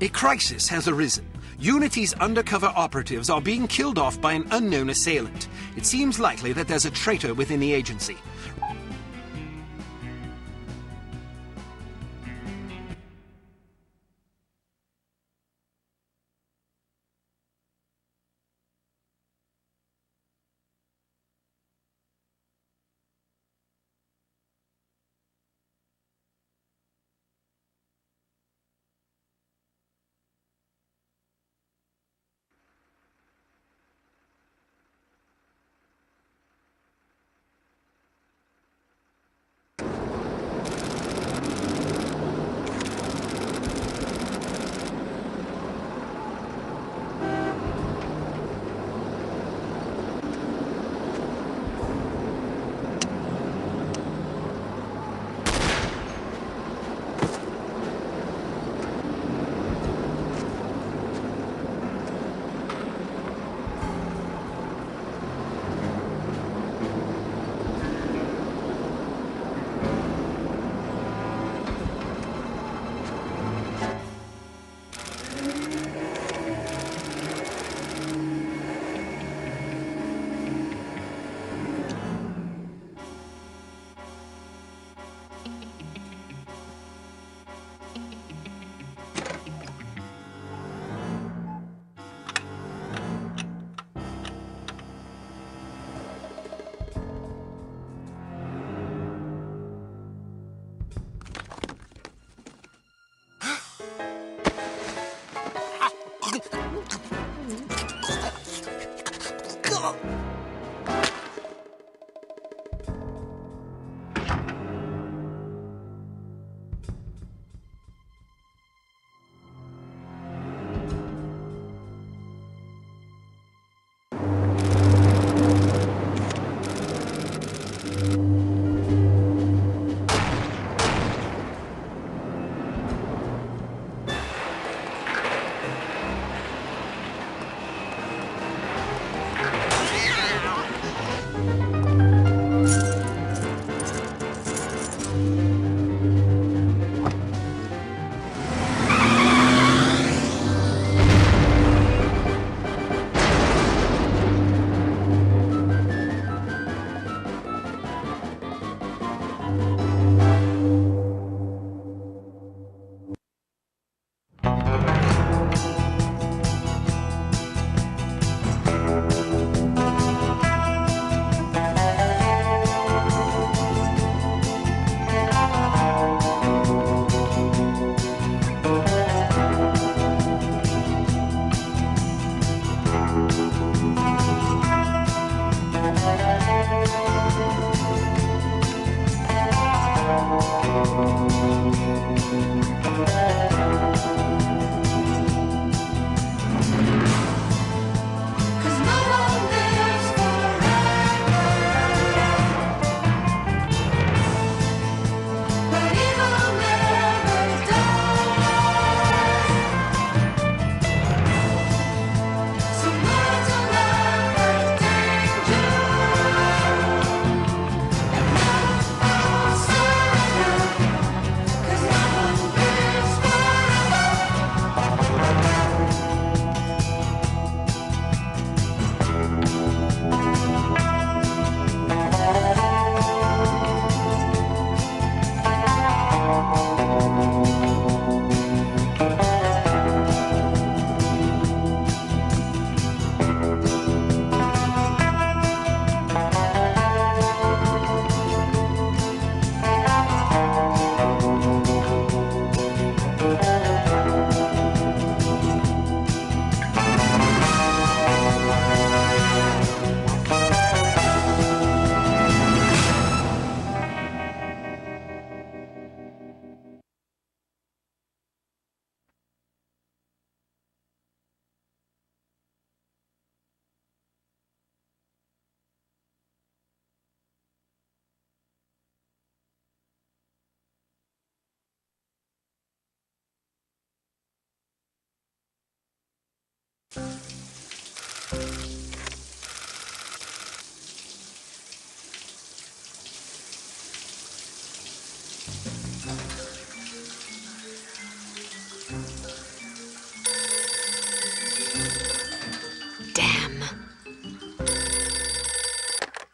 A crisis has arisen. Unity's undercover operatives are being killed off by an unknown assailant. It seems likely that there's a traitor within the agency.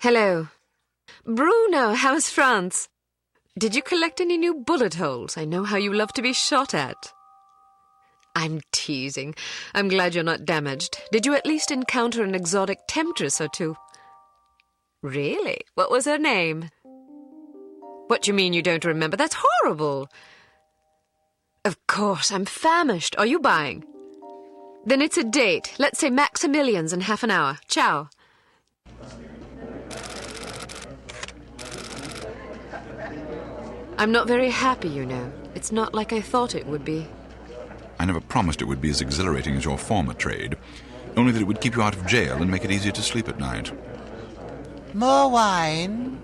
Hello. Bruno, how's France? Did you collect any new bullet holes? I know how you love to be shot at. I'm teasing. I'm glad you're not damaged. Did you at least encounter an exotic temptress or two? Really? What was her name? What do you mean you don't remember? That's horrible. Of course, I'm famished. Are you buying? Then it's a date. Let's say Maximilian's in half an hour. Ciao. I'm not very happy, you know. It's not like I thought it would be. I never promised it would be as exhilarating as your former trade, only that it would keep you out of jail and make it easier to sleep at night. More wine?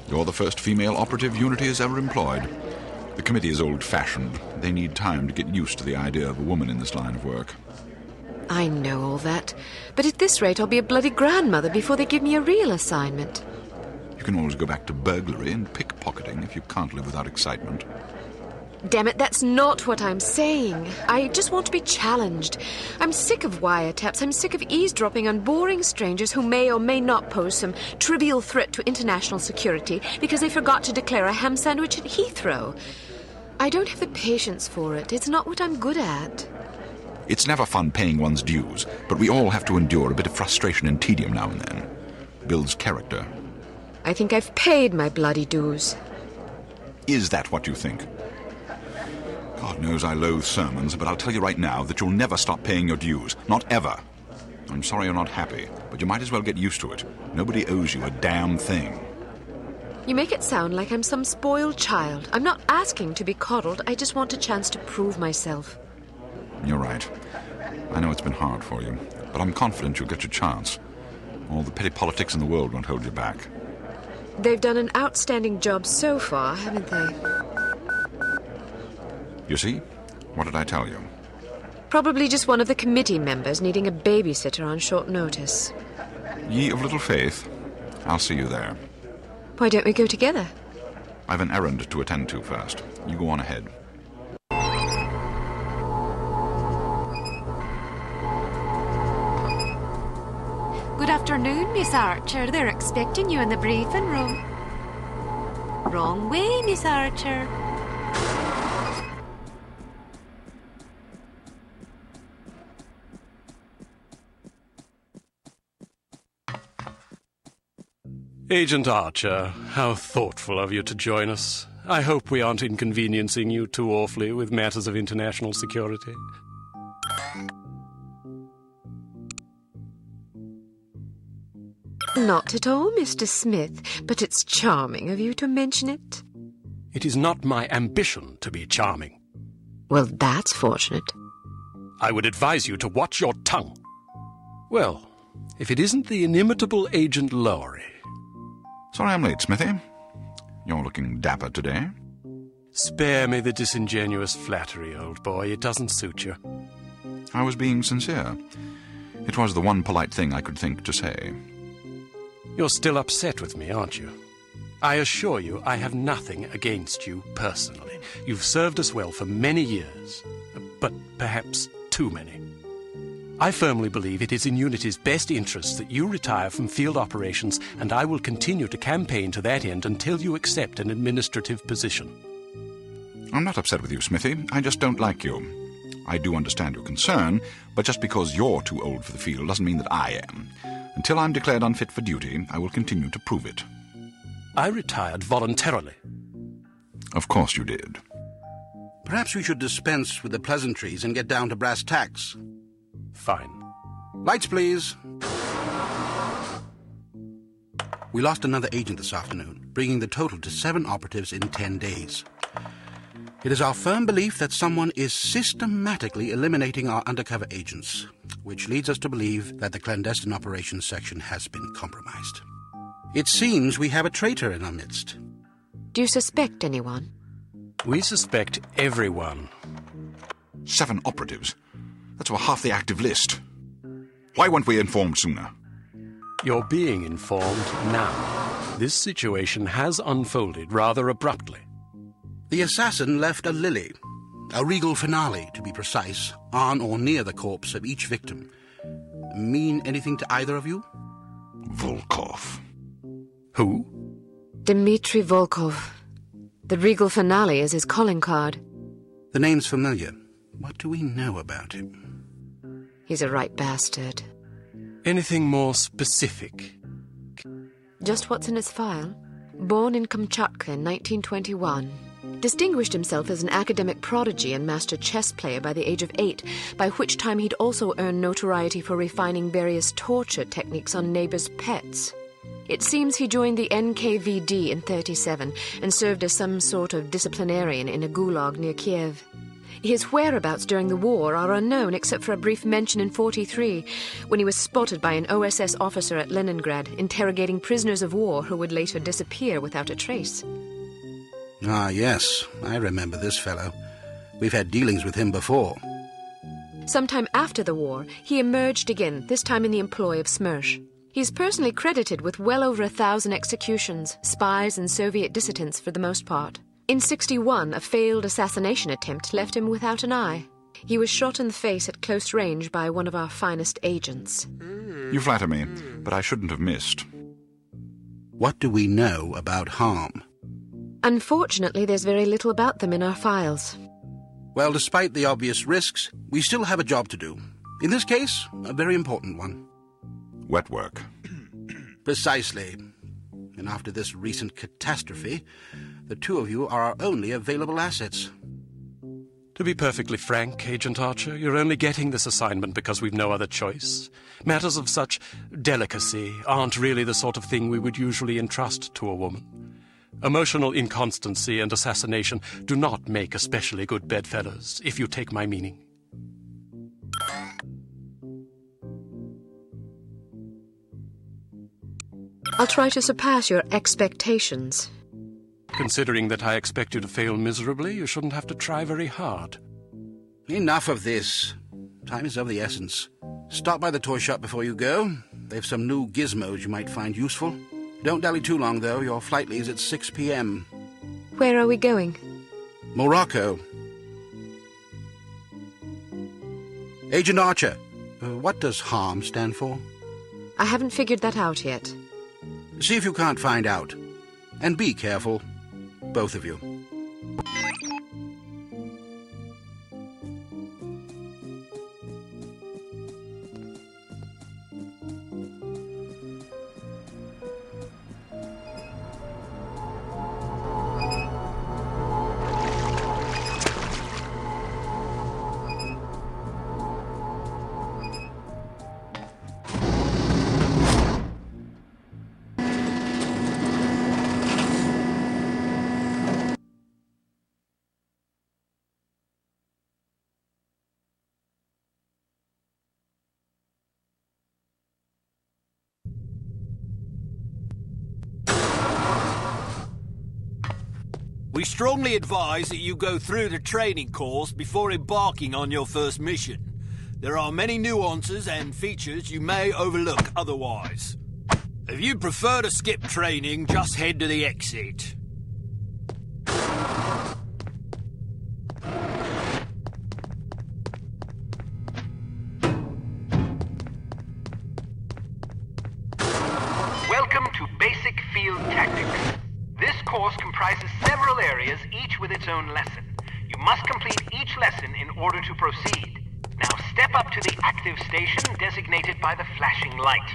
You're the first female operative Unity has ever employed. The committee is old-fashioned. They need time to get used to the idea of a woman in this line of work. I know all that, but at this rate I'll be a bloody grandmother before they give me a real assignment. You can always go back to burglary and pickpocketing if you can't live without excitement. Damn it, that's not what I'm saying. I just want to be challenged. I'm sick of wiretaps. I'm sick of eavesdropping on boring strangers who may or may not pose some trivial threat to international security because they forgot to declare a ham sandwich at Heathrow. I don't have the patience for it. It's not what I'm good at. It's never fun paying one's dues, but we all have to endure a bit of frustration and tedium now and then. Builds character. I think I've paid my bloody dues. Is that what you think? God knows I loathe sermons, but I'll tell you right now that you'll never stop paying your dues. Not ever. I'm sorry you're not happy, but you might as well get used to it. Nobody owes you a damn thing. You make it sound like I'm some spoiled child. I'm not asking to be coddled. I just want a chance to prove myself. You're right. I know it's been hard for you, but I'm confident you'll get your chance. All the petty politics in the world won't hold you back. They've done an outstanding job so far, haven't they? You see? What did I tell you? Probably just one of the committee members needing a babysitter on short notice. Ye of little faith. I'll see you there. Why don't we go together? I've an errand to attend to first. You go on ahead. Good afternoon, Miss Archer. They're expecting you in the briefing room. Wrong way, Miss Archer. Agent Archer, how thoughtful of you to join us. I hope we aren't inconveniencing you too awfully with matters of international security. Not at all, Mr. Smith, but it's charming of you to mention it. It is not my ambition to be charming. Well, that's fortunate. I would advise you to watch your tongue. Well, if it isn't the inimitable Agent Lowry. Sorry I'm late, Smithy. You're looking dapper today. Spare me the disingenuous flattery, old boy. It doesn't suit you. I was being sincere. It was the one polite thing I could think to say. You're still upset with me, aren't you? I assure you I have nothing against you personally. You've served us well for many years, but perhaps too many. I firmly believe it is in Unity's best interest that you retire from field operations, and I will continue to campaign to that end until you accept an administrative position. I'm not upset with you, Smithy. I just don't like you. I do understand your concern, but just because you're too old for the field doesn't mean that I am. Until I'm declared unfit for duty, I will continue to prove it. I retired voluntarily. Of course you did. Perhaps we should dispense with the pleasantries and get down to brass tacks. Fine. Lights, please. We lost another agent this afternoon, bringing the total to 7 operatives in 10 days. It is our firm belief that someone is systematically eliminating our undercover agents, which leads us to believe that the clandestine operations section has been compromised. It seems we have a traitor in our midst. Do you suspect anyone? We suspect everyone. 7 operatives. That's over half the active list. Why weren't we informed sooner? You're being informed now. This situation has unfolded rather abruptly. The assassin left a lily, a regal finale to be precise, on or near the corpse of each victim. mean anything to either of you? Volkov. Who? Dmitri Volkov. The Regal Finale is his calling card. The name's familiar. What do we know about him? He's a right bastard. Anything more specific? Just what's in his file. Born in Kamchatka in 1921. Distinguished himself as an academic prodigy and master chess player by the age of 8, by which time he'd also earned notoriety for refining various torture techniques on neighbors' pets. It seems he joined the NKVD in 1937 and served as some sort of disciplinarian in a gulag near Kiev. His whereabouts during the war are unknown except for a brief mention in 1943 when he was spotted by an OSS officer at Leningrad interrogating prisoners of war who would later disappear without a trace. Ah, yes, I remember this fellow. We've had dealings with him before. Sometime after the war, he emerged again, this time in the employ of Smersh. He's personally credited with well over 1,000 executions, spies and Soviet dissidents for the most part. In 1961, a failed assassination attempt left him without an eye. He was shot in the face at close range by one of our finest agents. You flatter me, but I shouldn't have missed. What do we know about Harm? Unfortunately, there's very little about them in our files. Well, despite the obvious risks, we still have a job to do. In this case, a very important one. Wet work. Precisely. And after this recent catastrophe, the two of you are our only available assets. To be perfectly frank, Agent Archer, you're only getting this assignment because we've no other choice. Matters of such delicacy aren't really the sort of thing we would usually entrust to a woman. Emotional inconstancy and assassination do not make especially good bedfellows, if you take my meaning. I'll try to surpass your expectations. Considering that I expect you to fail miserably, you shouldn't have to try very hard. Enough of this. Time is of the essence. Stop by the toy shop before you go. They've some new gizmos you might find useful. Don't dally too long, though. Your flight leaves at 6 p.m. Where are we going? Morocco. Agent Archer, what does HARM stand for? I haven't figured that out yet. See if you can't find out. And be careful, both of you. We strongly advise that you go through the training course before embarking on your first mission. There are many nuances and features you may overlook otherwise. If you prefer to skip training, just head to the exit. Welcome to Basic Field Tactics. This course comprises several areas, each with its own lesson. You must complete each lesson in order to proceed. Now step up to the active station designated by the flashing light.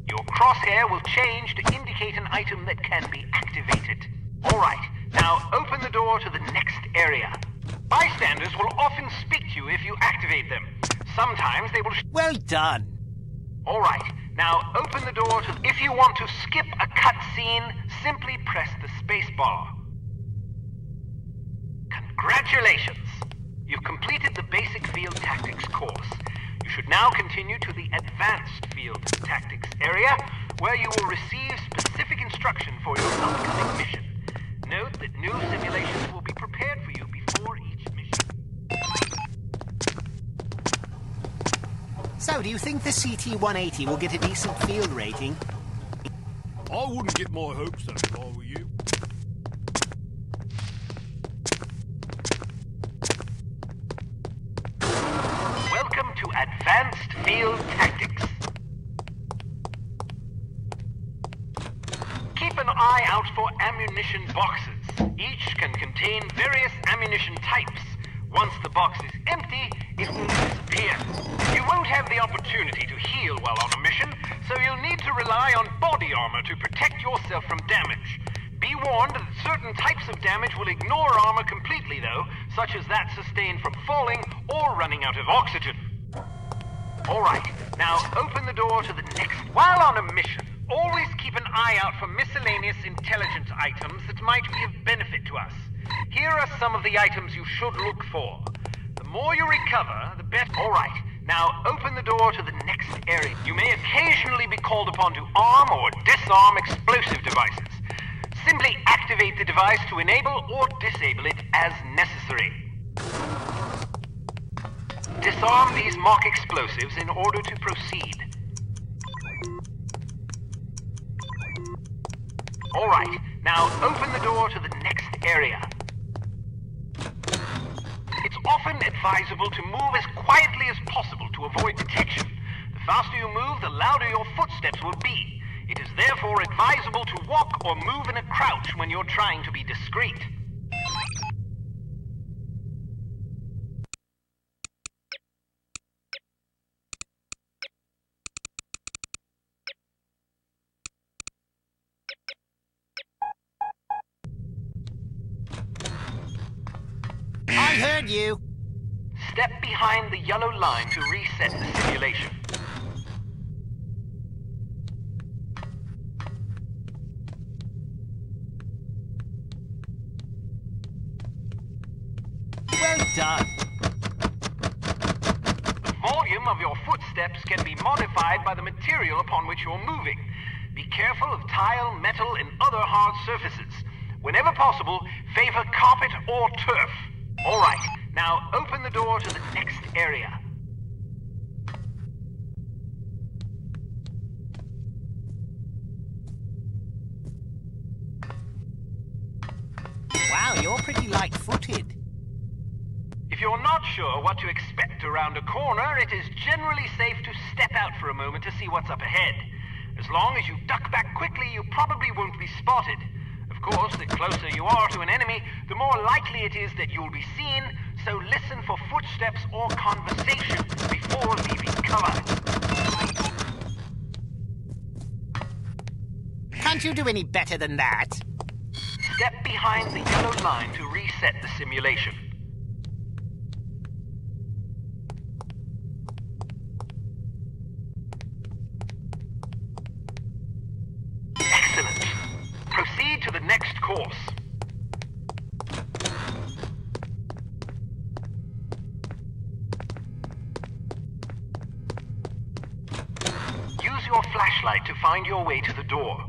Your crosshair will change to indicate an item that can be activated. Alright, now open the door to the next area. Bystanders will often speak to you if you activate them. Sometimes they will... Well done. Alright, now open the door to... If you want to skip a cutscene, simply press the space bar. Congratulations! You've completed the Basic Field Tactics course. You should now continue to the Advanced Field Tactics area, where you will receive specific instruction for your upcoming mission. Note that new simulations will be prepared for you before each mission. So, do you think the CT-180 will get a decent field rating? I wouldn't get my hopes up if I were you. Welcome to Advanced Field Tactics. out for ammunition boxes. Each can contain various ammunition types. Once the box is empty, it will disappear. You won't have the opportunity to heal while on a mission, so you'll need to rely on body armor to protect yourself from damage. Be warned that certain types of damage will ignore armor completely, though, such as that sustained from falling or running out of oxygen. Alright, now open the door to the next. While on a mission, always keep an eye out for miscellaneous intelligence items that might be of benefit to us. Here are some of the items you should look for. The more you recover, the better. Alright, now open the door to the next area. You may occasionally be called upon to arm or disarm explosive devices. Simply activate the device to enable or disable it as necessary. Disarm these mock explosives in order to proceed. Alright, now open the door to the next area. It's often advisable to move as quietly as possible to avoid detection. The faster you move, the louder your footsteps will be. It is therefore advisable to walk or move in a crouch when you're trying to be discreet. I heard you. Step behind the yellow line to reset the simulation. Well done. The volume of your footsteps can be modified by the material upon which you're moving. Be careful of tile, metal, and other hard surfaces. Whenever possible, favor carpet or turf. Alright, now open the door to the next area. Wow, you're pretty light-footed. If you're not sure what to expect around a corner, it is generally safe to step out for a moment to see what's up ahead. As long as you duck back quickly, you probably won't be spotted. Of course, the closer you are to an enemy, the more likely it is that you'll be seen, so listen for footsteps or conversation before leaving cover. Can't you do any better than that? Step behind the yellow line to reset the simulation. Excellent. Proceed to the next course. Use your flashlight to find your way to the door.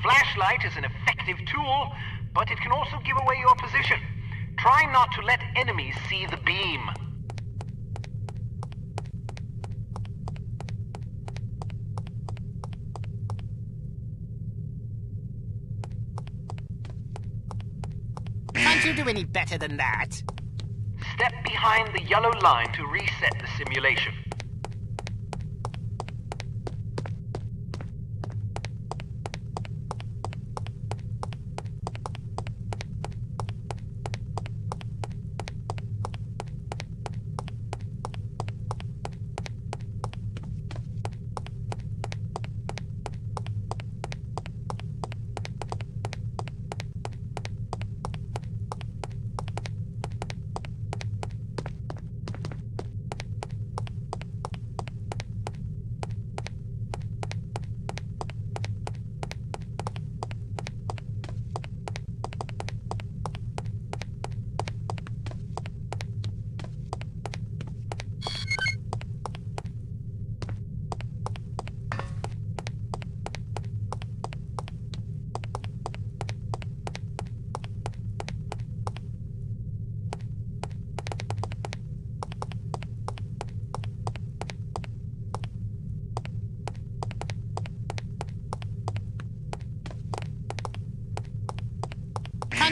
flashlight is an effective tool, but it can also give away your position. Try not to let enemies see the beam. Can't you do any better than that? Step behind the yellow line to reset the simulation.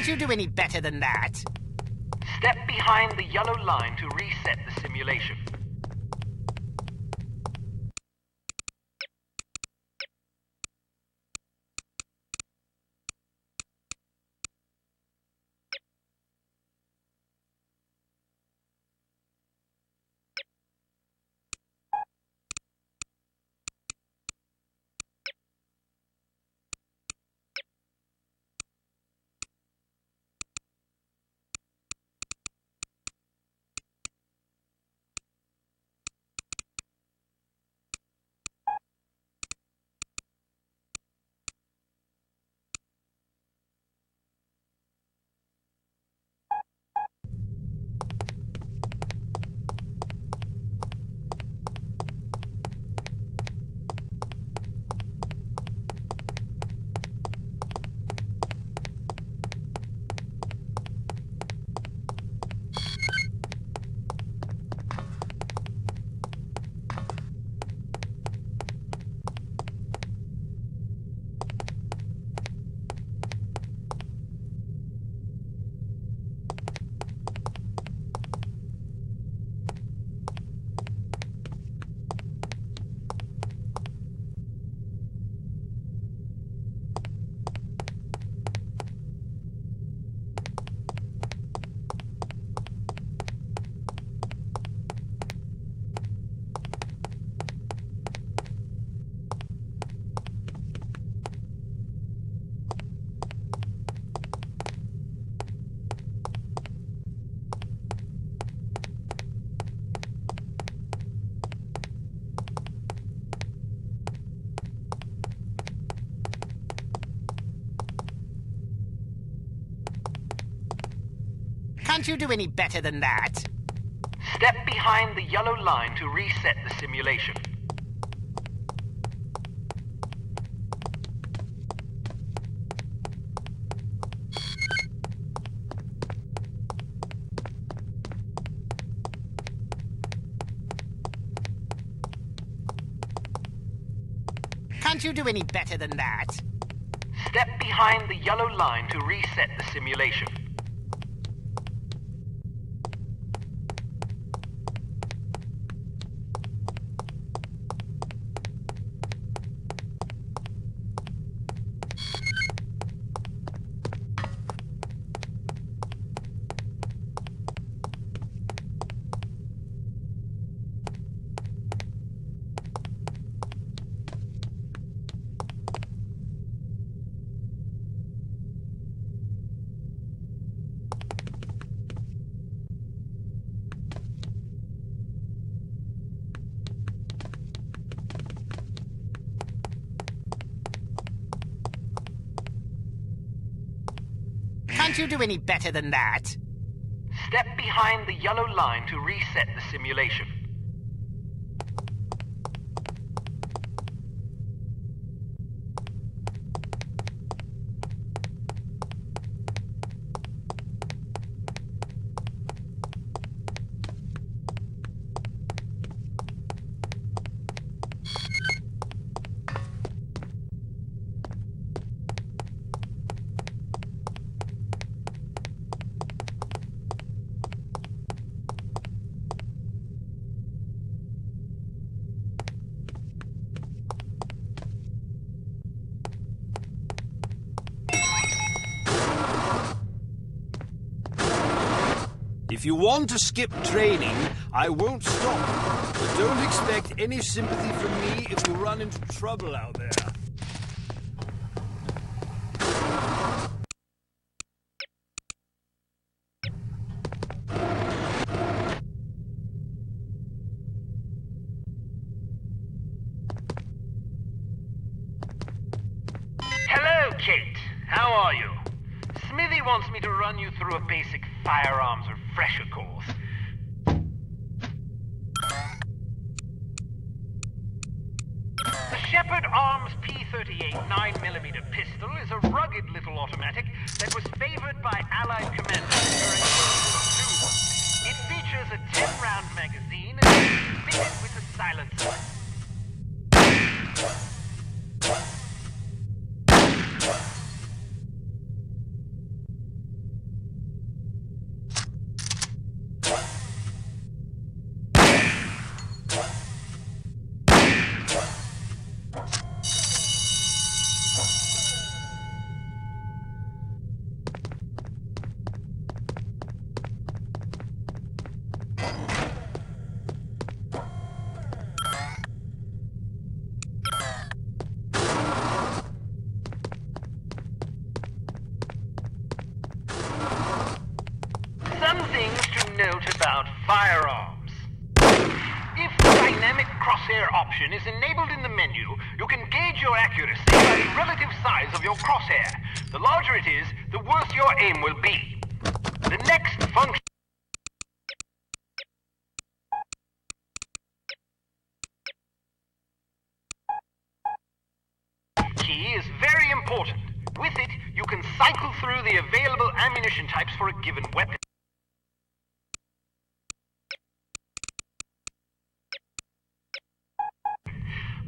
Can't you do any better than that? Step behind the yellow line to reset the simulation. Can't you do any better than that? Step behind the yellow line to reset the simulation. Can't you do any better than that? Step behind the yellow line to reset the simulation. Can't you do any better than that? Step behind the yellow line to reset the simulation. If you want to skip training, I won't stop. But don't expect any sympathy from me if you run into trouble out there. Hello, Kate. How are you? Smithy wants me to run you through a basic firearms refresher course. The Shepherd Arms P38 9mm pistol is a rugged little automatic that was favored by Allied commanders during World War II. It features a 10-round magazine and is fitted with a silencer. Some things to note about firearms. If the dynamic crosshair option is enabled in the menu, you can gauge your accuracy by the relative size of your crosshair. The larger it is, the worse your aim will be. The next function key is very important. With it, you can cycle through the available ammunition types for a given weapon.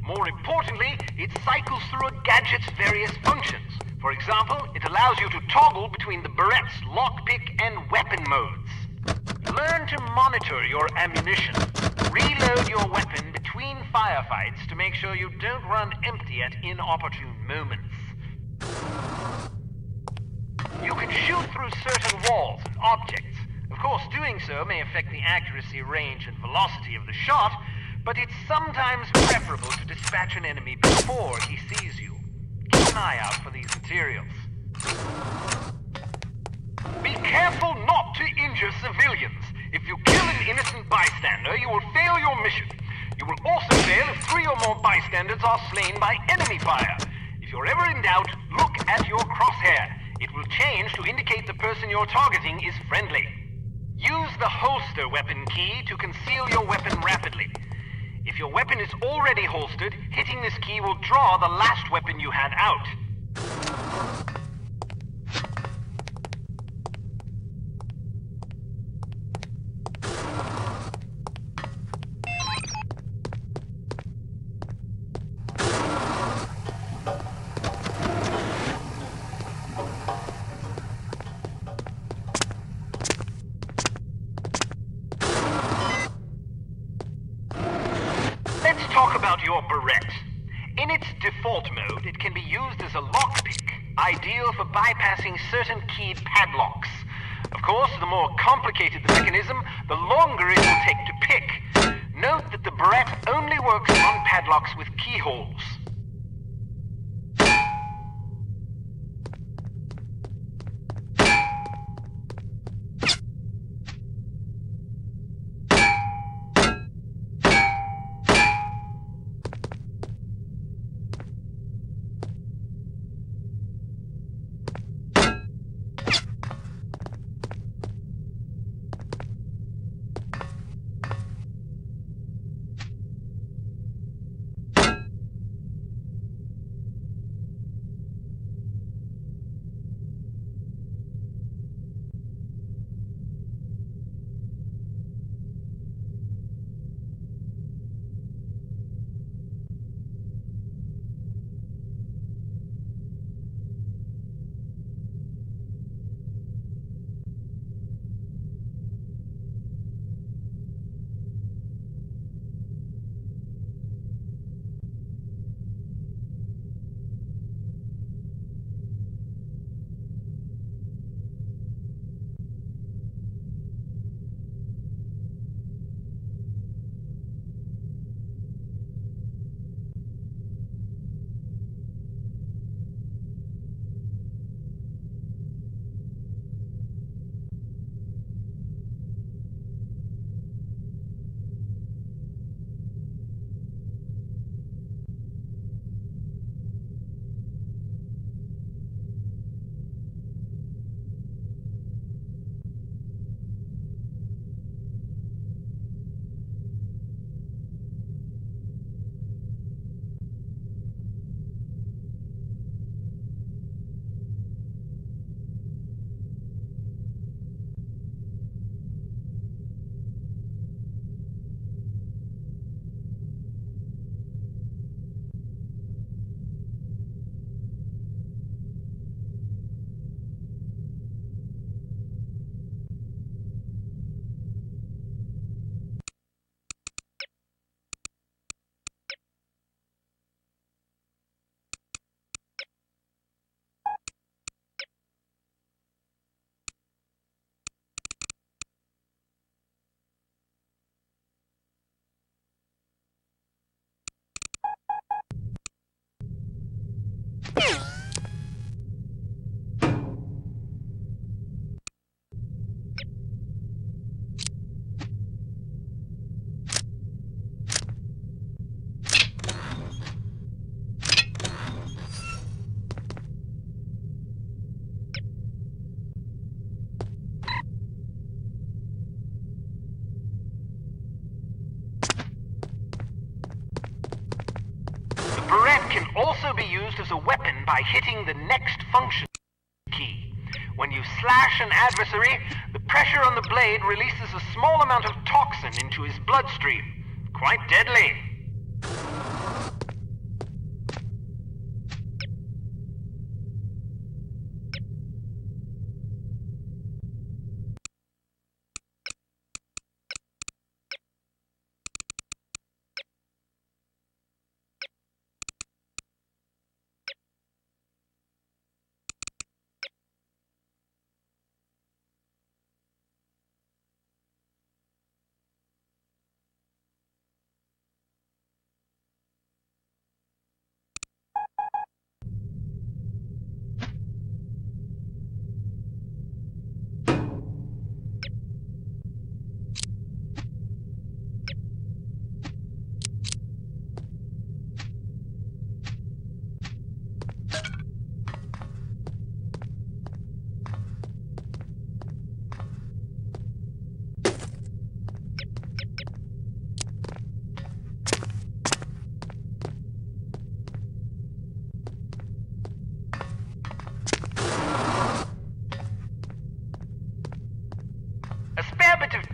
More importantly, it cycles through a gadget's various functions. For example, it allows you to toggle between the Berette's lockpick and weapon modes. Learn to monitor your ammunition. Reload your weapon between firefights to make sure you don't run empty at inopportune moments. You can shoot through certain walls and objects. Of course, doing so may affect the accuracy, range, and velocity of the shot, but it's sometimes preferable to dispatch an enemy before he sees you. Keep an eye out for these materials. Be careful not to injure civilians. If you kill an innocent bystander, you will fail your mission. You will also fail if 3 or more bystanders are slain by enemy fire. If you're ever in doubt, look at your crosshair. It will change to indicate the person you're targeting is friendly. Use the holster weapon key to conceal your weapon rapidly. If your weapon is already holstered, hitting this key will draw the last weapon you had out. Let's talk about your Berette. In its default mode, it can be used as a lockpick, ideal for bypassing certain keyed padlocks. Of course, the more complicated the mechanism, the longer it will take to pick. Note that the Berette only works on padlocks with keyholes. Can also be used as a weapon by hitting the next function key. When you slash an adversary, the pressure on the blade releases a small amount of toxin into his bloodstream. Quite deadly.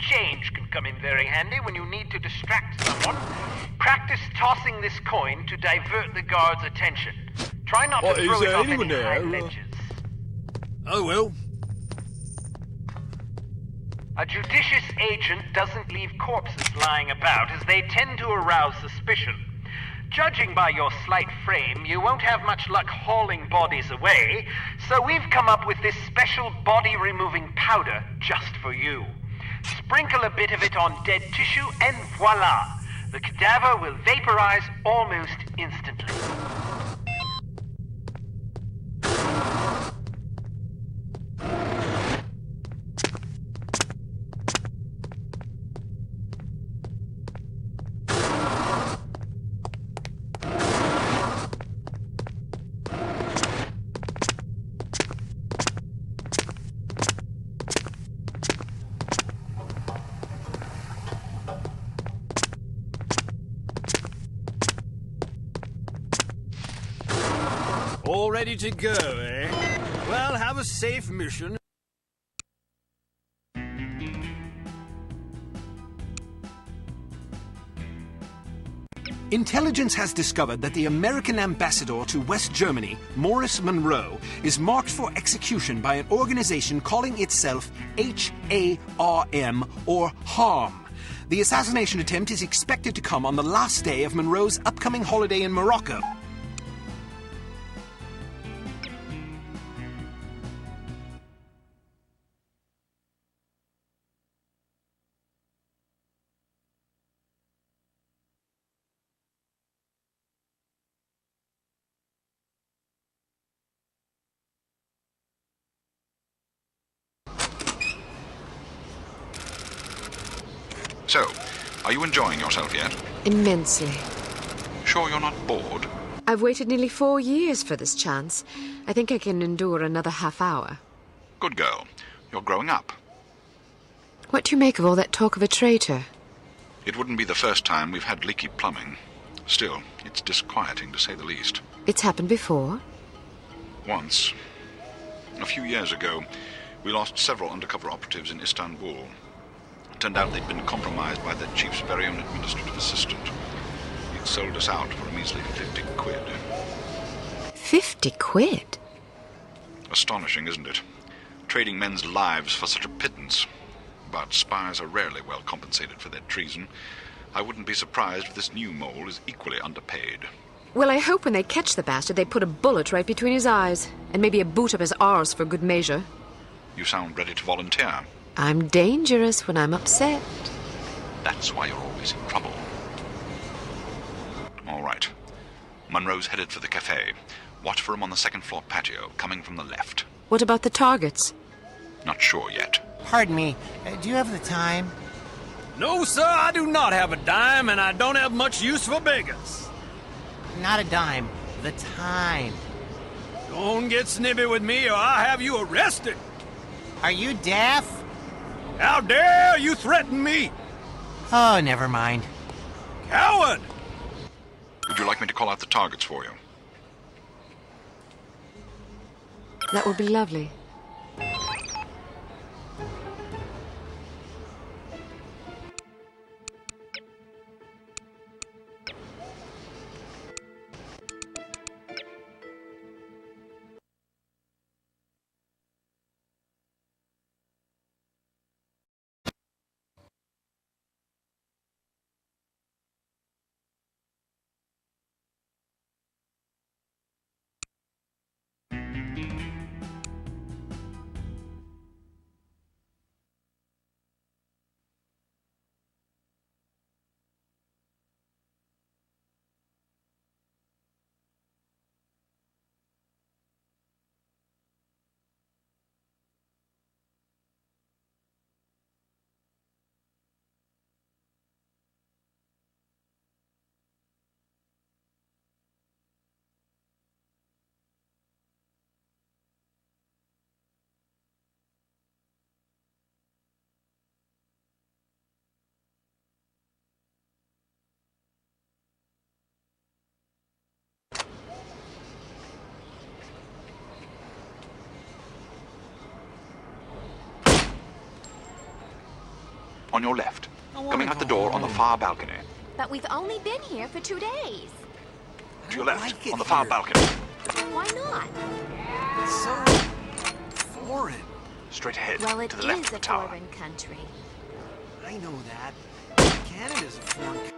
Change can come in very handy when you need to distract someone. Practice tossing this coin to divert the guard's attention. Try not to throw it off any high ledges. Oh, well. A judicious agent doesn't leave corpses lying about, as they tend to arouse suspicion. Judging by your slight frame, you won't have much luck hauling bodies away, so we've come up with this special body-removing powder just for you. Sprinkle a bit of it on dead tissue and voila! The cadaver will vaporize almost instantly. All ready to go, eh? Well, have a safe mission. Intelligence has discovered that the American ambassador to West Germany, Morris Monroe, is marked for execution by an organization calling itself HARM, or HARM. The assassination attempt is expected to come on the last day of Monroe's upcoming holiday in Morocco. So, are you enjoying yourself yet? Immensely. Sure you're not bored? I've waited nearly 4 years for this chance. I think I can endure another half hour. Good girl. You're growing up. What do you make of all that talk of a traitor? It wouldn't be the first time we've had leaky plumbing. Still, it's disquieting to say the least. It's happened before? Once. A few years ago, we lost several undercover operatives in Istanbul. It turned out they'd been compromised by their chief's very own administrative assistant. He'd sold us out for a measly 50 quid. 50 quid? Astonishing, isn't it? Trading men's lives for such a pittance. But spies are rarely well compensated for their treason. I wouldn't be surprised if this new mole is equally underpaid. Well, I hope when they catch the bastard, they put a bullet right between his eyes, and maybe a boot up his arse for good measure. You sound ready to volunteer. I'm dangerous when I'm upset. That's why you're always in trouble. All right. Monroe's headed for the cafe. Watch for him on the second floor patio, coming from the left. What about the targets? Not sure yet. Pardon me, do you have the time? No, sir, I do not have a dime, and I don't have much use for beggars. Not a dime, the time. Don't get snippy with me, or I'll have you arrested. Are you deaf? How dare you threaten me? Oh, never mind. Coward! Would you like me to call out the targets for you? That would be lovely. On your left. Coming out the door on the far balcony. But we've only been here for 2 days. To your left, on the far balcony. Why not? It's so foreign. Straight ahead, Well, it to the left is of a the tower. foreign country. I know that. Canada's a foreign country.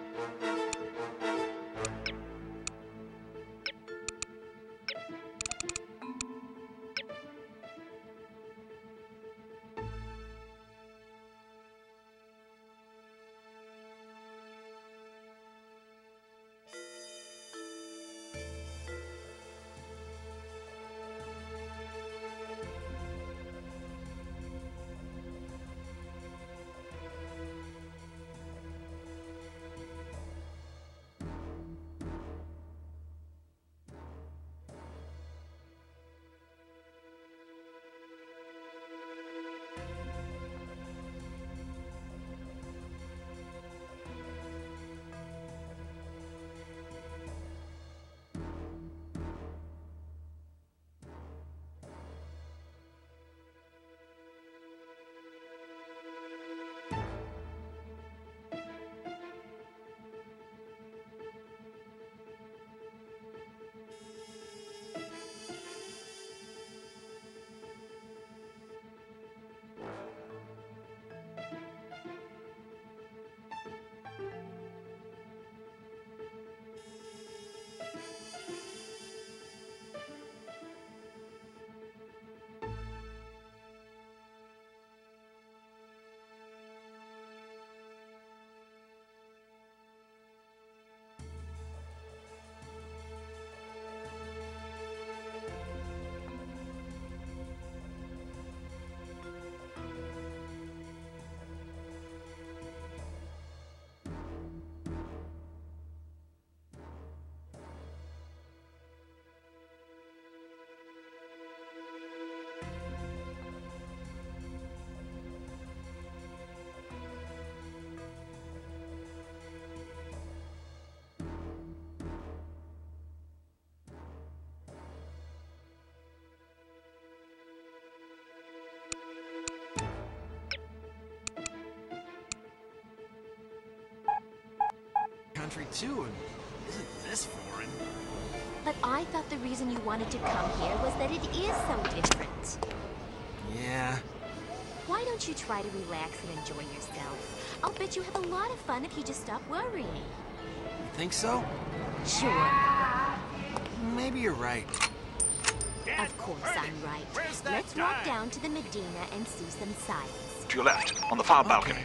Country too, and isn't this foreign? But I thought the reason you wanted to come here was that it is so different. Yeah. Why don't you try to relax and enjoy yourself? I'll bet you have a lot of fun if you just stop worrying. You think so? Sure. Maybe you're right. Of course I'm right. Let's walk down to the Medina and see some sights. To your left, on the far balcony.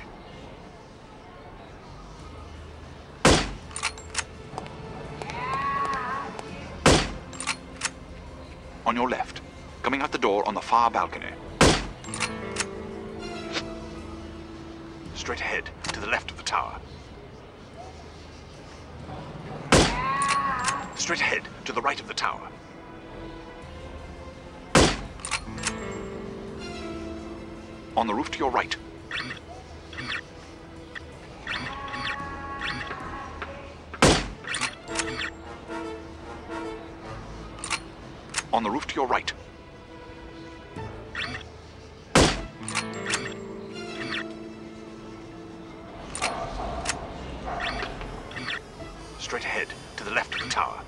On your left. Coming out the door on the far balcony. Straight ahead, to the left of the tower. Straight ahead, to the right of the tower. On the roof to your right. On the roof to your right. Straight ahead, to the left of the tower.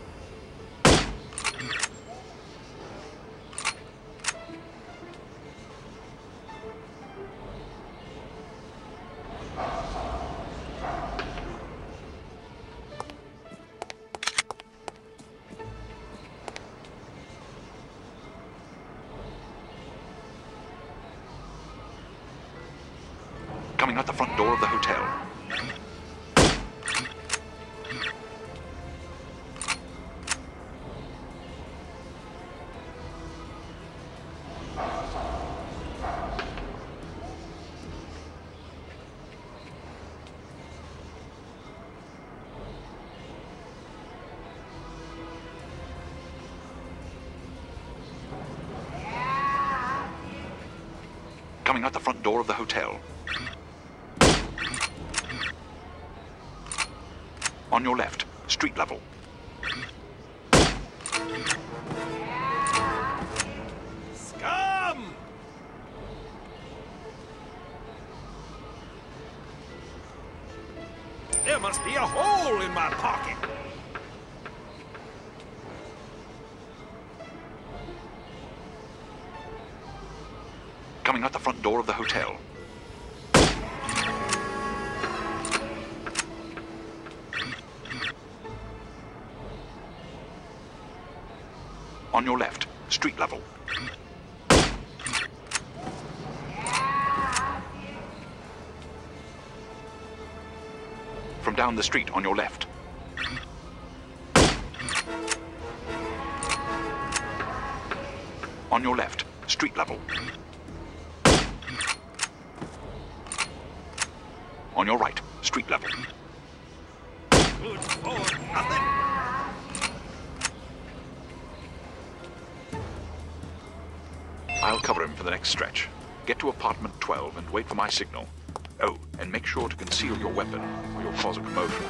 Coming out the front door of the hotel. Coming out the front door of the hotel. On your left, street level. Scum! There must be a hole in my pocket. Coming out the front door of the hotel. On your left, street level. From down the street on your left. On your left, street level. On your right, street level. Good for nothing. I'll cover him for the next stretch. Get to apartment 12 and wait for my signal. Oh, and make sure to conceal your weapon, or you'll cause a commotion.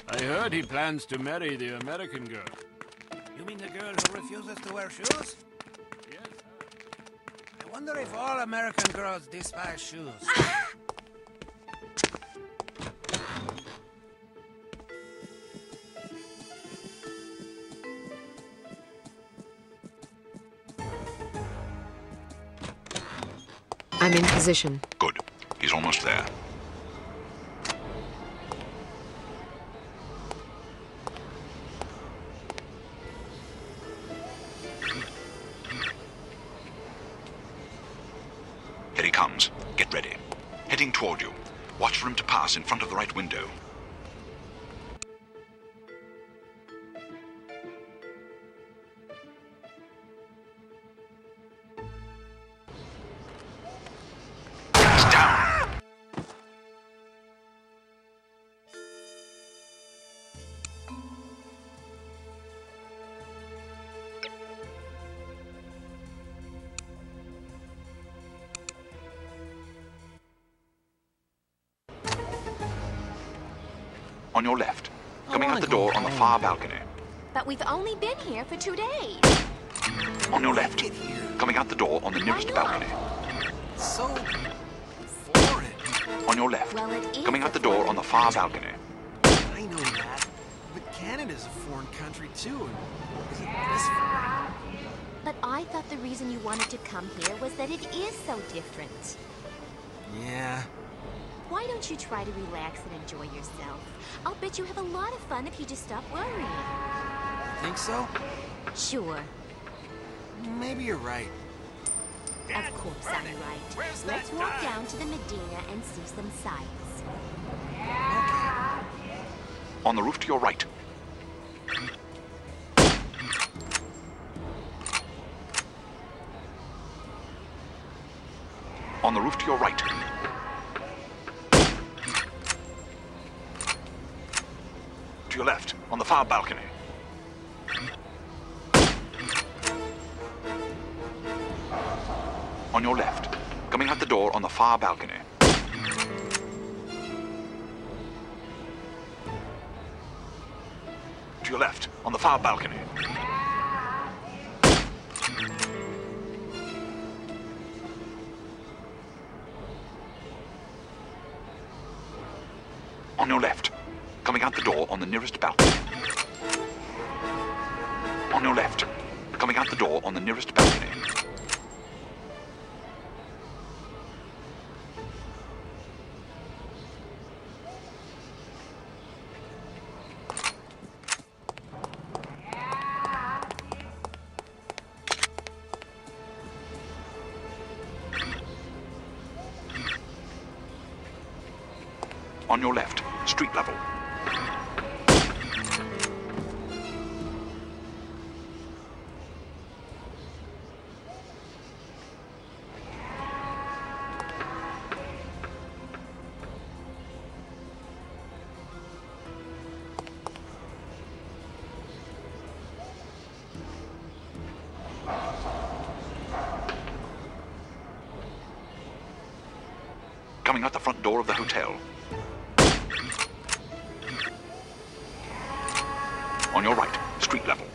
I heard he plans to marry the American girl. You mean the girl who refuses to wear shoes? Yes, I wonder if all American girls despise shoes. I'm in position. Good. He's almost there. Here he comes. Get ready. Heading toward you. Watch for him to pass in front of the right window. He's down! On your left. Coming out the door on the far balcony. But we've only been here for 2 days. On your left. Coming out the door on the nearest balcony. So foreign. On your left. Well, it is Coming out the a door foreign on the far country. balcony. I know that. But Canada's a foreign country, too. And isn't this foreign? But I thought the reason you wanted to come here was that it is so different. Yeah. Why don't you try to relax and enjoy yourself? I'll bet you have a lot of fun if you just stop worrying. Think so? Sure. Maybe you're right. Of course I'm right. Let's walk down to the Medina and see some sights. On the roof to your right. On the roof to your right. To your left, on the far balcony. On your left, coming out the door on the far balcony. To your left, on the far balcony. On your left, coming out the door on the nearest balcony. On your left, coming out the door on the nearest balcony. On your left, street level. Coming out the front door of the hotel. On your right, street level.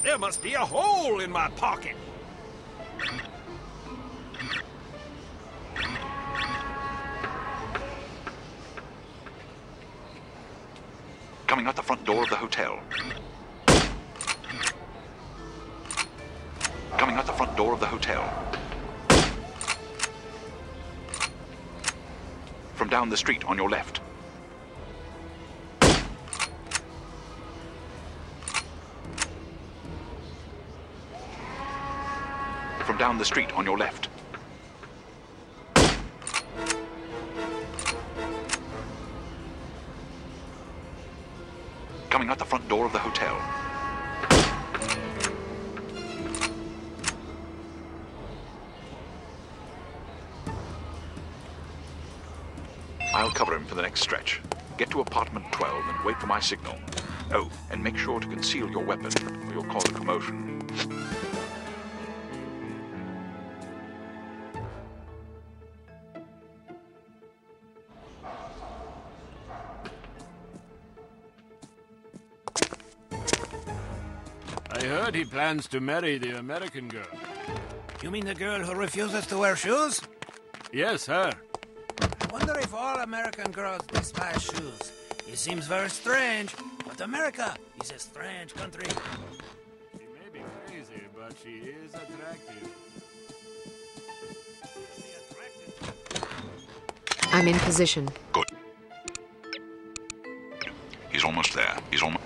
There must be a hole in my pocket. Coming out the front door of the hotel. Coming out the front door of the hotel. From down the street on your left. From down the street on your left. Coming out the front door of the hotel. I'll cover him for the next stretch. Get to apartment 12 and wait for my signal. Oh, and make sure to conceal your weapon, or you'll cause a commotion. I heard he plans to marry the American girl. You mean the girl who refuses to wear shoes? Yes, her. I wonder if all American girls despise shoes. It seems very strange, but America is a strange country. She may be crazy, but she is attractive. I'm in position. Good. He's almost there. He's almost...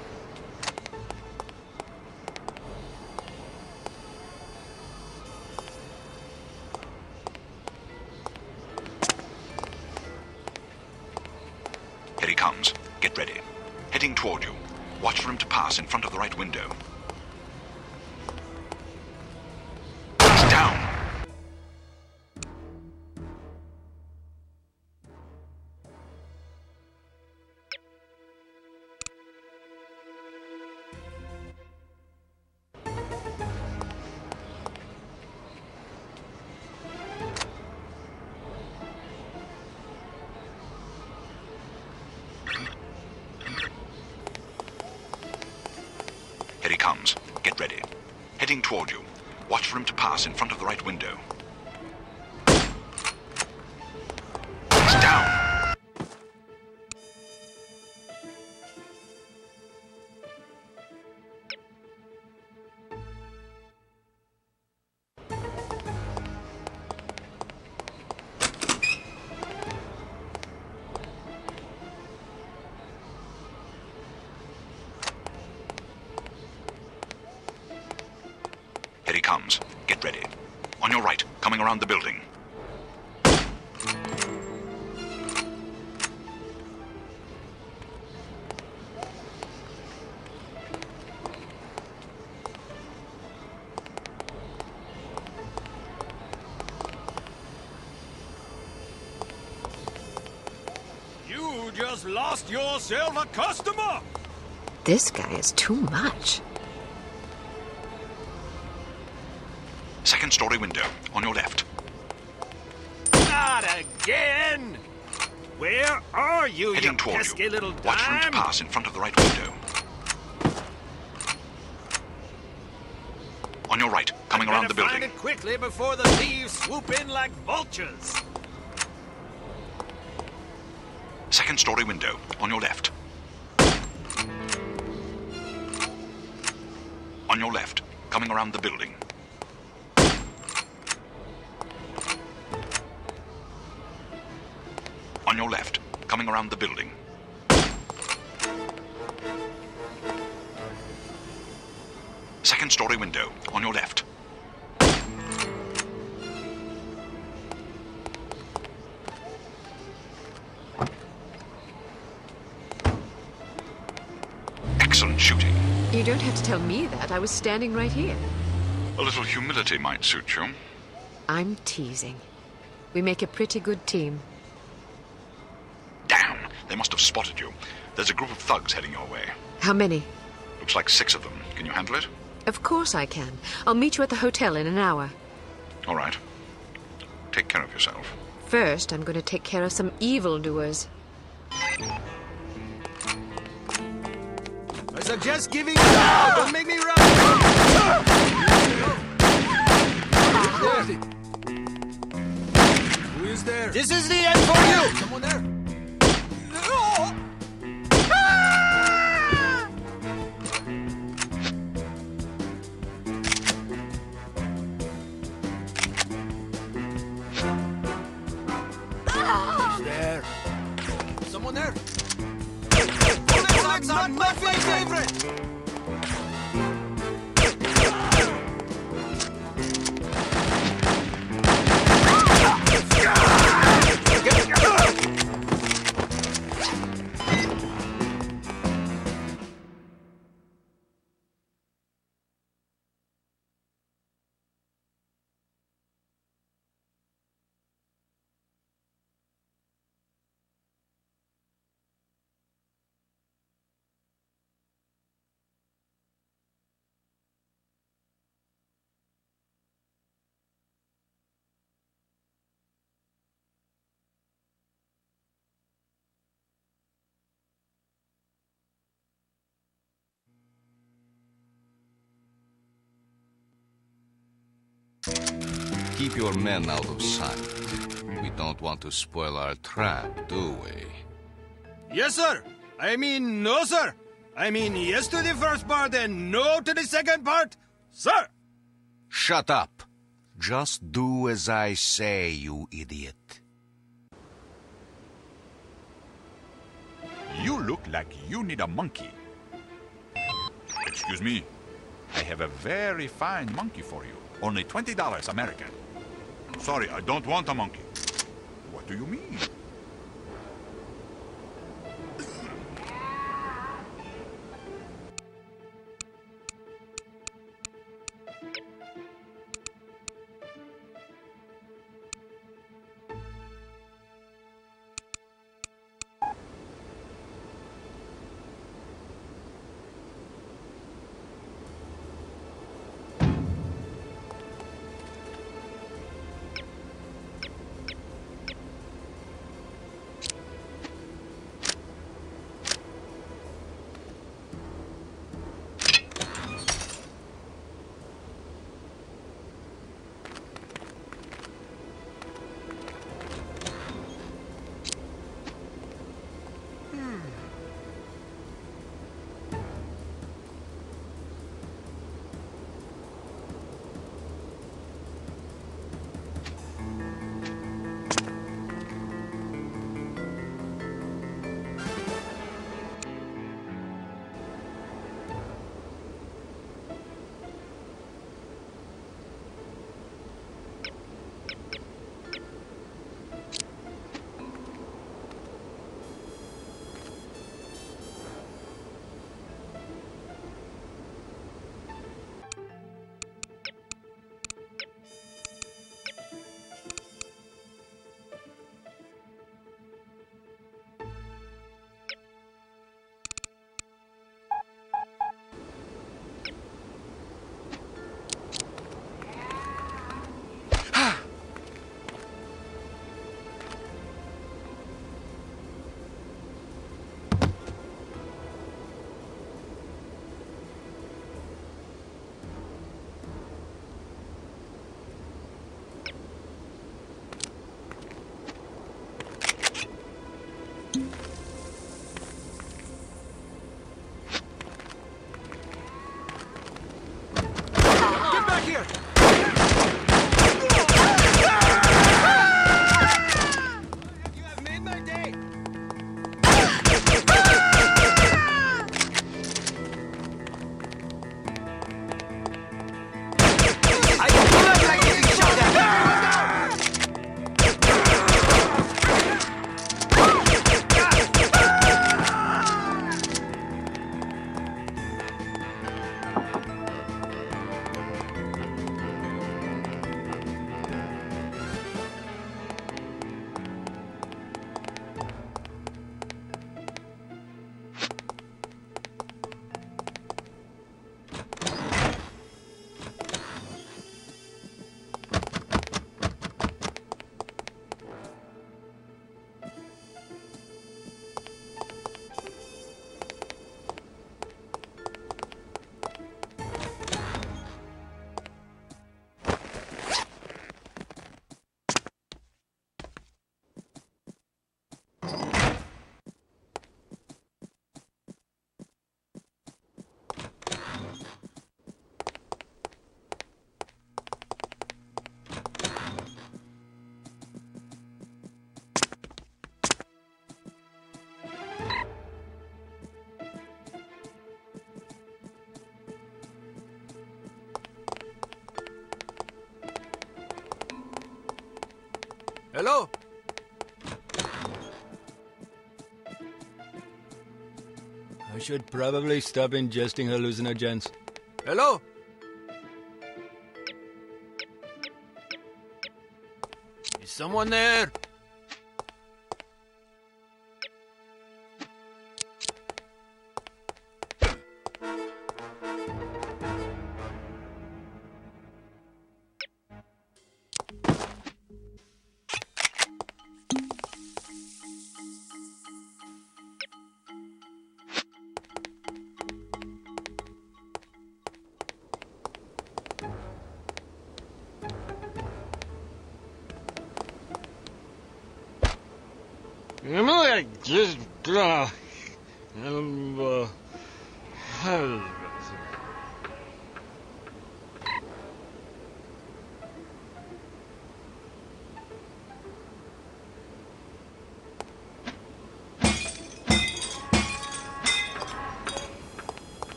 Here he comes. Get ready. Heading toward you. Watch for him to pass in front of the right window. He's down! Here he comes. Get ready. Heading toward you. Watch for him to pass in front of the right window. He's down! coming around the building. You just lost yourself a customer! This guy is too much. Second story window, on your left. Not again! Where are you, Heading you toward pesky you. little Watch for him to dime? pass in front of the right window. On your right, coming around the Better find building. it quickly before the thieves swoop in like vultures. Second story window, on your left. On your left, coming around the building. On your left, coming around the building. Second story window, on your left. Excellent shooting. You don't have to tell me that. I was standing right here. A little humility might suit you. I'm teasing. We make a pretty good team. Damn, they must have spotted you. There's a group of thugs heading your way. How many? Looks like 6 of them. Can you handle it? Of course I can. I'll meet you at the hotel in an hour. All right. Take care of yourself. First, I'm going to take care of some evildoers. I suggest giving up. Don't make me run. Who is there? This is the end for you. Someone there. Who's there? Someone there. That's not my favorite! Keep your men out of sight. We don't want to spoil our trap, do we? Yes, sir. I mean, no, sir. I mean, yes to the first part and no to the second part, sir. Shut up. Just do as I say, you idiot. You look like you need a monkey. Excuse me. I have a very fine monkey for you. Only $20 American. Sorry, I don't want a monkey. What do you mean? Hello? I should probably stop ingesting hallucinogens. Hello? Is someone there?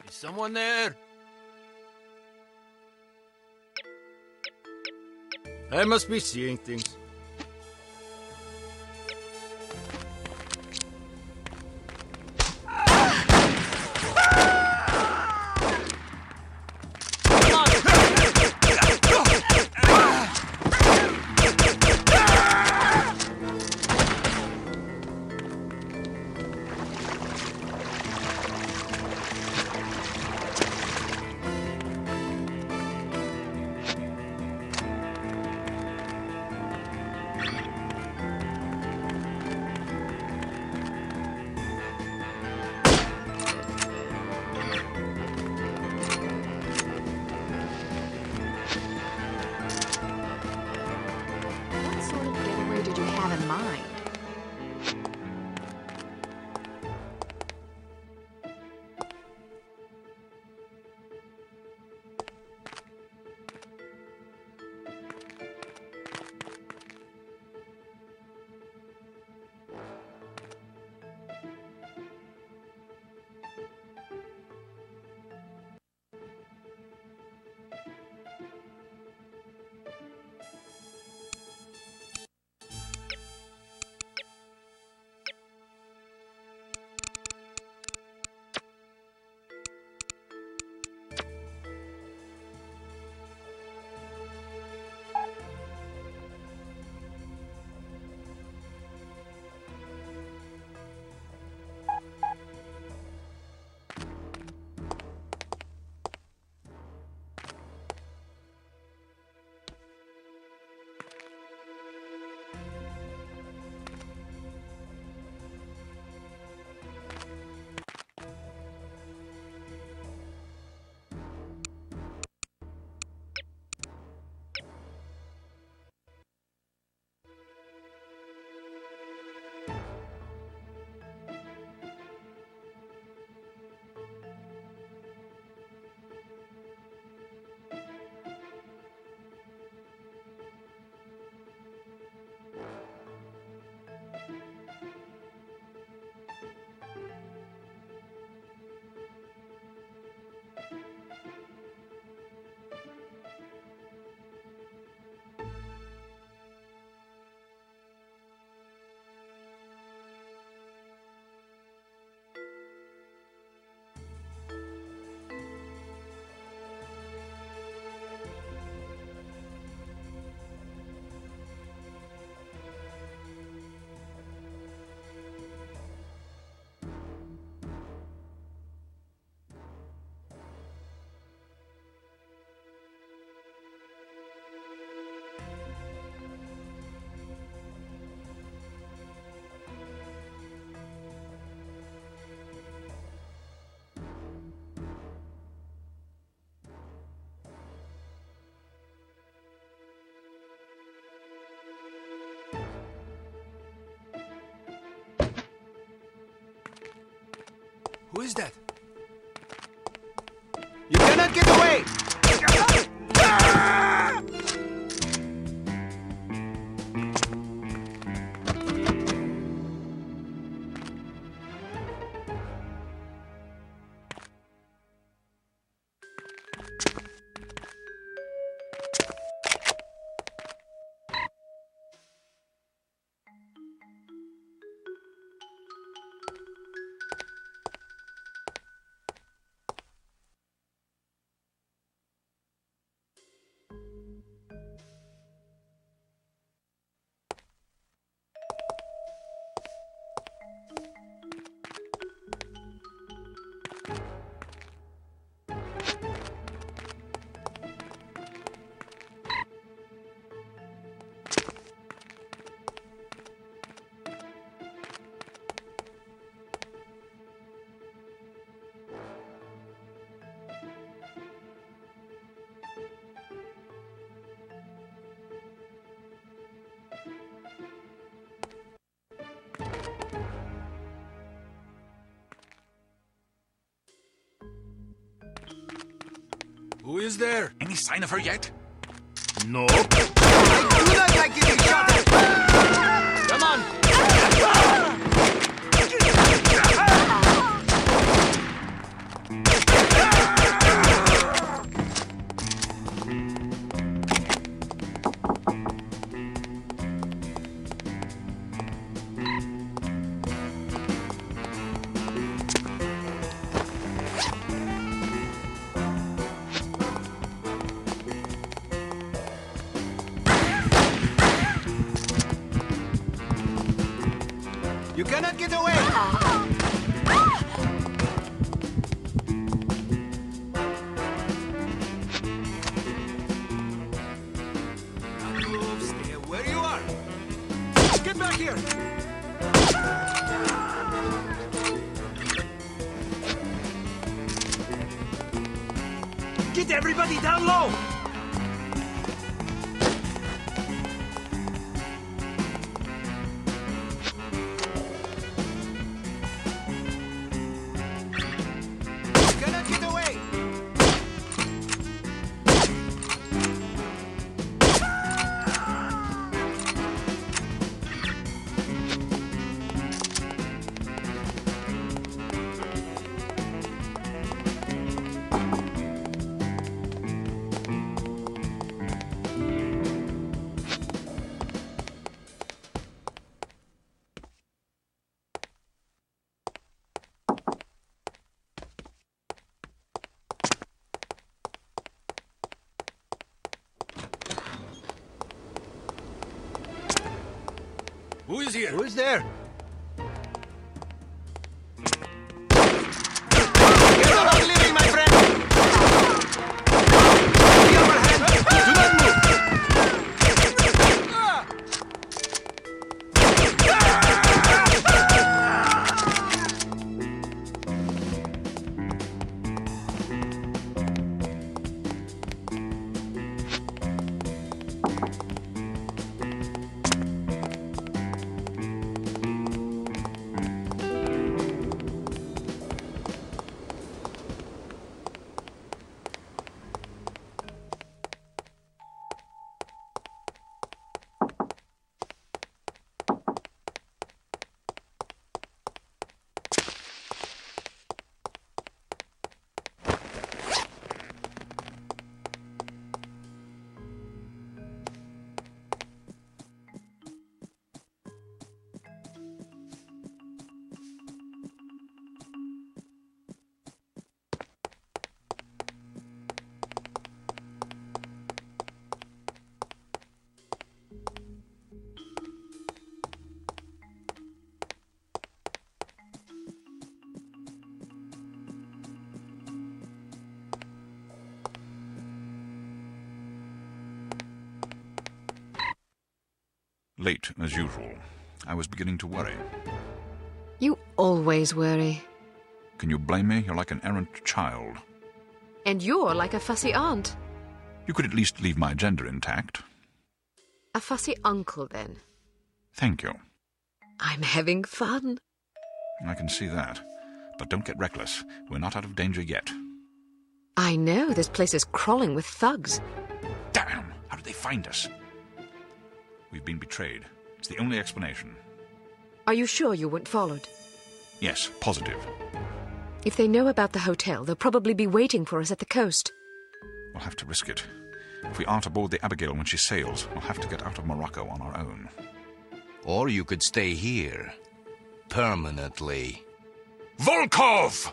Is someone there? I must be seeing things. What sort of getaway did you have in mind? Who is that? You cannot get away! Who is there? Any sign of her yet? No. I do not like getting shot at! Come on! You cannot get away! Don't move, stay where you are! Get back here! Get everybody down low! Who is here? Who is there? You're not leaving, my friend! The upper hand! Do not move! Late, as usual. I was beginning to worry. You always worry. Can you blame me? You're like an errant child. And you're like a fussy aunt. You could at least leave my gender intact. A fussy uncle, then. Thank you. I'm having fun. I can see that. But don't get reckless. We're not out of danger yet. I know, this place is crawling with thugs. Damn! How did they find us? We've been betrayed. It's the only explanation. Are you sure you weren't followed? Yes, positive. If they know about the hotel, they'll probably be waiting for us at the coast. We'll have to risk it. If we aren't aboard the Abigail when she sails, we'll have to get out of Morocco on our own. Or you could stay here. Permanently. Volkov!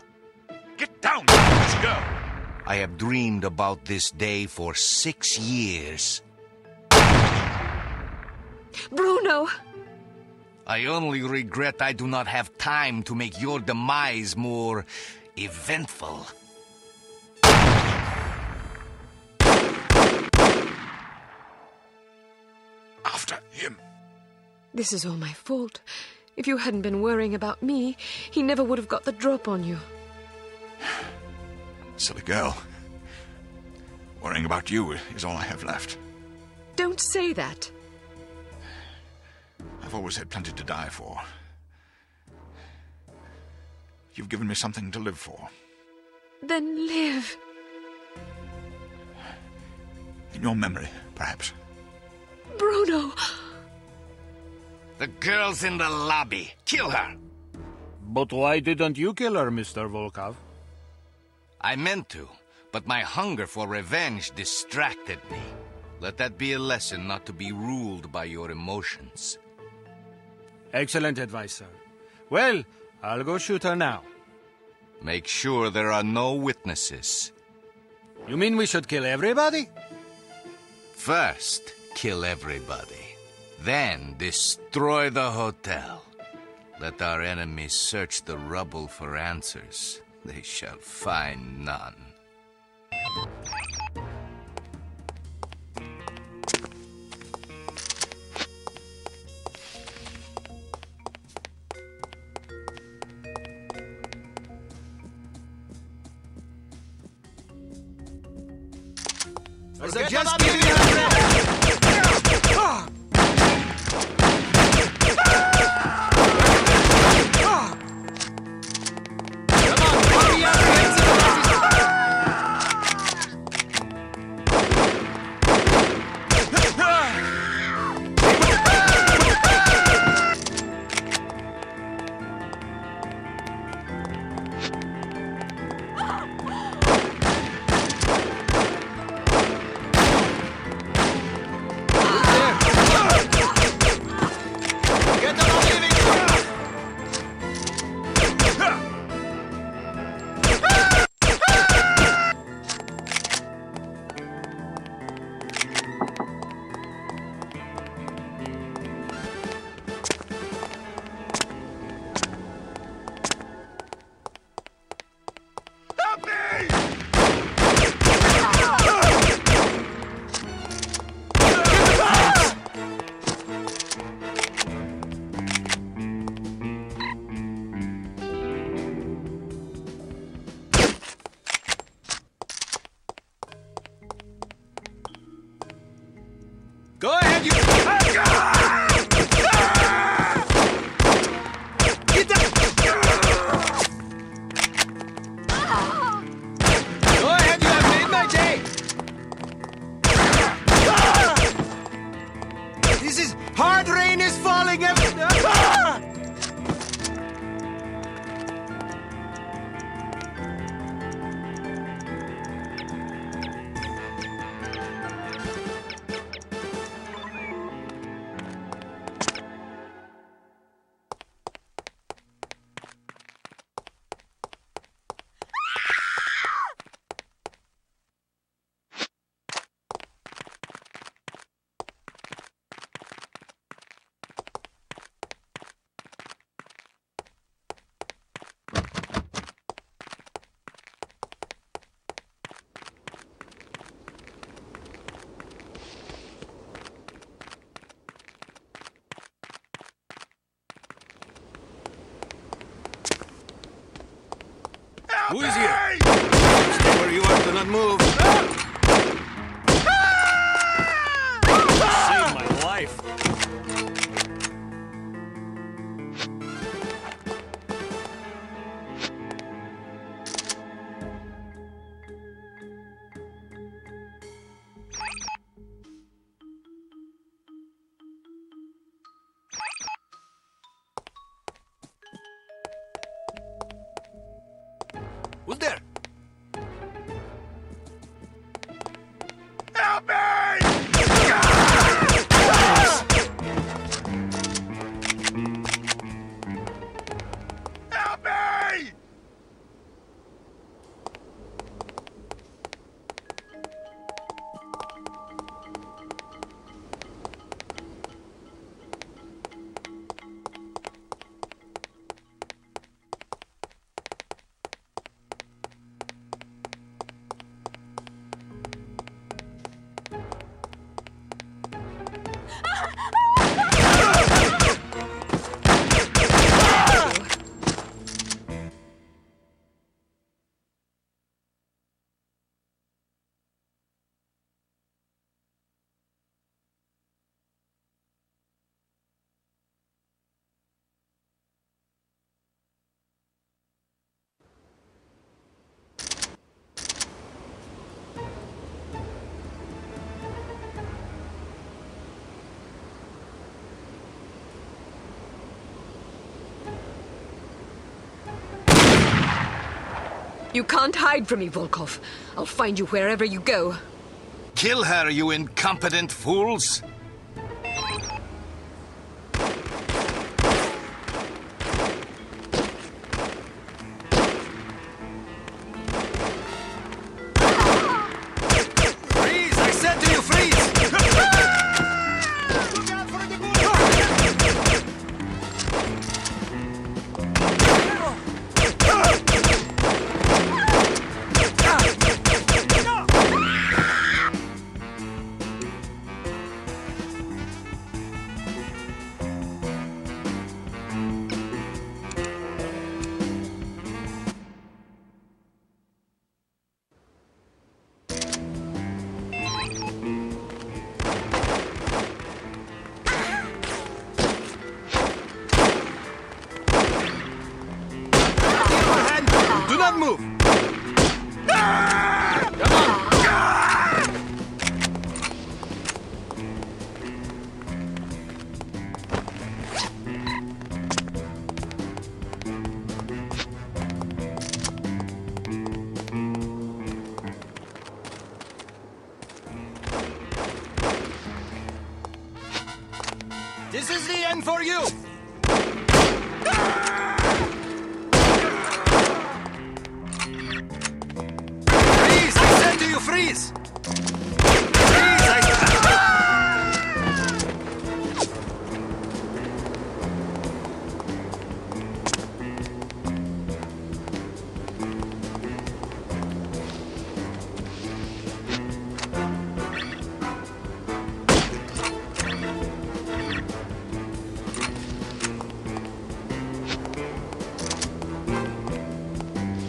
Get down! Let's go! I have dreamed about this day for 6 years. Bruno! I only regret I do not have time to make your demise more eventful. After him. This is all my fault. If you hadn't been worrying about me, he never would have got the drop on you. Silly girl. Worrying about you is all I have left. Don't say that. I've always had plenty to die for. You've given me something to live for. Then live. In your memory, perhaps. Bruno! The girl's in the lobby. Kill her. But why didn't you kill her, Mr. Volkov? I meant to, but my hunger for revenge distracted me. Let that be a lesson not to be ruled by your emotions. Excellent advice, sir. Well, I'll go shoot her now. Make sure there are no witnesses. You mean we should kill everybody? First, kill everybody. Then, destroy the hotel. Let our enemies search the rubble for answers. They shall find none. I suggest giving her Go ahead, you... Get down! Go ahead, you have made my day! This is... Hard rain is falling every... Who is here? Stay where you are, do not move. Save my life. Who's there? Help me! Help me! You can't hide from me, Volkov. I'll find you wherever you go. Kill her, you incompetent fools! Freeze! I said to you, freeze! Do not move! Come on! This is the end for you! Freeze! I said to you, freeze! Freeze!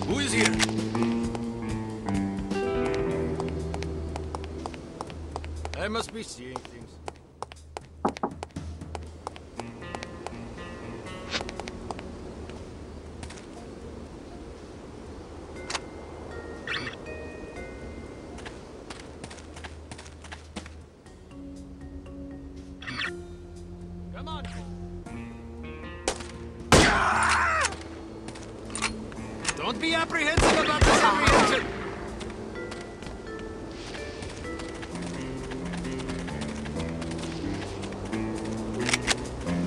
Who is here? I must be seeing things. Come on. Don't be apprehensive about this apprehension.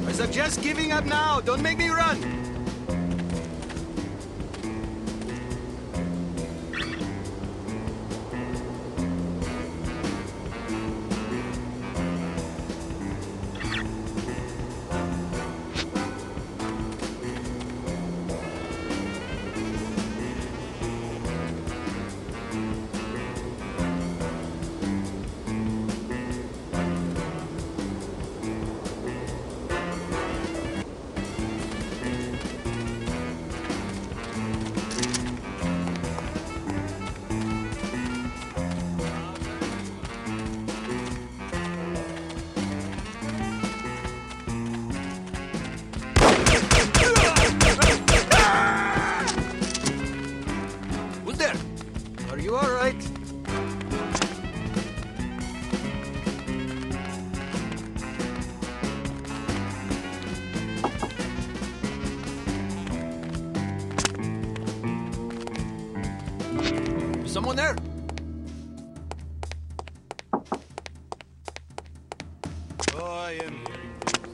I suggest giving up now. Don't make me run. Who's there? Are you all right? Is someone there? Oh, I am hearing things.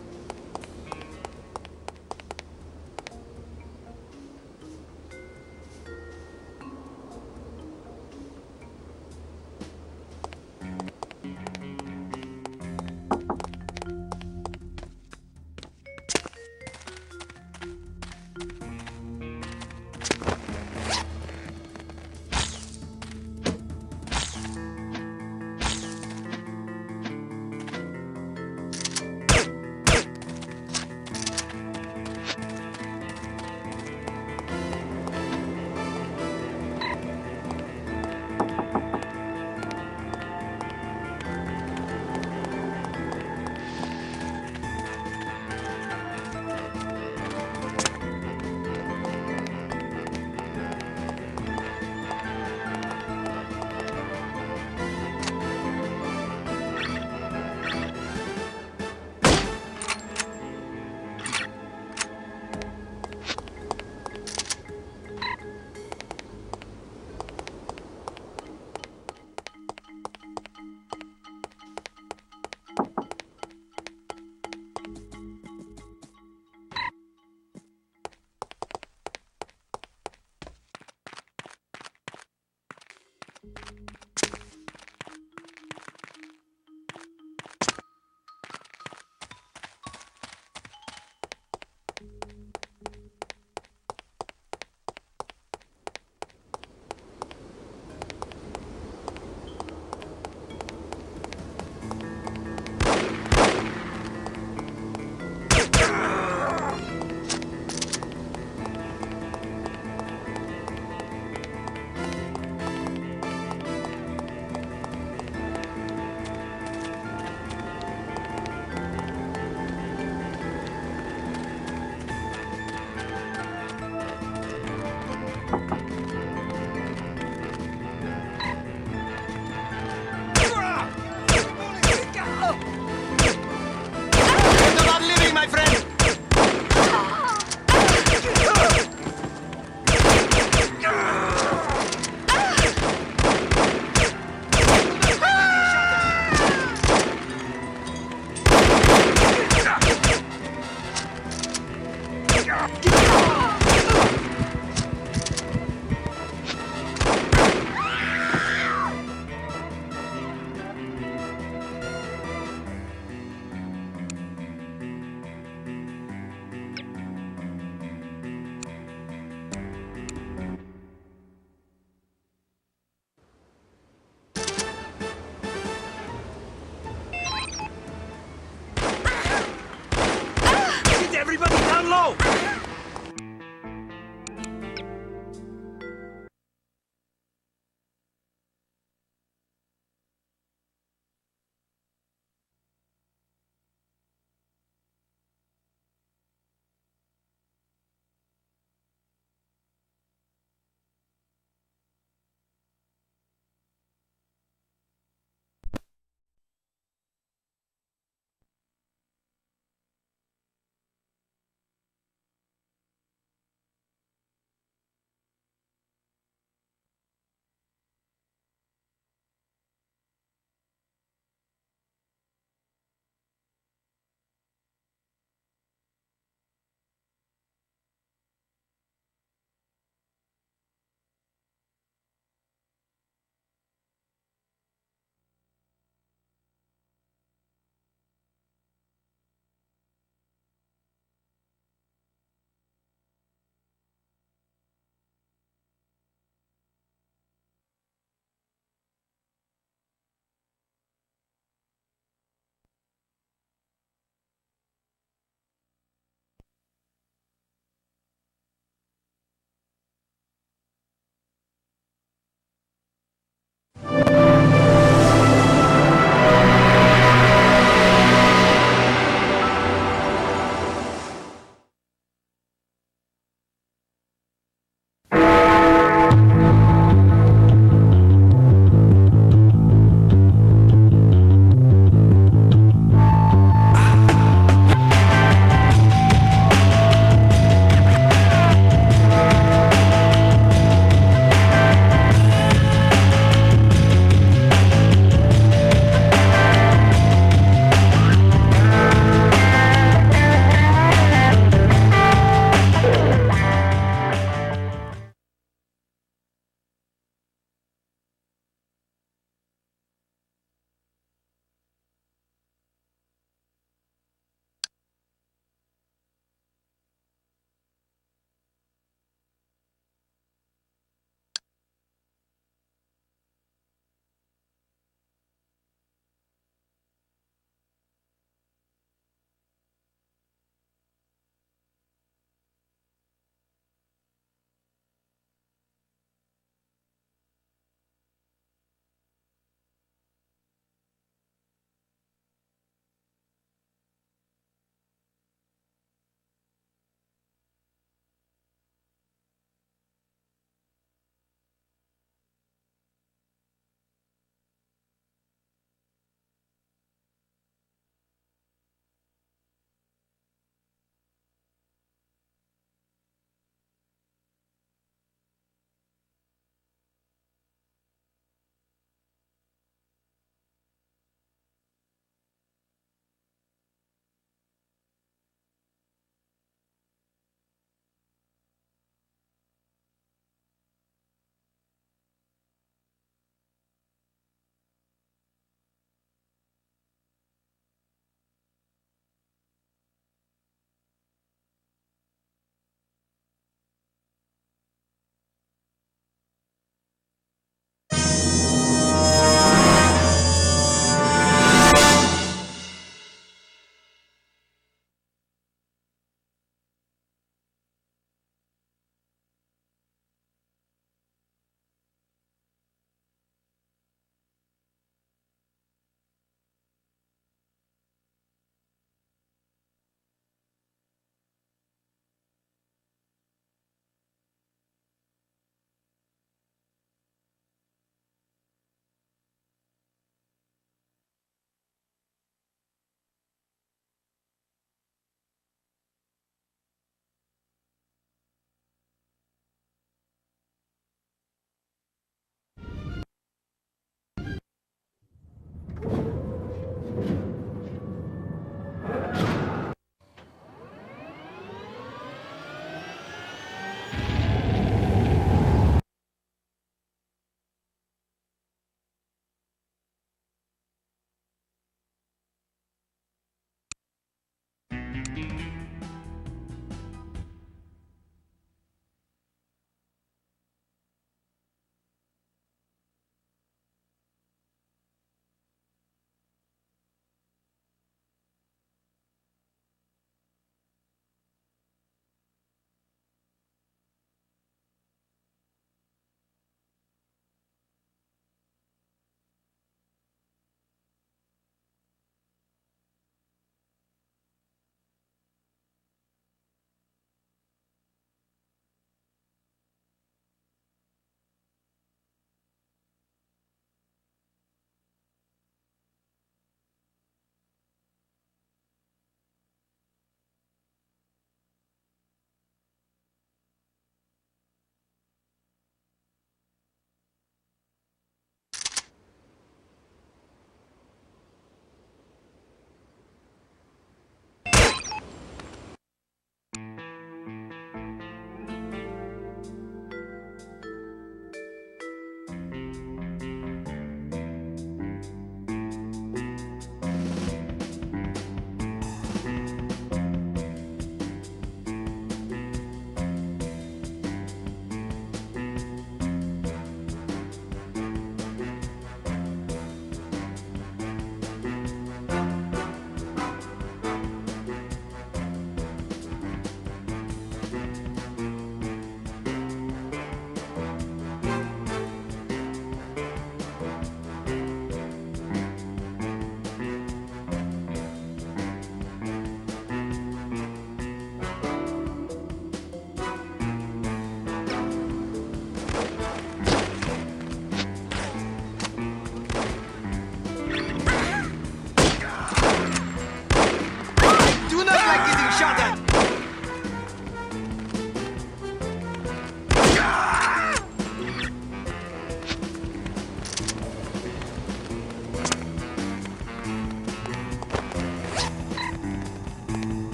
shot at!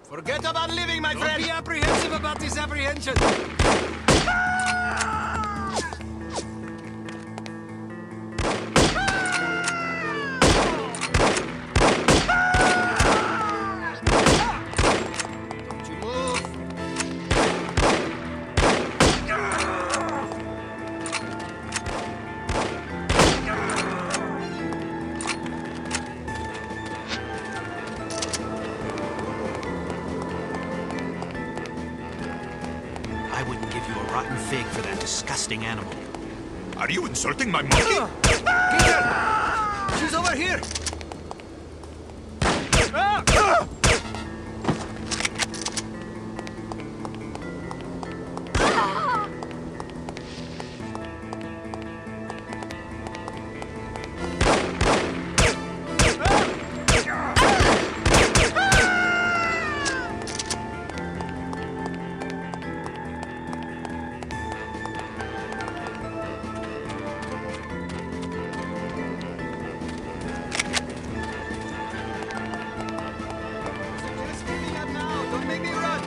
Forget about living, my friend! Don't be apprehensive about this apprehension. Don't you move! I wouldn't give you a rotten fig for that disgusting animal. Are you insulting my monkey? Peter! She's over here! Just give me up now! Don't make me run!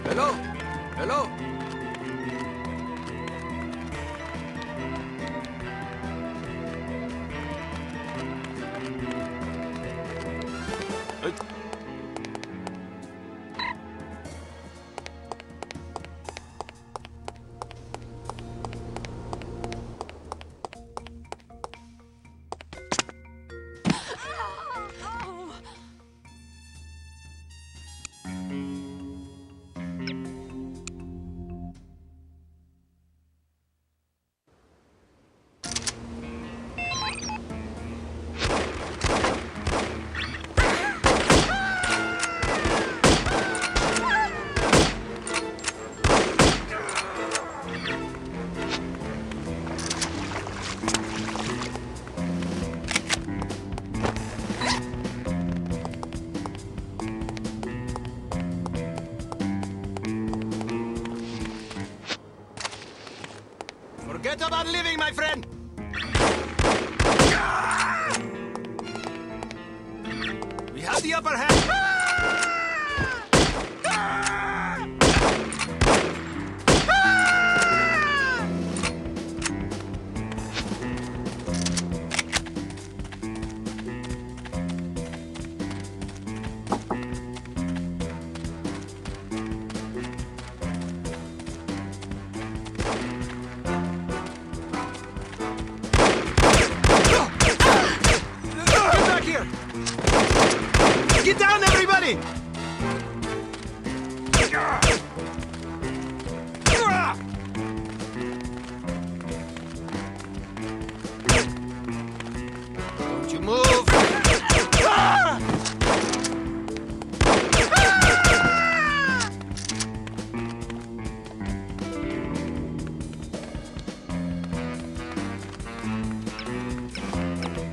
Hello? Hello? Forget about living, my friend! We have the upper hand! Get back here! Get down, everybody! Don't you move!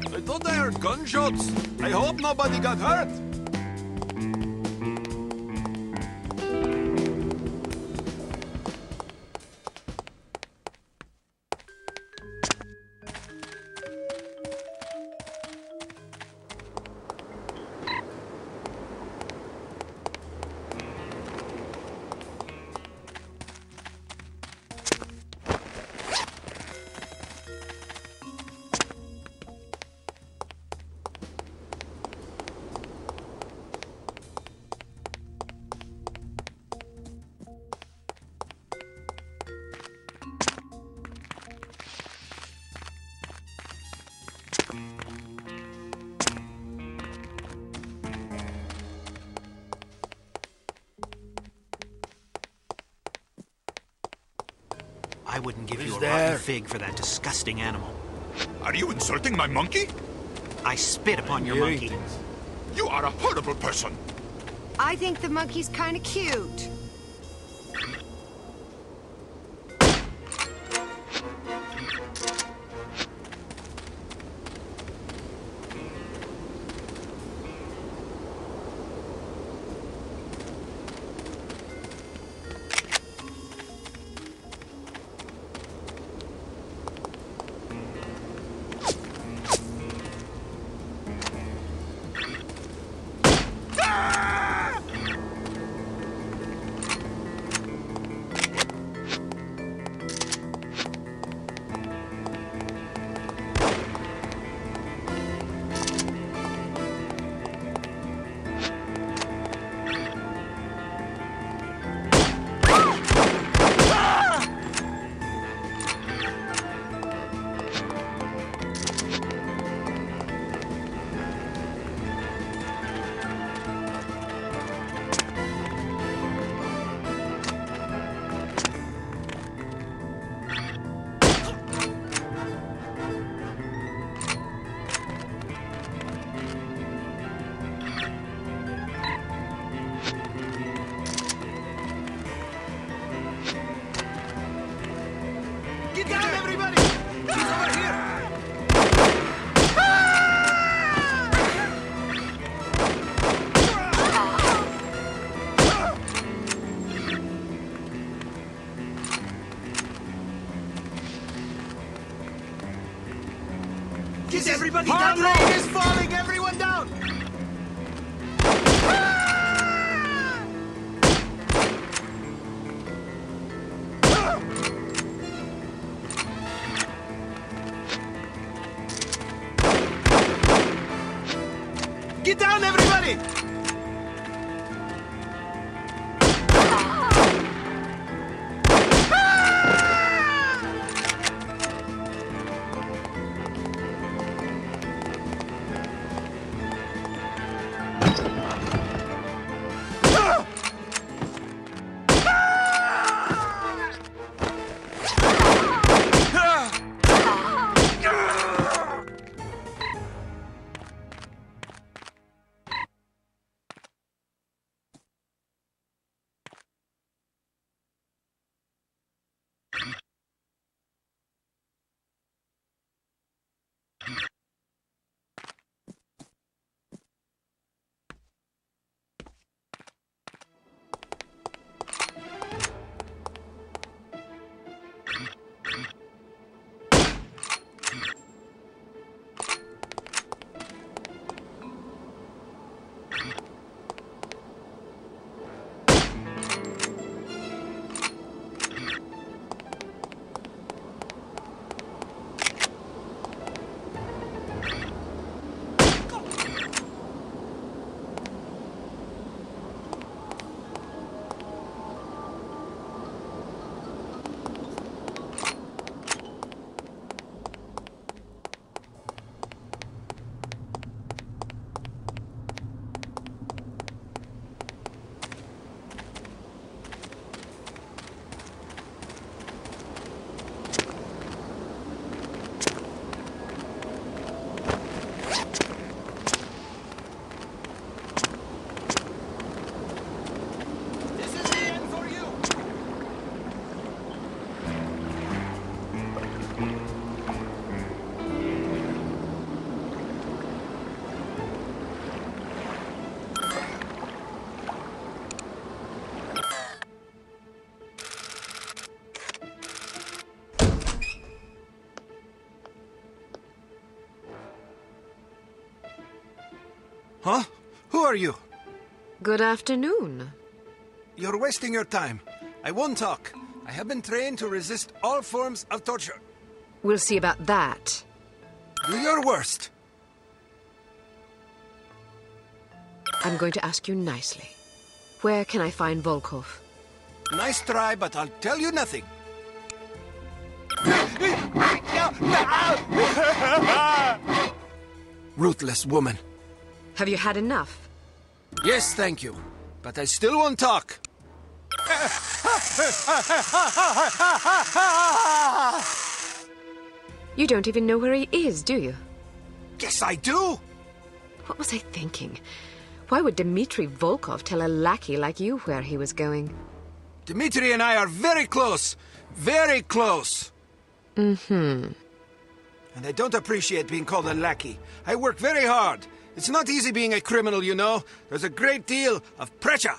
I thought I heard gunshots. I hope nobody got hurt. I wouldn't give you a rotten fig for that disgusting animal. Are you insulting my monkey? I spit upon your monkey. You are a horrible person. I think the monkey's kind of cute. Get everybody down! Hard rain is falling! Everyone down! Get down, everybody! Huh? Who are you? Good afternoon. You're wasting your time. I won't talk. I have been trained to resist all forms of torture. We'll see about that. Do your worst. I'm going to ask you nicely. Where can I find Volkov? Nice try, but I'll tell you nothing. Ruthless woman. Have you had enough? Yes, thank you. But I still won't talk. You don't even know where he is, do you? Yes, I do. What was I thinking? Why would Dmitri Volkov tell a lackey like you where he was going? Dmitri and I are very close. Very close. Mm-hmm. And I don't appreciate being called a lackey. I work very hard. It's not easy being a criminal, you know. There's a great deal of pressure.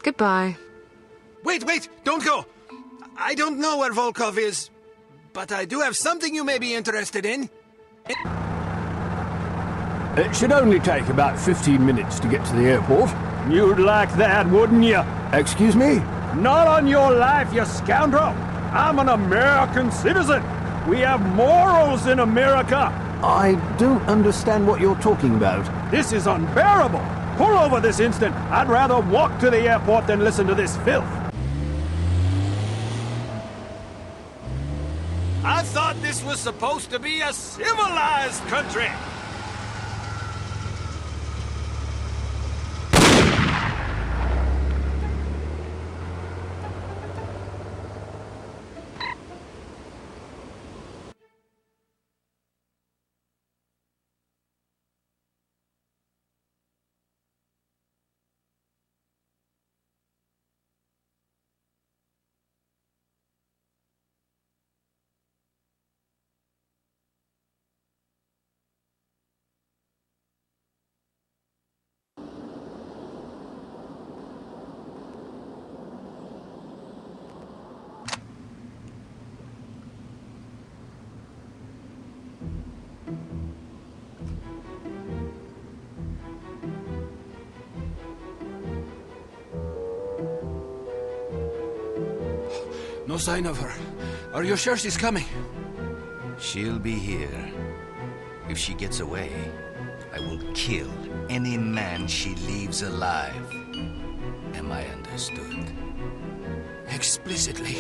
Goodbye. Wait, don't go. I don't know where Volkov is, but I do have something you may be interested in. It should only take about 15 minutes to get to the airport. You'd like that, wouldn't you? Excuse me? Not on your life, you scoundrel! I'm an American citizen! We have morals in America! I don't understand what you're talking about. This is unbearable! Pull over this instant! I'd rather walk to the airport than listen to this filth! I thought this was supposed to be a civilized country. No sign of her. Are you sure she's coming? She'll be here. If she gets away, I will kill any man she leaves alive. Am I understood? Explicitly.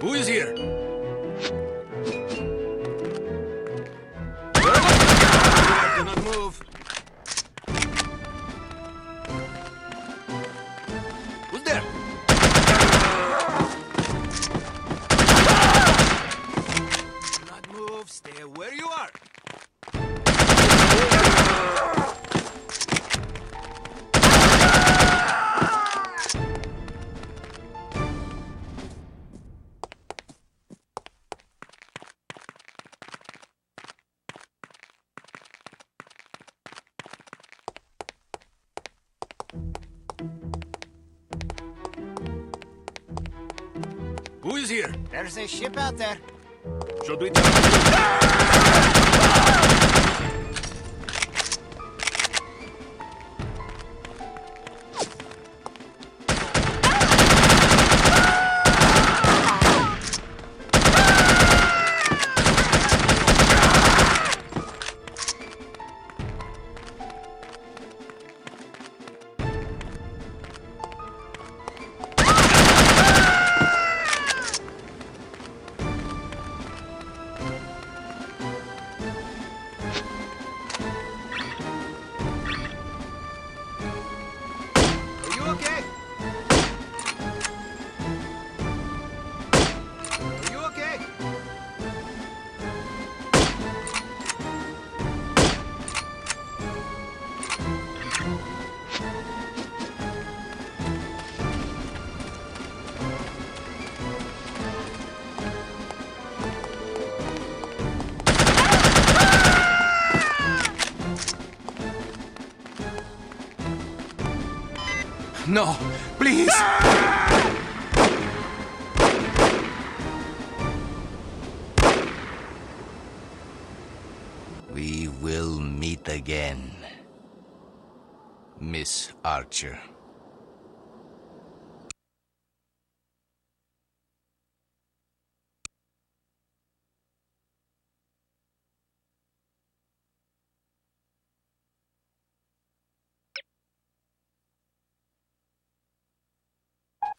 Who is here? Do not move. Who's there? Do not move. Stay where you are. Who is here? There's a ship out there. Should we tell Are you okay? Are you okay? No, please! We will meet again, Miss Archer.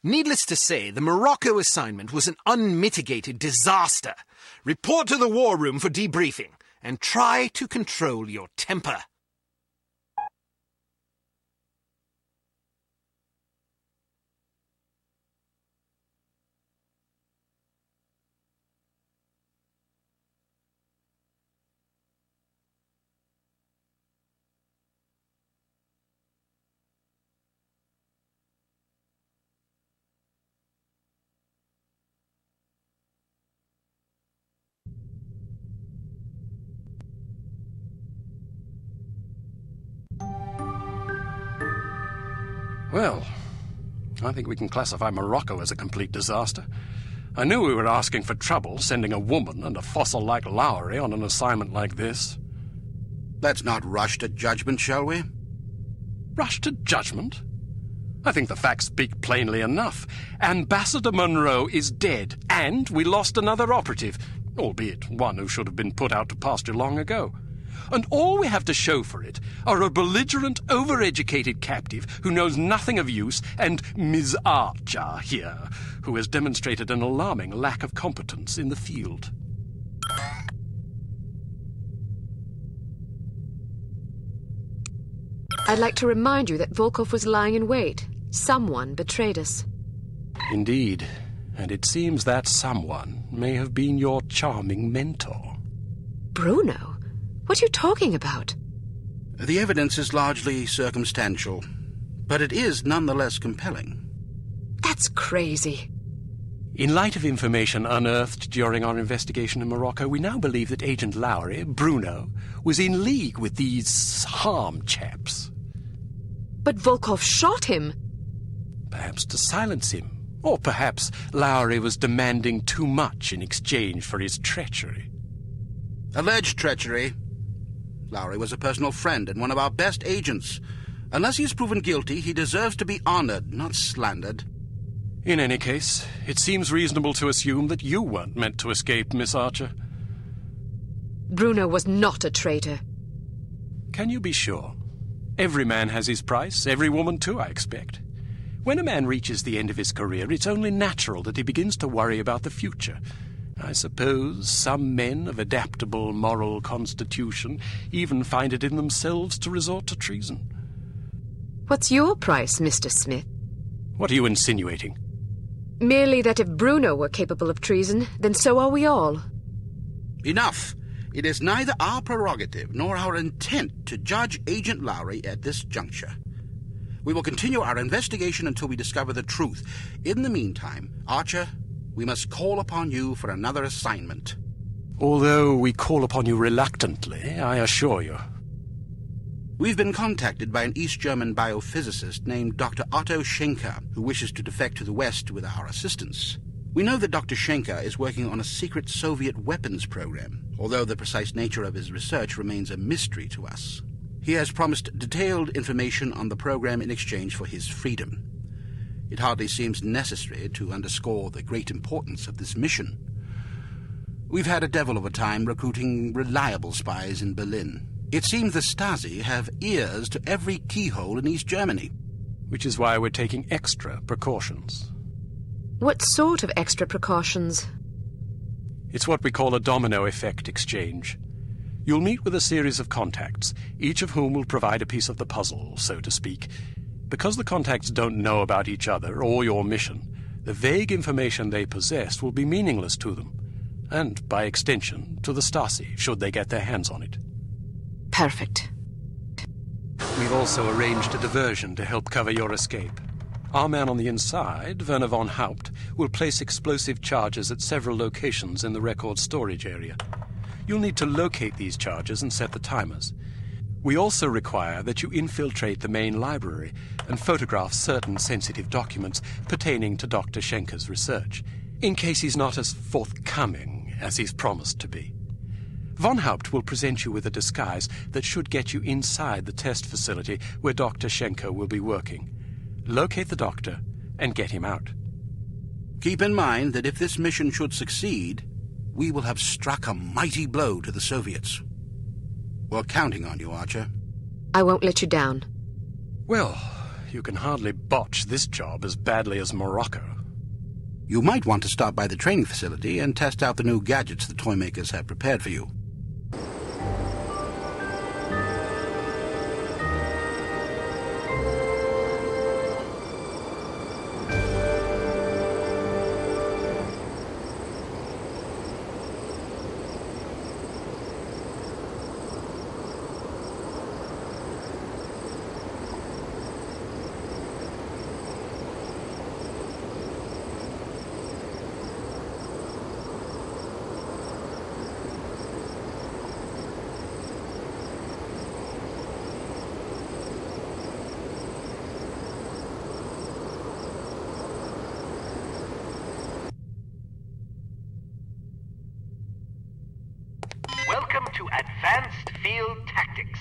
Needless to say, the Morocco assignment was an unmitigated disaster. Report to the war room for debriefing, and try to control your temper. Well, I think we can classify Morocco as a complete disaster. I knew we were asking for trouble, sending a woman and a fossil like Lowry on an assignment like this. Let's not rush to judgment, shall we? Rush to judgment? I think the facts speak plainly enough. Ambassador Monroe is dead, and we lost another operative, albeit one who should have been put out to pasture long ago. And all we have to show for it are a belligerent, overeducated captive who knows nothing of use, and Ms. Archer here, who has demonstrated an alarming lack of competence in the field. I'd like to remind you that Volkov was lying in wait. Someone betrayed us. Indeed, and it seems that someone may have been your charming mentor. Bruno? What are you talking about? The evidence is largely circumstantial, but it is nonetheless compelling. That's crazy. In light of information unearthed during our investigation in Morocco, we now believe that Agent Lowry, Bruno, was in league with these harm chaps. But Volkov shot him. Perhaps to silence him. Or perhaps Lowry was demanding too much in exchange for his treachery. Alleged treachery. Lowry was a personal friend and one of our best agents. Unless he is proven guilty, he deserves to be honored, not slandered. In any case, it seems reasonable to assume that you weren't meant to escape, Miss Archer. Bruno was not a traitor. Can you be sure? Every man has his price, every woman too, I expect. When a man reaches the end of his career, it's only natural that he begins to worry about the future. I suppose some men of adaptable moral constitution even find it in themselves to resort to treason. What's your price, Mr. Smith? What are you insinuating? Merely that if Bruno were capable of treason, then so are we all. Enough! It is neither our prerogative nor our intent to judge Agent Lowry at this juncture. We will continue our investigation until we discover the truth. In the meantime, Archer, we must call upon you for another assignment. Although we call upon you reluctantly, I assure you. We've been contacted by an East German biophysicist named Dr. Otto Schenker, who wishes to defect to the West with our assistance. We know that Dr. Schenker is working on a secret Soviet weapons program, although the precise nature of his research remains a mystery to us. He has promised detailed information on the program in exchange for his freedom. It hardly seems necessary to underscore the great importance of this mission. We've had a devil of a time recruiting reliable spies in Berlin. It seems the Stasi have ears to every keyhole in East Germany. Which is why we're taking extra precautions. What sort of extra precautions? It's what we call a domino effect exchange. You'll meet with a series of contacts, each of whom will provide a piece of the puzzle, so to speak. Because the contacts don't know about each other or your mission, the vague information they possess will be meaningless to them, and, by extension, to the Stasi, should they get their hands on it. Perfect. We've also arranged a diversion to help cover your escape. Our man on the inside, Werner von Haupt, will place explosive charges at several locations in the record storage area. You'll need to locate these charges and set the timers. We also require that you infiltrate the main library and photograph certain sensitive documents pertaining to Dr. Schenker's research, in case he's not as forthcoming as he's promised to be. Von Haupt will present you with a disguise that should get you inside the test facility where Dr. Schenker will be working. Locate the doctor and get him out. Keep in mind that if this mission should succeed, we will have struck a mighty blow to the Soviets. We're counting on you, Archer. I won't let you down. Well, you can hardly botch this job as badly as Morocco. You might want to stop by the training facility and test out the new gadgets the toy makers have prepared for you. Welcome to Advanced Field Tactics.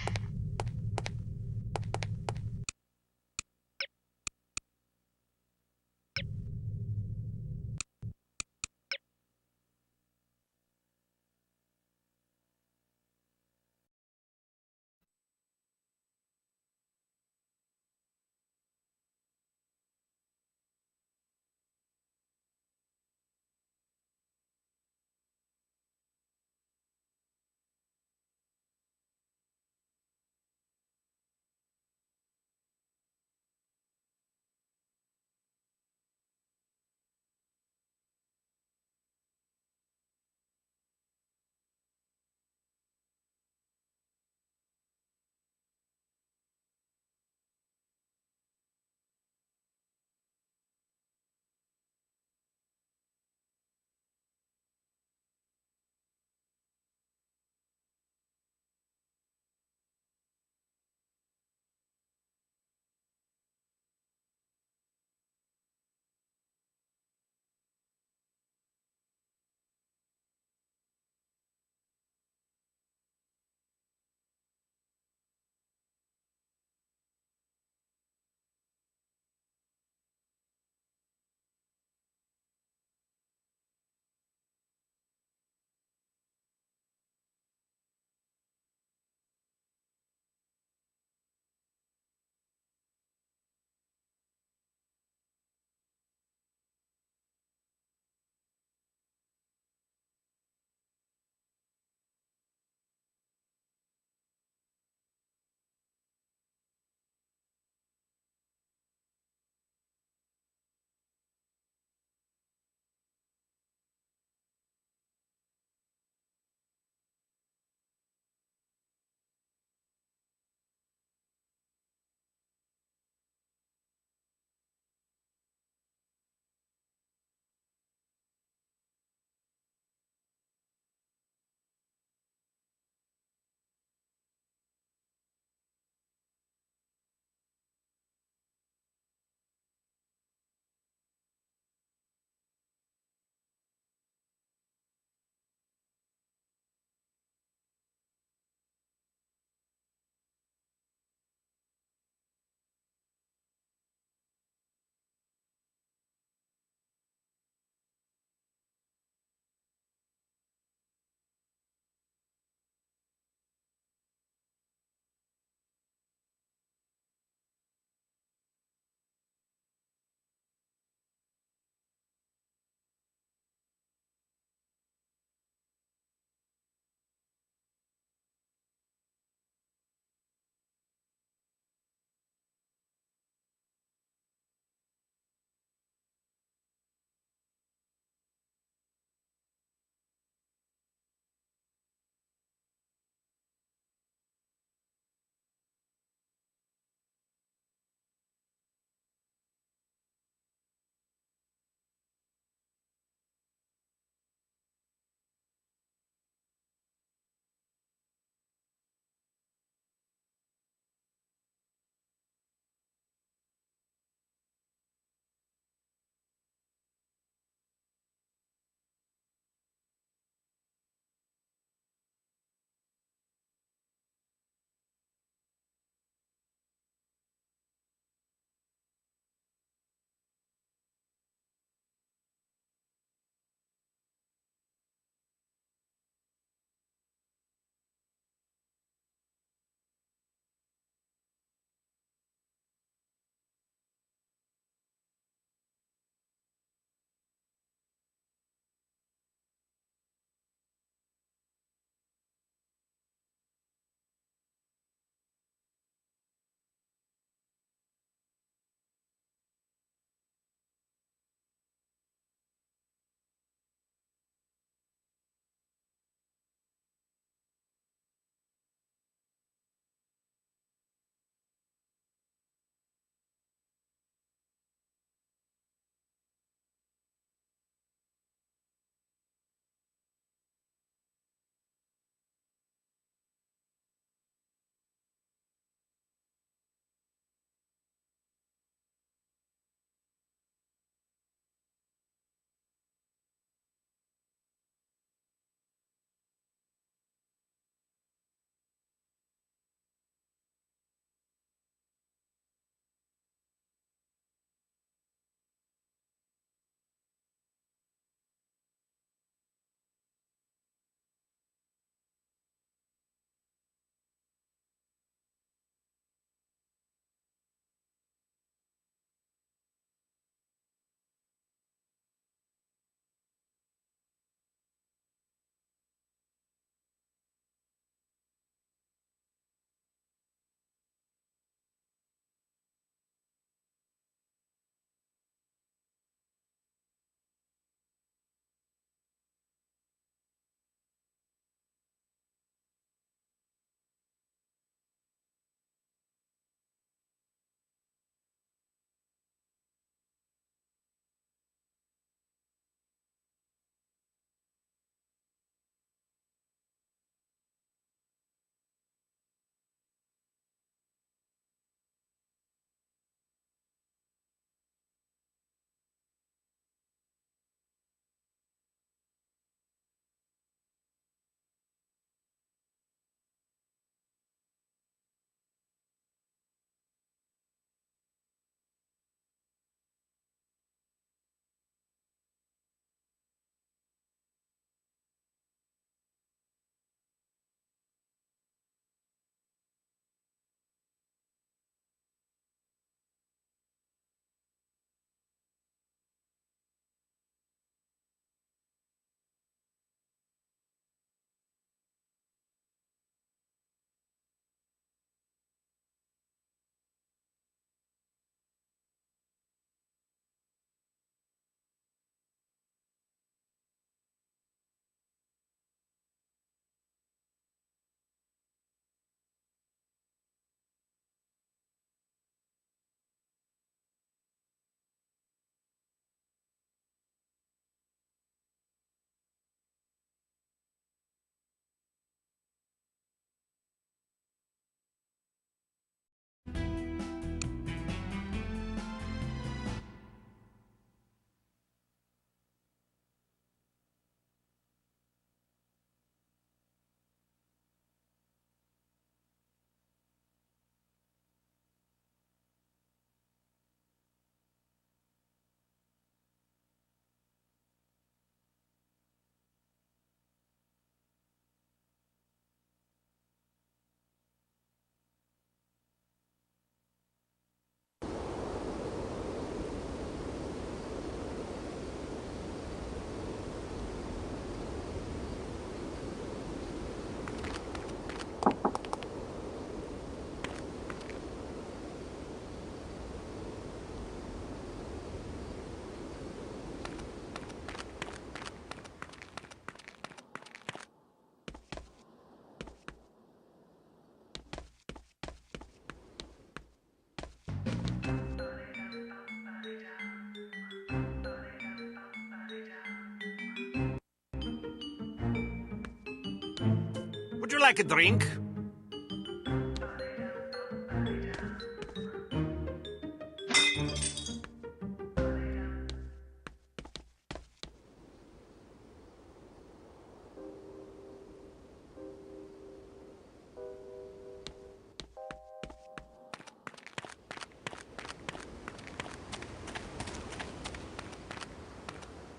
you like a drink?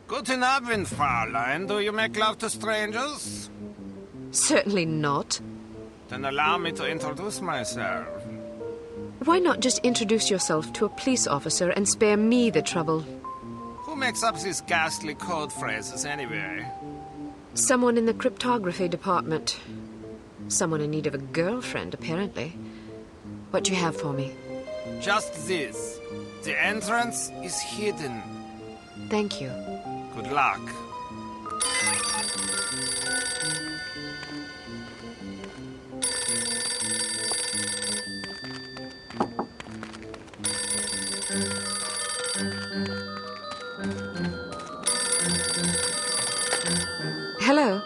Guten Abend, Fräulein. Do you make love to strangers? Certainly not. Then allow me to introduce myself. Why not just introduce yourself to a police officer and spare me the trouble? Who makes up these ghastly code phrases anyway? Someone in the cryptography department. Someone in need of a girlfriend, apparently. What do you have for me? Just this. The entrance is hidden. Thank you. Good luck. Hello.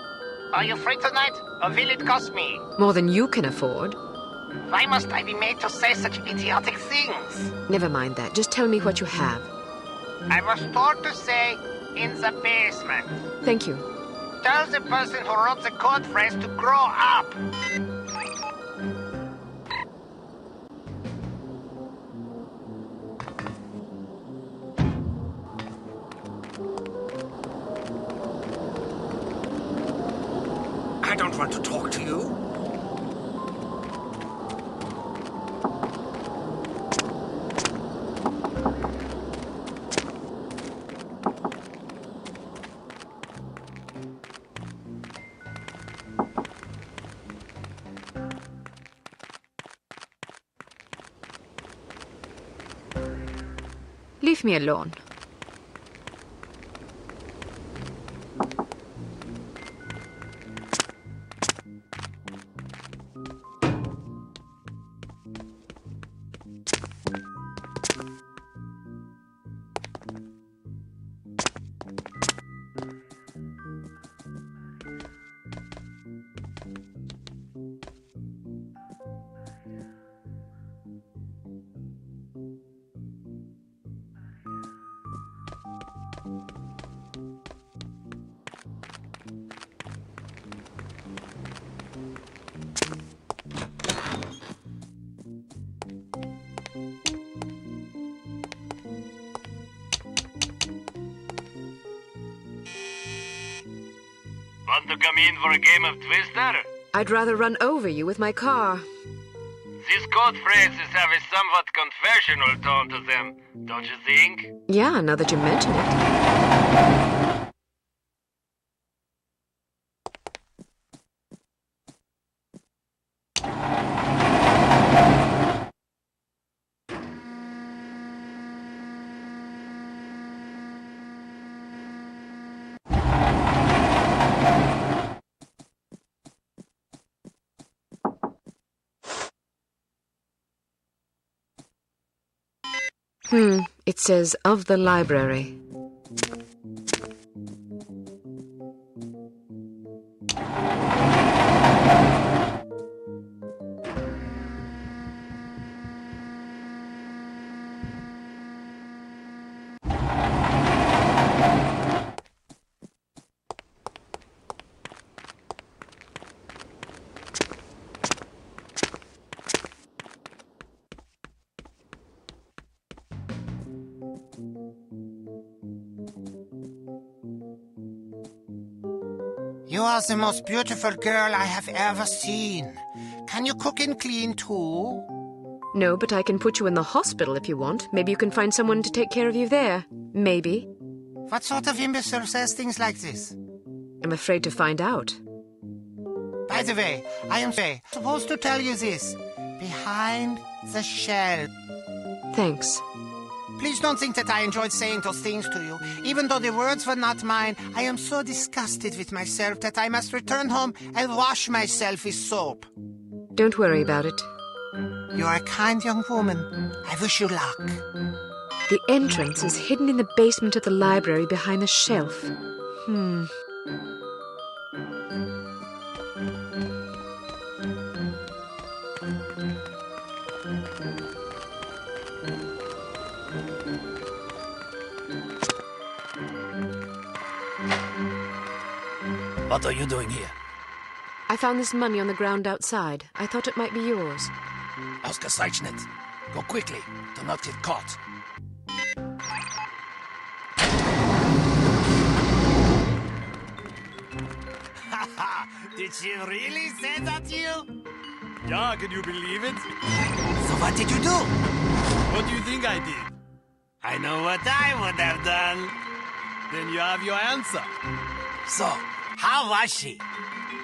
Are you free tonight, or will it cost me? More than you can afford. Why must I be made to say such idiotic things? Never mind that. Just tell me what you have. I was told to say, in the basement. Thank you. Tell the person who wrote the code phrase to grow up. I don't want to talk to you. Leave me alone. Want to come in for a game of Twister? I'd rather run over you with my car. These code phrases have a somewhat confessional tone to them, don't you think? Yeah, now that you mention it. It says, of the library. You are the most beautiful girl I have ever seen. Can you cook and clean too? No, but I can put you in the hospital if you want. Maybe you can find someone to take care of you there. Maybe. What sort of imbecile says things like this? I'm afraid to find out. By the way, I am supposed to tell you this. Behind the shell. Thanks. Please don't think that I enjoyed saying those things to you. Even though the words were not mine, I am so disgusted with myself that I must return home and wash myself with soap. Don't worry about it. You are a kind young woman. I wish you luck. The entrance is hidden in the basement of the library behind the shelf. What are you doing here? I found this money on the ground outside. I thought it might be yours. Ausgezeichnet. Go quickly. Do not get caught. Did she really say that to you? Yeah, can you believe it? So what did you do? What do you think I did? I know what I would have done. Then you have your answer. So, how was she?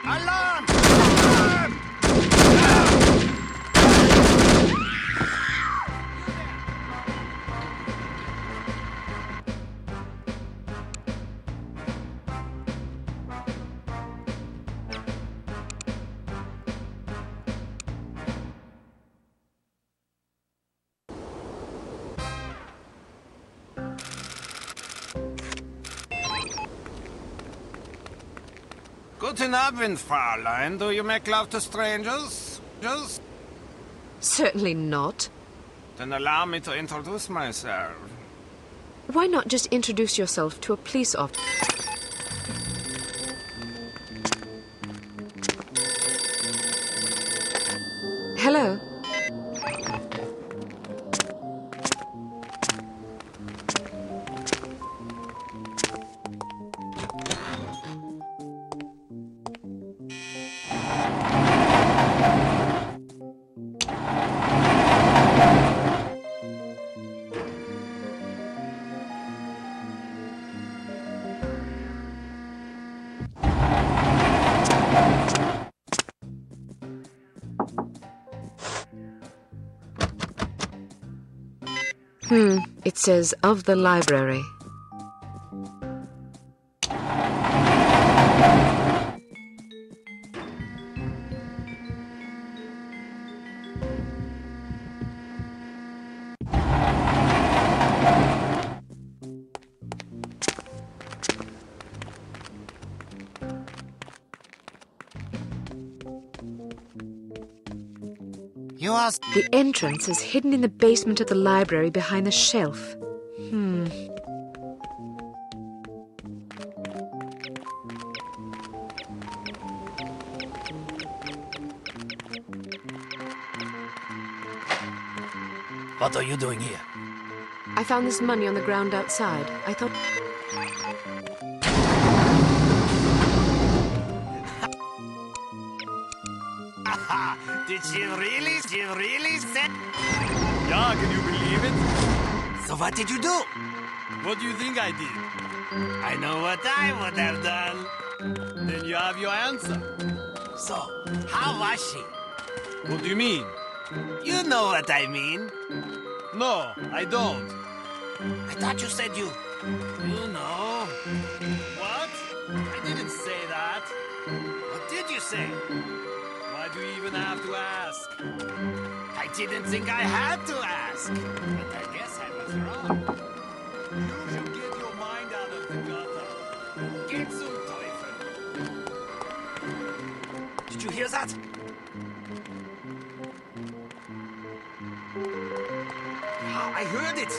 Alarm! Guten Abend, Fräulein. Do you make love to strangers? Just? Certainly not. Then allow me to introduce myself. Why not just introduce yourself to a police officer? Hello? It says, of the library. You asked... The entrance is hidden in the basement of the library behind the shelf. What are you doing here? I found this money on the ground outside. I thought... Did she really say... Yeah, can you believe it? So what did you do? What do you think I did? I know what I would have done. Then you have your answer. So, how was she? What do you mean? You know what I mean. No, I don't. I thought you said you... You know. What? I didn't say that. What did you say? Why do you even have to ask? I didn't think I had to ask. But I guess I was wrong. You should get your mind out of the gutter. Get some Teufel. Did you hear that? Yeah, I heard it.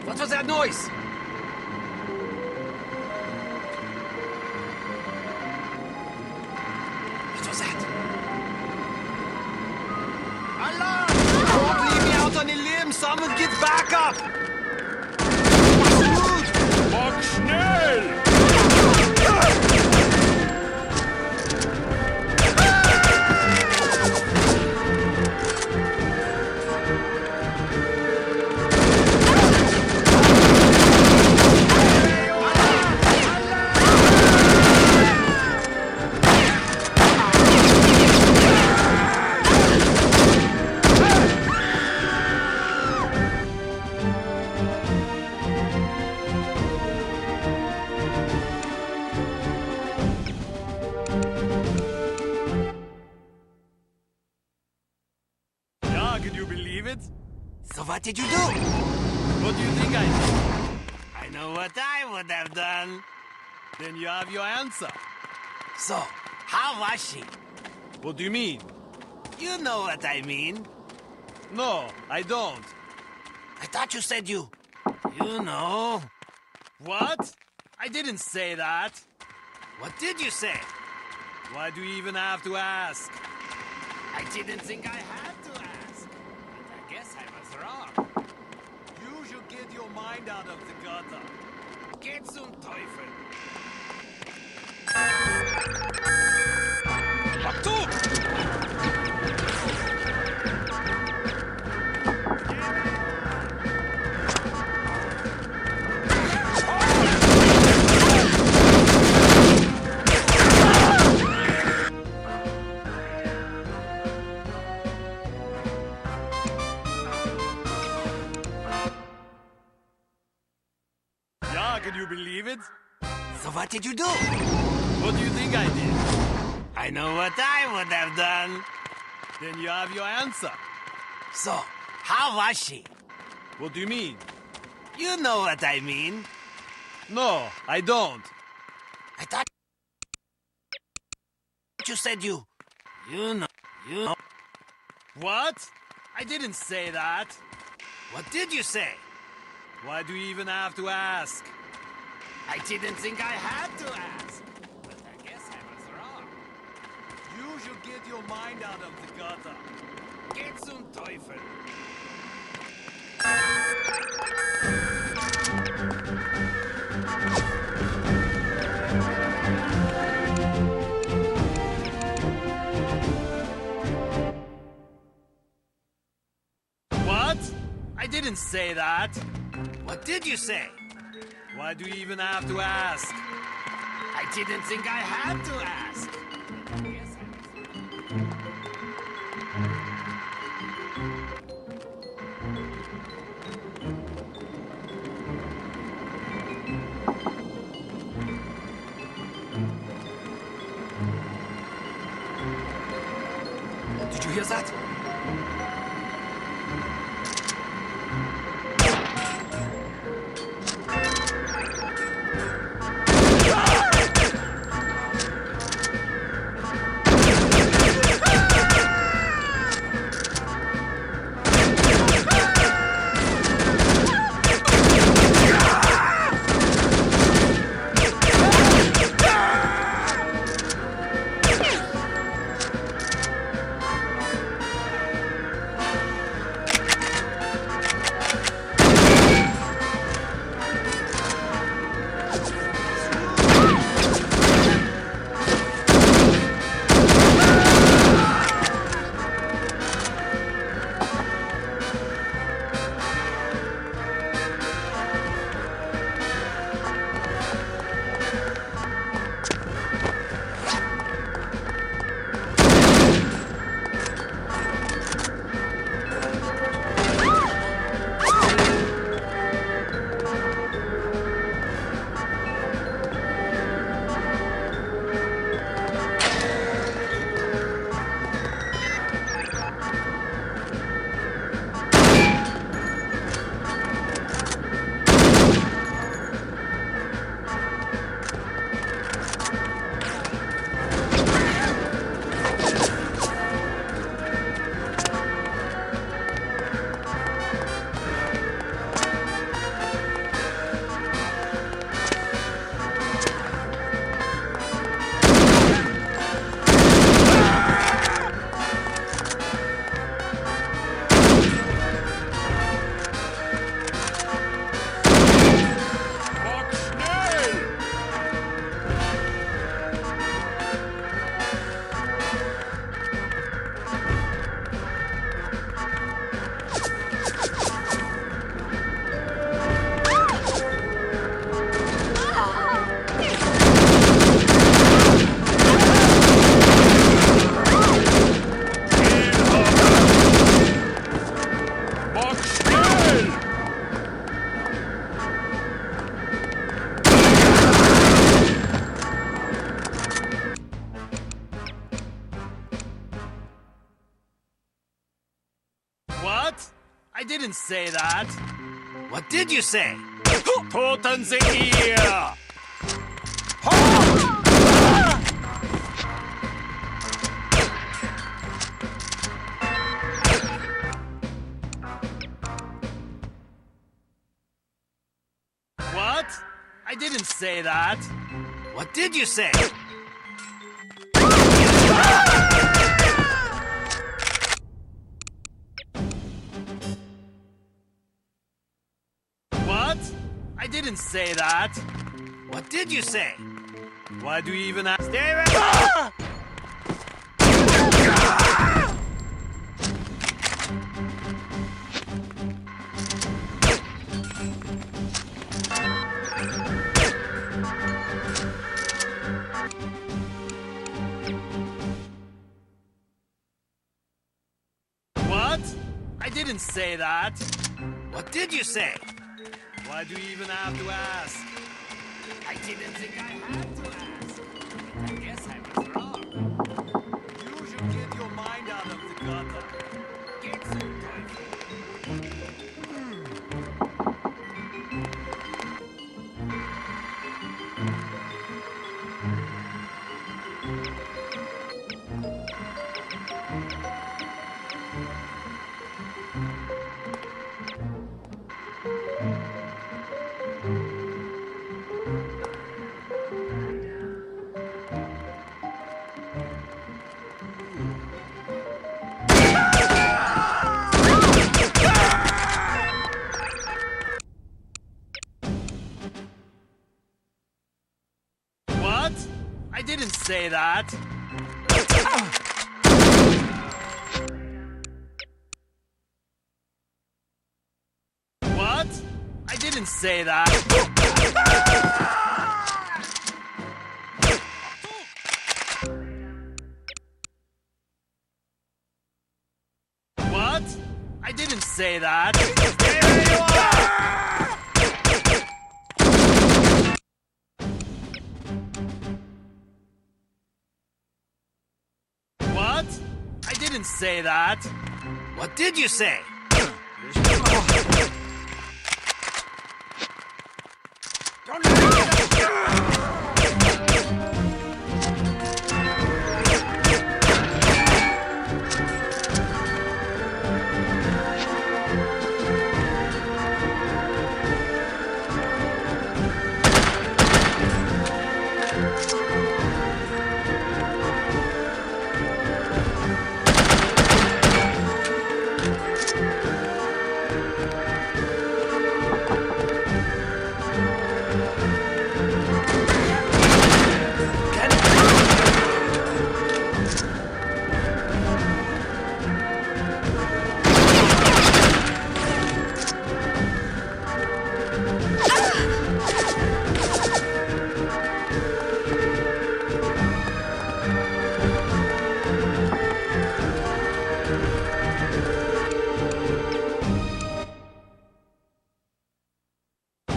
What was that noise? What was that? Alarm! Don't leave me out on a limb. Someone get back up. Mach schnell! Can you believe it? So what did you do? What do you think I did? I know what I would have done. Then you have your answer. So, how was she? What do you mean? You know what I mean. No, I don't. I thought you said you know. What? I didn't say that. What did you say? Why do you even have to ask? I didn't think I had to ask. But I guess I was wrong. You should get your mind out of the gutter. Get zum Teufel. Yeah, can you believe it? So what did you do? What do you think I did? I know what I would have done. Then you have your answer. So, how was she? What do you mean? You know what I mean. No, I don't. I thought you said you know. What? I didn't say that. What did you say? Why do you even have to ask? I didn't think I had to ask. But I guess I was wrong. You should get your mind out of the gutter. Get zum Teufel. What? I didn't say that. What did you say? Why do you even have to ask? I didn't think I had to ask. But I guess I was wrong. Did you hear that? I didn't say that. What did you say? Toten Sie ihr! didn't say that. What did you say? What? I didn't say that. What did you say? Why do you even ask? Stay back! What? I didn't say that. What did you say? Why do you even have to ask? I didn't think I had to ask. I guess I was wrong. You should get your mind out of the gutter. Get some Teufel. What? I didn't say that. What? I didn't say that. What? I didn't say that. Stay where you are! What? I didn't say that. What did you say?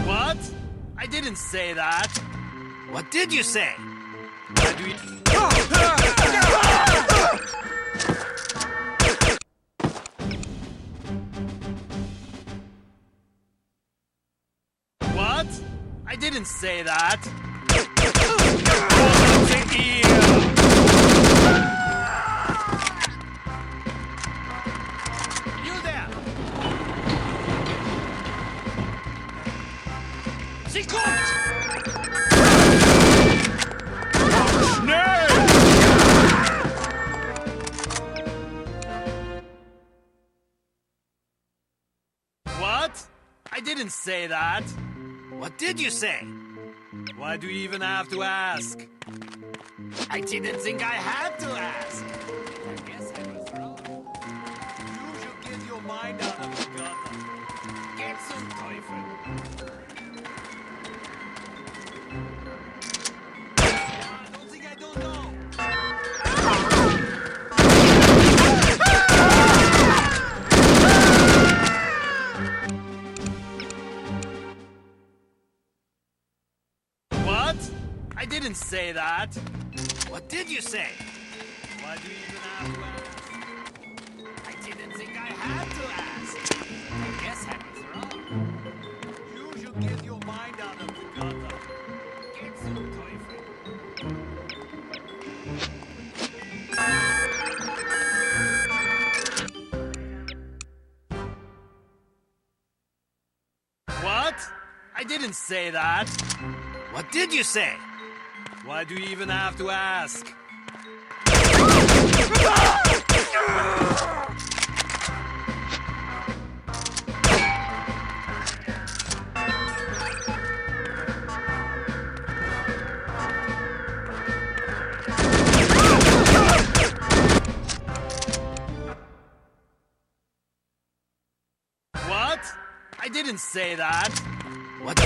What? I didn't say that. What did you say? Why do you... What? I didn't say that. You there! Sie kommt! Schnell! What? I didn't say that. What did you say? Why do you even have to ask? I didn't think I had to ask. I guess I was wrong. You should get your mind out of the gutter. Get some Teufel. I don't think I don't know. What? I didn't say that. What did you say? Why do you even have to ask? I didn't think I had to ask. I guess I was wrong. You should get your mind out of the gutter. Get some Teufel. What? I didn't say that. What did you say? Why do you even have to ask? What? I didn't say that. What?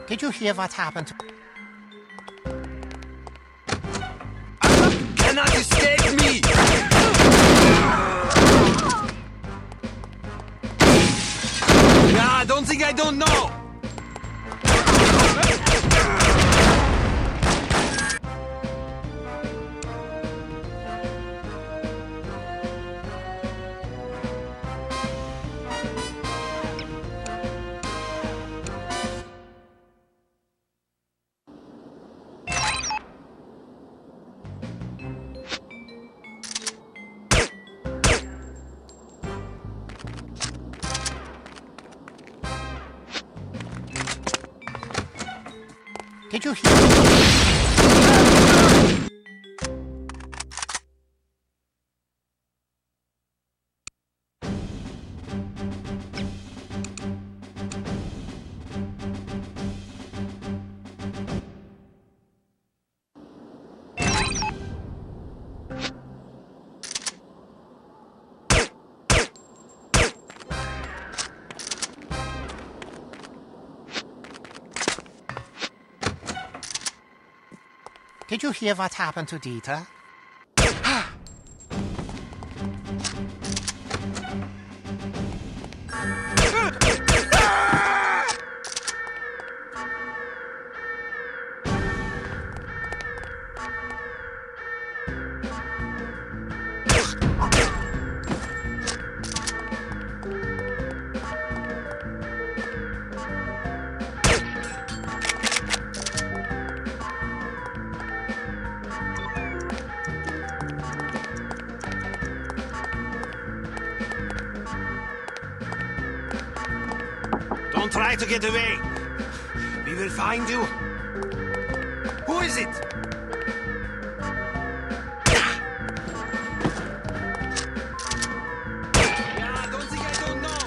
Did you hear what happened to... Cannot escape me! Nah, don't think I don't know! Did you hear... Did you hear what happened to Dieter? Don't try to get away. We will find you. Who is it? Yeah, don't think I don't know.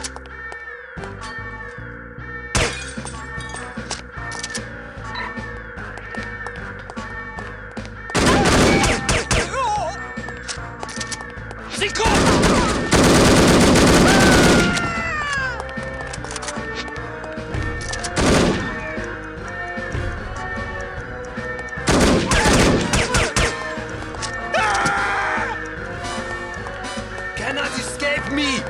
Cannot escape me!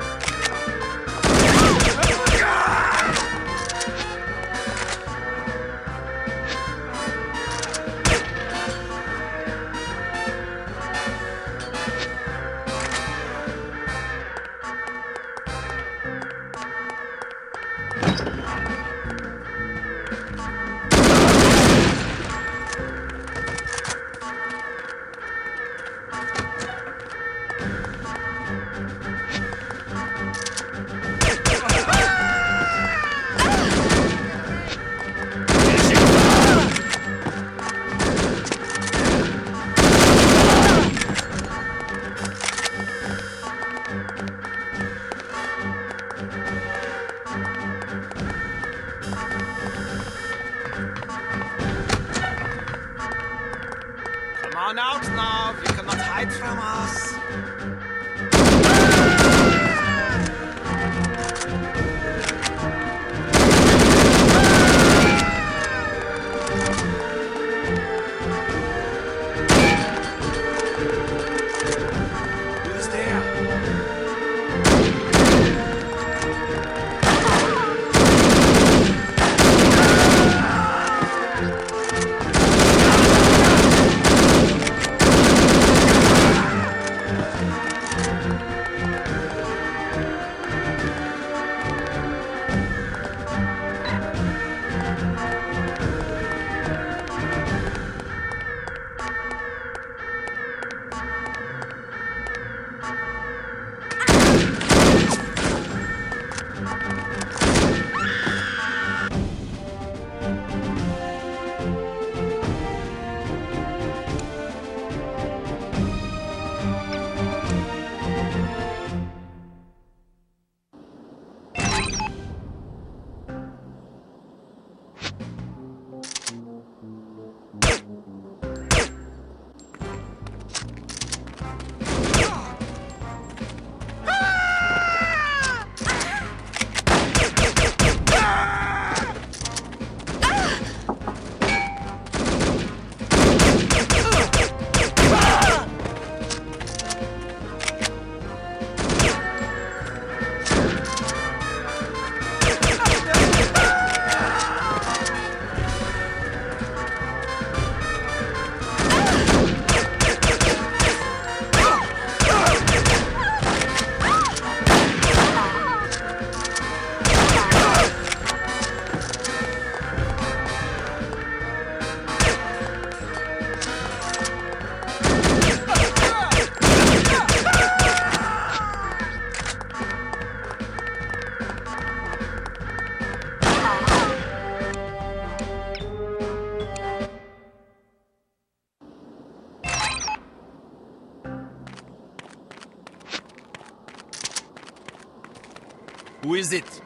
Who is it?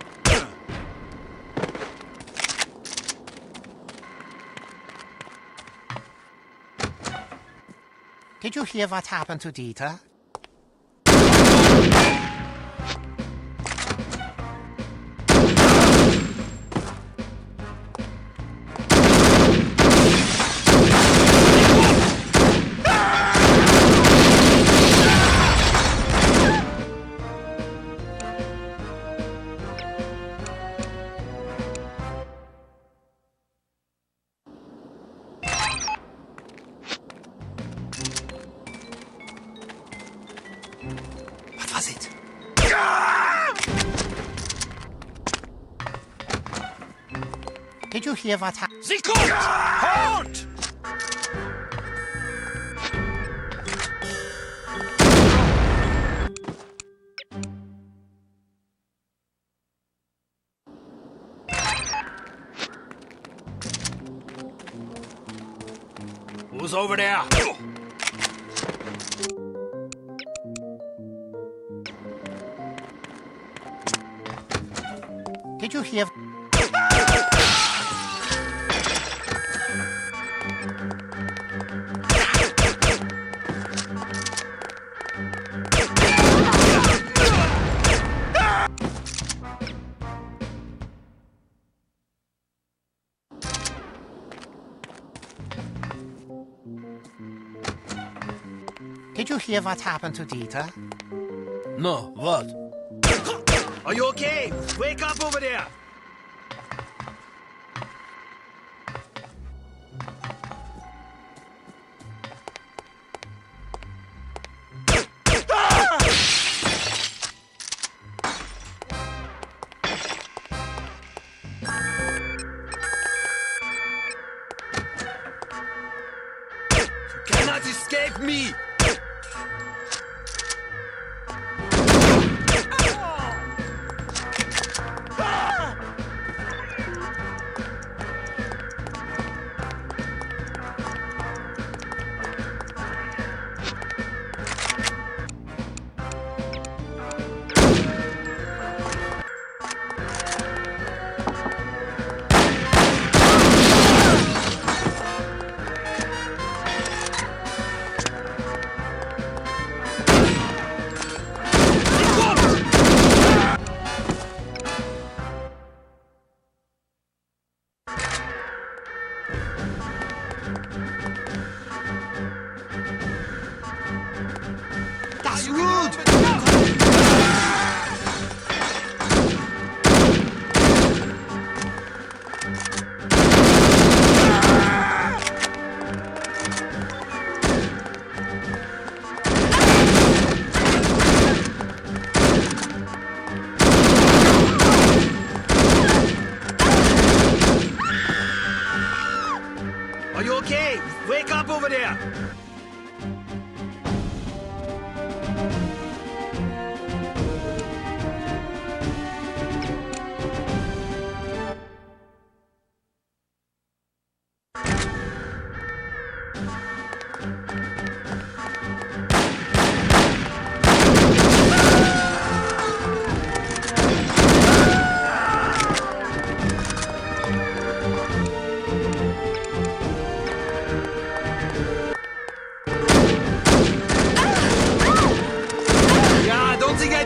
Did you hear what happened to Dieter? What was it? Did you hear what happened? Sie kommt! Halt! Who's over there? Did you hear? Did you hear what happened to Dieter? No, what? Are you okay? Wake up over there! You cannot escape me! That's rude! Are you okay? Wake up over there! Yeah, don't think I...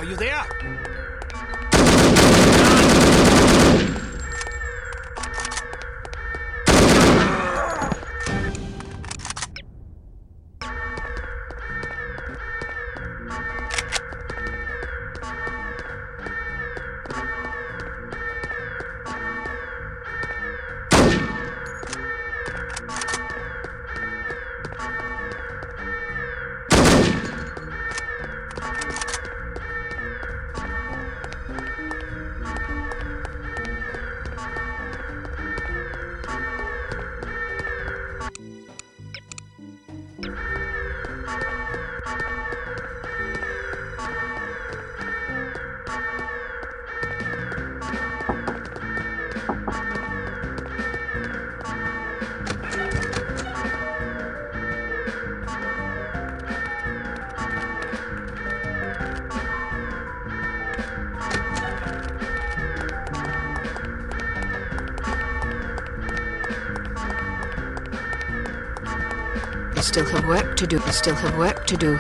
you there? I still have work to do. I still have work to do.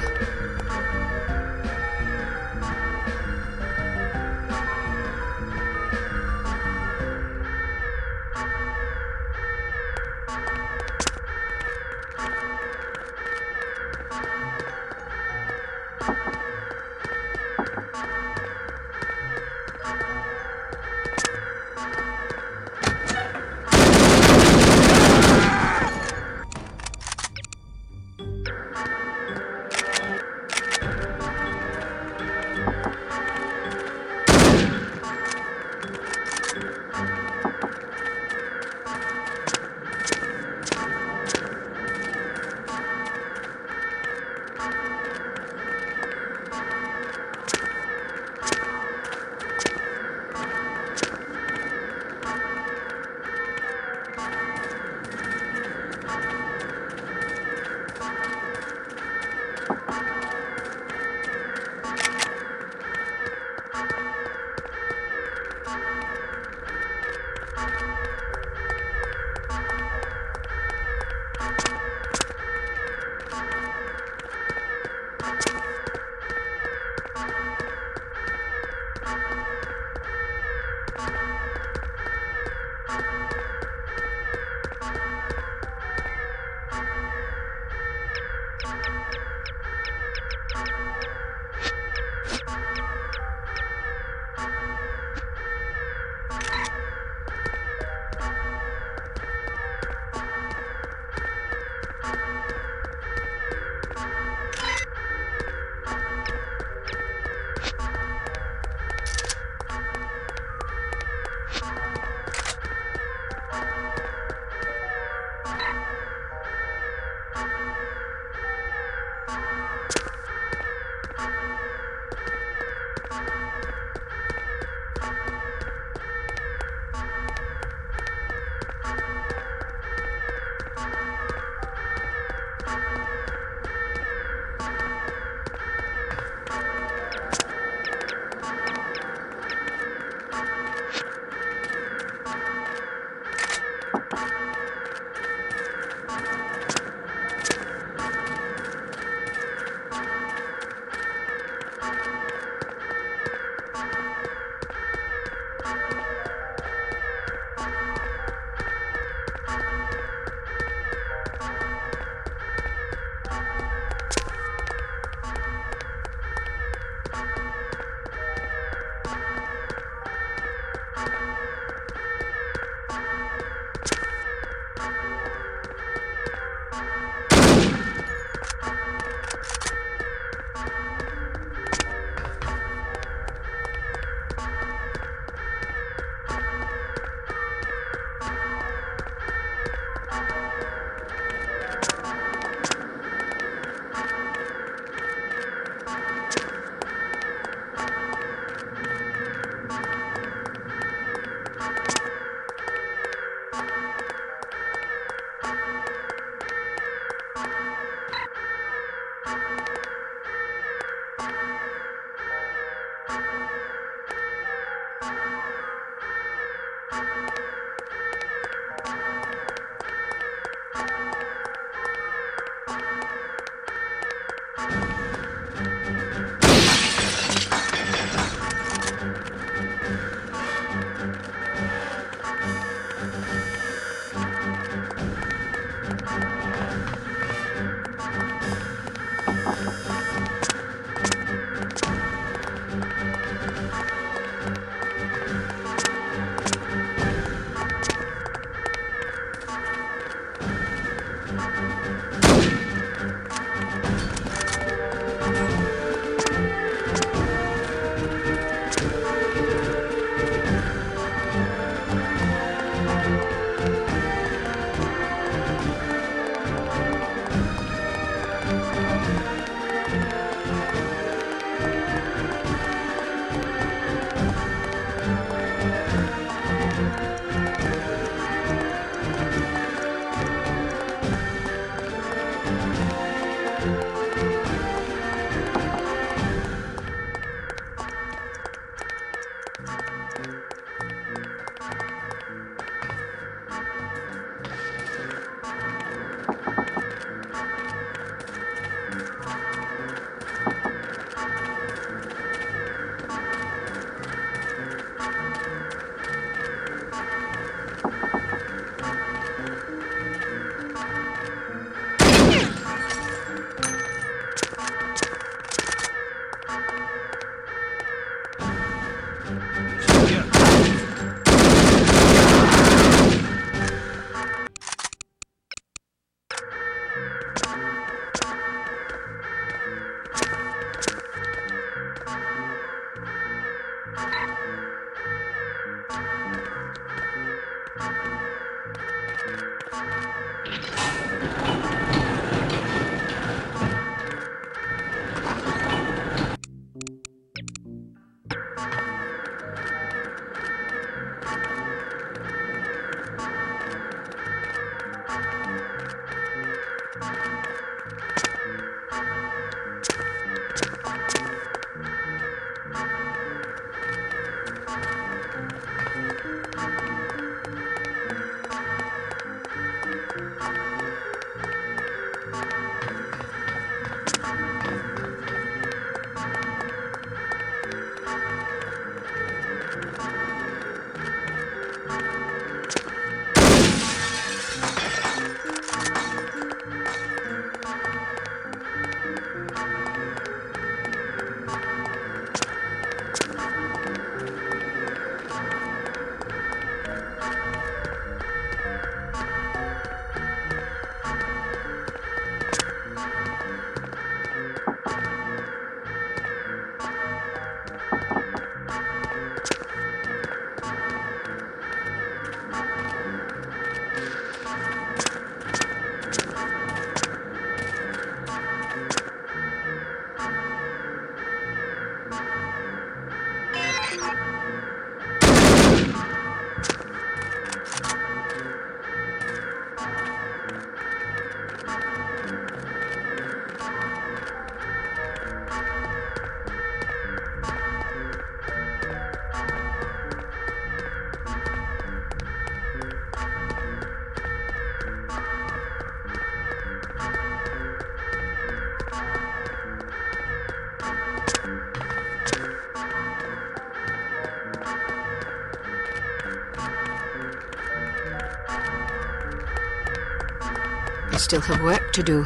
Still have work to do.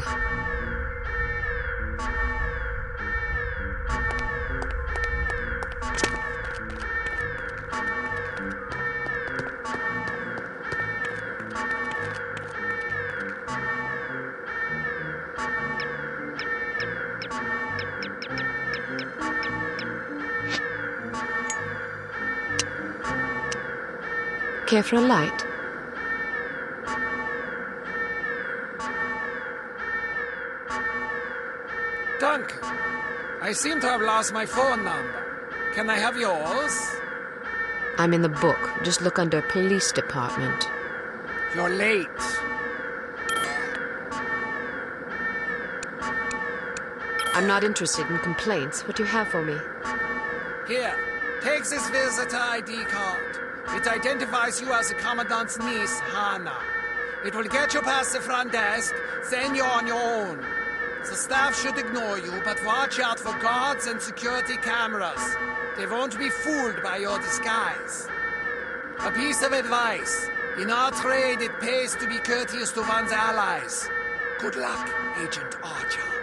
Care for a light? Duncan, I seem to have lost my phone number. Can I have yours? I'm in the book. Just look under Police Department. You're late. I'm not interested in complaints. What do you have for me? Here, take this visitor ID card. It identifies you as the Commandant's niece, Hannah. It will get you past the front desk, then you're on your own. The staff should ignore you, but watch out for guards and security cameras. They won't be fooled by your disguise. A piece of advice. In our trade, it pays to be courteous to one's allies. Good luck, Agent Archer.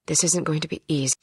This isn't going to be easy.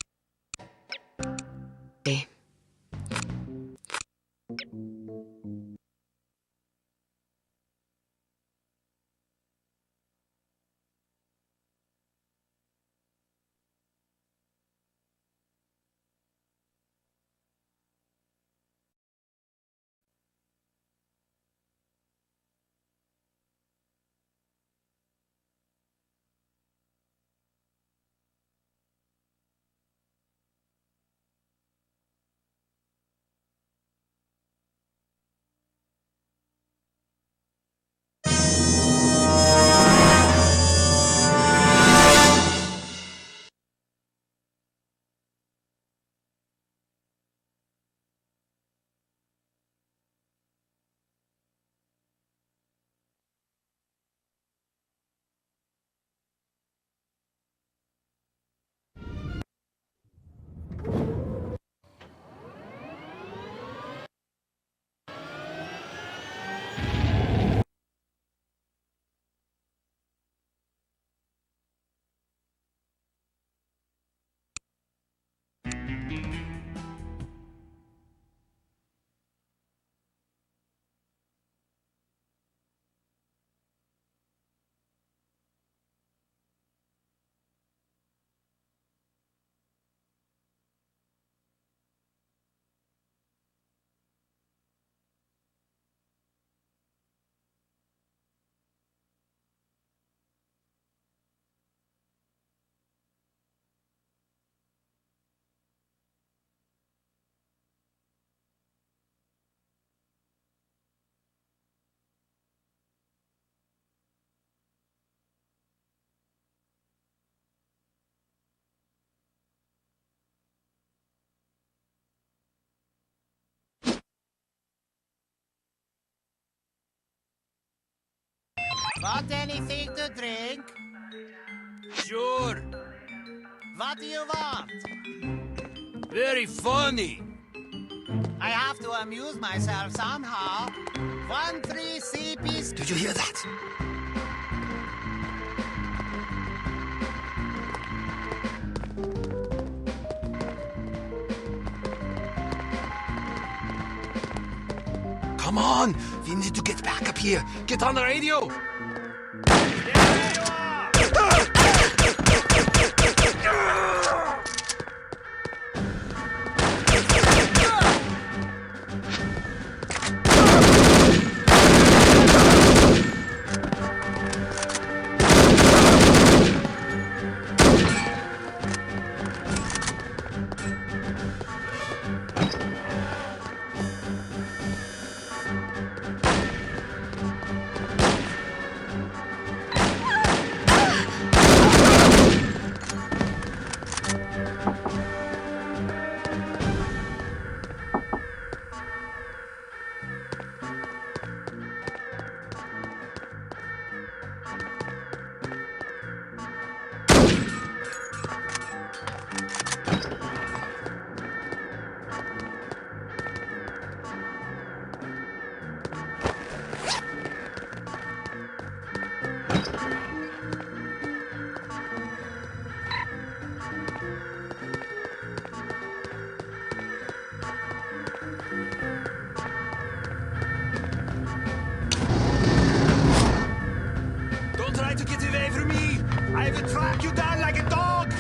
Want anything to drink? Sure. What do you want? Very funny. I have to amuse myself somehow. 1-3 CPs. Did you hear that? Come on! We need to get back up here. Get on the radio! I will track you down like a dog!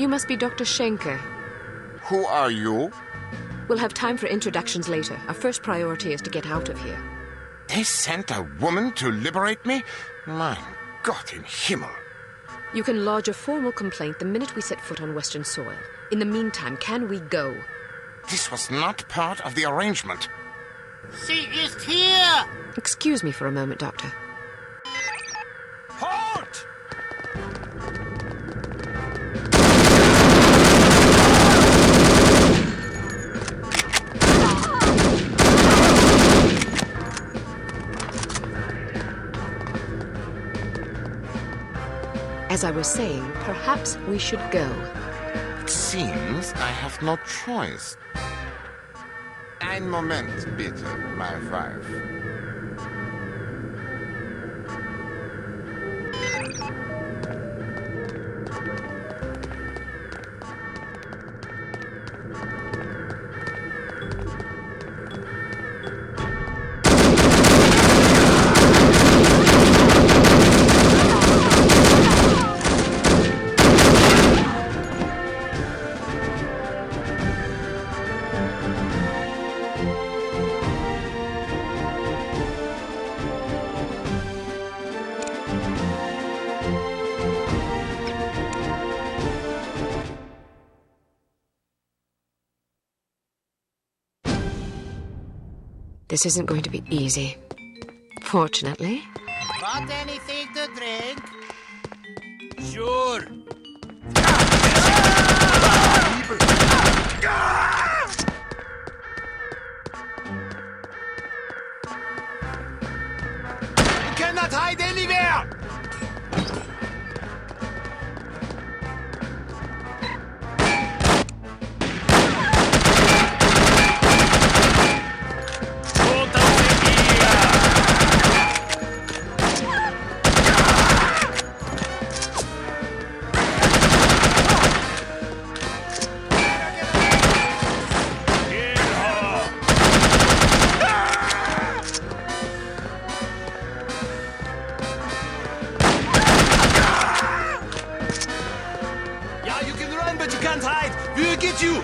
You must be Dr. Schenker. Who are you? We'll have time for introductions later. Our first priority is to get out of here. They sent a woman to liberate me? Mein Gott im Himmel. You can lodge a formal complaint the minute we set foot on Western soil. In the meantime, can we go? This was not part of the arrangement. She is here! Excuse me for a moment, Doctor. Halt! As I was saying, perhaps we should go. It seems I have no choice. Ein Moment, bitte, my wife. This isn't going to be easy. Fortunately. Want anything to drink? Sure. You cannot hide anywhere! Yeah, you can run, but you can't hide. We'll get you.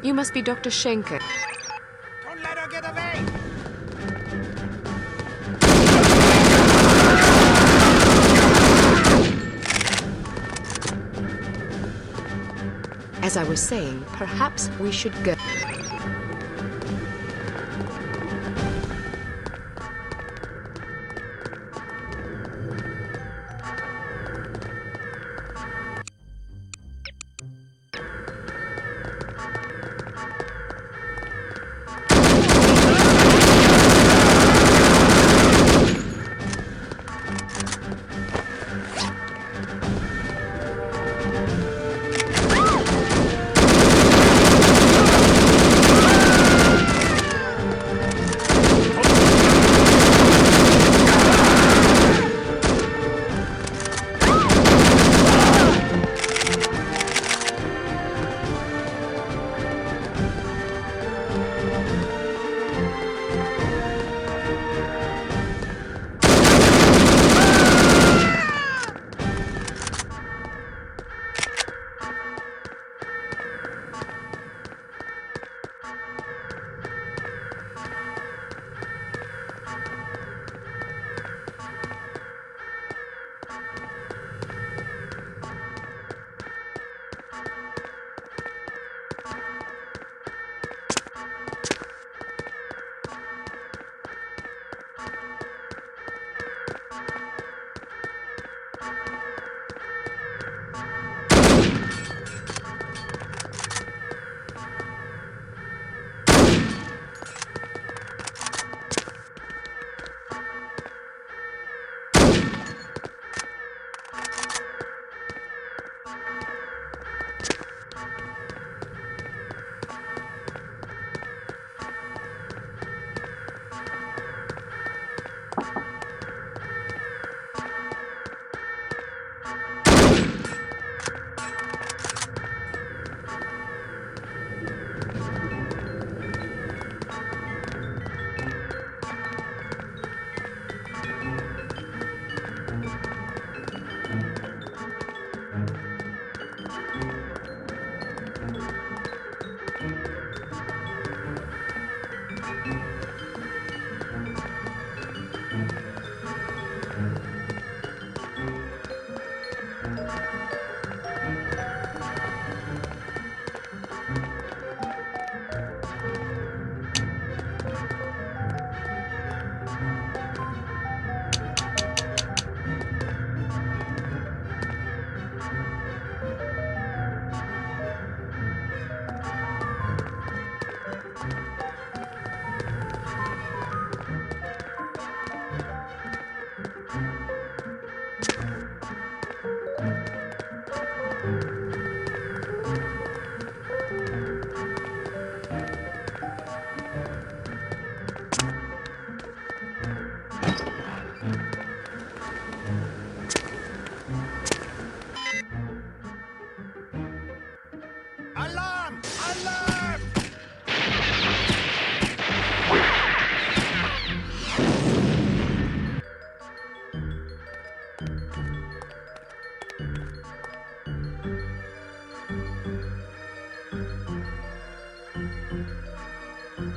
You must be Dr. Schenker. Don't let her get away! As I was saying, perhaps we should go.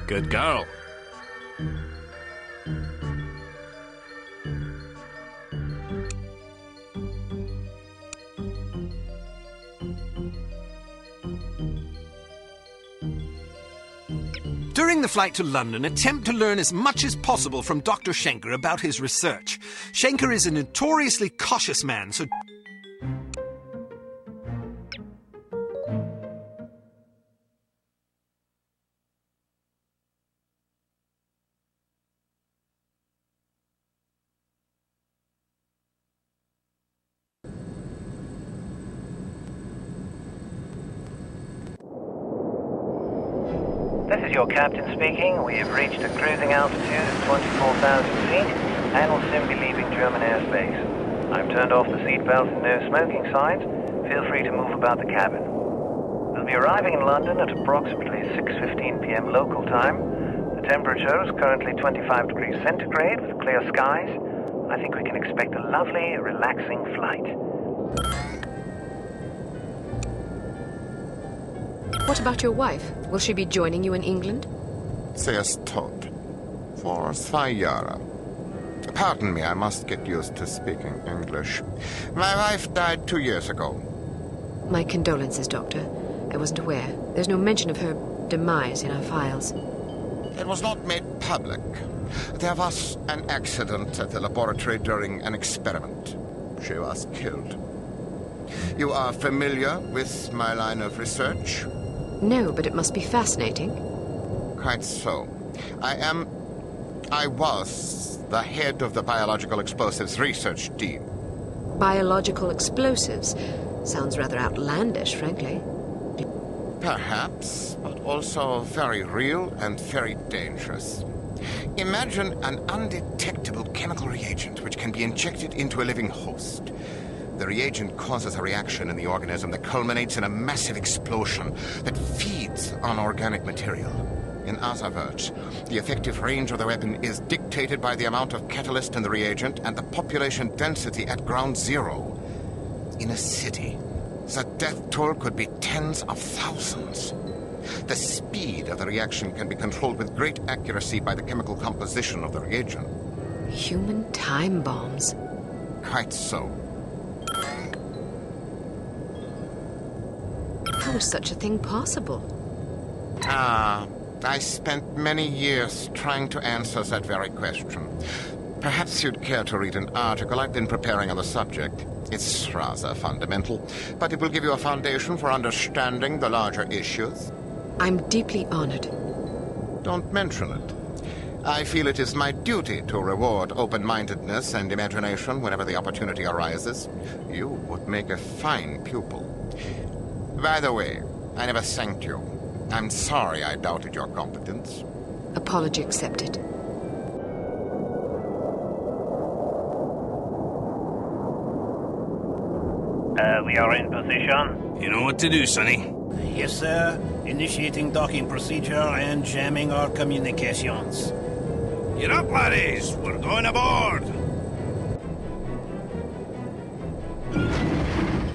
Good girl. During the flight to London, attempt to learn as much as possible from Dr. Schenker about his research. Schenker is a notoriously cautious man, so... This is your captain speaking. We have reached a cruising altitude of 24,000 feet and will soon be leaving German airspace. I've turned off the seatbelts and no smoking signs. Feel free to move about the cabin. We'll be arriving in London at approximately 6:15 p.m. local time. The temperature is currently 25 degrees centigrade with clear skies. I think we can expect a lovely, relaxing flight. What about your wife? Will she be joining you in England? Sie ist tot. For 2 Jahre. Pardon me, I must get used to speaking English. My wife died 2 years ago. My condolences, Doctor. I wasn't aware. There's no mention of her demise in our files. It was not made public. There was an accident at the laboratory during an experiment. She was killed. You are familiar with my line of research? No, but it must be fascinating. Quite so. I was the head of the Biological Explosives Research Team. Biological explosives? Sounds rather outlandish, frankly. Perhaps, but also very real and very dangerous. Imagine an undetectable chemical reagent which can be injected into a living host. The reagent causes a reaction in the organism that culminates in a massive explosion that feeds on organic material. In other words, the effective range of the weapon is dictated by the amount of catalyst in the reagent and the population density at ground zero. In a city, the death toll could be tens of thousands. The speed of the reaction can be controlled with great accuracy by the chemical composition of the reagent. Human time bombs. Quite so. How is such a thing possible? I spent many years trying to answer that very question. Perhaps you'd care to read an article I've been preparing on the subject. It's rather fundamental, but it will give you a foundation for understanding the larger issues. I'm deeply honored. Don't mention it. I feel it is my duty to reward open-mindedness and imagination whenever the opportunity arises. You would make a fine pupil. By the way, I never thanked you. I'm sorry I doubted your competence. Apology accepted. We are in position. You know what to do, Sonny. Yes, sir. Initiating docking procedure and jamming our communications. Get up, laddies. We're going aboard.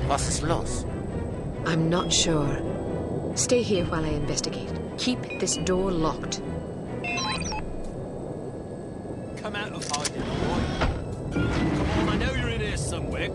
Was ist los? I'm not sure. Stay here while I investigate. Keep this door locked. Come out of hiding, boy. Come on, I know you're in here somewhere.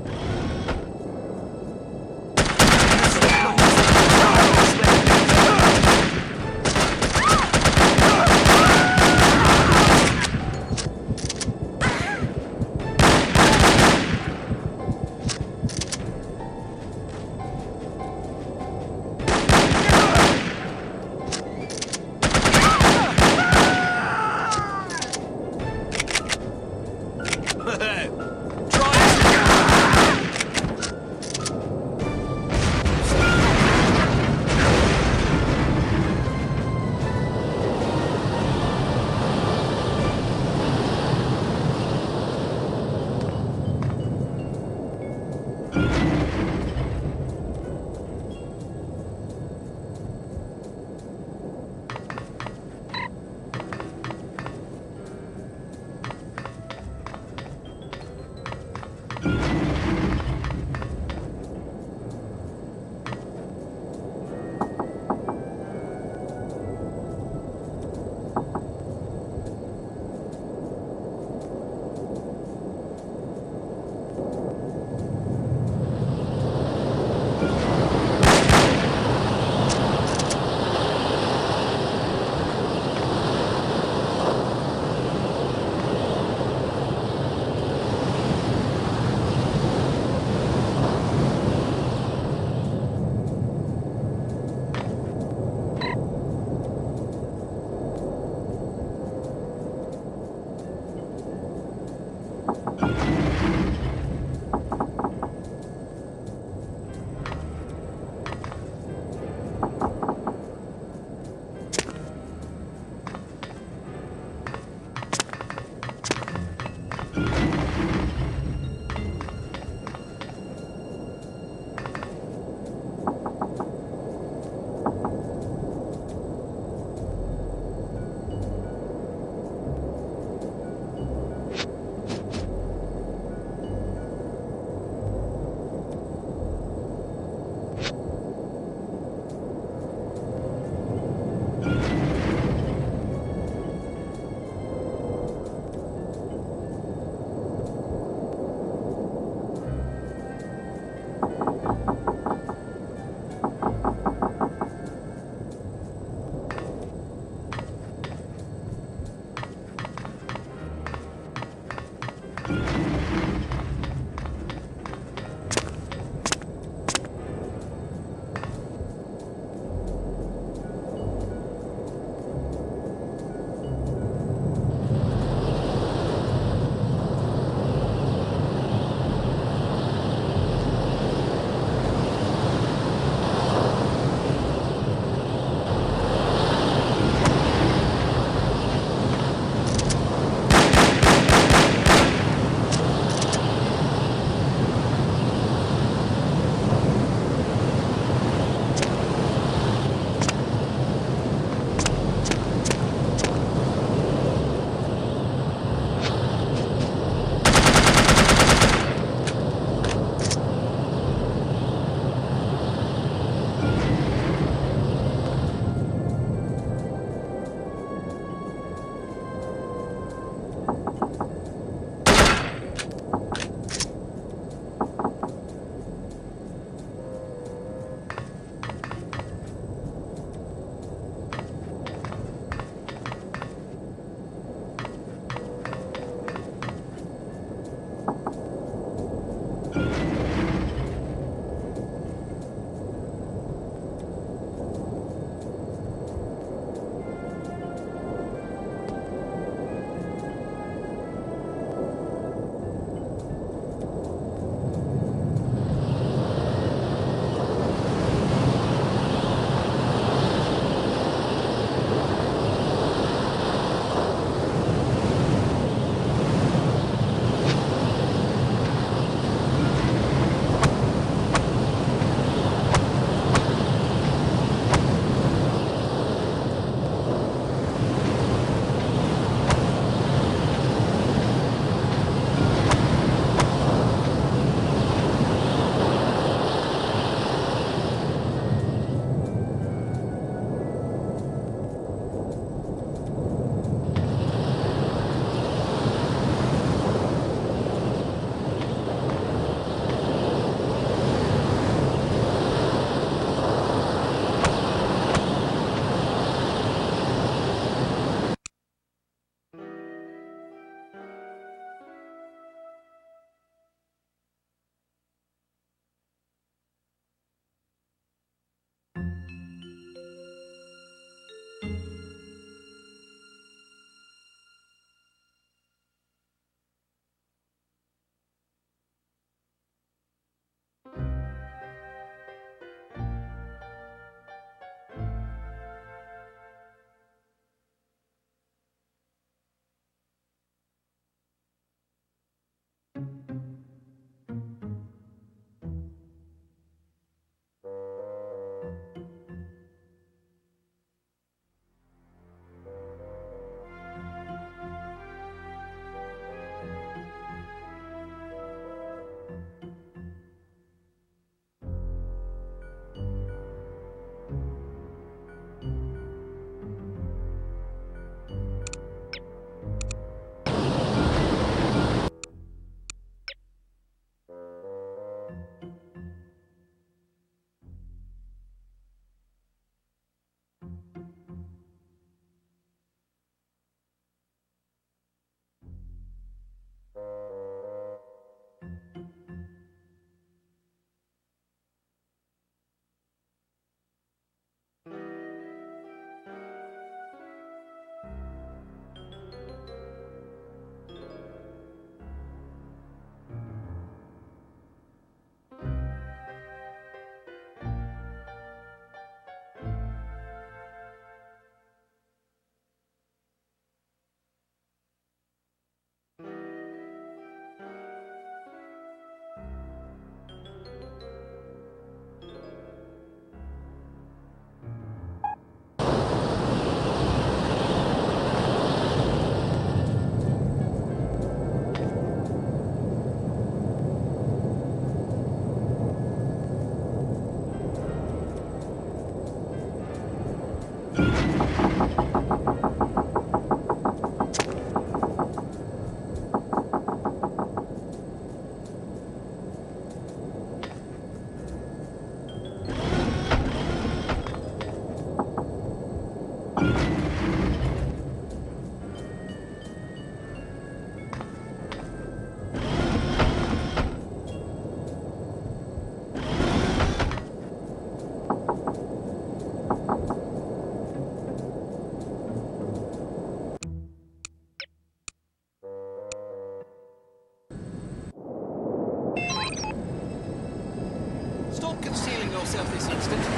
not concealing yourself this instant. Come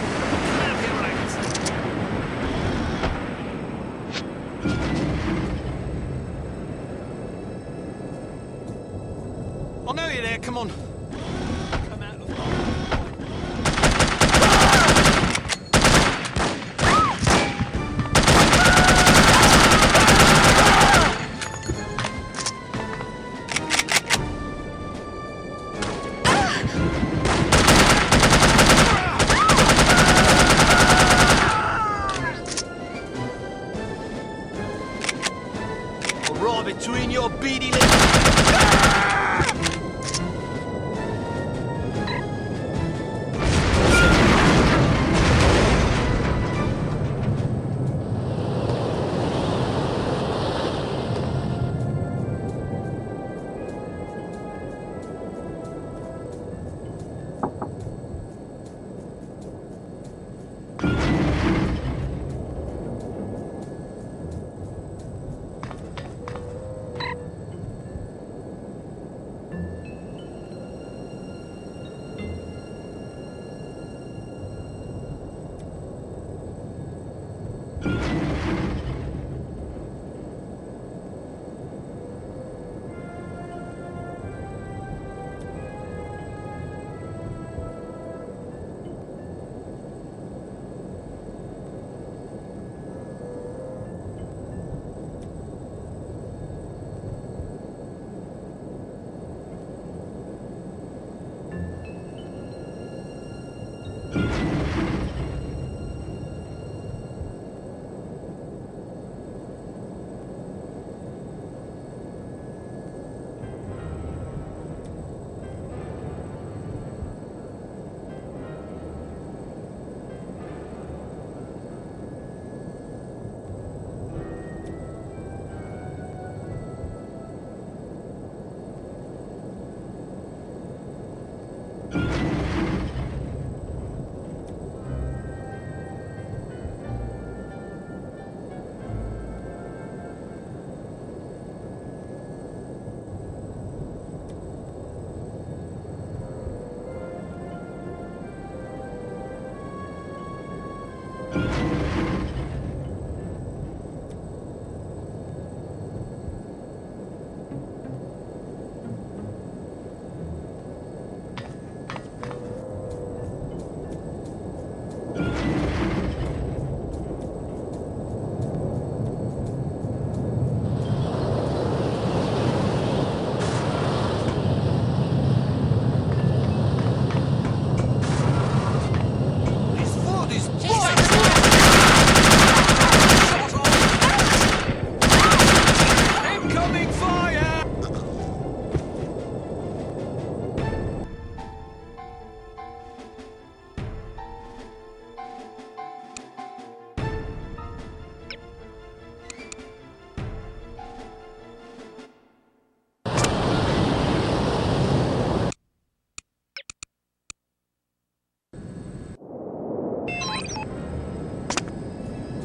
out here, Magnus. I know you're there, come on. Come out of Right between your beady lips.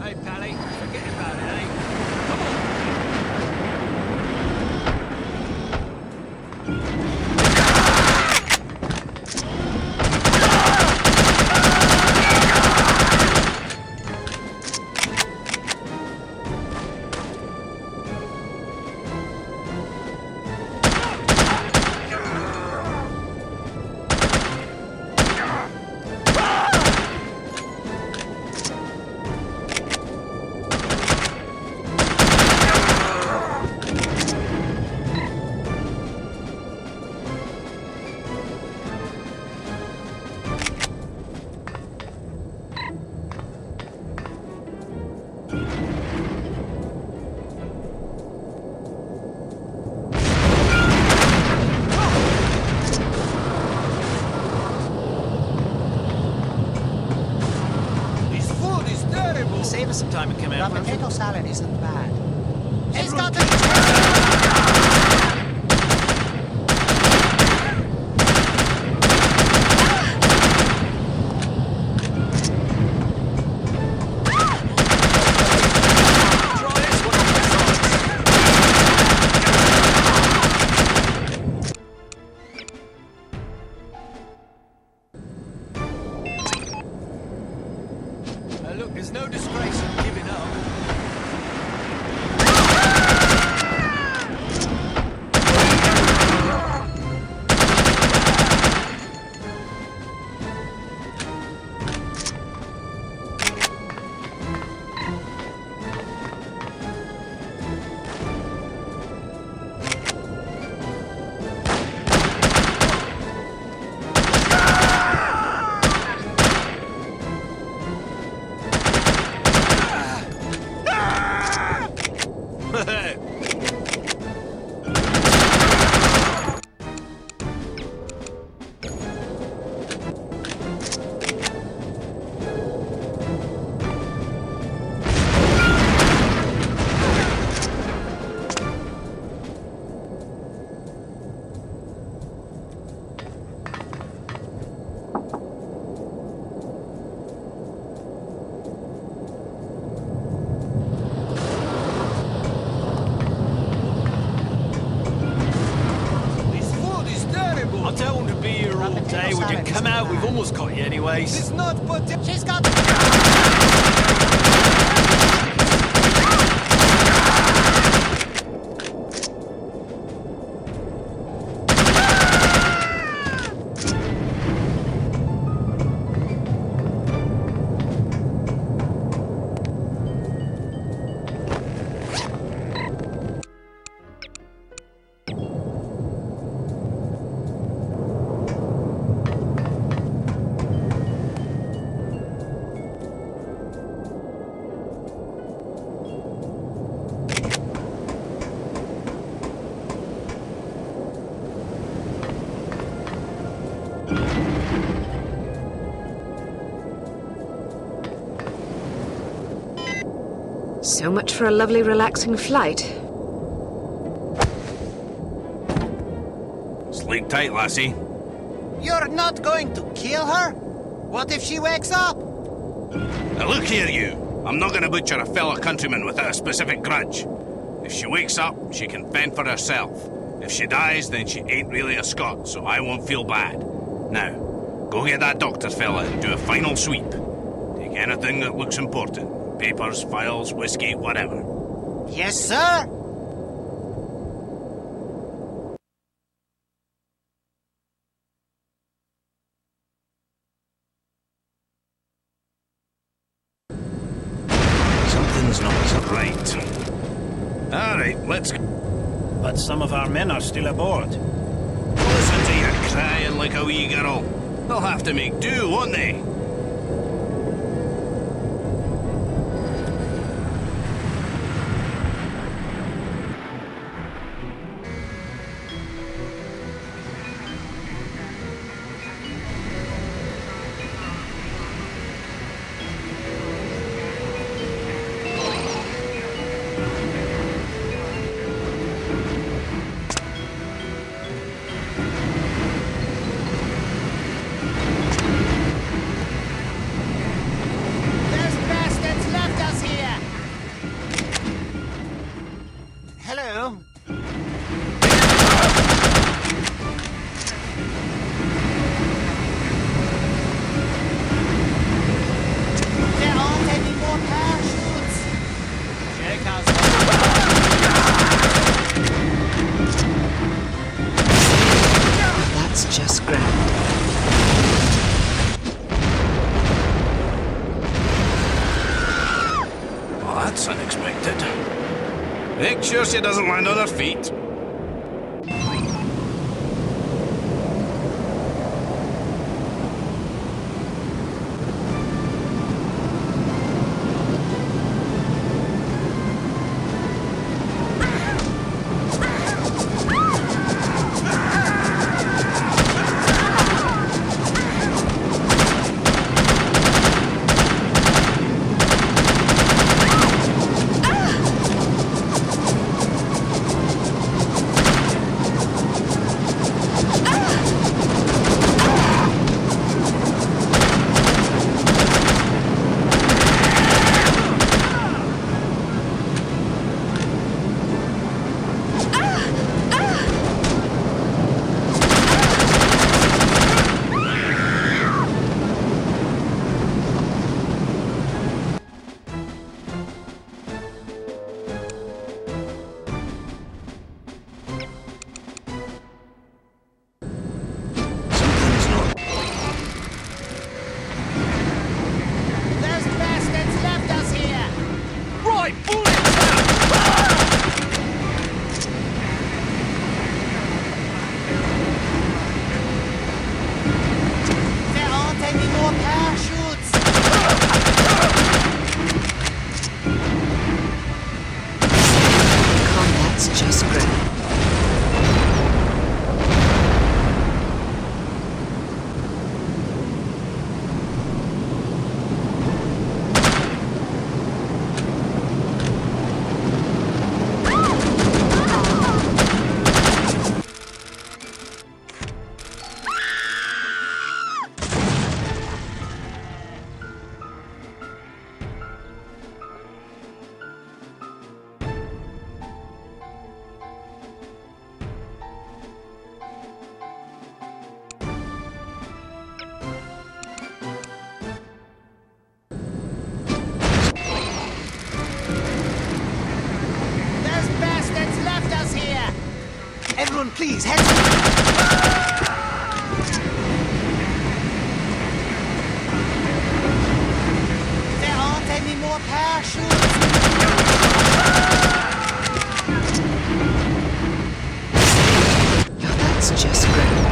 Hey, Pally, forget about it, eh? Come on. Save us some time and come The out. potato salad isn't bad. He's got Hey, would you come out? We've almost got you anyways. It's not potato. She's got. So much for a lovely, relaxing flight. Sleep tight, lassie. You're not going to kill her? What if she wakes up? Now look here, you. I'm not going to butcher a fellow countryman without a specific grudge. If she wakes up, she can fend for herself. If she dies, then she ain't really a Scot, so I won't feel bad. Now, go get that doctor fella and do a final sweep. Take anything that looks important. Papers, files, whiskey, whatever. Yes, sir. Something's not right. All right, let's go. But some of our men are still aboard. Listen to you crying like a wee girl. They'll have to make do, won't they? There's bastards left us here. Hello. There aren't any more parachutes. Check us That's just grand. Well, that's unexpected. Make sure she doesn't land on her feet. Please, head. There aren't any more parachutes. That's just grand.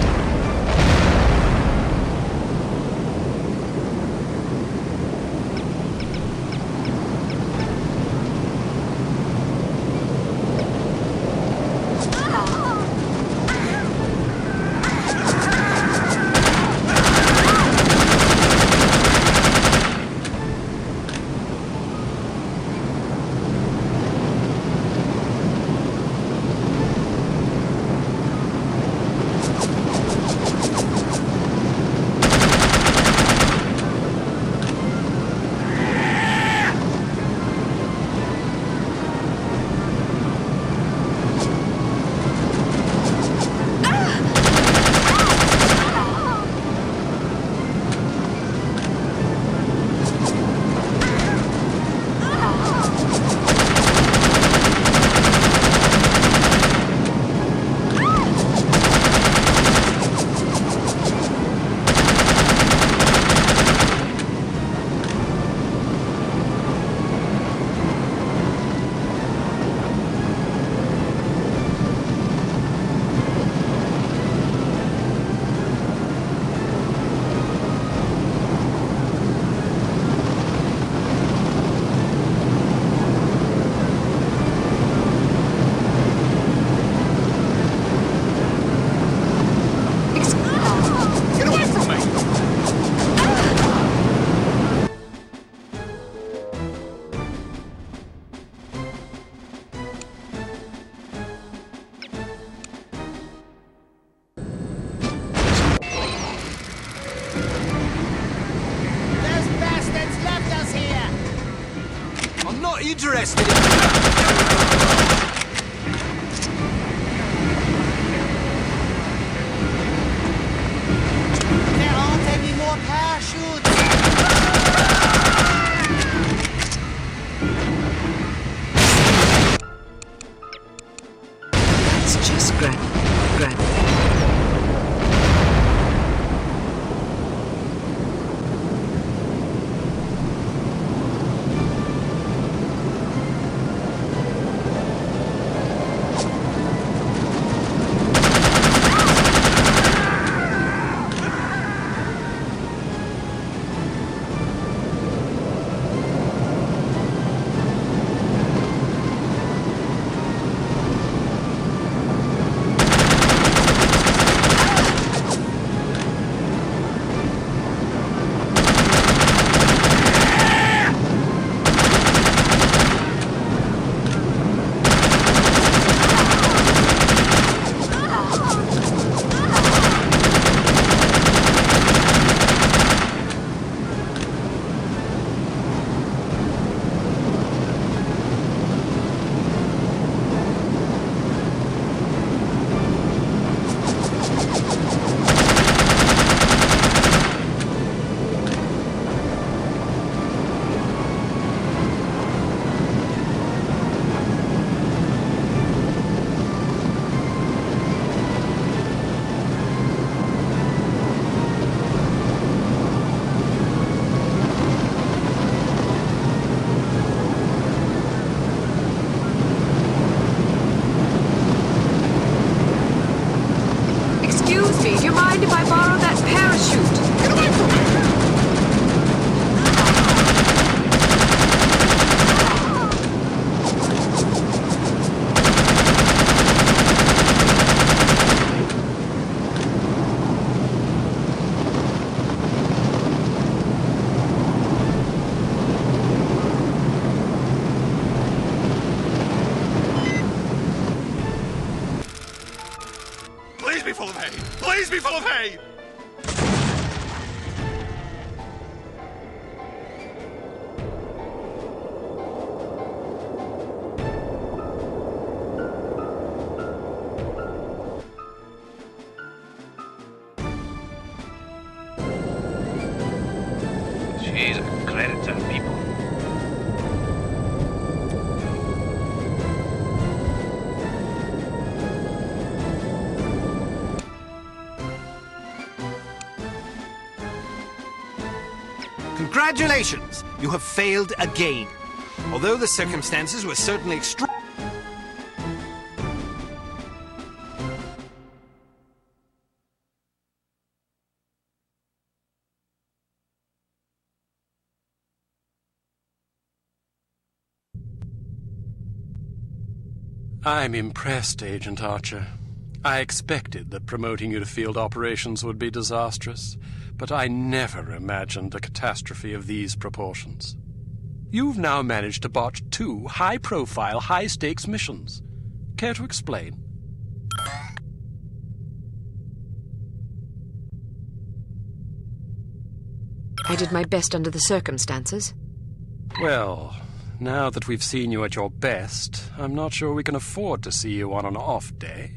Interested in... There aren't any more parachutes. That's just grand. Excuse me, do you mind if I borrow that parachute? Get away from me! Please be full of hay! Please be full of hay! She's a credit to the people. Congratulations! You have failed again. Although the circumstances were certainly extraordinary. I'm impressed, Agent Archer. I expected that promoting you to field operations would be disastrous, but I never imagined a catastrophe of these proportions. You've now managed to botch 2 high-profile, high-stakes missions. Care to explain? I did my best under the circumstances. Well, now that we've seen you at your best, I'm not sure we can afford to see you on an off day.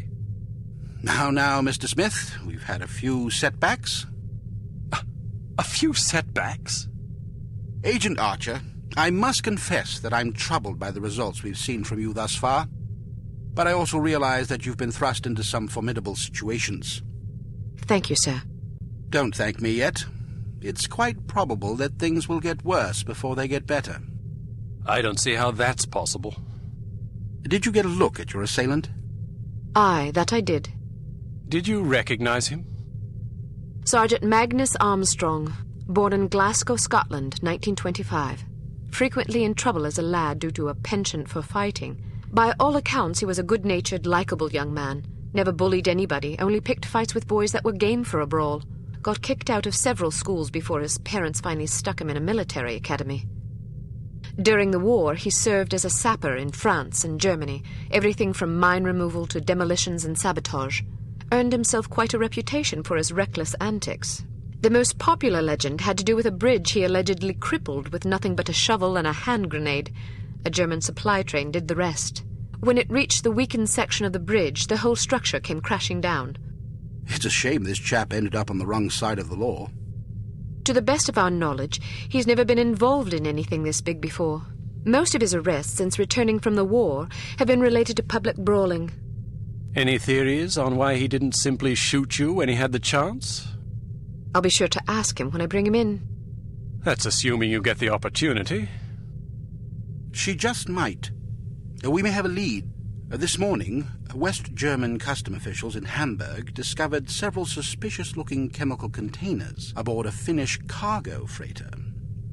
Now, Mr. Smith, we've had a few setbacks. A few setbacks? Agent Archer, I must confess that I'm troubled by the results we've seen from you thus far. But I also realize that you've been thrust into some formidable situations. Thank you, sir. Don't thank me yet. It's quite probable that things will get worse before they get better. I don't see how that's possible. Did you get a look at your assailant? Aye, that I did. Did you recognize him? Sergeant Magnus Armstrong, born in Glasgow, Scotland, 1925. Frequently in trouble as a lad due to a penchant for fighting. By all accounts, he was a good-natured, likable young man. Never bullied anybody, only picked fights with boys that were game for a brawl. Got kicked out of several schools before his parents finally stuck him in a military academy. During the war, he served as a sapper in France and Germany, everything from mine removal to demolitions and sabotage. Earned himself quite a reputation for his reckless antics. The most popular legend had to do with a bridge he allegedly crippled with nothing but a shovel and a hand grenade. A German supply train did the rest. When it reached the weakened section of the bridge, the whole structure came crashing down. It's a shame this chap ended up on the wrong side of the law. To the best of our knowledge, he's never been involved in anything this big before. Most of his arrests since returning from the war have been related to public brawling. Any theories on why he didn't simply shoot you when he had the chance? I'll be sure to ask him when I bring him in. That's assuming you get the opportunity. She just might. We may have a lead. This morning, West German custom officials in Hamburg discovered several suspicious-looking chemical containers aboard a Finnish cargo freighter.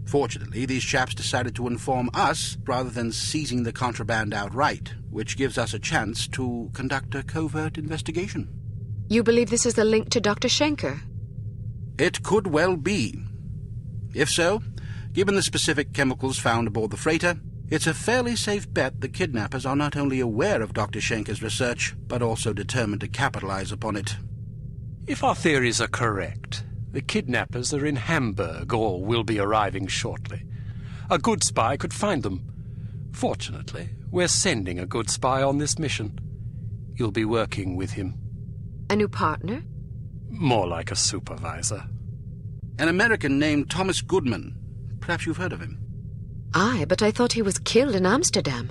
Fortunately, these chaps decided to inform us rather than seizing the contraband outright, which gives us a chance to conduct a covert investigation. You believe this is the link to Dr. Schenker? It could well be. If so, given the specific chemicals found aboard the freighter, it's a fairly safe bet the kidnappers are not only aware of Dr. Schenker's research, but also determined to capitalize upon it. If our theories are correct, the kidnappers are in Hamburg or will be arriving shortly. A good spy could find them. Fortunately, we're sending a good spy on this mission. You'll be working with him. A new partner? More like a supervisor. An American named Thomas Goodman. Perhaps you've heard of him. Aye, but I thought he was killed in Amsterdam.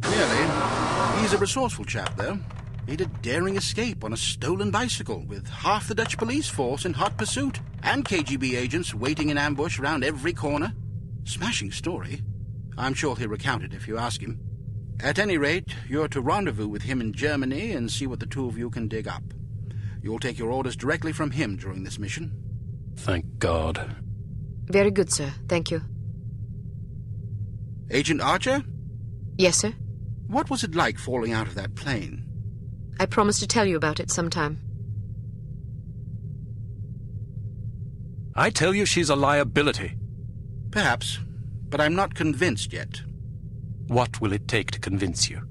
Really? He's a resourceful chap, though. Made a daring escape on a stolen bicycle with half the Dutch police force in hot pursuit and KGB agents waiting in ambush around every corner. Smashing story. I'm sure he'll recount it if you ask him. At any rate, you're to rendezvous with him in Germany and see what the two of you can dig up. You'll take your orders directly from him during this mission. Thank God. Very good, sir. Thank you. Agent Archer? Yes, sir? What was it like falling out of that plane? I promise to tell you about it sometime. I tell you she's a liability. Perhaps, but I'm not convinced yet. What will it take to convince you?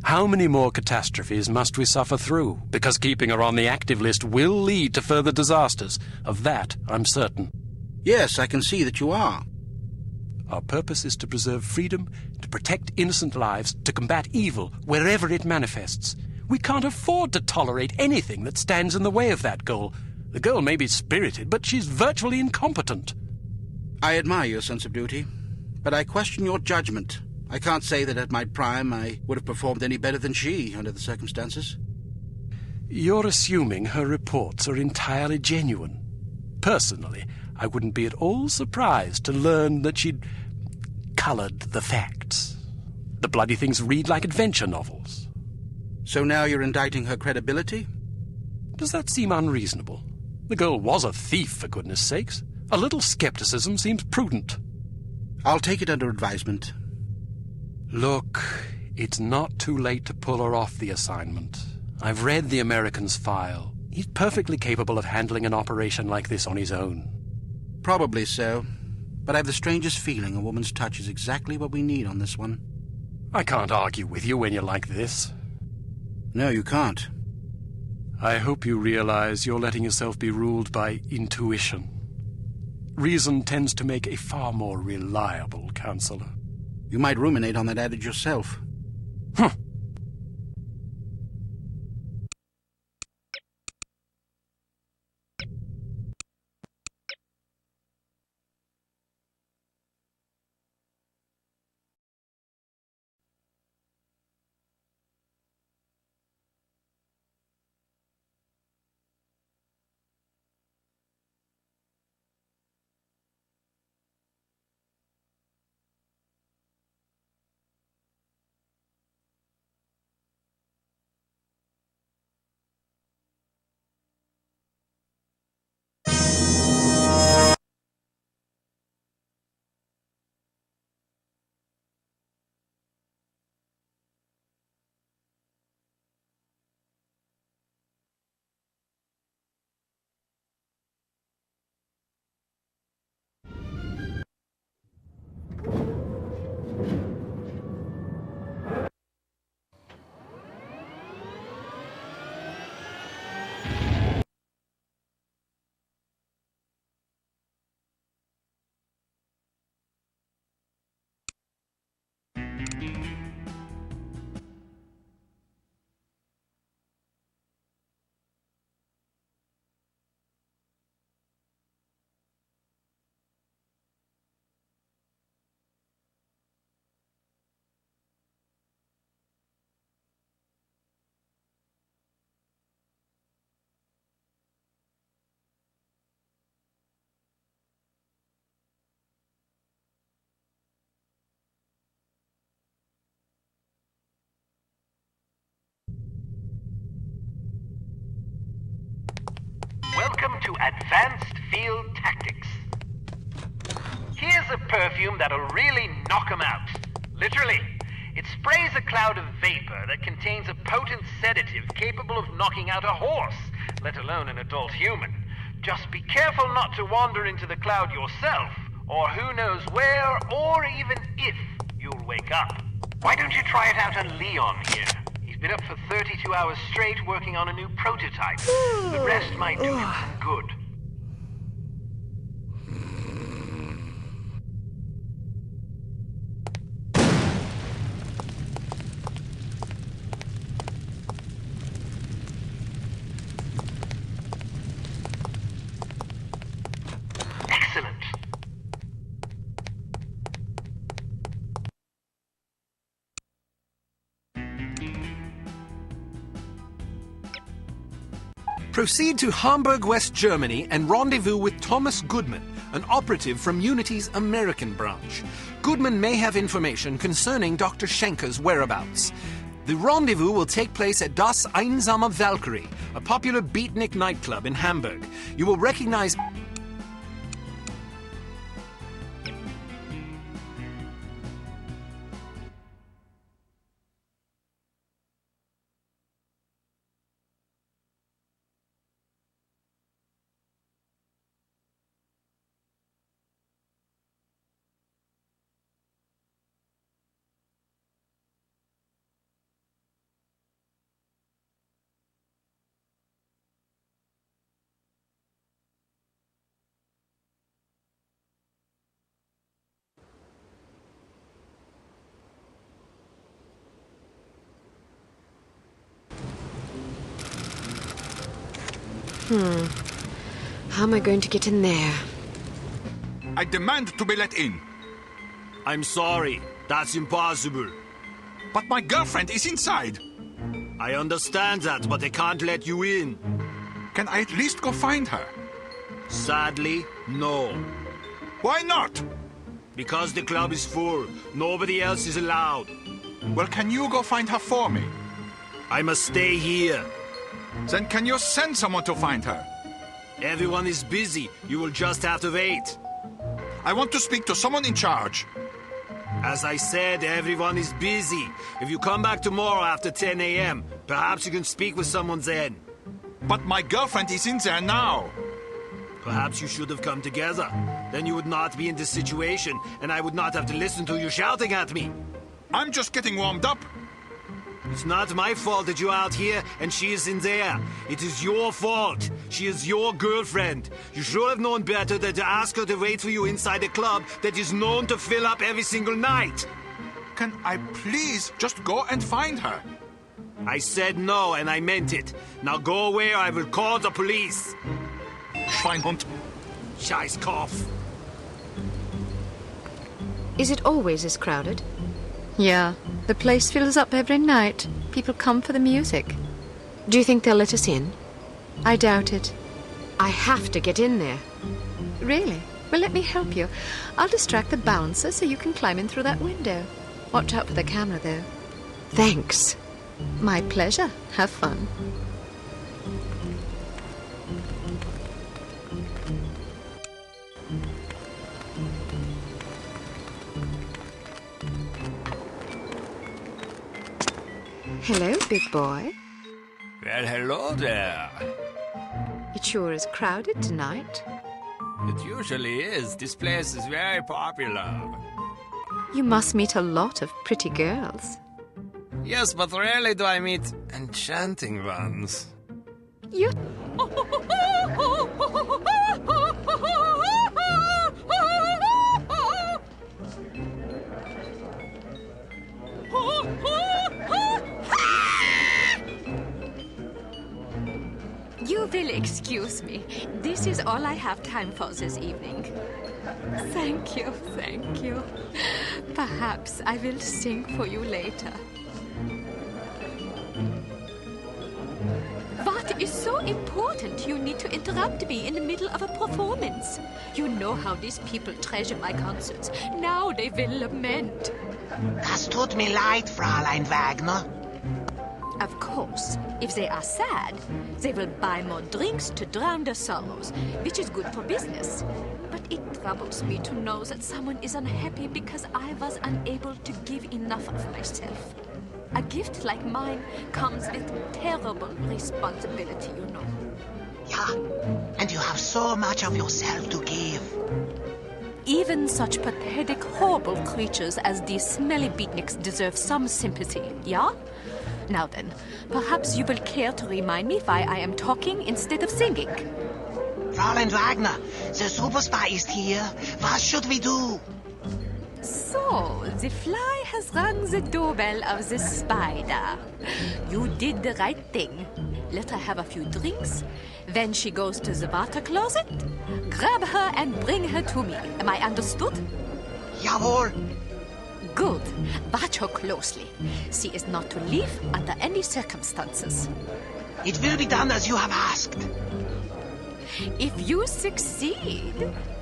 How many more catastrophes must we suffer through? Because keeping her on the active list will lead to further disasters. Of that, I'm certain. Yes, I can see that you are. Our purpose is to preserve freedom, to protect innocent lives, to combat evil wherever it manifests. We can't afford to tolerate anything that stands in the way of that goal. The girl may be spirited, but she's virtually incompetent. I admire your sense of duty, but I question your judgment. I can't say that at my prime I would have performed any better than she under the circumstances. You're assuming her reports are entirely genuine. Personally, I wouldn't be at all surprised to learn that she'd coloured the facts. The bloody things read like adventure novels. So now you're indicting her credibility? Does that seem unreasonable? The girl was a thief, for goodness sakes. A little skepticism seems prudent. I'll take it under advisement. Look, it's not too late to pull her off the assignment. I've read the American's file. He's perfectly capable of handling an operation like this on his own. Probably so. But I have the strangest feeling a woman's touch is exactly what we need on this one. I can't argue with you when you're like this. No, you can't. I hope you realize you're letting yourself be ruled by intuition. Reason tends to make a far more reliable counselor. You might ruminate on that adage yourself. Welcome to Advanced Field Tactics. Here's a perfume that'll really knock 'em out. Literally. It sprays a cloud of vapor that contains a potent sedative capable of knocking out a horse, let alone an adult human. Just be careful not to wander into the cloud yourself, or who knows where, or even if, you'll wake up. Why don't you try it out on Leon here? He's been up for 32 hours straight working on a new prototype. The rest might do him some good. Excellent. Proceed to Hamburg, West Germany, and rendezvous with Thomas Goodman, an operative from Unity's American branch. Goodman may have information concerning Dr. Schenker's whereabouts. The rendezvous will take place at Das Einsame Valkyrie, a popular beatnik nightclub in Hamburg. You will recognize... How am I going to get in there? I demand to be let in. I'm sorry. That's impossible. But my girlfriend is inside. I understand that, but they can't let you in. Can I at least go find her? Sadly, no. Why not? Because the club is full. Nobody else is allowed. Well, can you go find her for me? I must stay here. Then can you send someone to find her? Everyone is busy. You will just have to wait. I want to speak to someone in charge. As I said, everyone is busy. If you come back tomorrow after 10 a.m., perhaps you can speak with someone then. But my girlfriend is in there now. Perhaps you should have come together. Then you would not be in this situation, and I would not have to listen to you shouting at me. I'm just getting warmed up. It's not my fault that you're out here and she is in there. It is your fault. She is your girlfriend. You should have known better than to ask her to wait for you inside a club that is known to fill up every single night. Can I please just go and find her? I said no, and I meant it. Now go away or I will call the police. Schweinhund. Scheißkopf. Is it always as crowded? Yeah, the place fills up every night. People come for the music. Do you think they'll let us in? I doubt it. I have to get in there. Really? Well, let me help you. I'll distract the bouncer so you can climb in through that window. Watch out for the camera, though. Thanks. My pleasure. Have fun. Hello, big boy. Well, hello there. It sure is crowded tonight. It usually is. This place is very popular. You must meet a lot of pretty girls. Yes, but rarely do I meet enchanting ones. You... You will excuse me. This is all I have time for this evening. Thank you, thank you. Perhaps I will sing for you later. What is so important you need to interrupt me in the middle of a performance? You know how these people treasure my concerts. Now they will lament. Das tut mir leid, Fräulein Wagner. Of course, if they are sad, they will buy more drinks to drown their sorrows, which is good for business. But it troubles me to know that someone is unhappy because I was unable to give enough of myself. A gift like mine comes with terrible responsibility, you know. Yeah, and you have so much of yourself to give. Even such pathetic, horrible creatures as these smelly beatniks deserve some sympathy, yeah? Now then, perhaps you will care to remind me why I am talking instead of singing. Fräulein Wagner, the superspy is here. What should we do? So, the fly has rung the doorbell of the spider. You did the right thing. Let her have a few drinks. Then she goes to the water closet. Grab her and bring her to me. Am I understood? Jawohl. Good. Watch her closely. She is not to leave under any circumstances. It will be done as you have asked. If you succeed,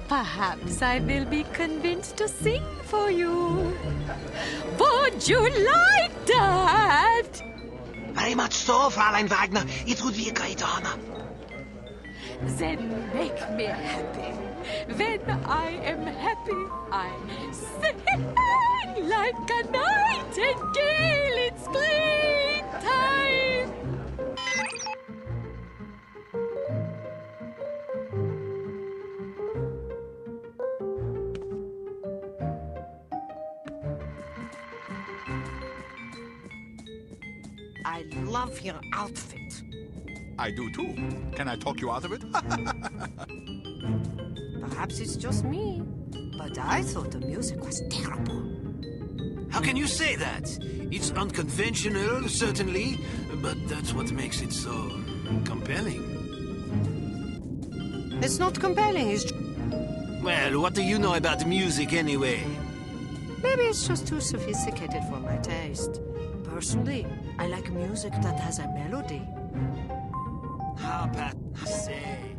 perhaps I will be convinced to sing for you. Would you like that? Very much so, Fräulein Wagner. It would be a great honor. Then make me happy. When I am happy, I sing like a nightingale. It's springtime. I love your outfit. I do too. Can I talk you out of it? Perhaps it's just me, but I thought the music was terrible. How can you say that? It's unconventional, certainly, but that's what makes it so compelling. It's not compelling, it's... Well, what do you know about music anyway? Maybe it's just too sophisticated for my taste. Personally, I like music that has a melody. How about say?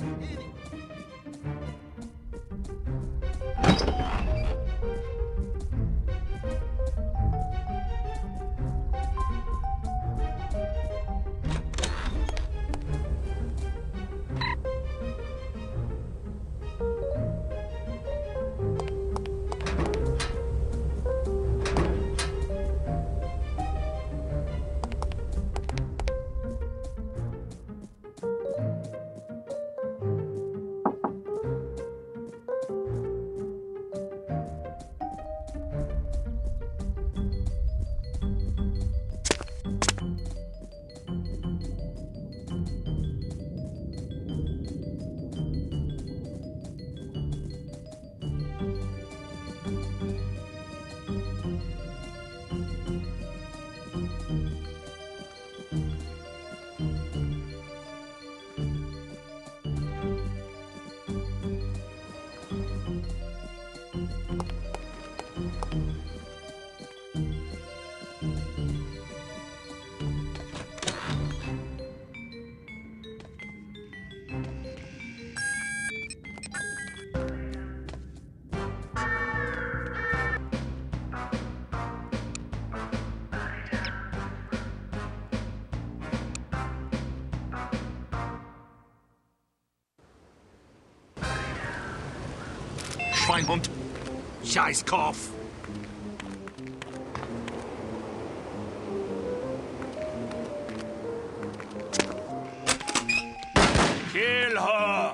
Schweinhund! Scheißkopf! Kill her!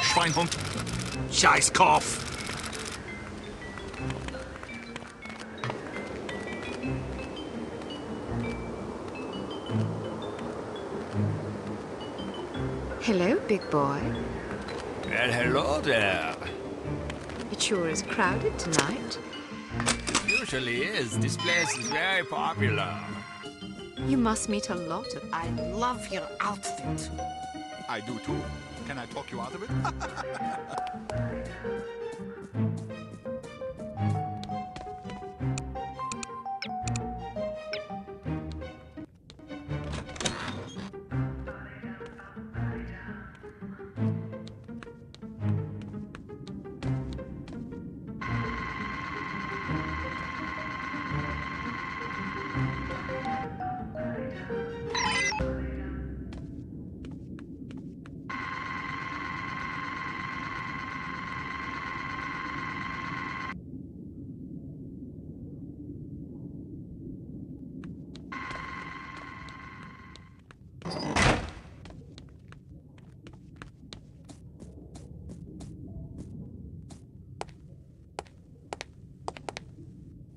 Schweinhund! Scheißkopf! Hello, big boy. Well, hello there. It sure is crowded tonight. It usually is. This place is very popular. You must meet a lot of... I love your outfit. I do too. Can I talk you out of it?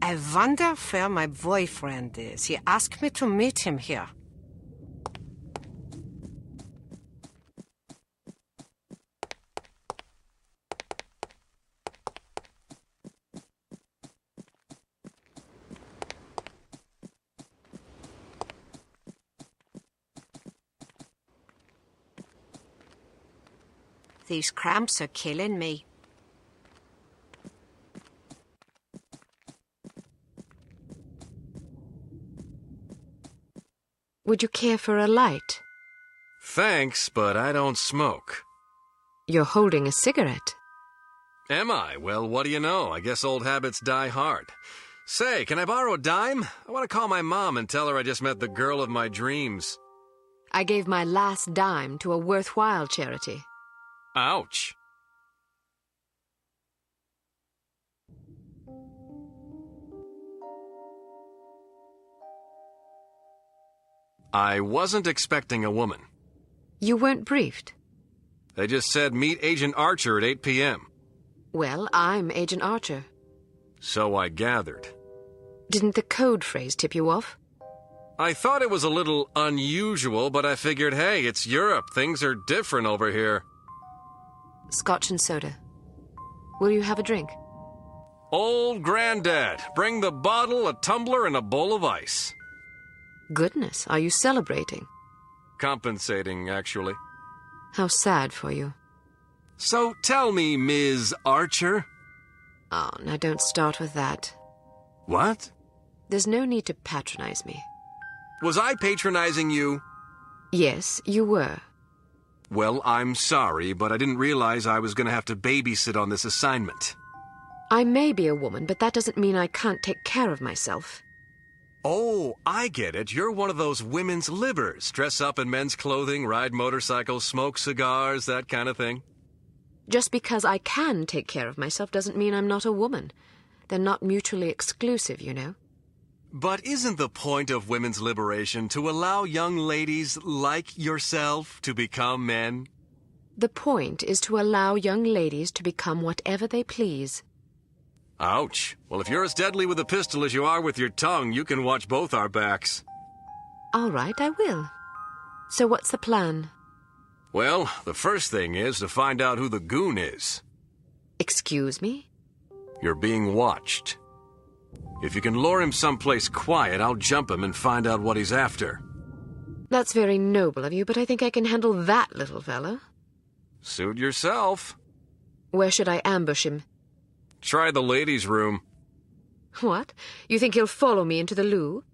I wonder where my boyfriend is. He asked me to meet him here. These cramps are killing me. Would you care for a light? Thanks, but I don't smoke. You're holding a cigarette. Am I? Well, what do you know? I guess old habits die hard. Say, can I borrow a dime? I want to call my mom and tell her I just met the girl of my dreams. I gave my last dime to a worthwhile charity. Ouch. I wasn't expecting a woman. You weren't briefed? They just said meet Agent Archer at 8 p.m. Well, I'm Agent Archer. So I gathered. Didn't the code phrase tip you off? I thought it was a little unusual, but I figured, hey, it's Europe. Things are different over here. Scotch and soda. Will you have a drink? Old Granddad. Bring the bottle, a tumbler, and a bowl of ice. Goodness, are you celebrating? Compensating, actually. How sad for you. So tell me, Ms. Archer. Oh, now don't start with that. What? There's no need to patronize me. Was I patronizing you? Yes, you were. Well, I'm sorry, but I didn't realize I was going to have to babysit on this assignment. I may be a woman, but that doesn't mean I can't take care of myself. Oh, I get it. You're one of those women's livers. Dress up in men's clothing, ride motorcycles, smoke cigars, that kind of thing. Just because I can take care of myself doesn't mean I'm not a woman. They're not mutually exclusive, you know. But isn't the point of women's liberation to allow young ladies like yourself to become men? The point is to allow young ladies to become whatever they please. Ouch. Well, if you're as deadly with a pistol as you are with your tongue, you can watch both our backs. All right, I will. So what's the plan? Well, the first thing is to find out who the goon is. Excuse me? You're being watched. If you can lure him someplace quiet, I'll jump him and find out what he's after. That's very noble of you, but I think I can handle that little fella. Suit yourself. Where should I ambush him? Try the ladies' room. What? You think he'll follow me into the loo?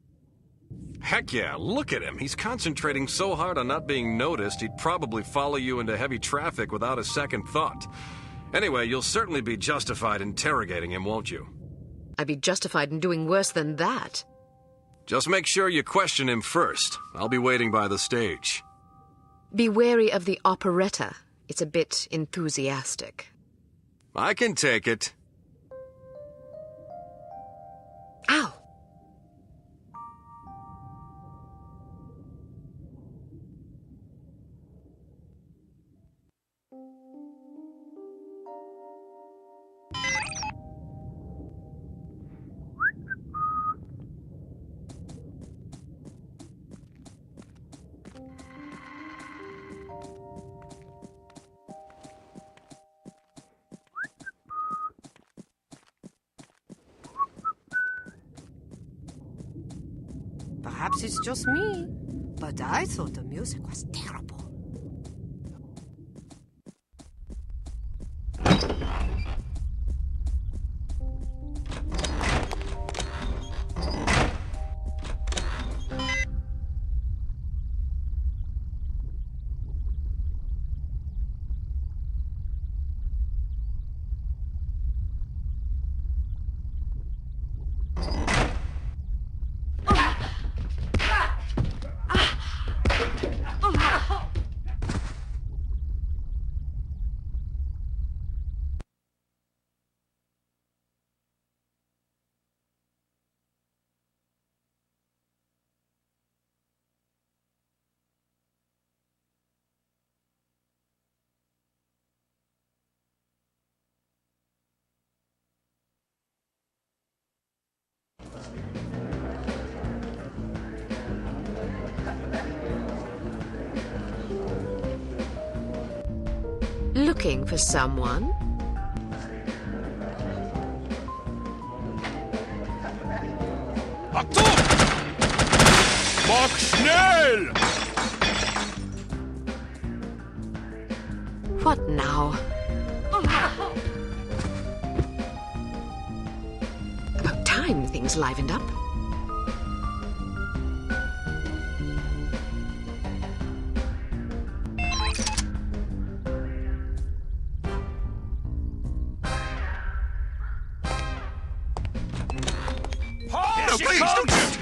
Heck yeah, look at him. He's concentrating so hard on not being noticed, he'd probably follow you into heavy traffic without a second thought. Anyway, you'll certainly be justified interrogating him, won't you? I'd be justified in doing worse than that. Just make sure you question him first. I'll be waiting by the stage. Be wary of the operetta. It's a bit enthusiastic. I can take it. Ow! Perhaps it's just me, but I thought the music was terrible. Looking for someone? Achtung! Mach schnell! What now? About time things livened up. No, please, don't shoot!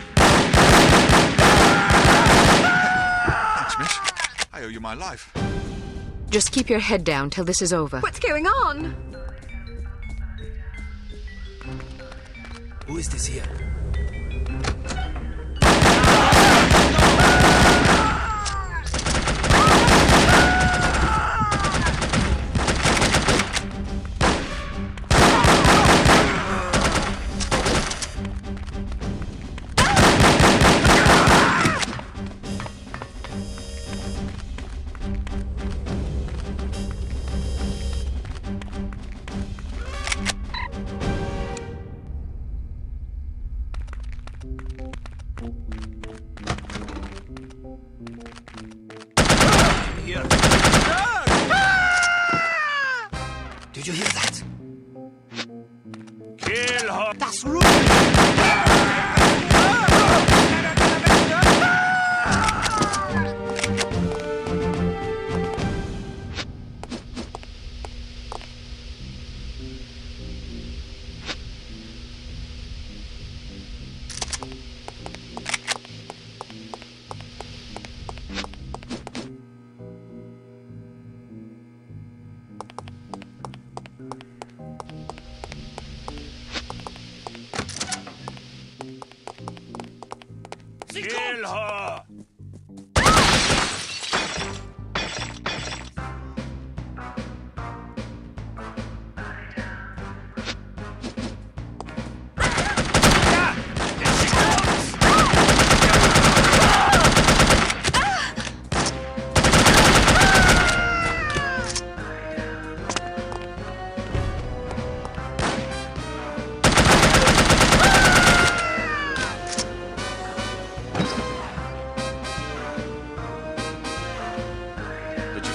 Thanks, miss. I owe you my life. Just keep your head down till this is over. What's going on? Who is this here? Did you hear that? Kill her! That's rude! Kill her!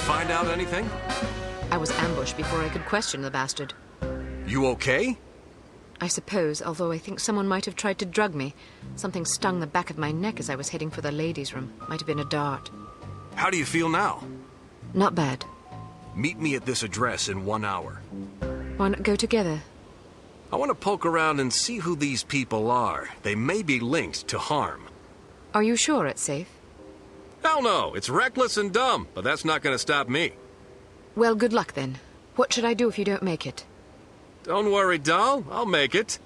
Find out anything? I was ambushed before I could question the bastard. You okay? I suppose, although I think someone might have tried to drug me. Something stung the back of my neck as I was heading for the ladies' room. Might have been a dart. How do you feel now? Not bad. Meet me at this address in 1 hour. Why not go together? I want to poke around and see who these people are. They may be linked to harm. Are you sure it's safe? Hell no, it's reckless and dumb, but that's not going to stop me. Well, good luck then. What should I do if you don't make it? Don't worry, doll. I'll make it.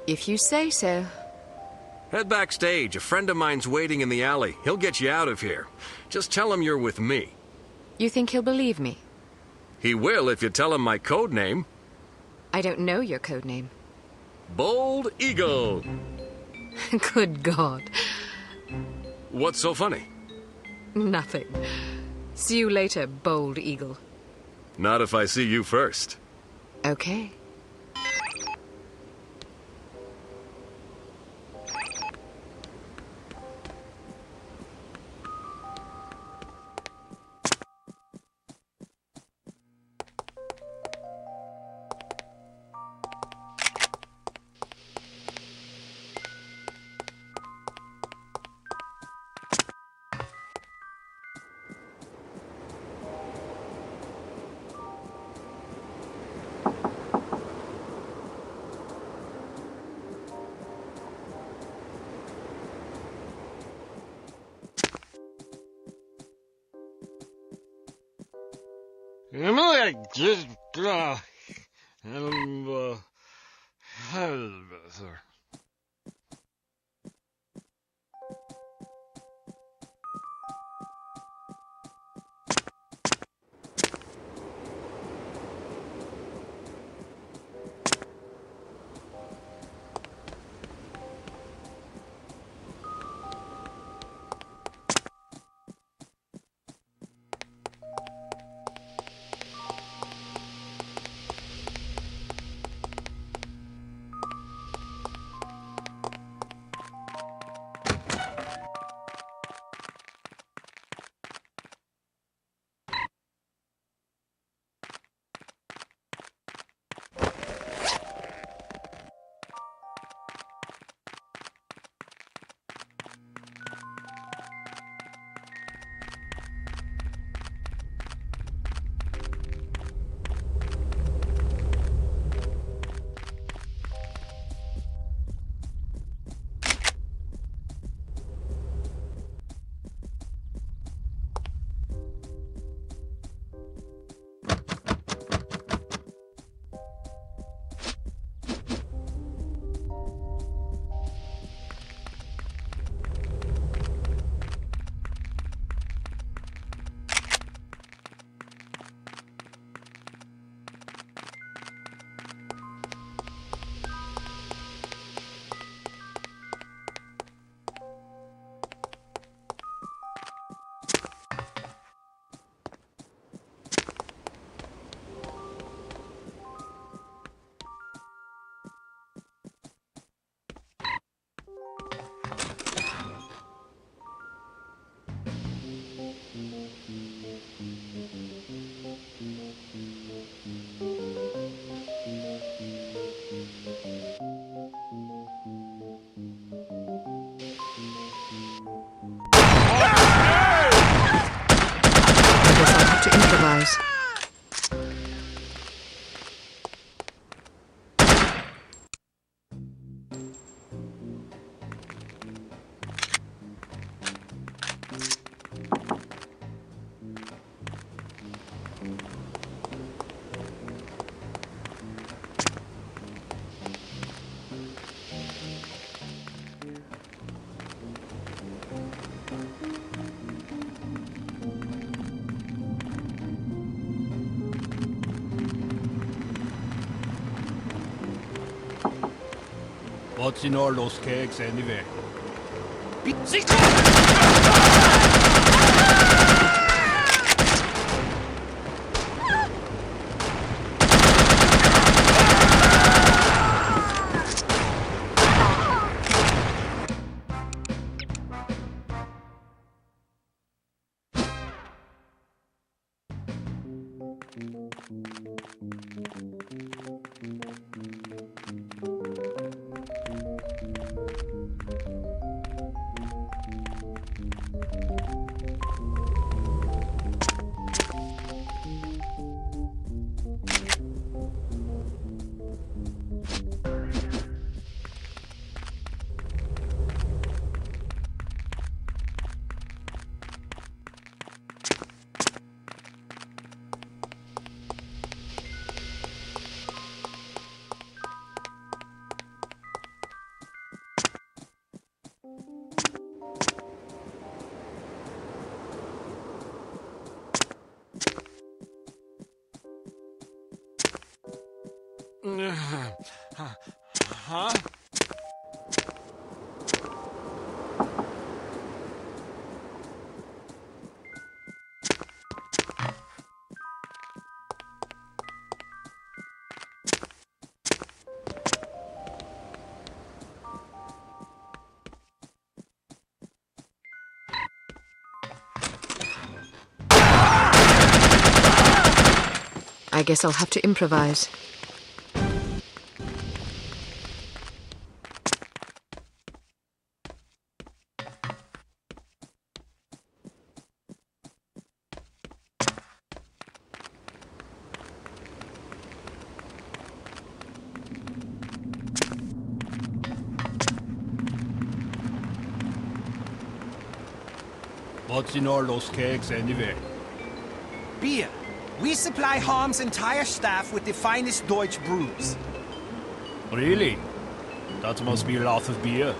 If you say so. Head backstage. A friend of mine's waiting in the alley. He'll get you out of here. Just tell him you're with me. You think he'll believe me? He will if you tell him my code name. I don't know your code name. Bold Eagle. Good God. What's so funny? Nothing. See you later, Bold Eagle. Not if I see you first. Okay. To improvise. What's in all those cakes anyway? Huh? I guess I'll have to improvise. What's in all those kegs anyway? Beer. We supply Harm's entire staff with the finest Deutsch brews. Really? That must be a lot of beer.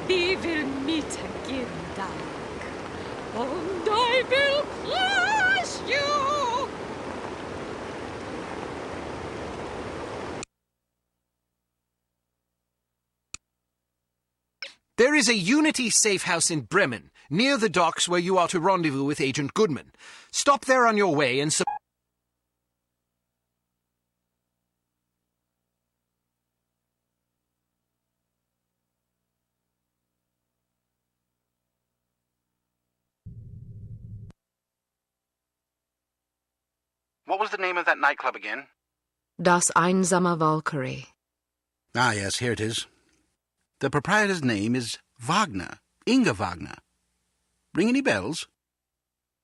We will meet again, darling. And I will crush you! There is a Unity safe house in Bremen, near the docks where you are to rendezvous with Agent Goodman. Stop there on your way and... What was the name of that nightclub again? Das Einsame Valkyrie. Ah, yes, here it is. The proprietor's name is Wagner. Inga Wagner. Ring any bells?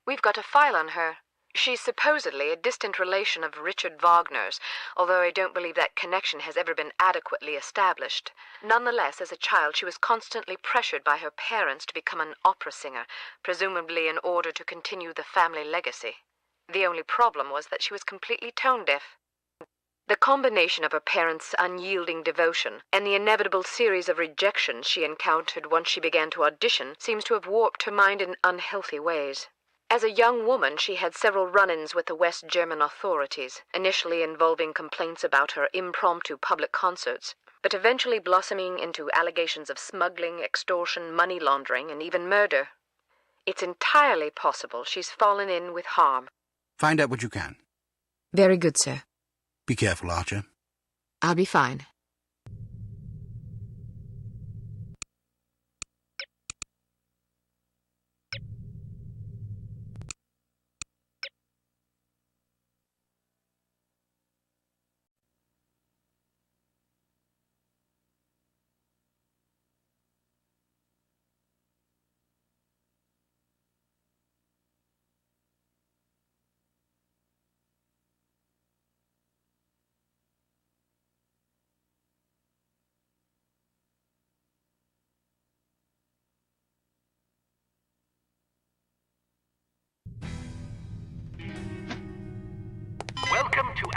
We've got a file on her. She's supposedly a distant relation of Richard Wagner's, although I don't believe that connection has ever been adequately established. Nonetheless, as a child, she was constantly pressured by her parents to become an opera singer, presumably in order to continue the family legacy. The only problem was that she was completely tone-deaf. The combination of her parents' unyielding devotion and the inevitable series of rejections she encountered once she began to audition seems to have warped her mind in unhealthy ways. As a young woman, she had several run-ins with the West German authorities, initially involving complaints about her impromptu public concerts, but eventually blossoming into allegations of smuggling, extortion, money laundering, and even murder. It's entirely possible she's fallen in with Harm. Find out what you can. Very good, sir. Be careful, Archer. I'll be fine.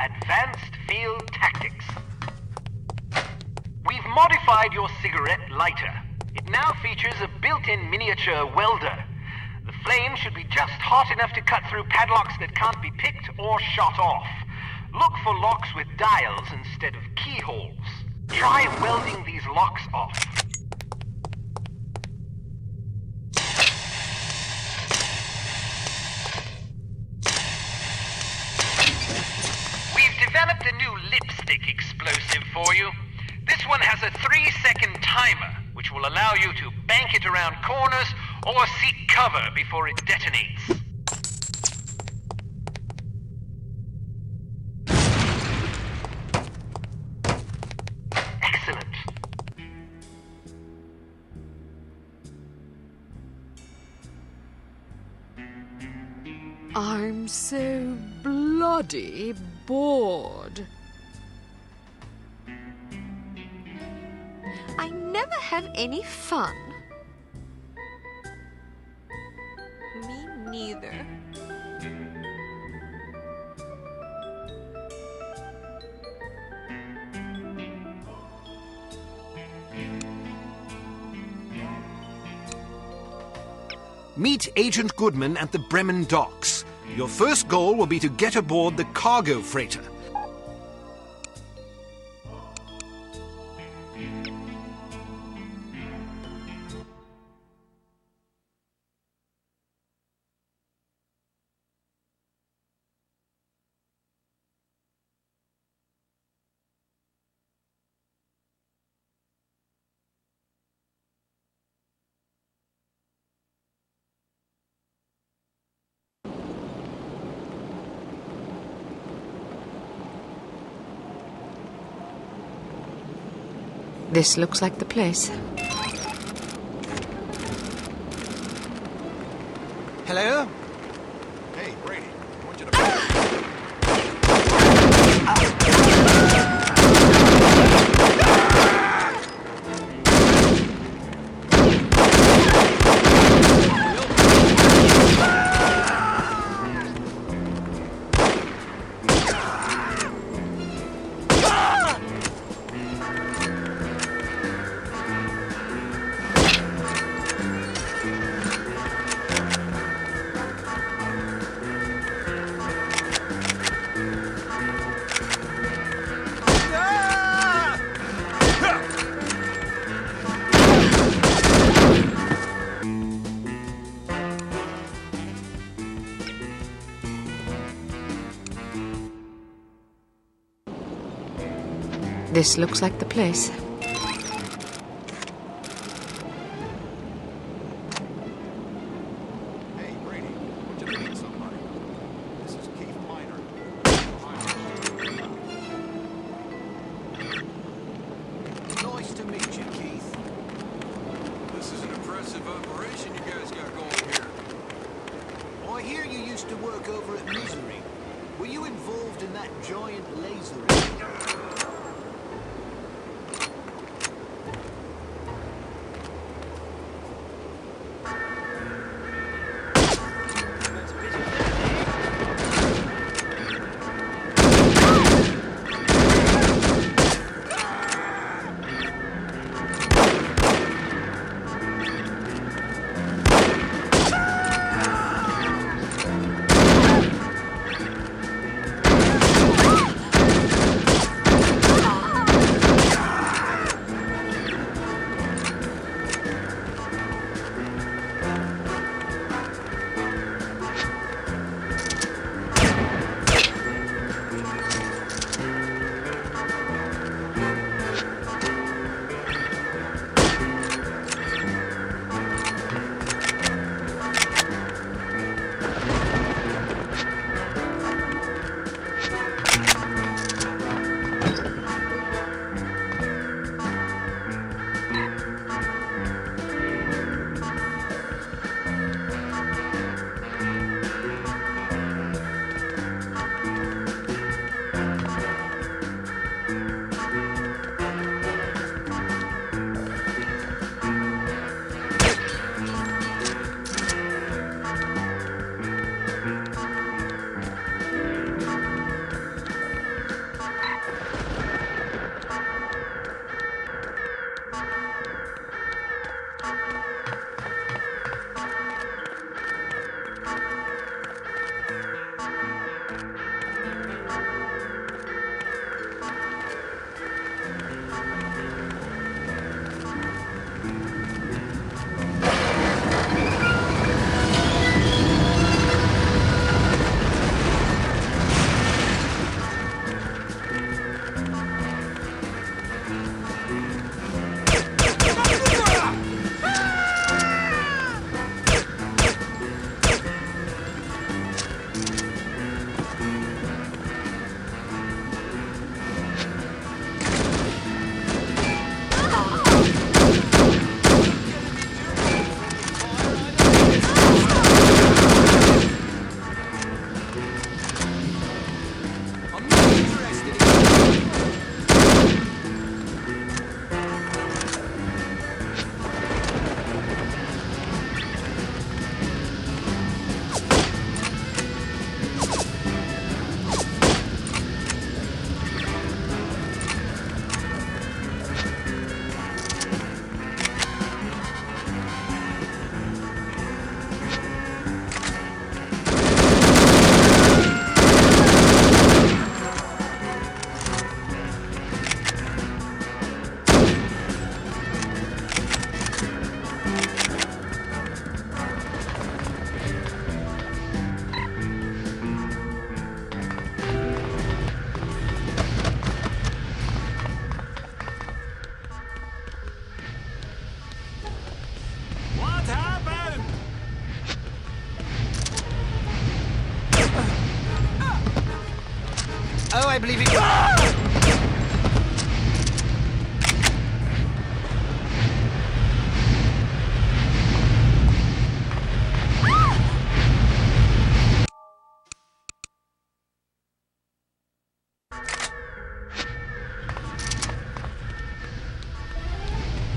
Advanced Field Tactics. We've modified your cigarette lighter. It now features a built-in miniature welder. The flame should be just hot enough to cut through padlocks that can't be picked or shot off. Look for locks with dials instead of keyholes. Try welding these locks off. We've developed a new lipstick explosive for you. This one has a 3-second timer, which will allow you to bank it around corners or seek cover before it detonates. Excellent. I'm so bloody bored. I never have any fun. Me neither. Meet Agent Goodman at the Bremen docks. Your first goal will be to get aboard the cargo freighter. This looks like the place. Hello? Hey, Brady. I want you to... This looks like the place. Hey, Brady. I want you to meet somebody. This is Keith Miner. Nice to meet you, Keith. This is an impressive operation you guys got going here. I hear you used to work over at Misery. Were you involved in that giant laser rig? I believe it...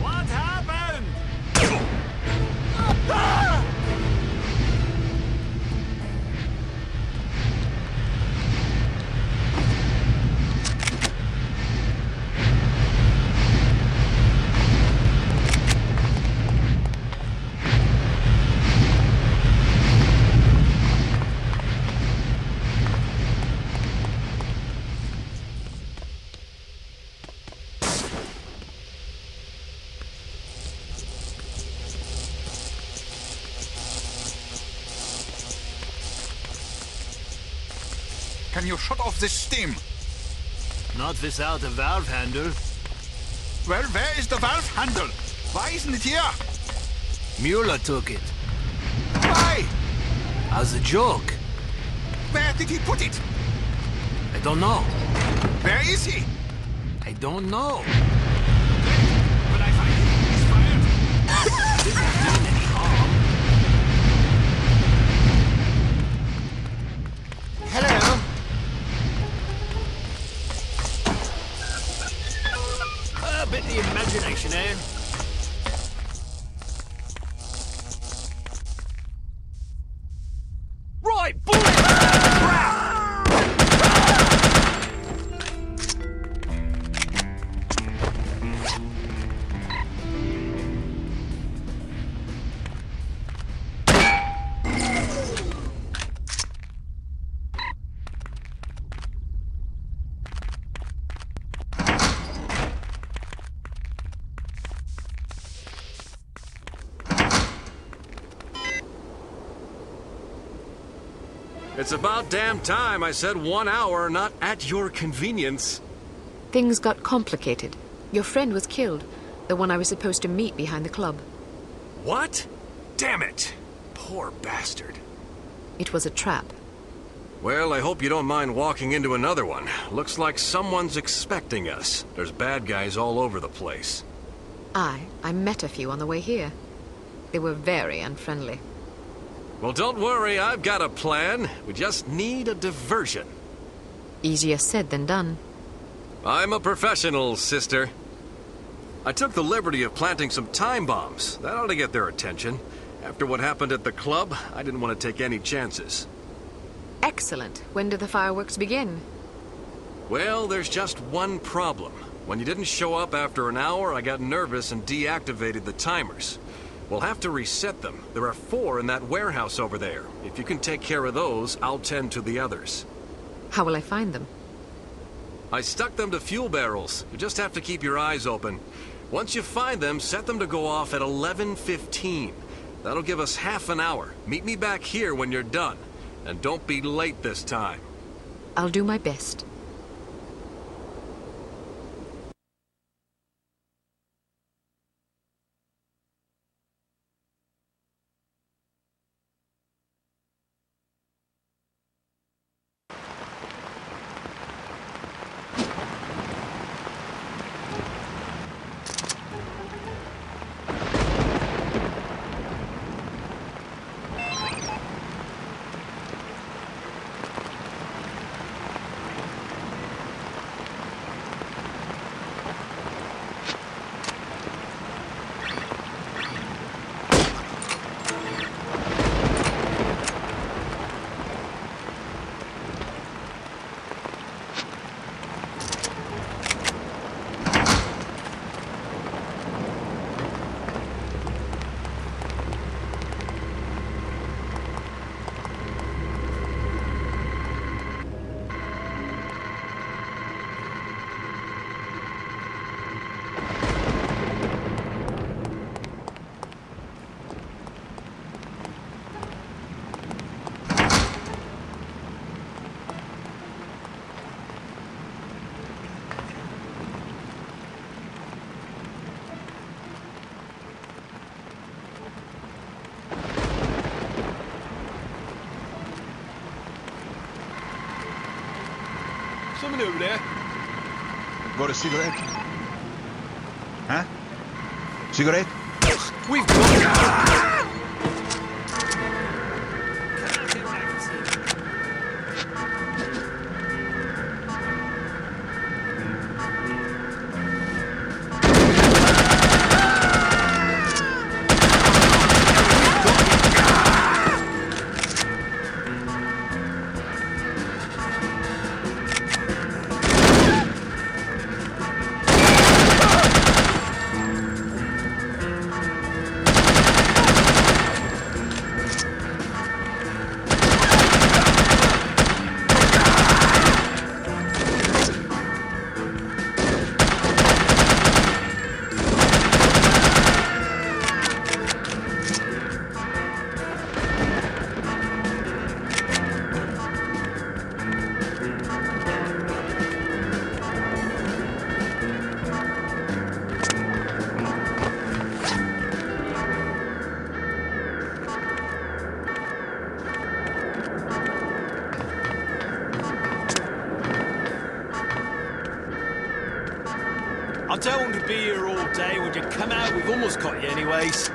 What happened? Can you shut off this steam? Not without a valve handle. Well, where is the valve handle? Why isn't it here? Mueller took it. Why? As a joke. Where did he put it? I don't know. Where is he? I don't know. When I find him, he's fired. Didn't mean any harm. Hello? A bit of imagination, eh? Right, bullet! It's about damn time I said 1 hour, not at your convenience. Things got complicated. Your friend was killed, the one I was supposed to meet behind the club. What? Damn it. Poor bastard. It was a trap. Well, I hope you don't mind walking into another one. Looks like someone's expecting us. There's bad guys all over the place. I met a few on the way here. They were very unfriendly. Well, don't worry, I've got a plan. We just need a diversion. Easier said than done. I'm a professional, sister. I took the liberty of planting some time bombs. That ought to get their attention. After what happened at the club, I didn't want to take any chances. Excellent. When do the fireworks begin? Well, there's just one problem. When you didn't show up after an hour, I got nervous and deactivated the timers. We'll have to reset them. There are 4 in that warehouse over there. If you can take care of those, I'll tend to the others. How will I find them? I stuck them to fuel barrels. You just have to keep your eyes open. Once you find them, set them to go off at 11:15. That'll give us half an hour. Meet me back here when you're done. And don't be late this time. I'll do my best. gentleman over there. Got a cigarette? Huh? Cigarette? We've got... I don't want to be here all day. Would you come out? We've almost caught you anyways.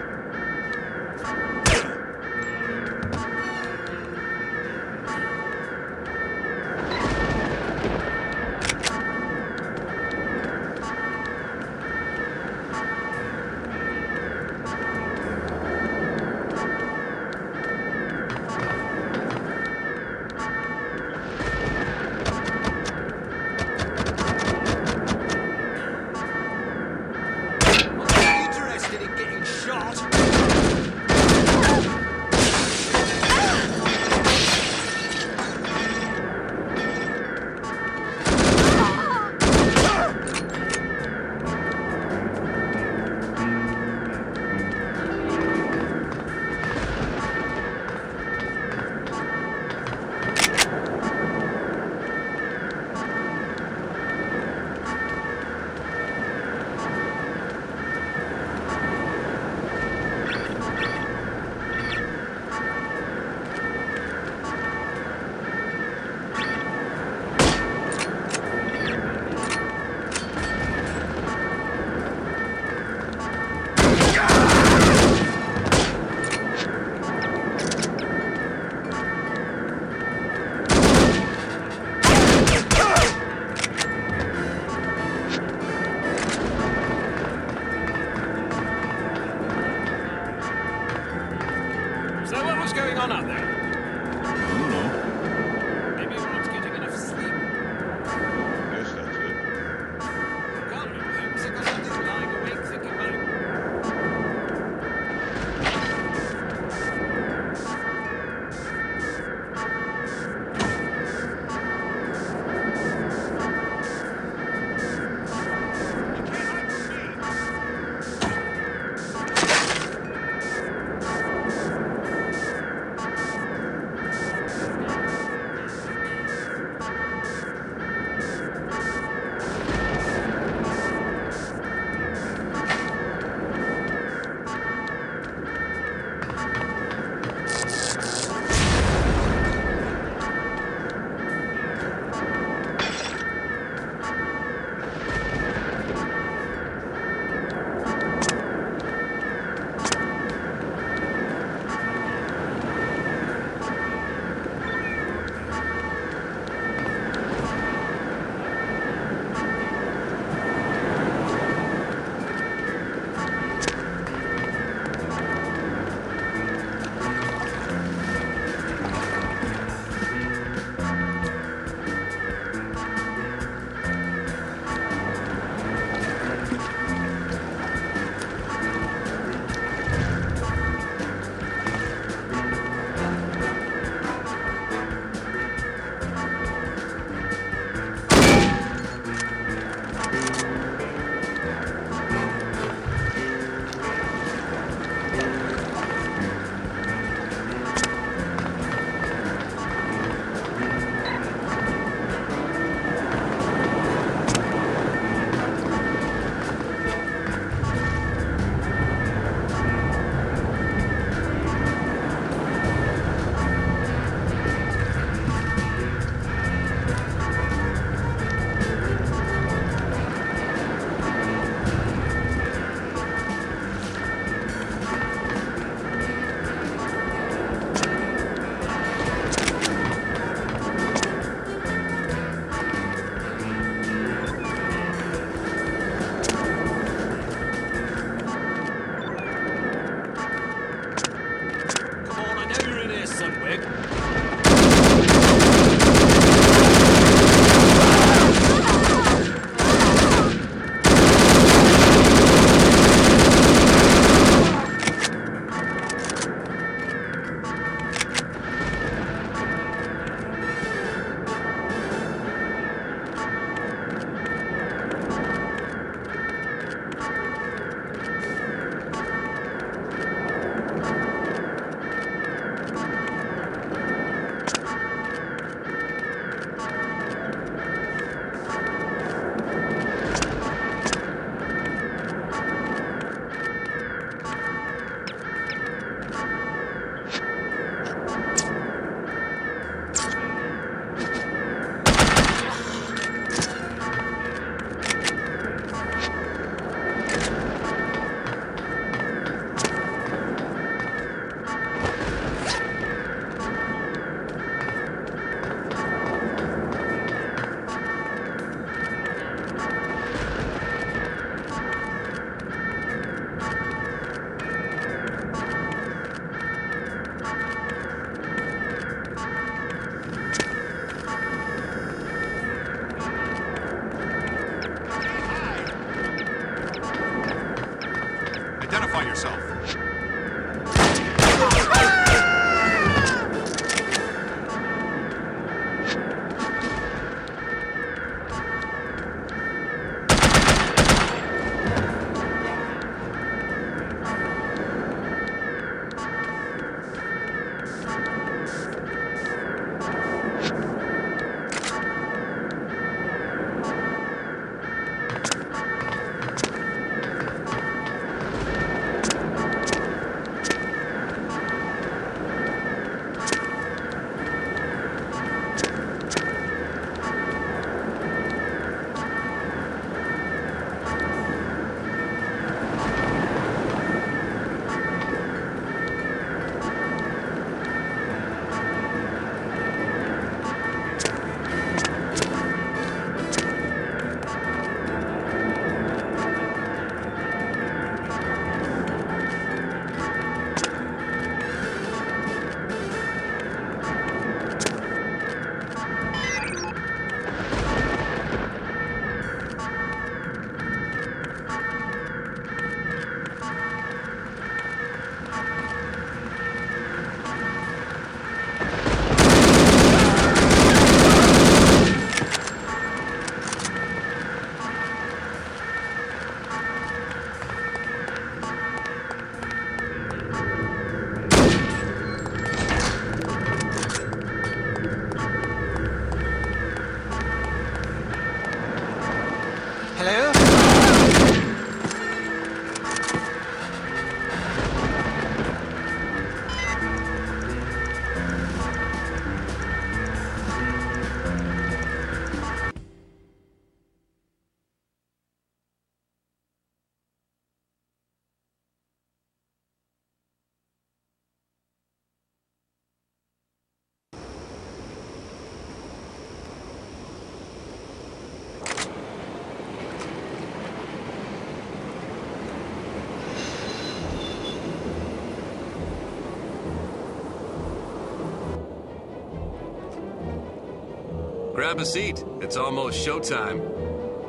Grab a seat. It's almost showtime.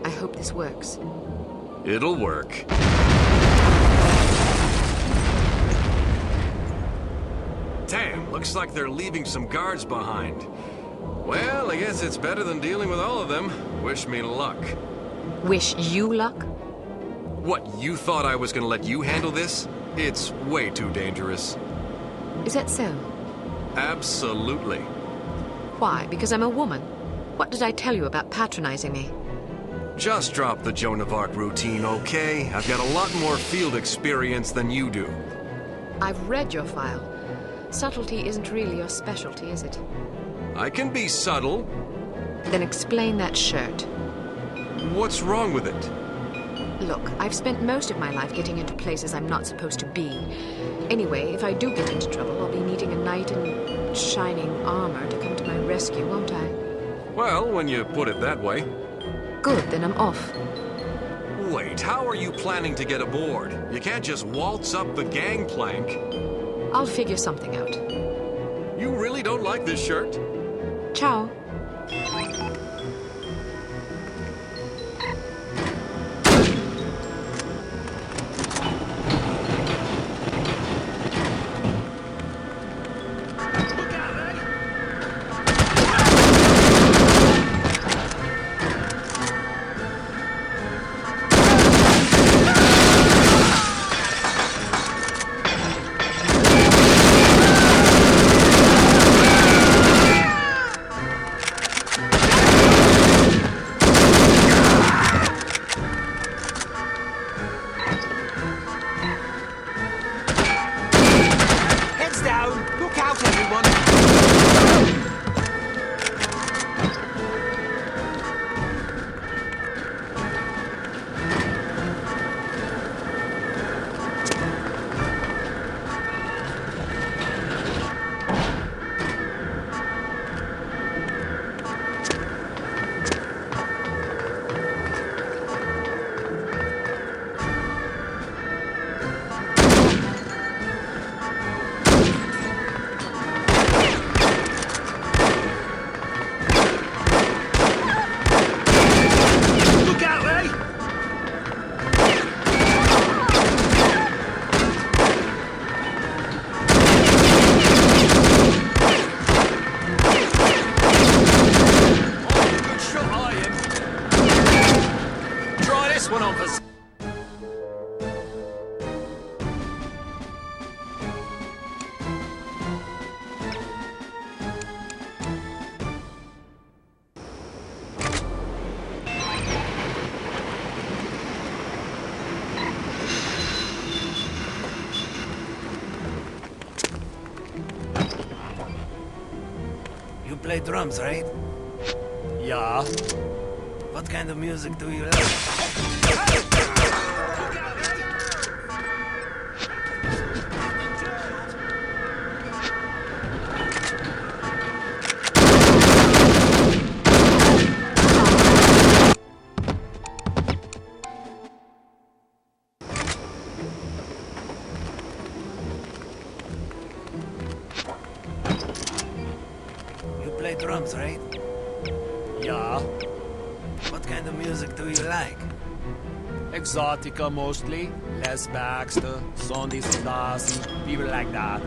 I hope this works. It'll work. Damn, looks like they're leaving some guards behind. Well, I guess it's better than dealing with all of them. Wish me luck. Wish you luck? What, you thought I was gonna let you handle this? It's way too dangerous. Is that so? Absolutely. Why? Because I'm a woman? What did I tell you about patronizing me? Just drop the Joan of Arc routine, okay? I've got a lot more field experience than you do. I've read your file. Subtlety isn't really your specialty, is it? I can be subtle. Then explain that shirt. What's wrong with it? Look, I've spent most of my life getting into places I'm not supposed to be. Anyway, if I do get into trouble, I'll be needing a knight in shining armor to come to my rescue, won't I? Well, when you put it that way. Good, then I'm off. Wait, how are you planning to get aboard? You can't just waltz up the gangplank. I'll figure something out. You really don't like this shirt? Ciao. play drums, right? Yeah. What kind of music do you like? You play drums, right? Yeah. What kind of music do you like? Exotica mostly. Les Baxter, Sandy Selassie, people like that.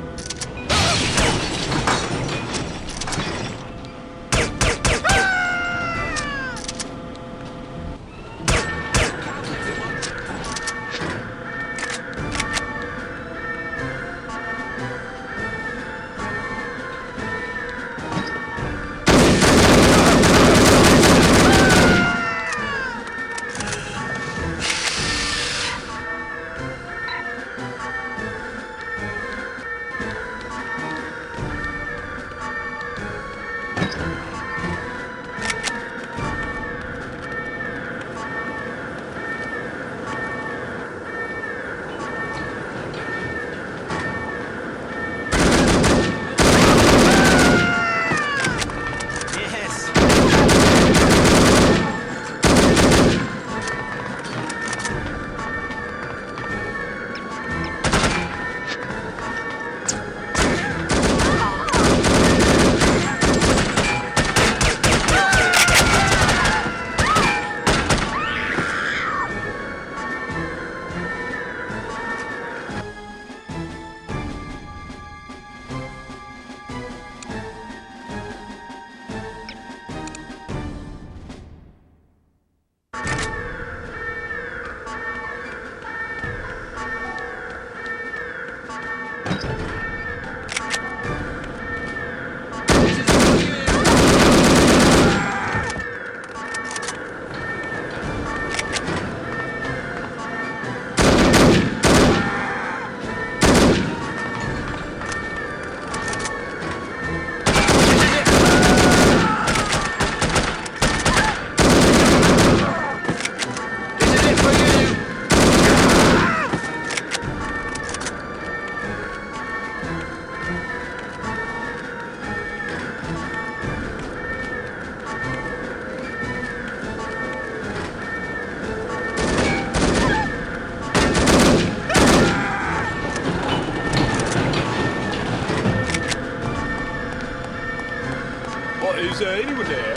Is there anyone there?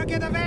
her get away!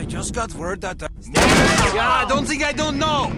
Just got word that... Yeah, don't think I don't know!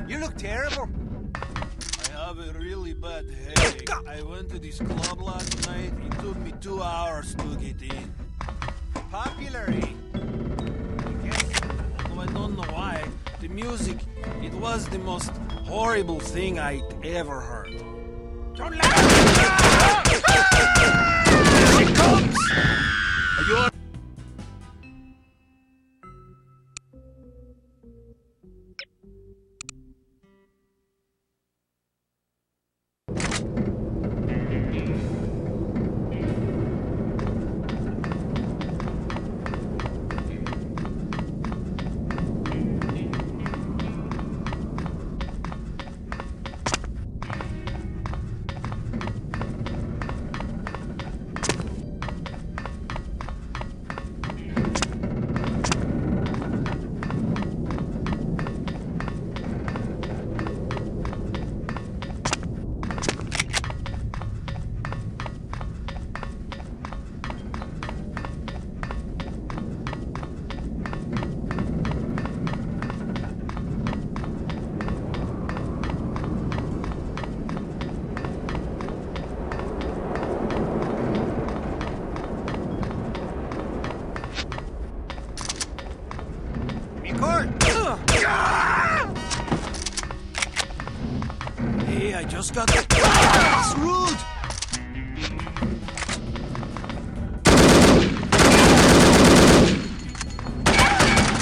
You look terrible. I have a really bad headache. I went to this club last night. It took me 2 hours to get in. Popular, eh? I guess. Although I don't know why. The music, it was the most horrible thing I ever heard. Don't let her! Here she comes! Are you all... Hey, I just got... That's rude!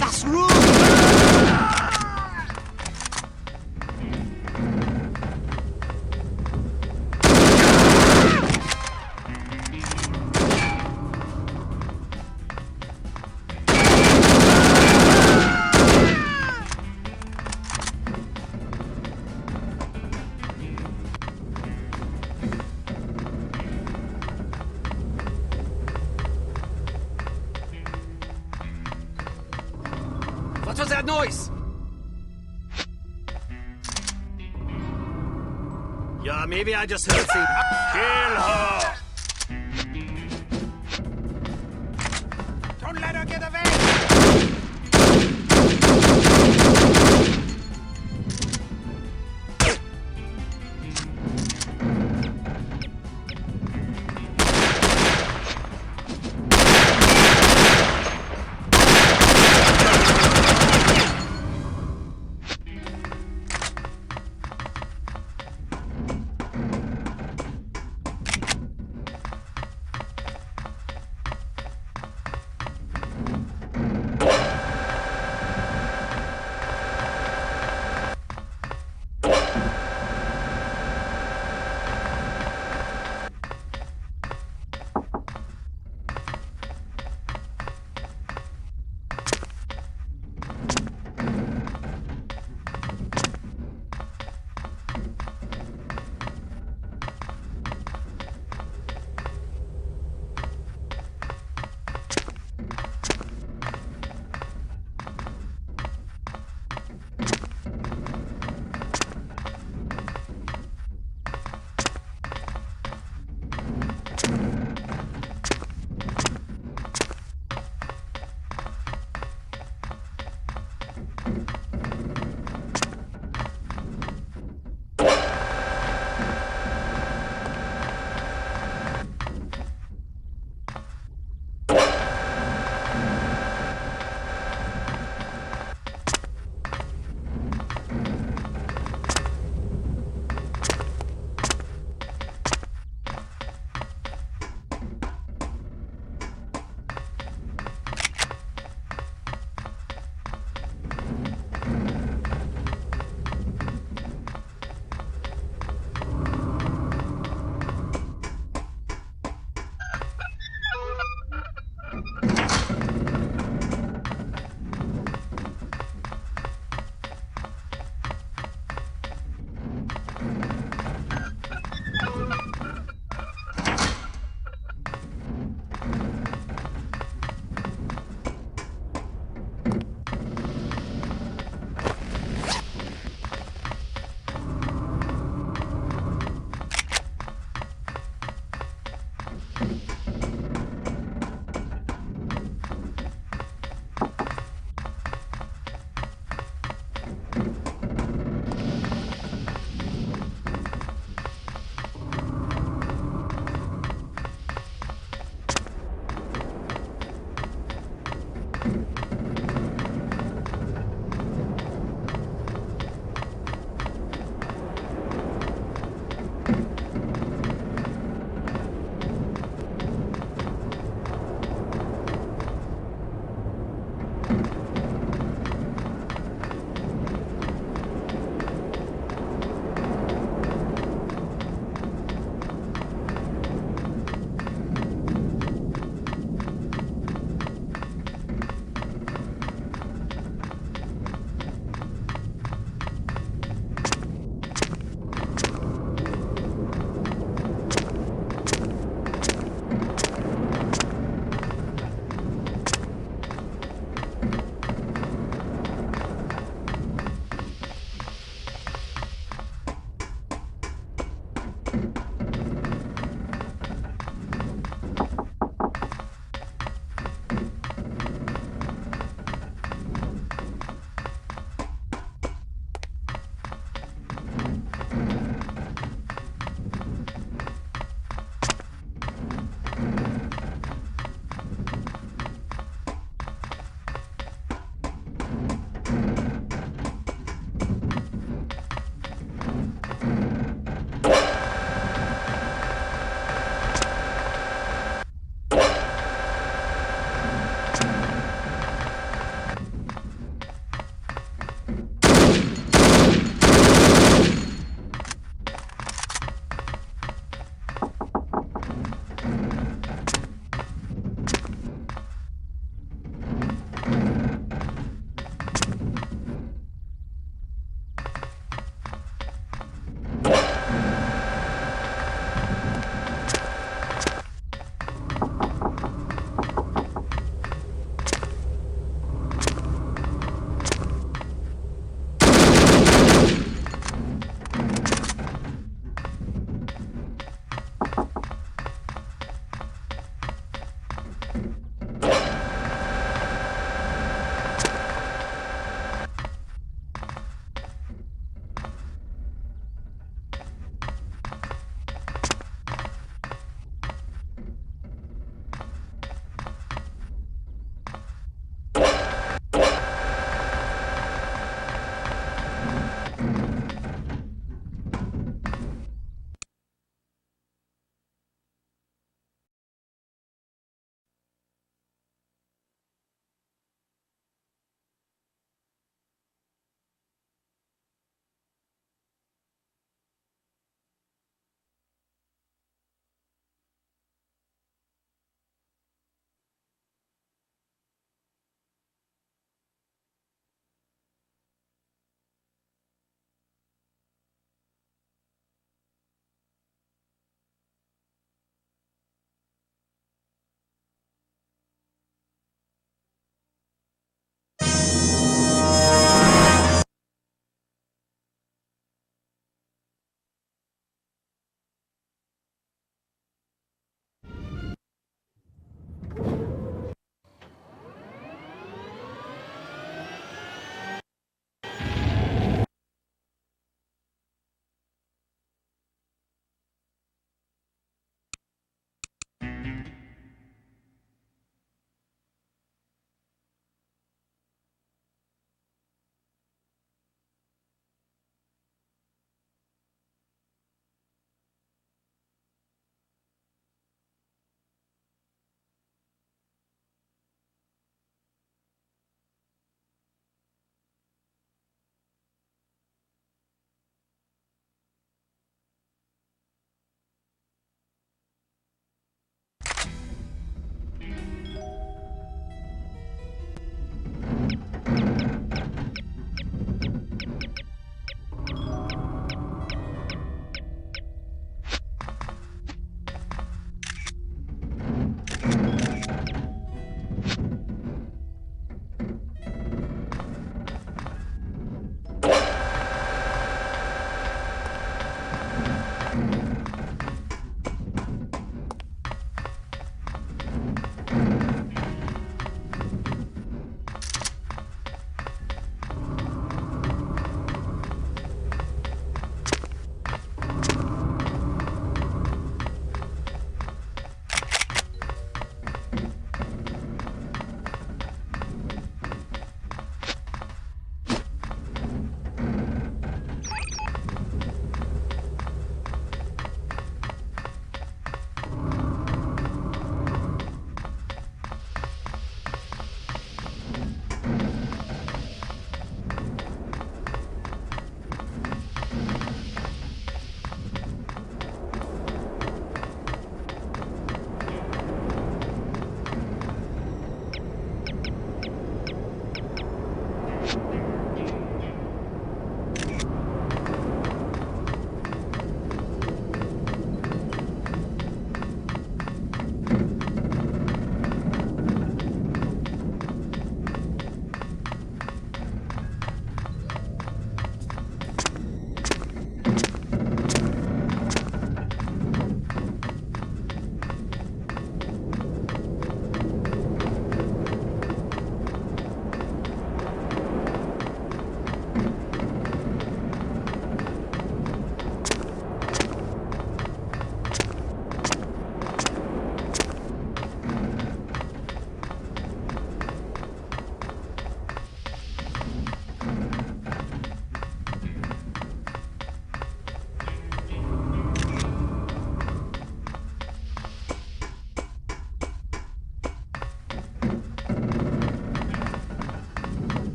That's rude! What was that noise? Yeah, maybe I just heard some... Kill her! Don't let her get away!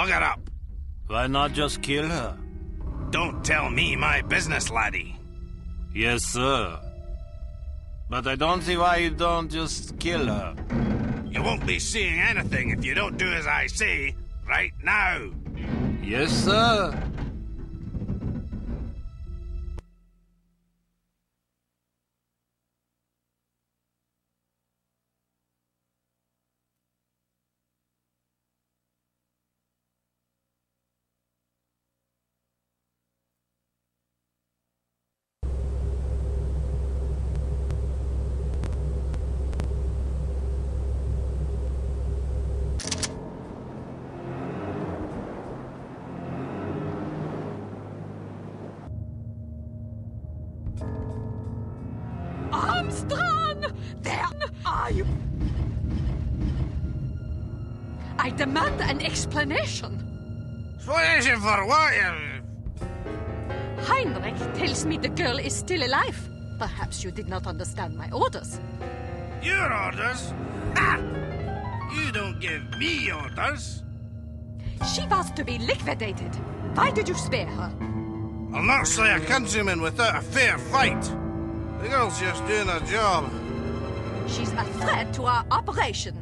Lug her up. Why not just kill her? Don't tell me my business, laddie. Yes, sir. But I don't see why you don't just kill her. You won't be seeing anything if you don't do as I say right now. Yes, sir. Armstrong! Where are you? I demand an explanation. Explanation for what? Heinrich tells me the girl is still alive. Perhaps you did not understand my orders. Your orders? Ha! You don't give me orders. She was to be liquidated. Why did you spare her? I'll not slay a countryman without a fair fight. The girl's just doing her job. She's a threat to our operation.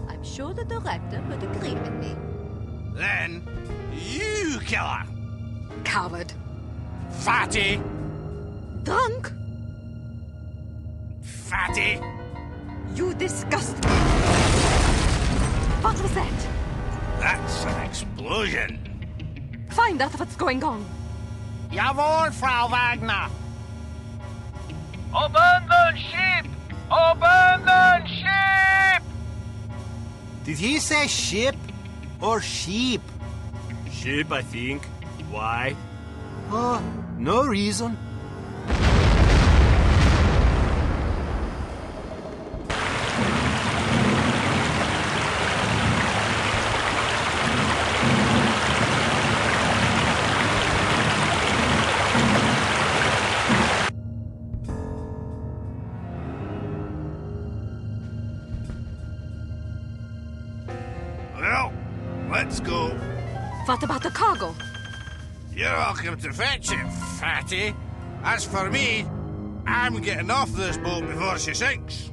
I'm sure the director would agree with me. Then, you kill her. Coward. Fatty. Drunk. Fatty. You disgust me. What was that? That's an explosion. Find out what's going on. Jawohl, Frau Wagner. Abandon ship! Abandon ship! Did he say ship or sheep? Ship, I think. Why? Oh, no reason. Well, let's go. What about the cargo? You're welcome to fetch it, fatty. As for me, I'm getting off this boat before she sinks.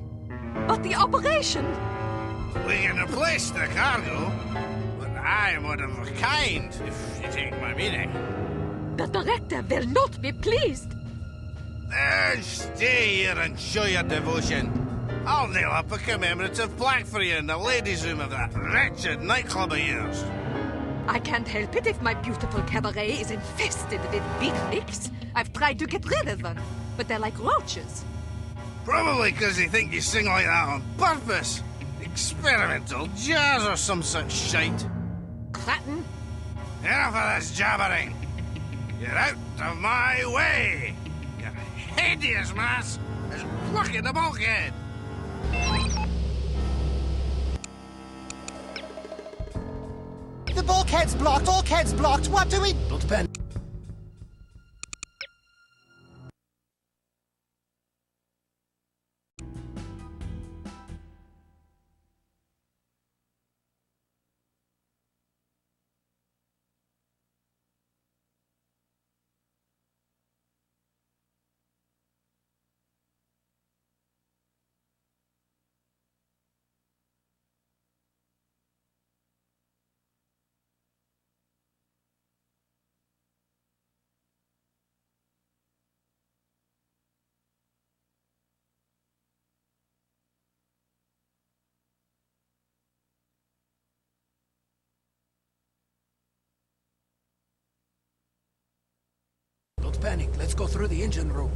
But the operation? We can replace the cargo, but I'm one of a kind, if you take my meaning. The director will not be pleased. Then stay here and show your devotion. I'll nail up a commemorative plaque for you in the ladies' room of that wretched nightclub of yours. I can't help it if my beautiful cabaret is infested with big dicks. I've tried to get rid of them, but they're like roaches. Probably because they think you sing like that on purpose. Experimental jazz or some such shite. Clatton. Enough of this jabbering. Get out of my way. Your hideous mass is blocking the bulkhead. The bulkhead's blocked. Bulkhead's blocked. What do we... Don't panic. Don't panic. Let's go through the engine room.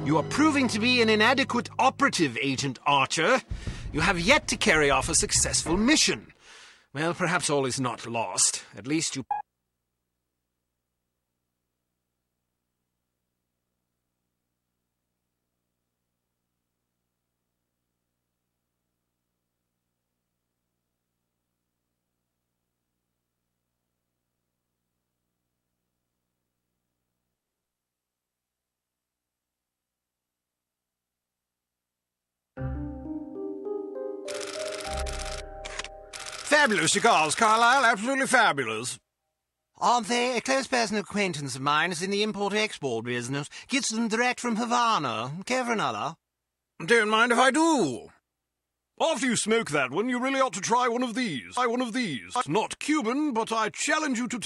You are proving to be an inadequate operative, Agent Archer. You have yet to carry off a successful mission. Well, perhaps all is not lost. At least you... Fabulous cigars, Carlyle. Absolutely fabulous. Aren't they? A close personal acquaintance of mine is in the import-export business. Gets them direct from Havana. Care for another? Don't mind if I do. After you smoke that one, you really ought to try one of these. Try one of these. Not Cuban, but I challenge you to...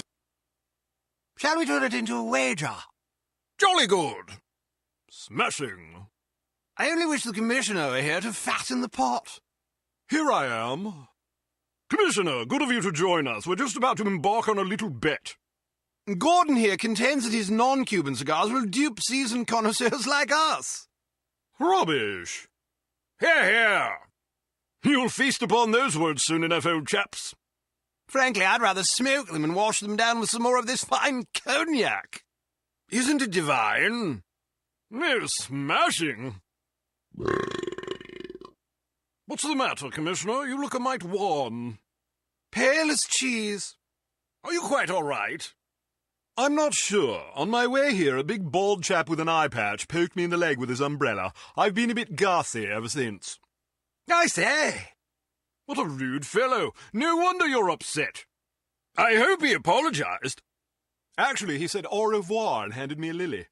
Shall we turn it into a wager? Jolly good. Smashing. I only wish the Commissioner were here to fatten the pot. Here I am. Commissioner, good of you to join us. We're just about to embark on a little bet. Gordon here contends that his non-Cuban cigars will dupe seasoned connoisseurs like us. Rubbish. Hear, hear. You'll feast upon those words soon enough, old chaps. Frankly, I'd rather smoke them and wash them down with some more of this fine cognac. Isn't it divine? Oh, smashing. What's the matter, Commissioner? You look a mite wan. Pale as cheese. Are you quite all right? I'm not sure. On my way here, a big bald chap with an eye patch poked me in the leg with his umbrella. I've been a bit gassy ever since. I say! What a rude fellow. No wonder you're upset. I hope he apologized. Actually, he said au revoir and handed me a lily.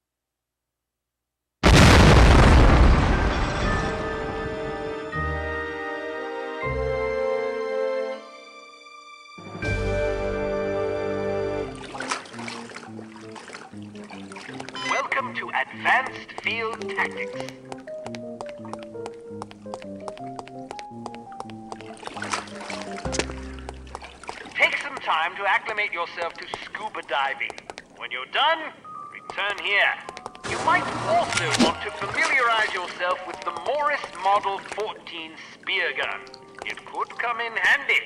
Welcome to Advanced Field Tactics. Take some time to acclimate yourself to scuba diving. When you're done, return here. You might also want to familiarize yourself with the Morris Model 14 spear gun. It could come in handy.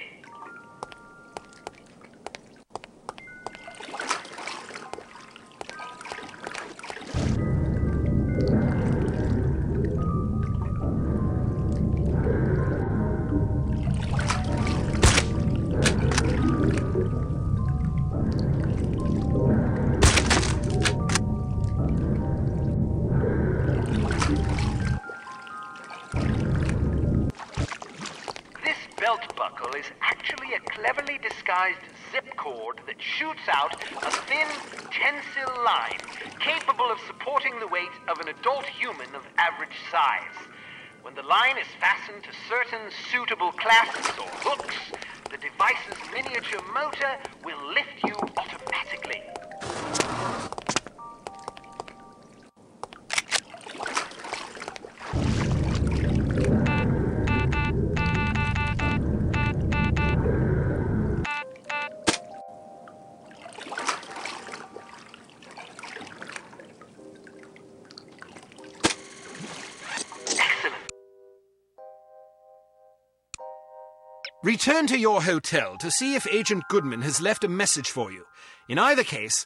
Zip cord that shoots out a thin tensile line capable of supporting the weight of an adult human of average size. When the line is fastened to certain suitable clasps or hooks, the device's miniature motor will lift you automatically. Return to your hotel to see if Agent Goodman has left a message for you. In either case...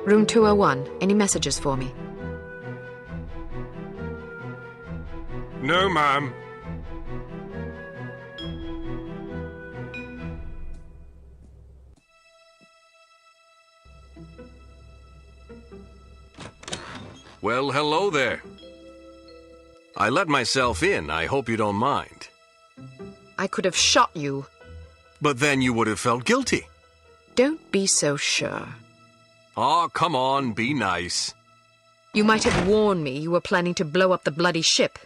Room 201. Any messages for me? No, ma'am. Well, hello there. I let myself in. I hope you don't mind. I could have shot you. But then you would have felt guilty. Don't be so sure. Aw, come on, be nice. You might have warned me you were planning to blow up the bloody ship.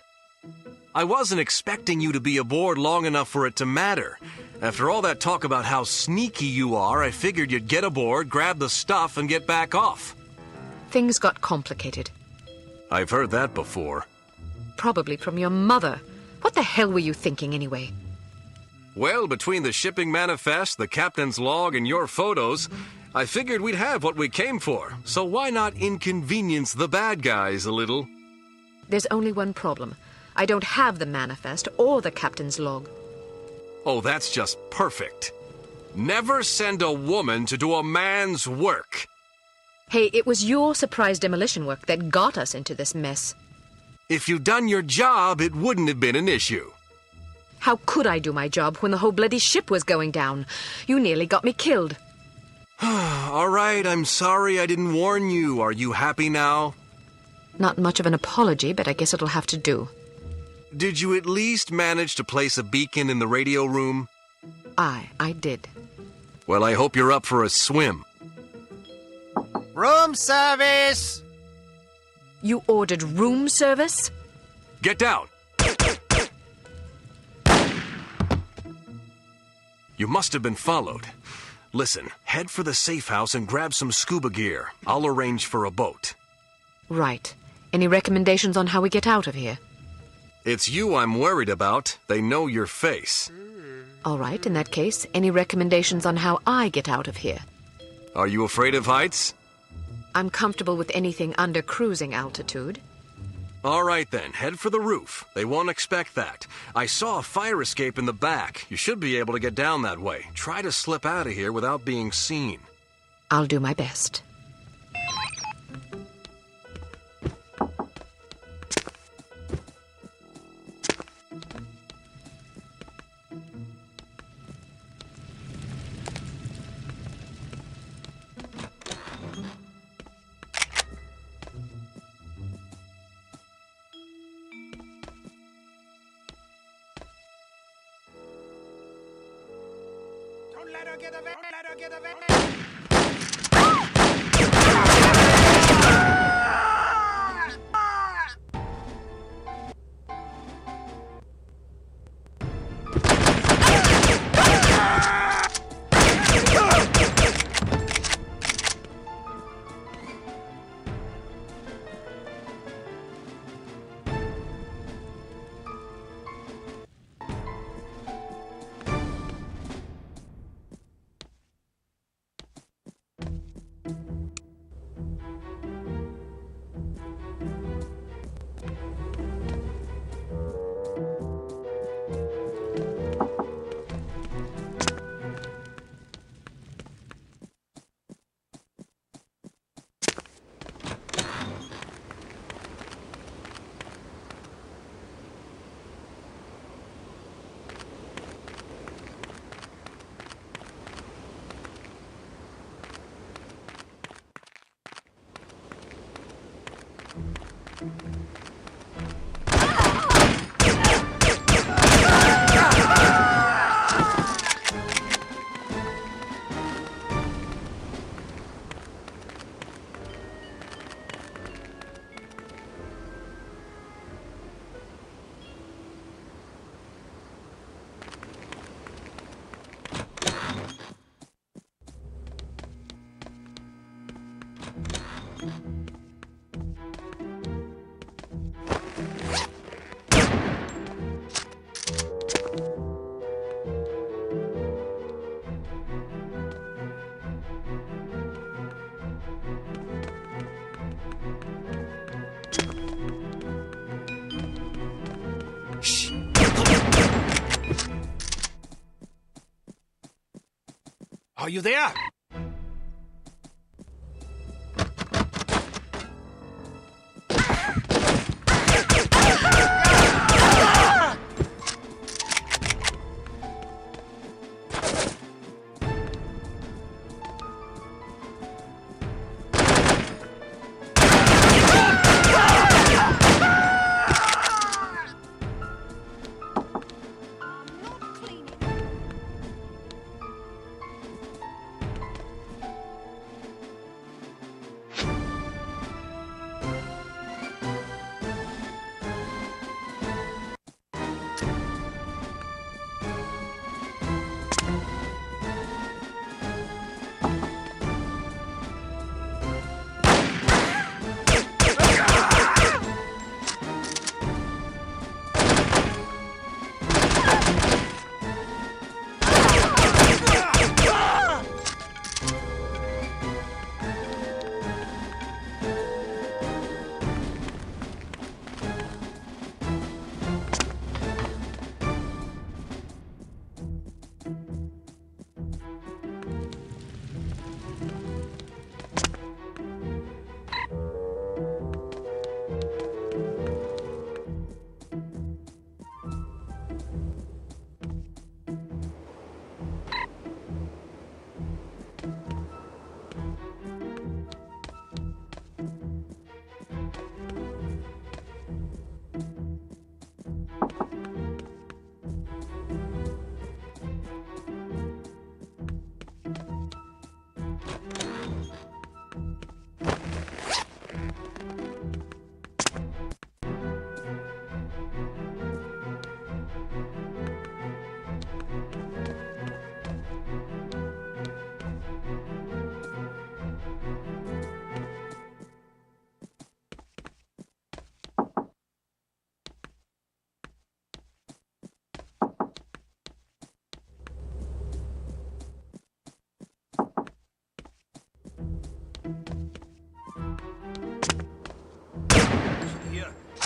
I wasn't expecting you to be aboard long enough for it to matter. After all that talk about how sneaky you are, I figured you'd get aboard, grab the stuff, and get back off. Things got complicated. I've heard that before. Probably from your mother. What the hell were you thinking, anyway? Well, between the shipping manifest, the captain's log, and your photos, I figured we'd have what we came for. So why not inconvenience the bad guys a little? There's only one problem. I don't have the manifest or the captain's log. Oh, that's just perfect. Never send a woman to do a man's work. Hey, it was your surprise demolition work that got us into this mess. If you'd done your job, it wouldn't have been an issue. How could I do my job when the whole bloody ship was going down? You nearly got me killed. All right, I'm sorry I didn't warn you. Are you happy now? Not much of an apology, but I guess it'll have to do. Did you at least manage to place a beacon in the radio room? I did. Well, I hope you're up for a swim. Room service! You ordered room service? Get down! You must have been followed. Listen, head for the safe house and grab some scuba gear. I'll arrange for a boat. Right. Any recommendations on how we get out of here? It's you I'm worried about. They know your face. All right, in that case, any recommendations on how I get out of here? Are you afraid of heights? I'm comfortable with anything under cruising altitude. All right then, head for the roof. They won't expect that. I saw a fire escape in the back. You should be able to get down that way. Try to slip out of here without being seen. I'll do my best. Are you there?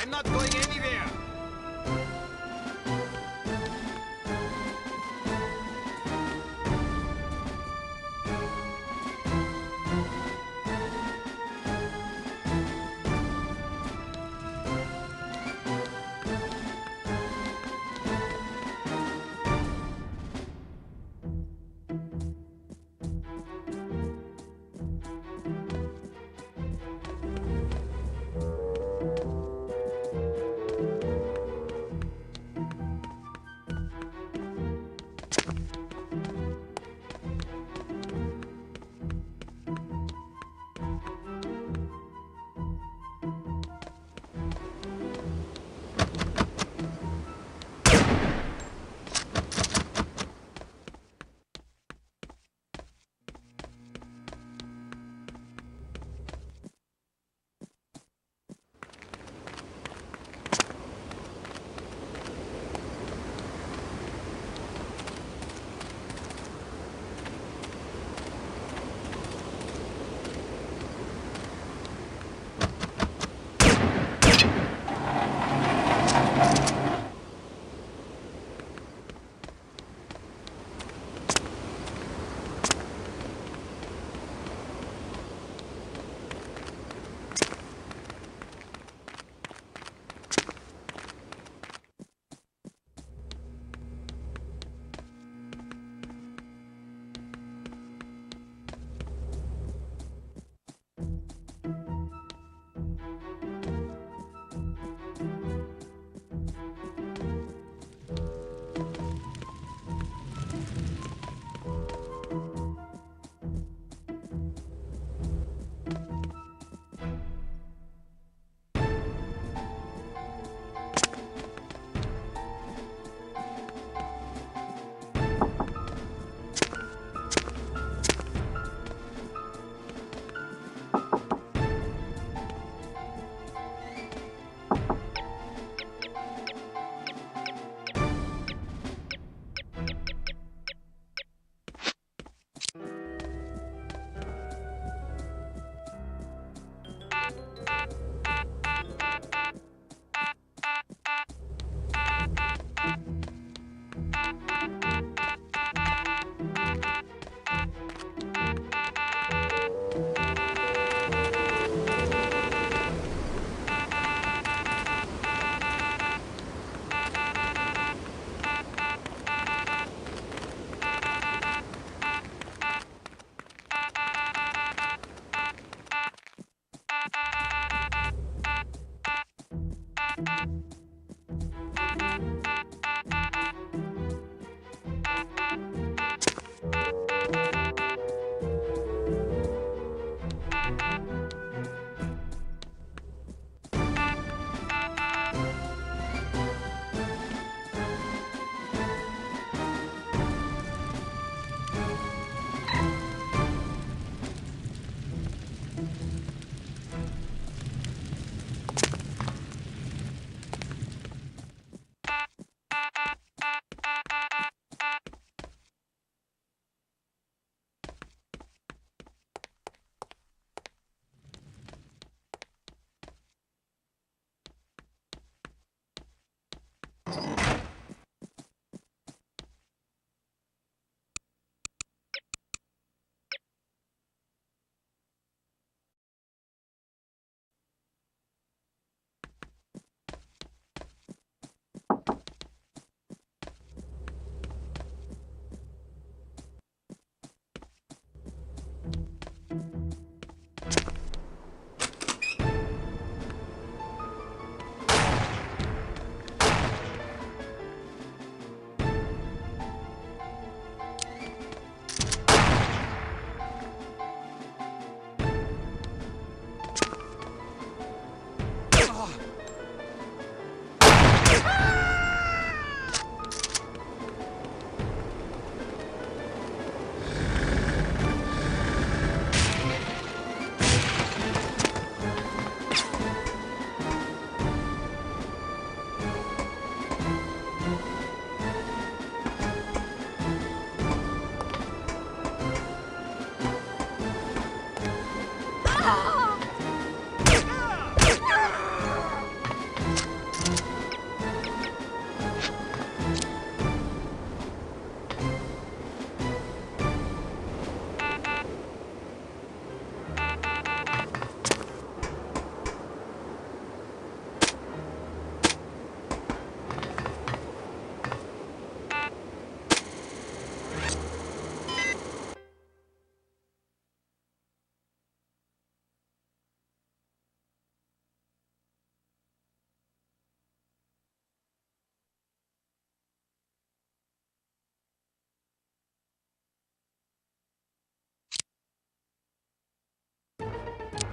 I'm not going anywhere.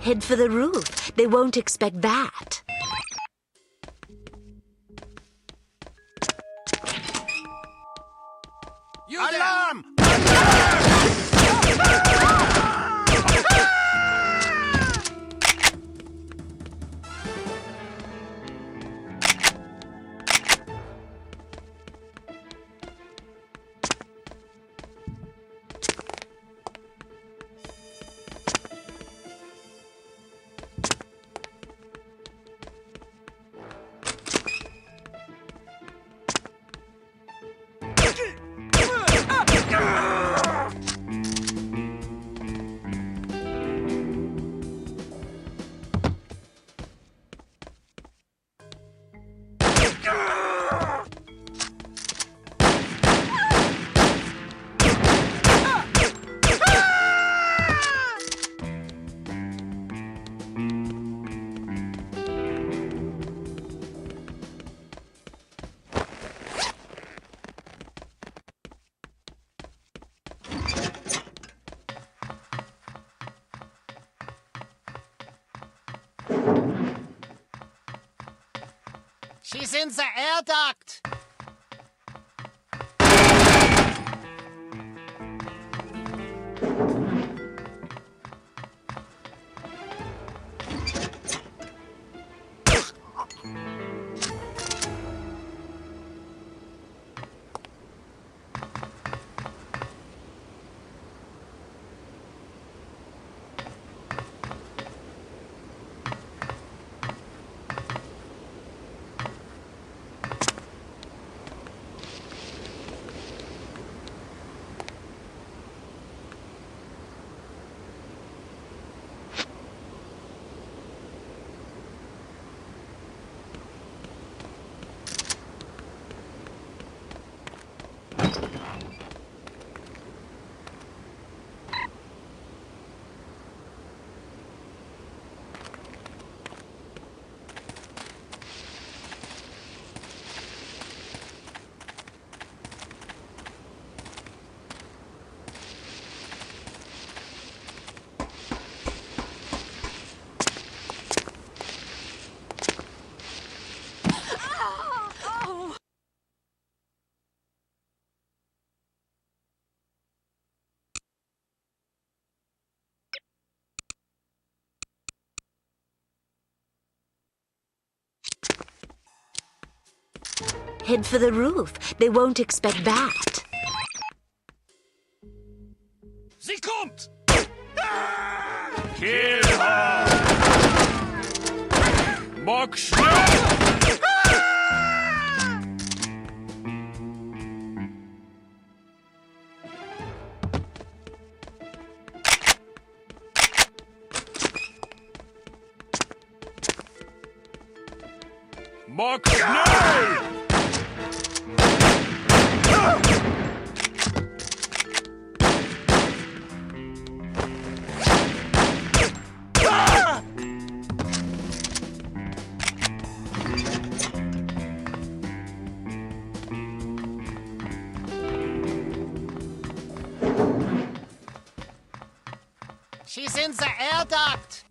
Head for the roof. They won't expect that. Alarm! She's in the air duct. Head for the roof. They won't expect that. Sie kommt! Kill her! Mach schnell! Mach schnell! She's in the air duct.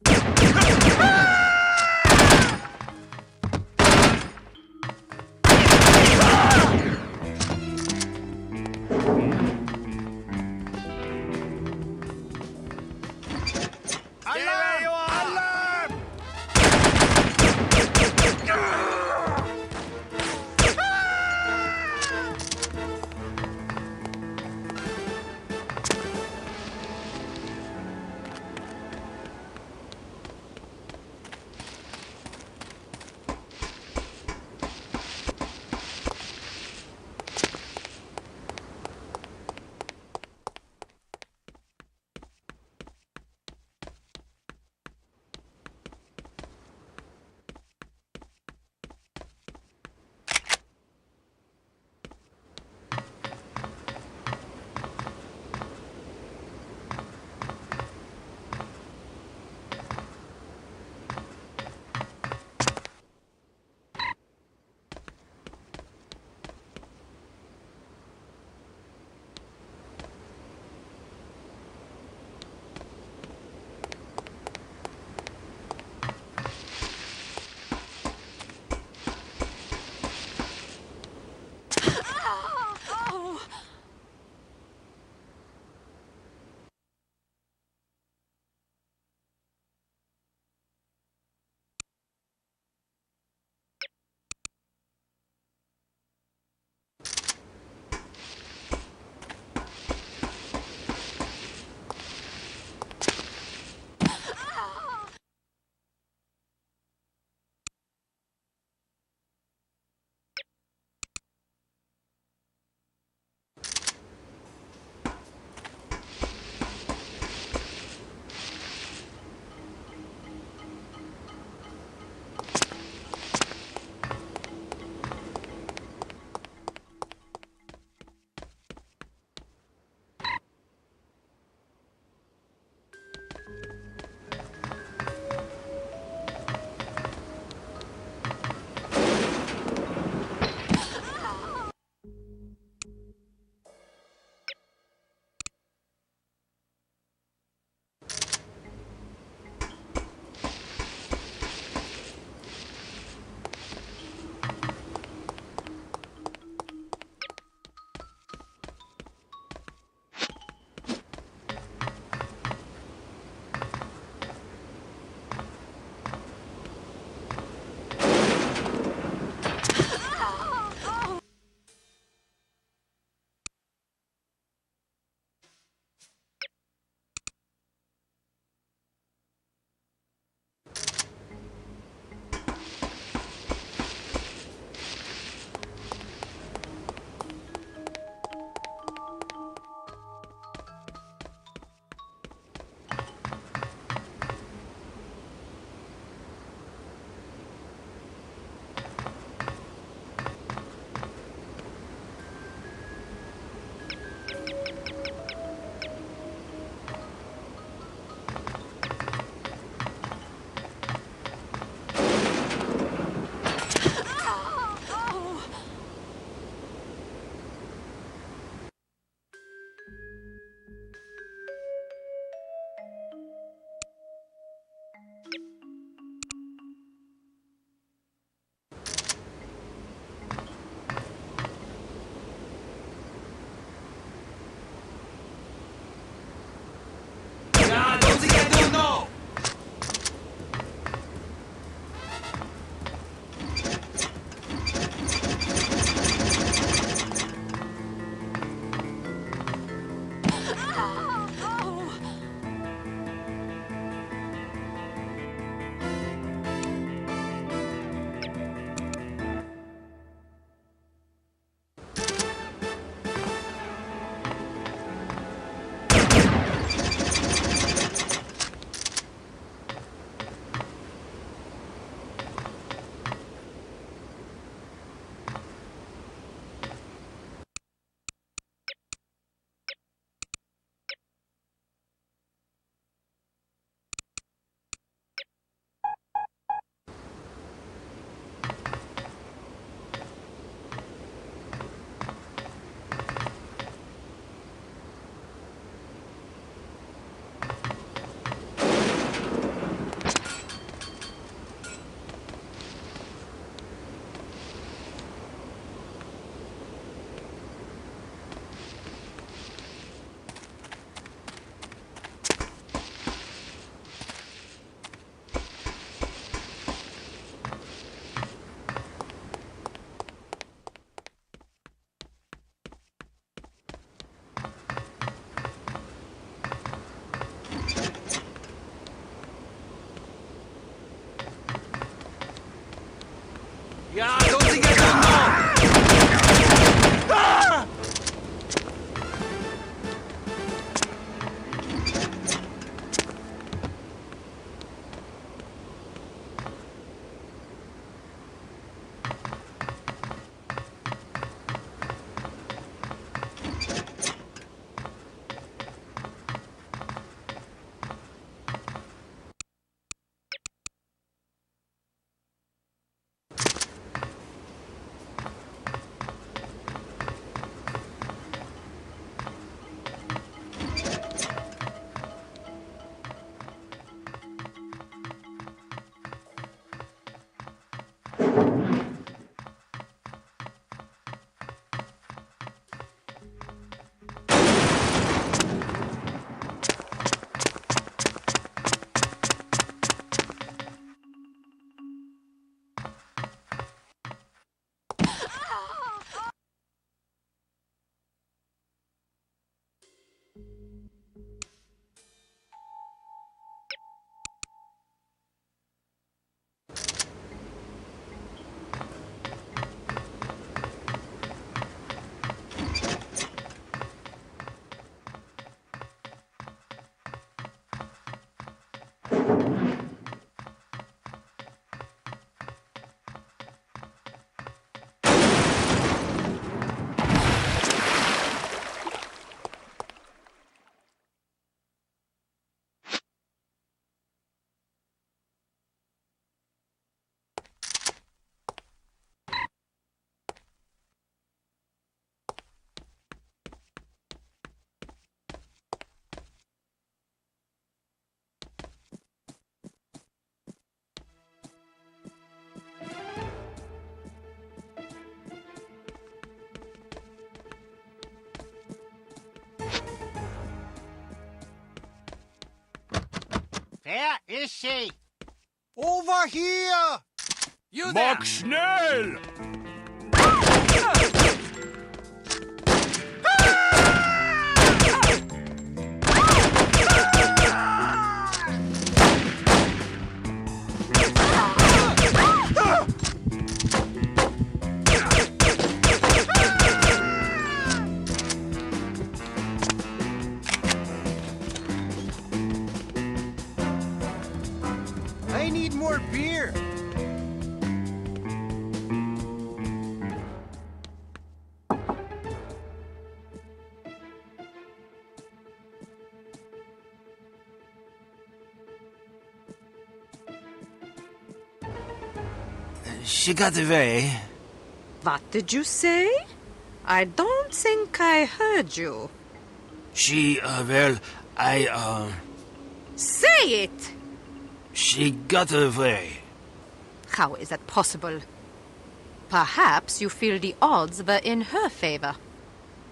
Where is she? Over here! You there! Mach schnell! I need more beer. She got away. What did you say? I don't think I heard you. She, Say it! she got away. How is that possible? Perhaps you feel the odds were in her favor.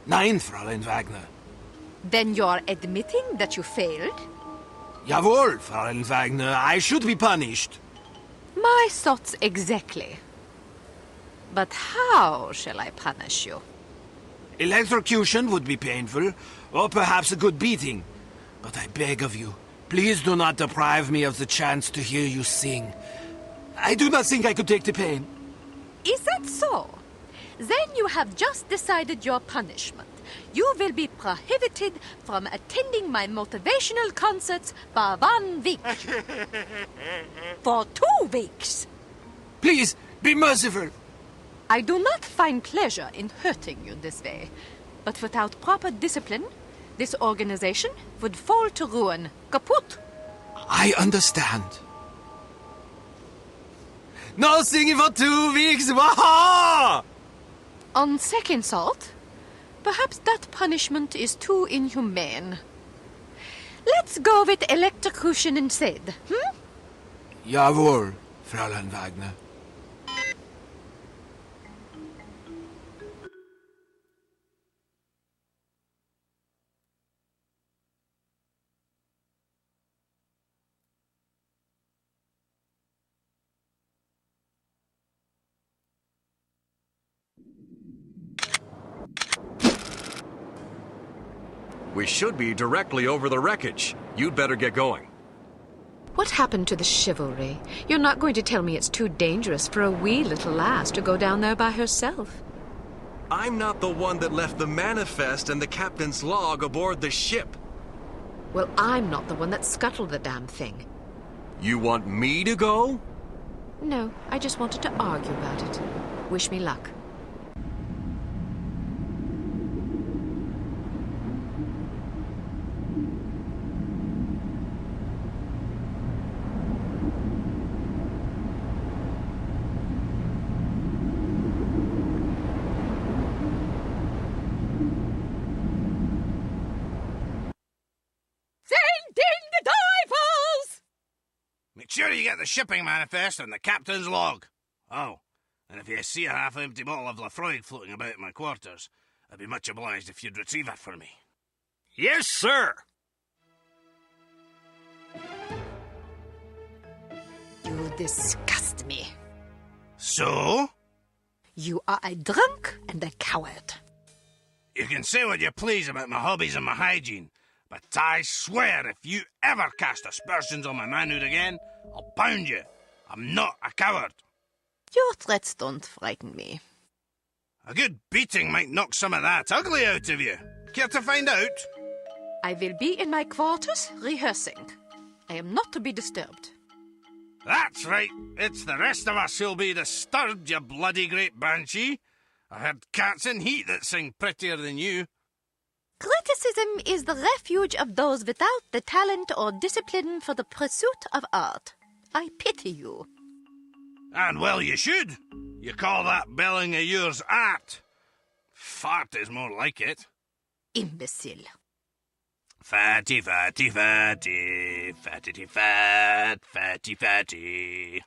Nein, Fräulein Wagner. Then you're admitting that you failed? Jawohl, Fräulein Wagner. I should be punished. My thoughts exactly. But how shall I punish you? Electrocution would be painful, or perhaps a good beating. But I beg of you, please do not deprive me of the chance to hear you sing. I do not think I could take the pain. Is that so? Then you have just decided your punishment. You will be prohibited from attending my motivational concerts for 1 week. For 2 weeks. Please, be merciful. I do not find pleasure in hurting you this way. But without proper discipline, this organization would fall to ruin. Kaput! I understand. No singing for 2 weeks! Waha! On second thought, perhaps that punishment is too inhumane. Let's go with electrocution instead, hmm? Jawohl, Fräulein Wagner. We should be directly over the wreckage. You'd better get going. What happened to the chivalry? You're not going to tell me it's too dangerous for a wee little lass to go down there by herself. I'm not the one that left the manifest and the captain's log aboard the ship. Well, I'm not the one that scuttled the damn thing. You want me to go? No, I just wanted to argue about it. Wish me luck. Make sure you get the shipping manifest and the captain's log. Oh, and if you see a half-empty bottle of Lafroig floating about in my quarters, I'd be much obliged if you'd retrieve it for me. Yes, sir. You disgust me. So? You are a drunk and a coward. You can say what you please about my hobbies and my hygiene, but I swear if you ever cast aspersions on my manhood again, I'll pound you. I'm not a coward. Your threats don't frighten me. A good beating might knock some of that ugly out of you. Care to find out? I will be in my quarters rehearsing. I am not to be disturbed. That's right. It's the rest of us who'll be disturbed, you bloody great banshee. I heard cats in heat that sing prettier than you. Criticism is the refuge of those without the talent or discipline for the pursuit of art. I pity you. And well you should. You call that belling of yours art. Fart is more like it. Imbecile. Fatty, fatty, fatty. Fatty, fat. Fatty, fatty.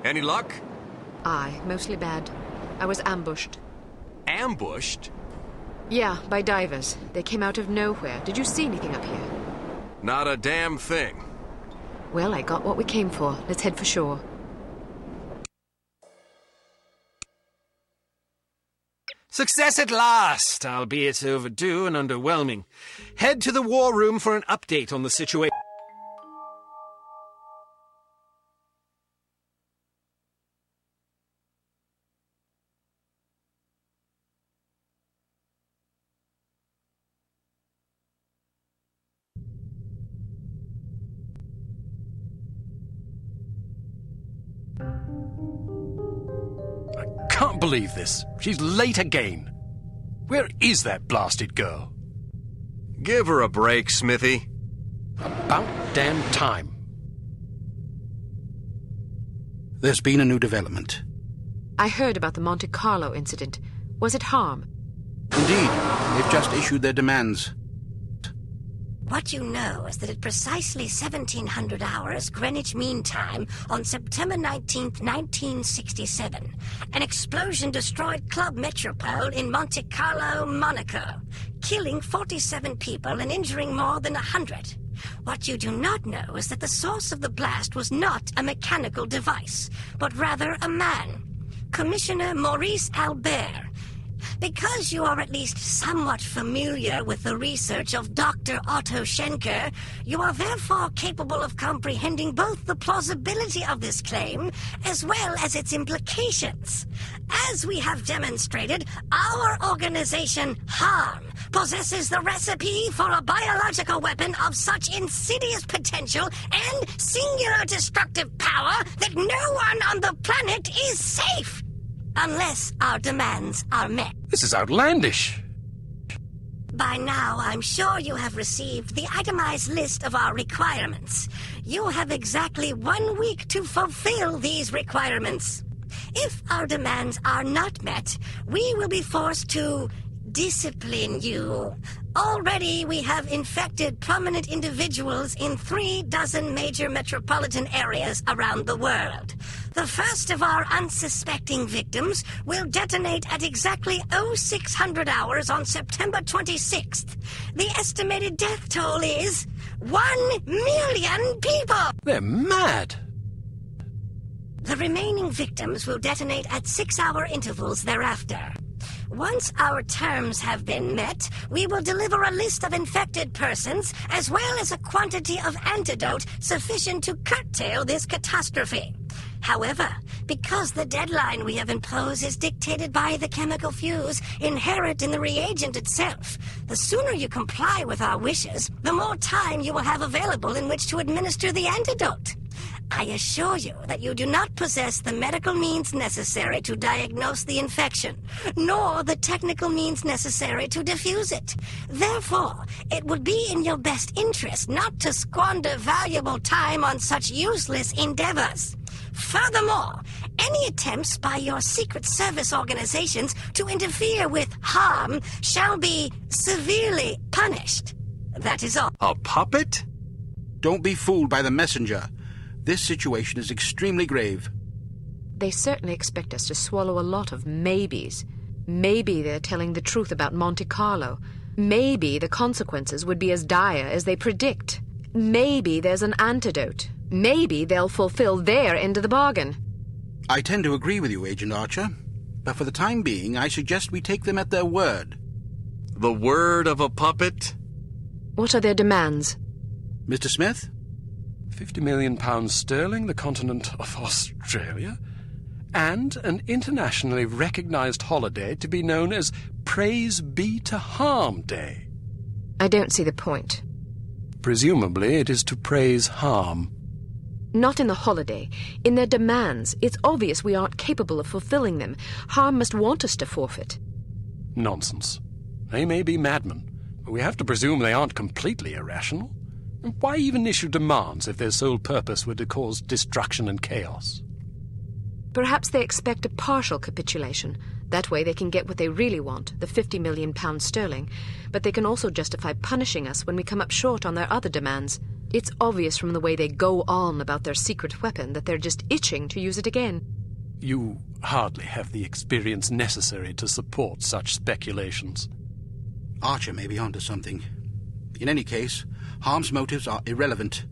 Any luck? Aye, mostly bad. I was ambushed. Ambushed? Yeah, by divers. They came out of nowhere. Did you see anything up here? Not a damn thing. Well, I got what we came for. Let's head for shore. Success at last, albeit overdue and underwhelming. Head to the war room for an update on the situation. Can't believe this. She's late again. Where is that blasted girl? Give her a break, Smithy. About damn time. There's been a new development. I heard about the Monte Carlo incident. Was it harm? Indeed, they've just issued their demands. What you know is that at precisely 1700 hours Greenwich Mean Time on September 19th, 1967, an explosion destroyed Club Metropole in Monte Carlo, Monaco, killing 47 people and injuring more than 100. What you do not know is that the source of the blast was not a mechanical device, but rather a man, Commissioner Maurice Albert. Because you are at least somewhat familiar with the research of Dr. Otto Schenker, you are therefore capable of comprehending both the plausibility of this claim as well as its implications. As we have demonstrated, our organization, HARM, possesses the recipe for a biological weapon of such insidious potential and singular destructive power that no one on the planet is safe. Unless our demands are met. This is outlandish. By now, I'm sure you have received the itemized list of our requirements. You have exactly 1 week to fulfill these requirements. If our demands are not met, we will be forced to discipline you. Already, we have infected prominent individuals in 36 major metropolitan areas around the world. The first of our unsuspecting victims will detonate at exactly 0600 hours on September 26th. The estimated death toll is 1 million people! They're mad! The remaining victims will detonate at 6-hour intervals thereafter. Once our terms have been met, we will deliver a list of infected persons as well as a quantity of antidote sufficient to curtail this catastrophe. However, because the deadline we have imposed is dictated by the chemical fuse inherent in the reagent itself, the sooner you comply with our wishes, the more time you will have available in which to administer the antidote. I assure you that you do not possess the medical means necessary to diagnose the infection, nor the technical means necessary to diffuse it. Therefore, it would be in your best interest not to squander valuable time on such useless endeavors. Furthermore, any attempts by your Secret Service organizations to interfere with harm shall be severely punished. That is all. A puppet? Don't be fooled by the messenger. This situation is extremely grave. They certainly expect us to swallow a lot of maybes. Maybe they're telling the truth about Monte Carlo. Maybe the consequences would be as dire as they predict. Maybe there's an antidote. Maybe they'll fulfill their end of the bargain. I tend to agree with you, Agent Archer. But for the time being, I suggest we take them at their word. The word of a puppet? What are their demands? Mr. Smith? £50 million sterling, the continent of Australia, and an internationally recognized holiday to be known as Praise Be to Harm Day. I don't see the point. Presumably it is to praise harm. Not in the holiday. In their demands. It's obvious we aren't capable of fulfilling them. Harm must want us to forfeit. Nonsense. They may be madmen, but we have to presume they aren't completely irrational. Why even issue demands if their sole purpose were to cause destruction and chaos? Perhaps they expect a partial capitulation. That way they can get what they really want, the £50 million sterling. But they can also justify punishing us when we come up short on their other demands. It's obvious from the way they go on about their secret weapon that they're just itching to use it again. You hardly have the experience necessary to support such speculations. Archer may be onto something. In any case, Harm's motives are irrelevant.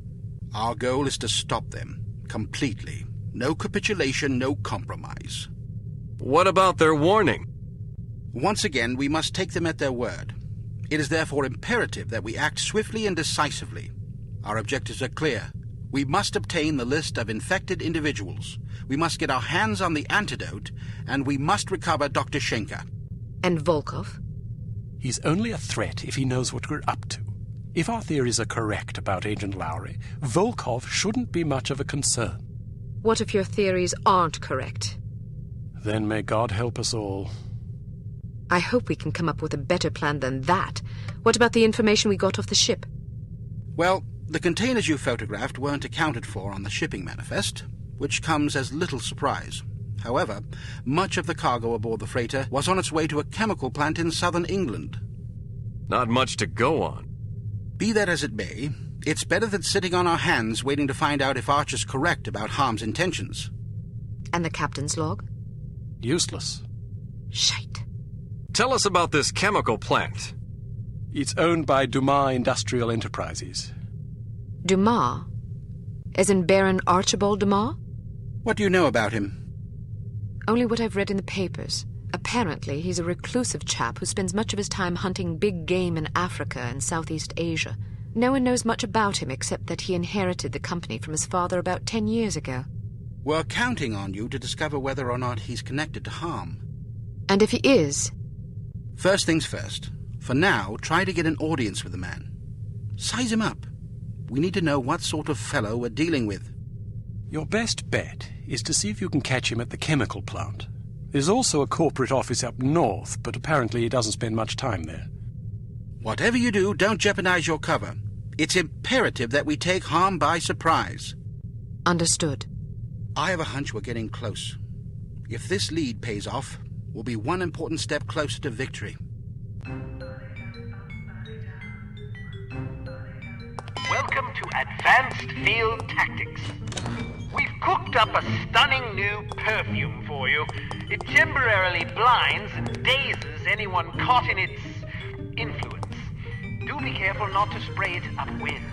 Our goal is to stop them, completely. No capitulation, no compromise. What about their warning? Once again, we must take them at their word. It is therefore imperative that we act swiftly and decisively. Our objectives are clear. We must obtain the list of infected individuals. We must get our hands on the antidote, and we must recover Dr. Schenker. And Volkov? He's only a threat if he knows what we're up to. If our theories are correct about Agent Lowry, Volkov shouldn't be much of a concern. What if your theories aren't correct? Then may God help us all. I hope we can come up with a better plan than that. What about the information we got off the ship? Well, the containers you photographed weren't accounted for on the shipping manifest, which comes as little surprise. However, much of the cargo aboard the freighter was on its way to a chemical plant in southern England. Not much to go on. Be that as it may, it's better than sitting on our hands waiting to find out if Archer's correct about Harm's intentions. And the captain's log? Useless. Shite. Tell us about this chemical plant. It's owned by Dumas Industrial Enterprises. Dumas? As in Baron Archibald Dumas? What do you know about him? Only what I've read in the papers. Apparently, he's a reclusive chap who spends much of his time hunting big game in Africa and Southeast Asia. No one knows much about him except that he inherited the company from his father about 10 years ago. We're counting on you to discover whether or not he's connected to Harm. And if he is? First things first. For now, try to get an audience with the man. Size him up. We need to know what sort of fellow we're dealing with. Your best bet is to see if you can catch him at the chemical plant. There's also a corporate office up north, but apparently he doesn't spend much time there. Whatever you do, don't jeopardize your cover. It's imperative that we take Harm by surprise. Understood. I have a hunch we're getting close. If this lead pays off, we'll be one important step closer to victory. Welcome to Advanced Field Tactics. We've cooked up a stunning new perfume for you. It temporarily blinds and dazes anyone caught in its influence. Do be careful not to spray it upwind.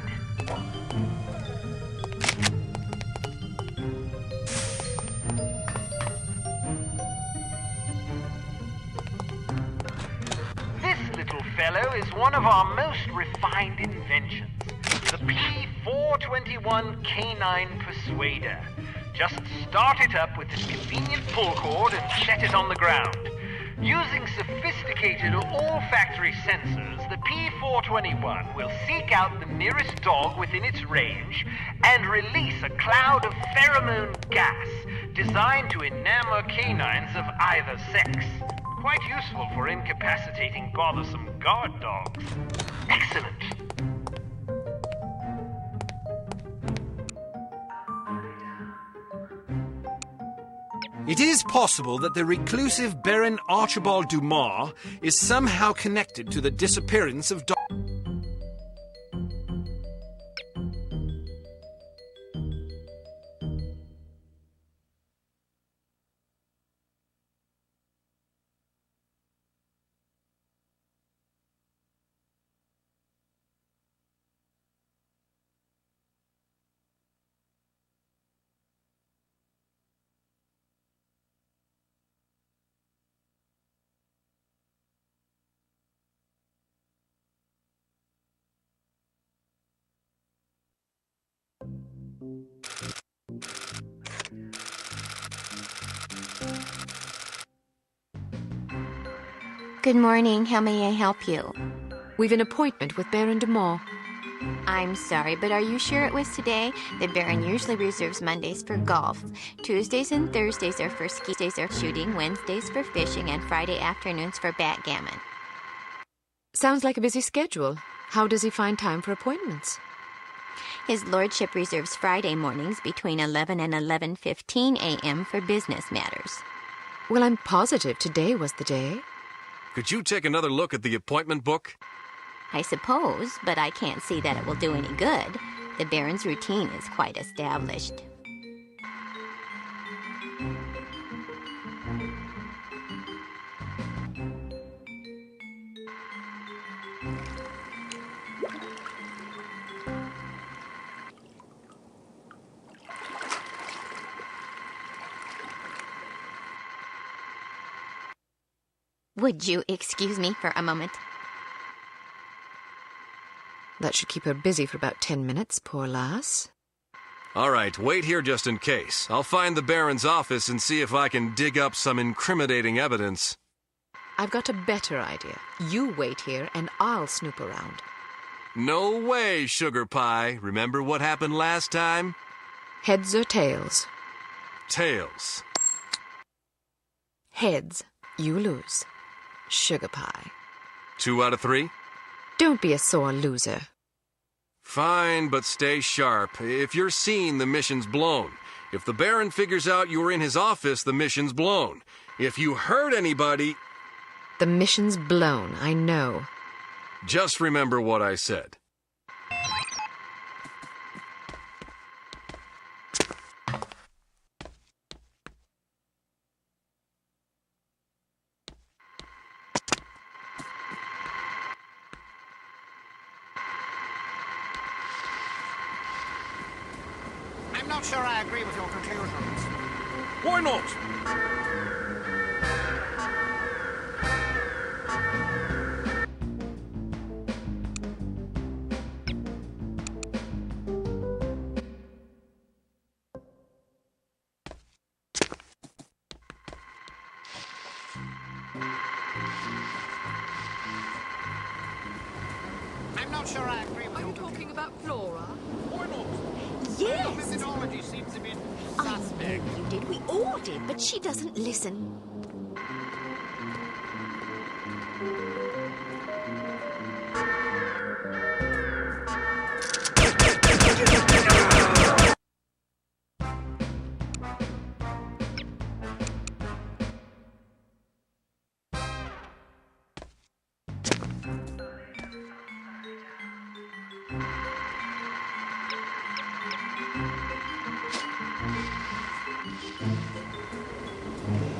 This little fellow is one of our most refined inventions. The P421 Canine Persuader. Just start it up with a convenient pull cord and set it on the ground. Using sophisticated olfactory sensors, the P421 will seek out the nearest dog within its range and release a cloud of pheromone gas designed to enamor canines of either sex. Quite useful for incapacitating bothersome guard dogs. Excellent. It is possible that the reclusive Baron Archibald Dumas is somehow connected to the disappearance of Good morning. How may I help you? We've an appointment with Baron Dumas. I'm sorry, but are you sure it was today? The Baron usually reserves Mondays for golf. Tuesdays and Thursdays are for ski, days are shooting, Wednesdays for fishing, and Friday afternoons for backgammon. Sounds like a busy schedule. How does he find time for appointments? His lordship reserves Friday mornings between 11 and 11:15 a.m. for business matters. Well, I'm positive today was the day. Could you take another look at the appointment book? I suppose, but I can't see that it will do any good. The Baron's routine is quite established. Would you excuse me for a moment? That should keep her busy for about 10 minutes, poor lass. All right, wait here just in case. I'll find the Baron's office and see if I can dig up some incriminating evidence. I've got a better idea. You wait here and I'll snoop around. No way, Sugar Pie. Remember what happened last time? Heads or tails? Tails. Heads. You lose. Sugar Pie. 2 out of 3? Don't be a sore loser. Fine, but stay sharp. If you're seen, the mission's blown. If the Baron figures out you were in his office, the mission's blown. If you hurt anybody... The mission's blown, I know. Just remember what I said. I'm not sure I agree with your conclusions. Why not? I'm not sure I agree with Are your you talking about Flora? Why not? Your Yes! methodology seems a bit I know suspect. you did. We all did, but she doesn't listen.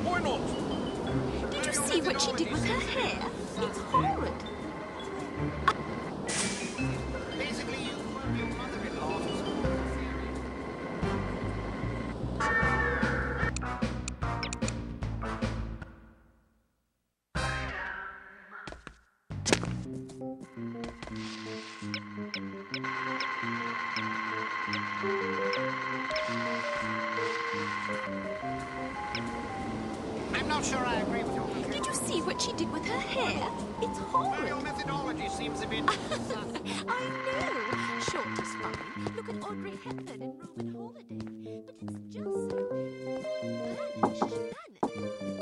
Why not? Did you see what she did with her hair? It's horrid. Basically, you were your mother-in-law to support your theory. I'm not sure I agree with your conclusions. Did you see what she did with her hair? It's horrid. Your methodology seems a bit I know. Short is fine. Look at Audrey Hepburn in Roman Holiday. But it's just so Spanish.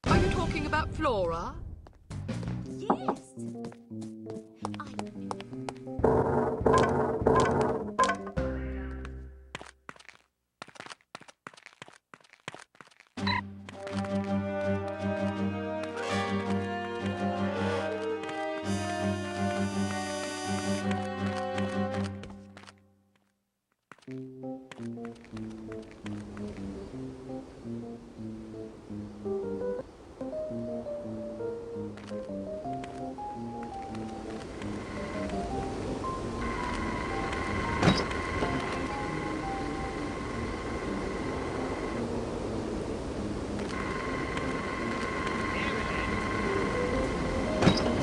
Are you talking about Flora? Yes.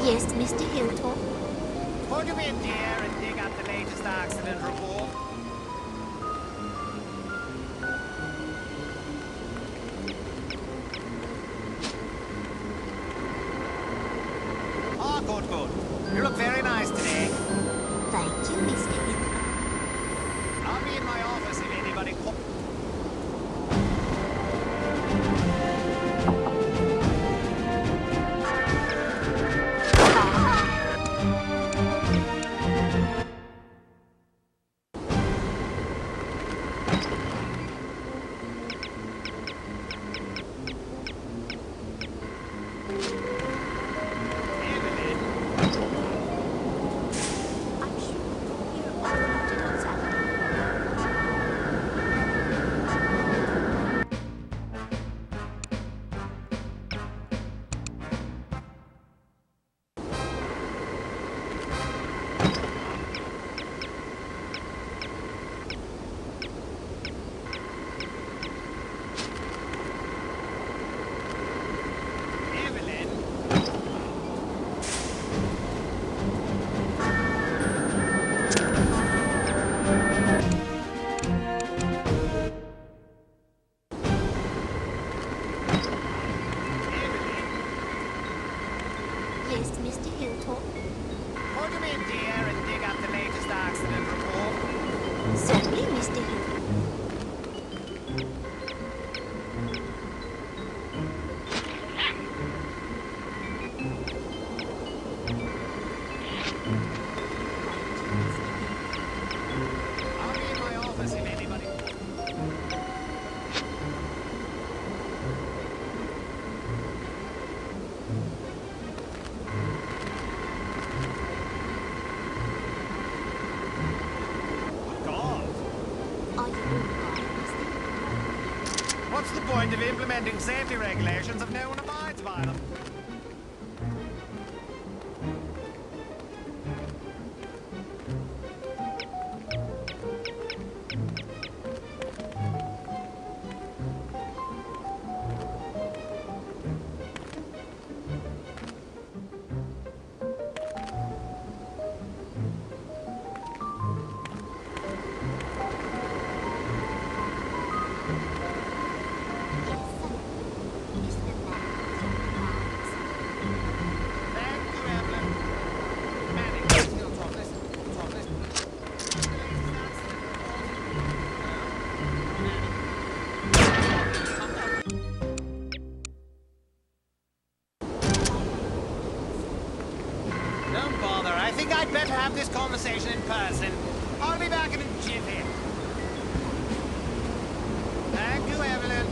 Yes, Mr. Hilton? Could you be in here and dig up the latest accident report? Beautiful. You look very nice today. Thank you, Mr. Hill. I'll be in my office if anybody... Yes, Mr. Hilltop. Put him in, dear, and dig up the latest accident report. Certainly, Mr. Hilltop. I'll be in my office if anybody... What's the point of implementing safety regulations if no one abides by them? Don't bother. I think I'd better have this conversation in person. I'll be back in a jiffy. Thank you, Evelyn.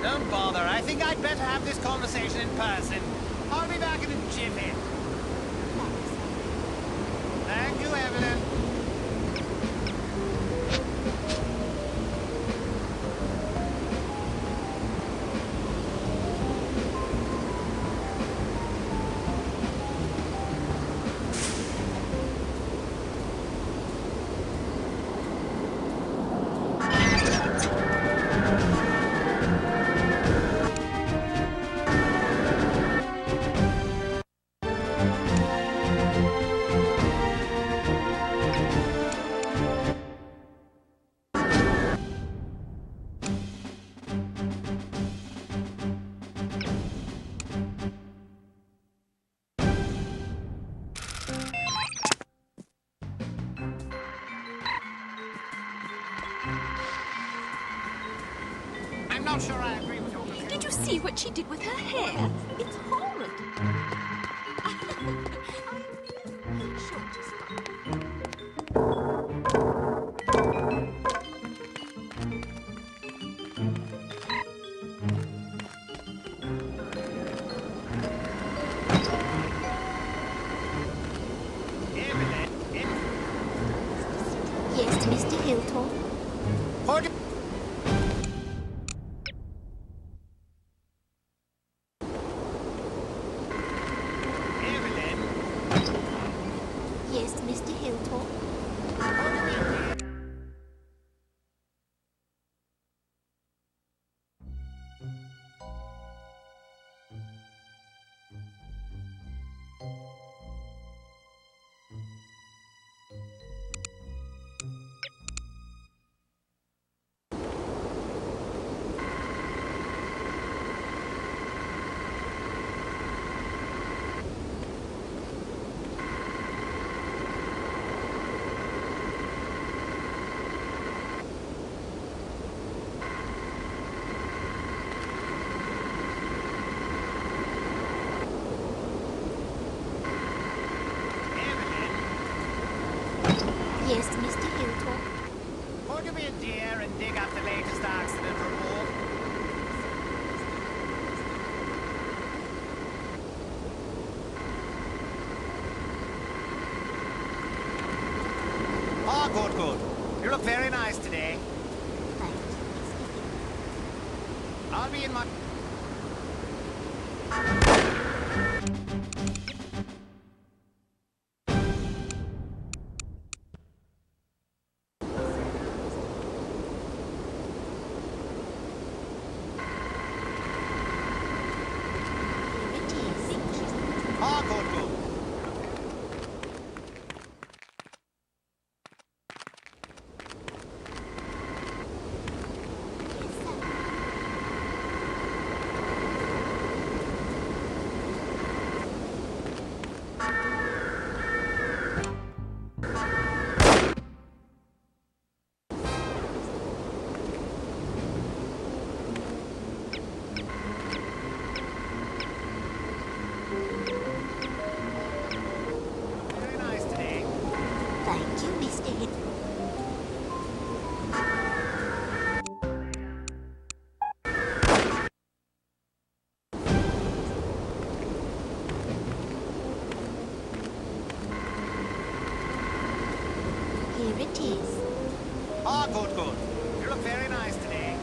Don't bother. I think I'd better have this conversation in person. I'll be back in a jiffy. Thank you, Evelyn. I'm not sure I agree with your conclusion. Did you see what she did with her hair? It's horrid. Yes, Mr. Hilltop. Yes, Mr. Hilltop. Yes, Mr. Hilltop. Could you be a dear and dig up the latest accident report? Ah, good, good. You look very nice today. I'll be in my... Ah, good, good. Very nice today. Thank you, Mr. Hilltop. Here it is. Ah, good, good. You look very nice today.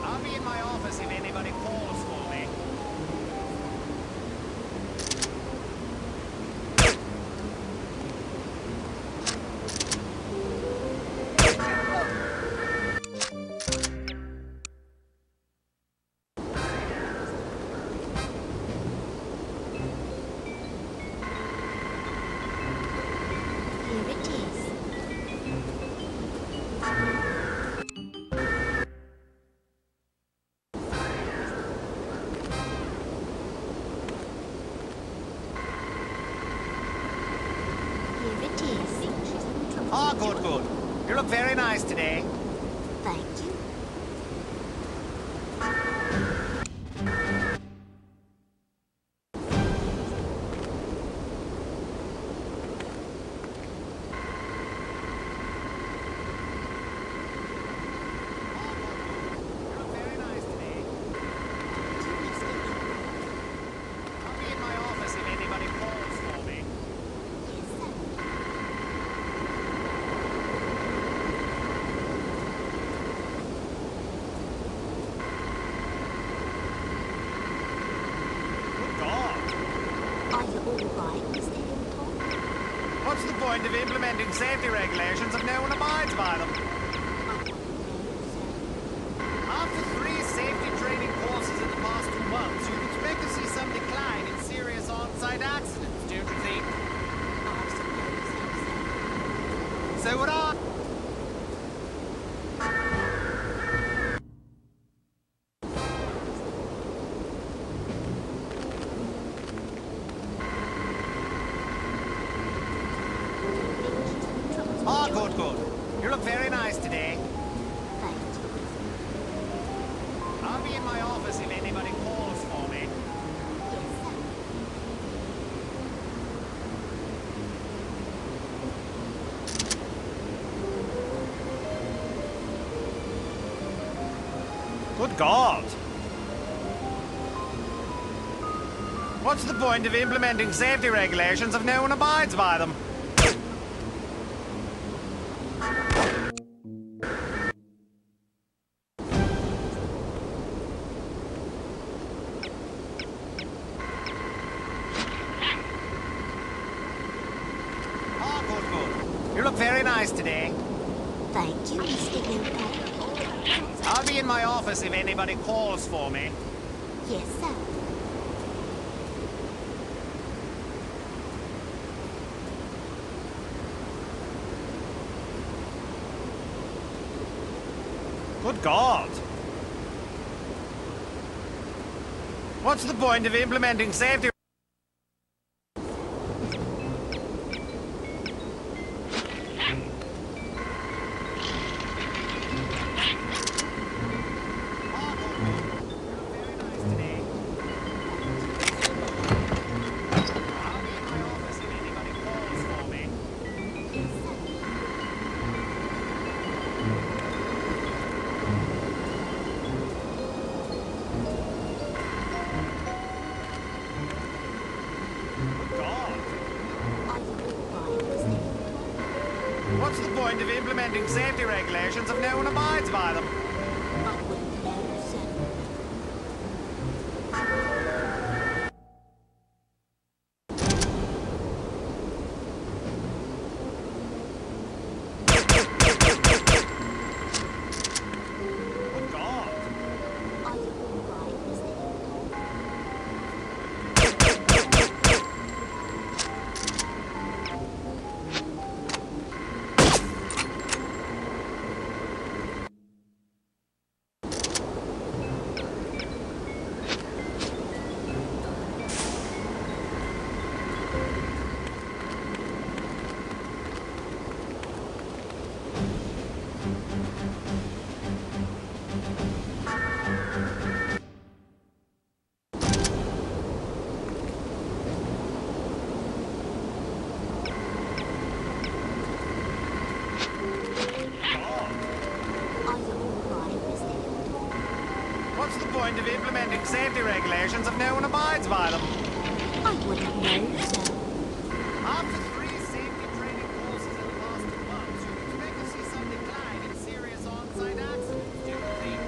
I'll be in my office if anybody calls for me. Here it is. Here it is. Ah, good, good. You look very nice today. Thank you. You look very nice today. I'll be in my office if anybody calls for me. Good God. Are you all right, Mr. Hilltop? What's the point of implementing safety regulations if no one abides by them? After 3 safety training courses in the past 2 months, you'd expect to see some decline in serious on-site accidents, don't you think? So would I. Ah, good, good. You look very nice today. I'll be in my office if anybody calls for me. Good God. What's the point of implementing safety regulations if no one abides by them? Ah, good, good. You look very nice today. Thank you, Mr. Hilltop. I'll be in my office if anybody calls for me. Yes, sir. Good God. What's the point of implementing safety? What's the point of implementing safety regulations if no one abides by them? Of implementing safety regulations if no one abides by them. I wouldn't know, sir. After 3 safety training courses in the past 2 months, you'd expect to see some decline in serious on-site accidents, do you think?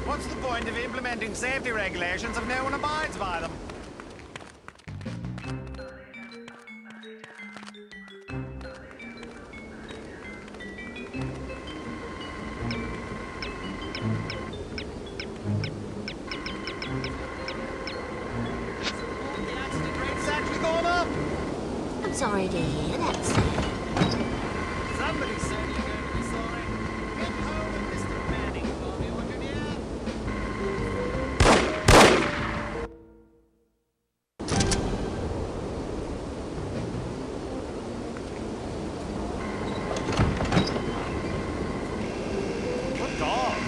What's the point of implementing safety regulations if no one abides by them? The accident rate's actually gone up. I'm sorry to hear that, sir. Somebody said you're going to be sorry. Get home with Mr. Manning for me, would you, dear? Good dog.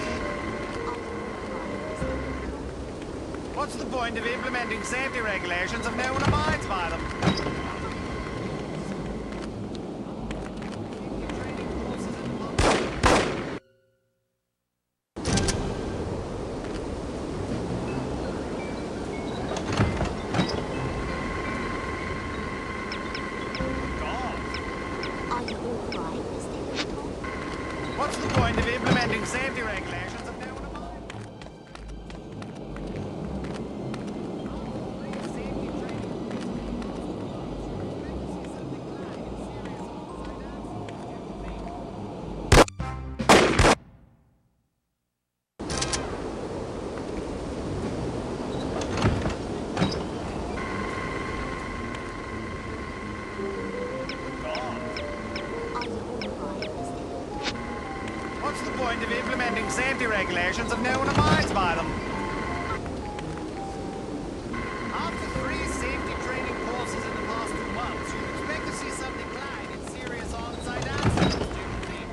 What's the point of implementing safety regulations if no one abides by them? What's the point of implementing safety regulations if no one abides? What's the point of implementing safety regulations if no one abides by them? After 3 safety training courses in the past 2 months, you'd expect to see some decline in serious on-site accidents, do you think?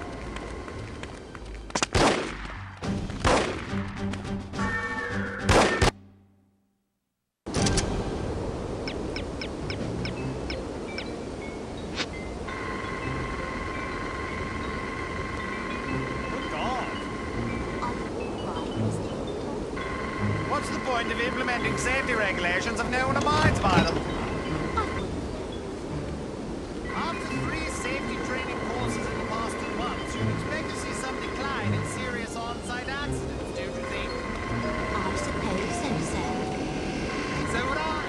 What's the point of implementing safety regulations if no one abides by them? After 3 safety training courses in the past 2 months, you'd expect to see some decline in serious on-site accidents, don't you think? I suppose so, sir. So would I.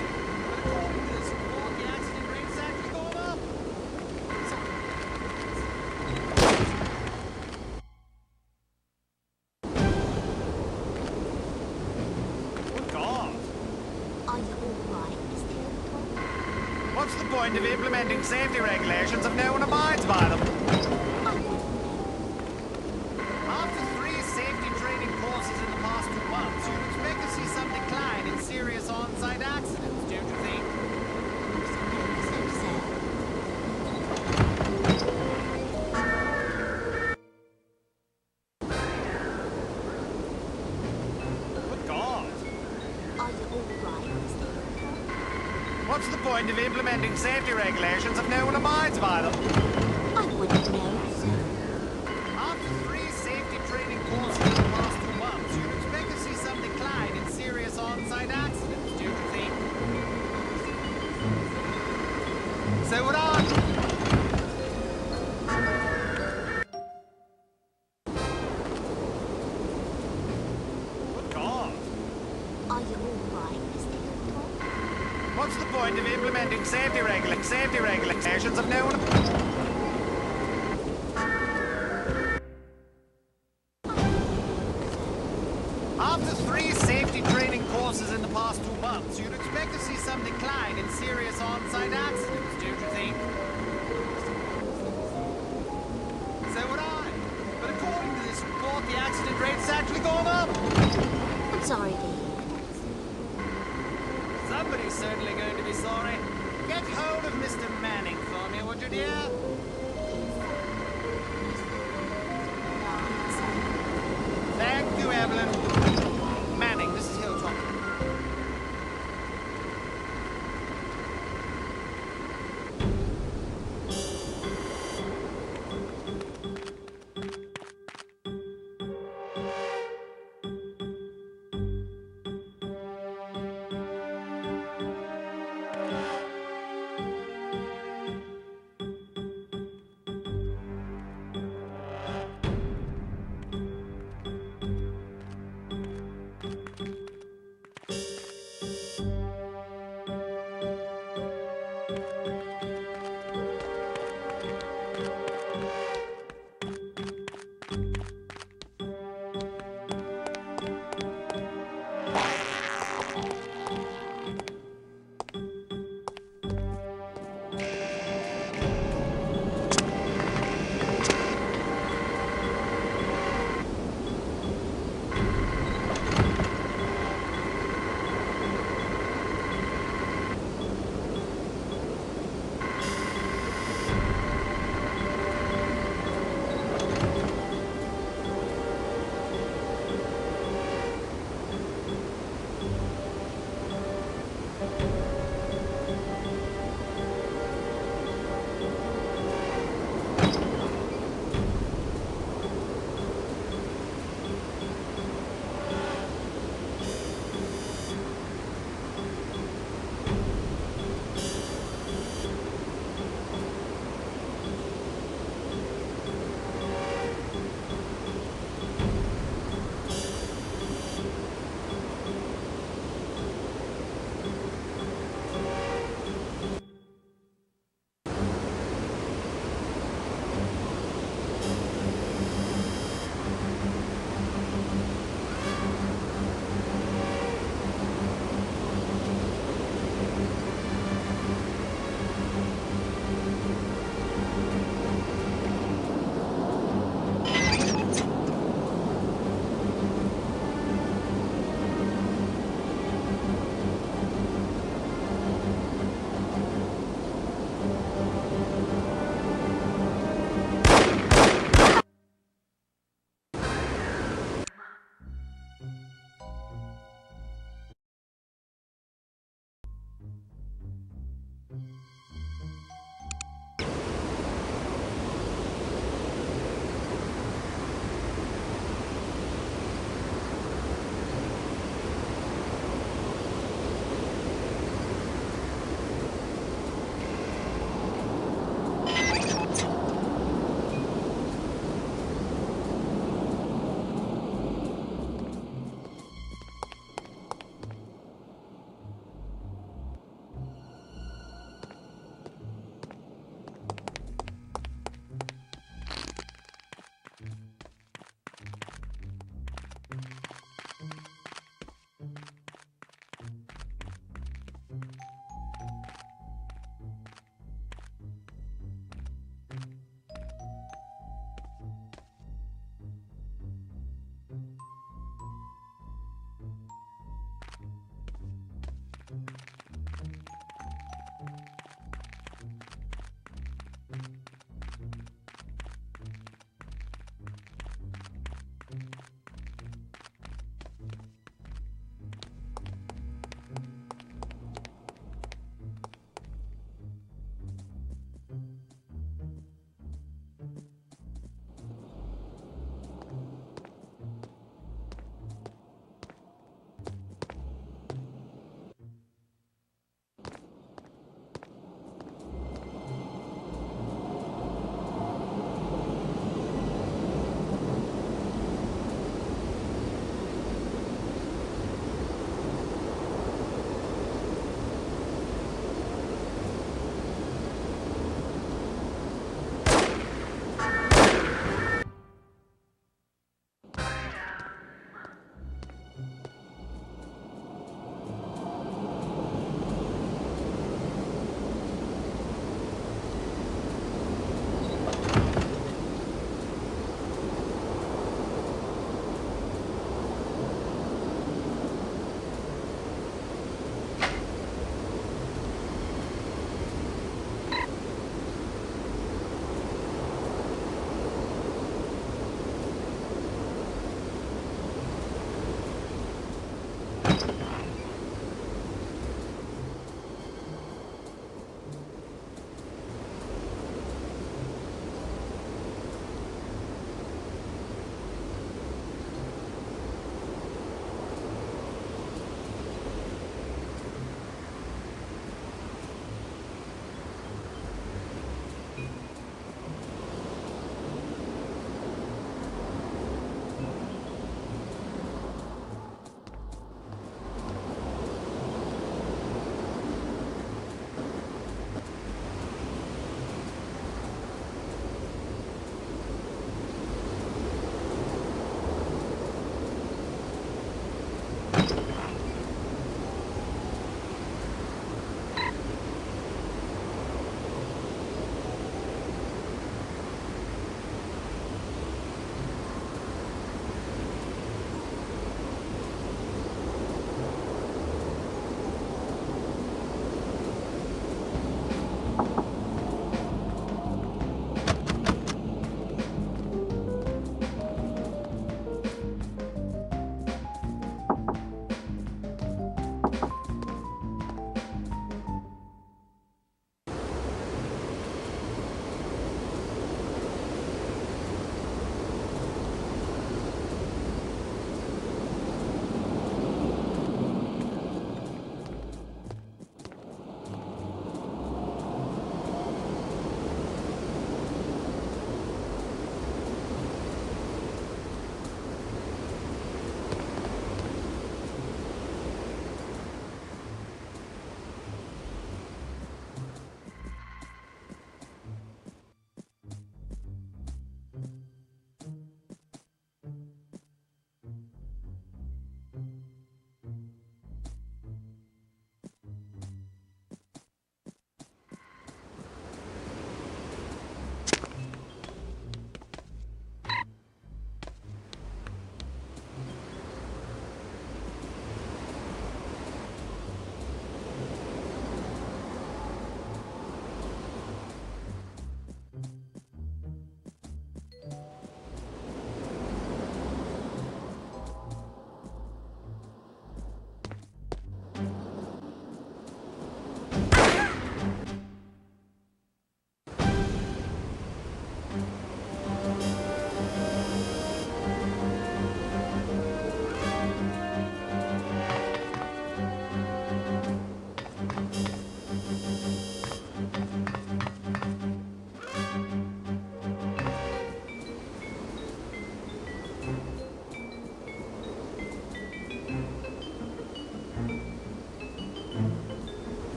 But according to this report, the accident rate's actually gone up. Good God. Are you all right, Mr. Hilton? What's the point of implementing safety regulations if no one abides by them? After 3 safety training courses in the past 2 months, you'd expect to see some decline in serious on-site accidents, don't you think? Good God. Are you all right, Mr. Hilton? What's the point of implementing safety regulations if no one abides by them? I wouldn't Operative implementing safety regulations of known... After 3 safety training courses in the past 2 months, you'd expect to see some decline in serious on-site accidents, don't you think? So would I. But according to this report, the accident rate's actually gone up. I'm sorry, Dee. Somebody's certainly going to be sorry. Get hold of Mr. Manning for me, would you, dear? Thank you, Evelyn. Manning, this is Hilltop.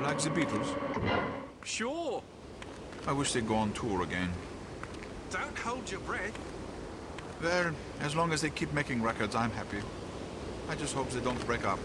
like the Beatles? Sure. I wish they'd go on tour again. Don't hold your breath. Well, as long as they keep making records, I'm happy. I just hope they don't break up.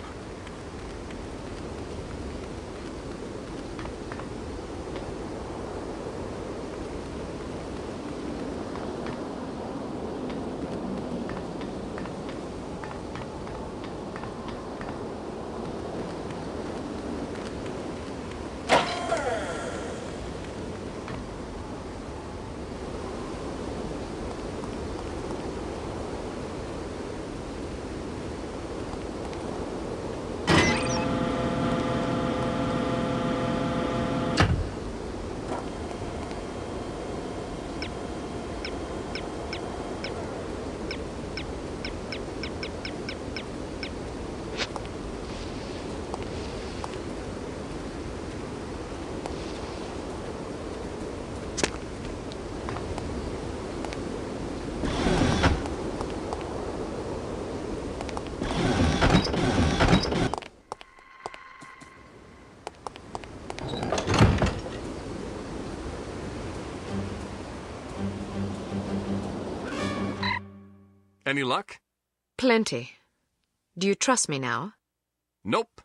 Any luck? Plenty. Do you trust me now? Nope.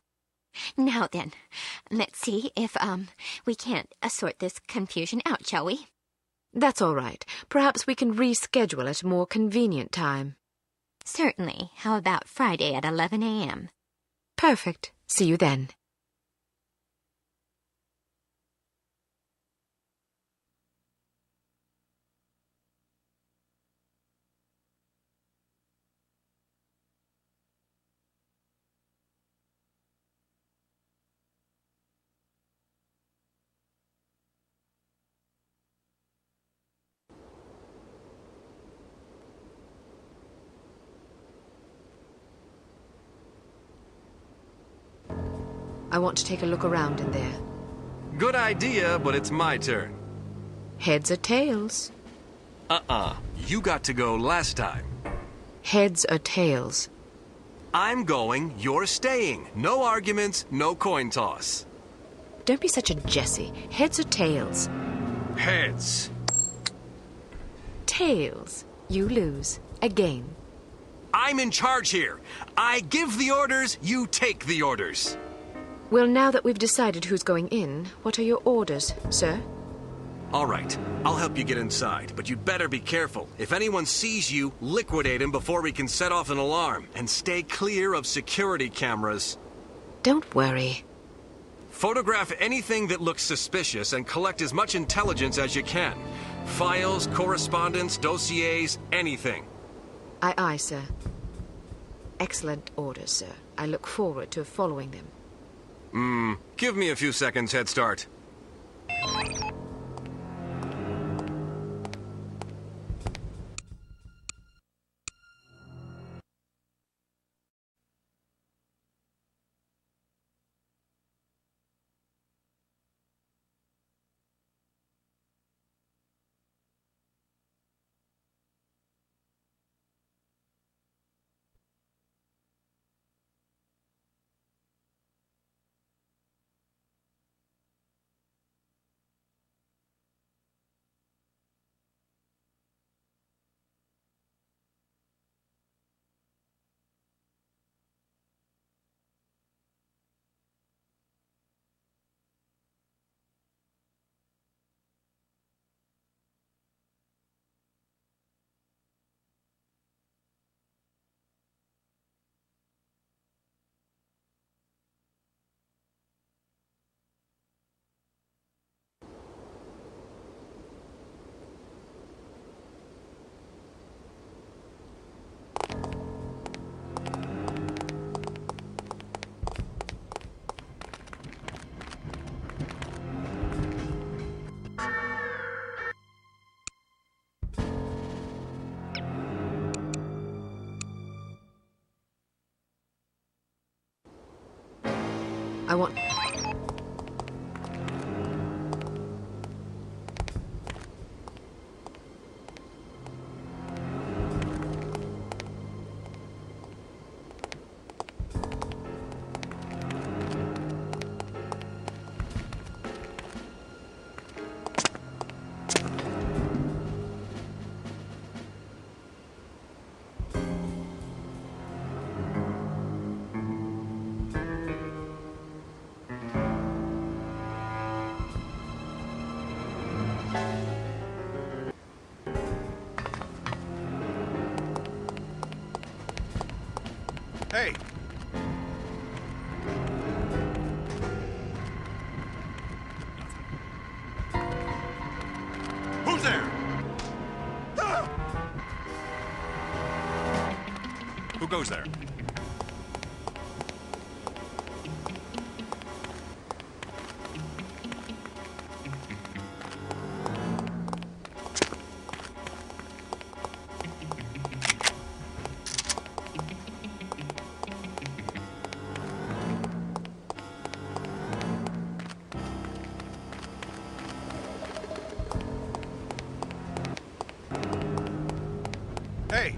Now then, let's see if, we can't sort this confusion out, shall we? That's all right. Perhaps we can reschedule at a more convenient time. Certainly. How about Friday at 11 a.m.? Perfect. See you then. I want to take a look around in there. Good idea, but it's my turn. Heads or tails? You got to go last time. Heads or tails? I'm going, you're staying. No arguments, no coin toss. Don't be such a Jessie. Heads or tails? Heads. Tails. You lose. Again. I'm in charge here. I give the orders, you take the orders. Well, now that we've decided who's going in, what are your orders, sir? All right, I'll help you get inside, but you'd better be careful. If anyone sees you, liquidate him before we can set off an alarm, and stay clear of security cameras. Don't worry. Photograph anything that looks suspicious and collect as much intelligence as you can. Files, correspondence, dossiers, anything. Aye, aye, sir. Excellent orders, sir. I look forward to following them. Give me a few seconds head start. I want... goes there? Hey!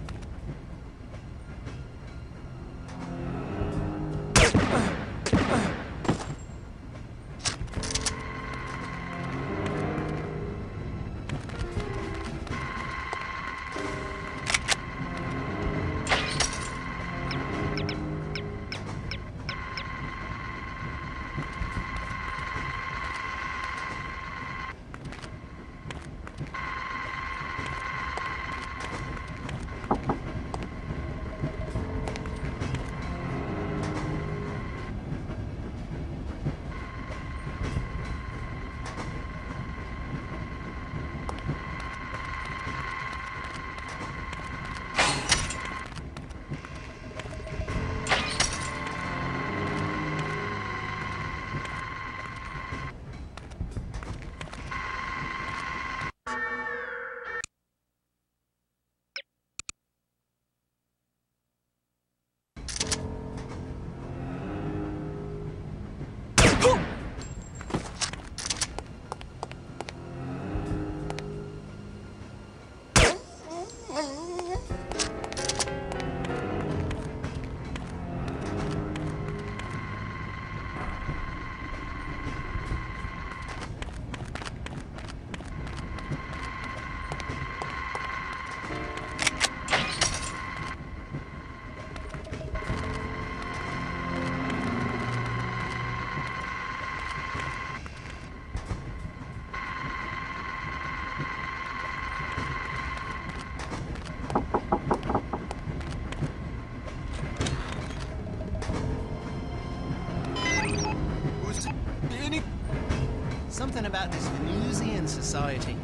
Something about this Venusian society.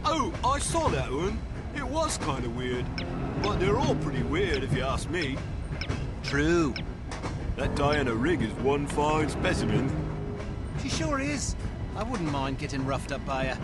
Oh, I saw that one. It was kind of weird. But they're all pretty weird if you ask me. True. That Diana Rigg is one fine specimen. She sure is. I wouldn't mind getting roughed up by her.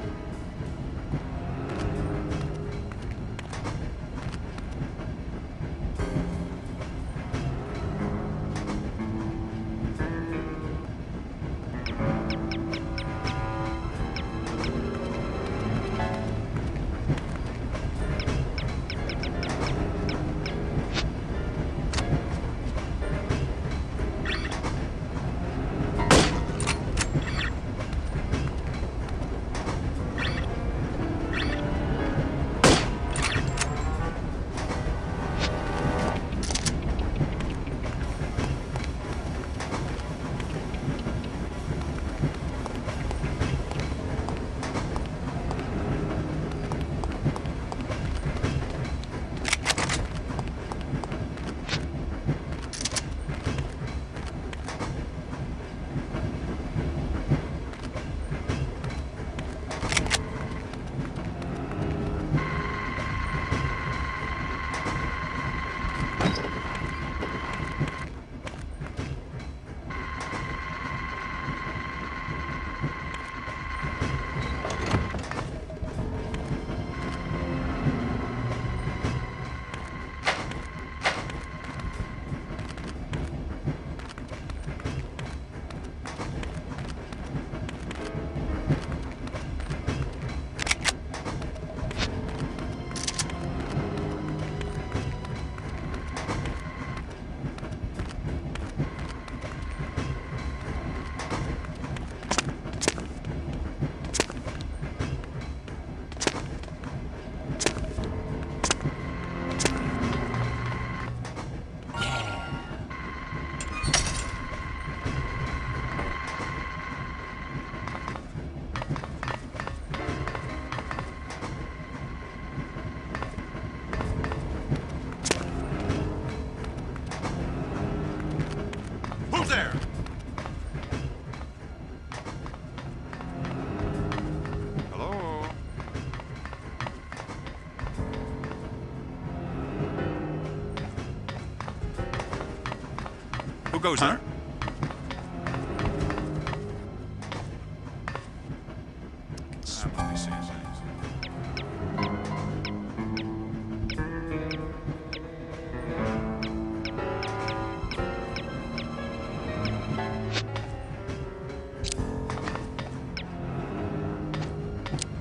Who goes there?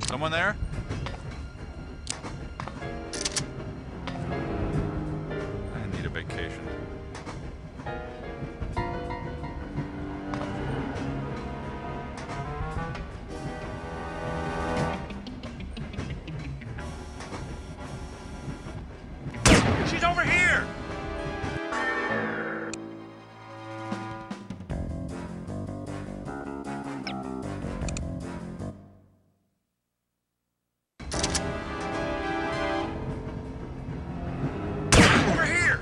Someone there? I need a vacation. She's over here! Over here!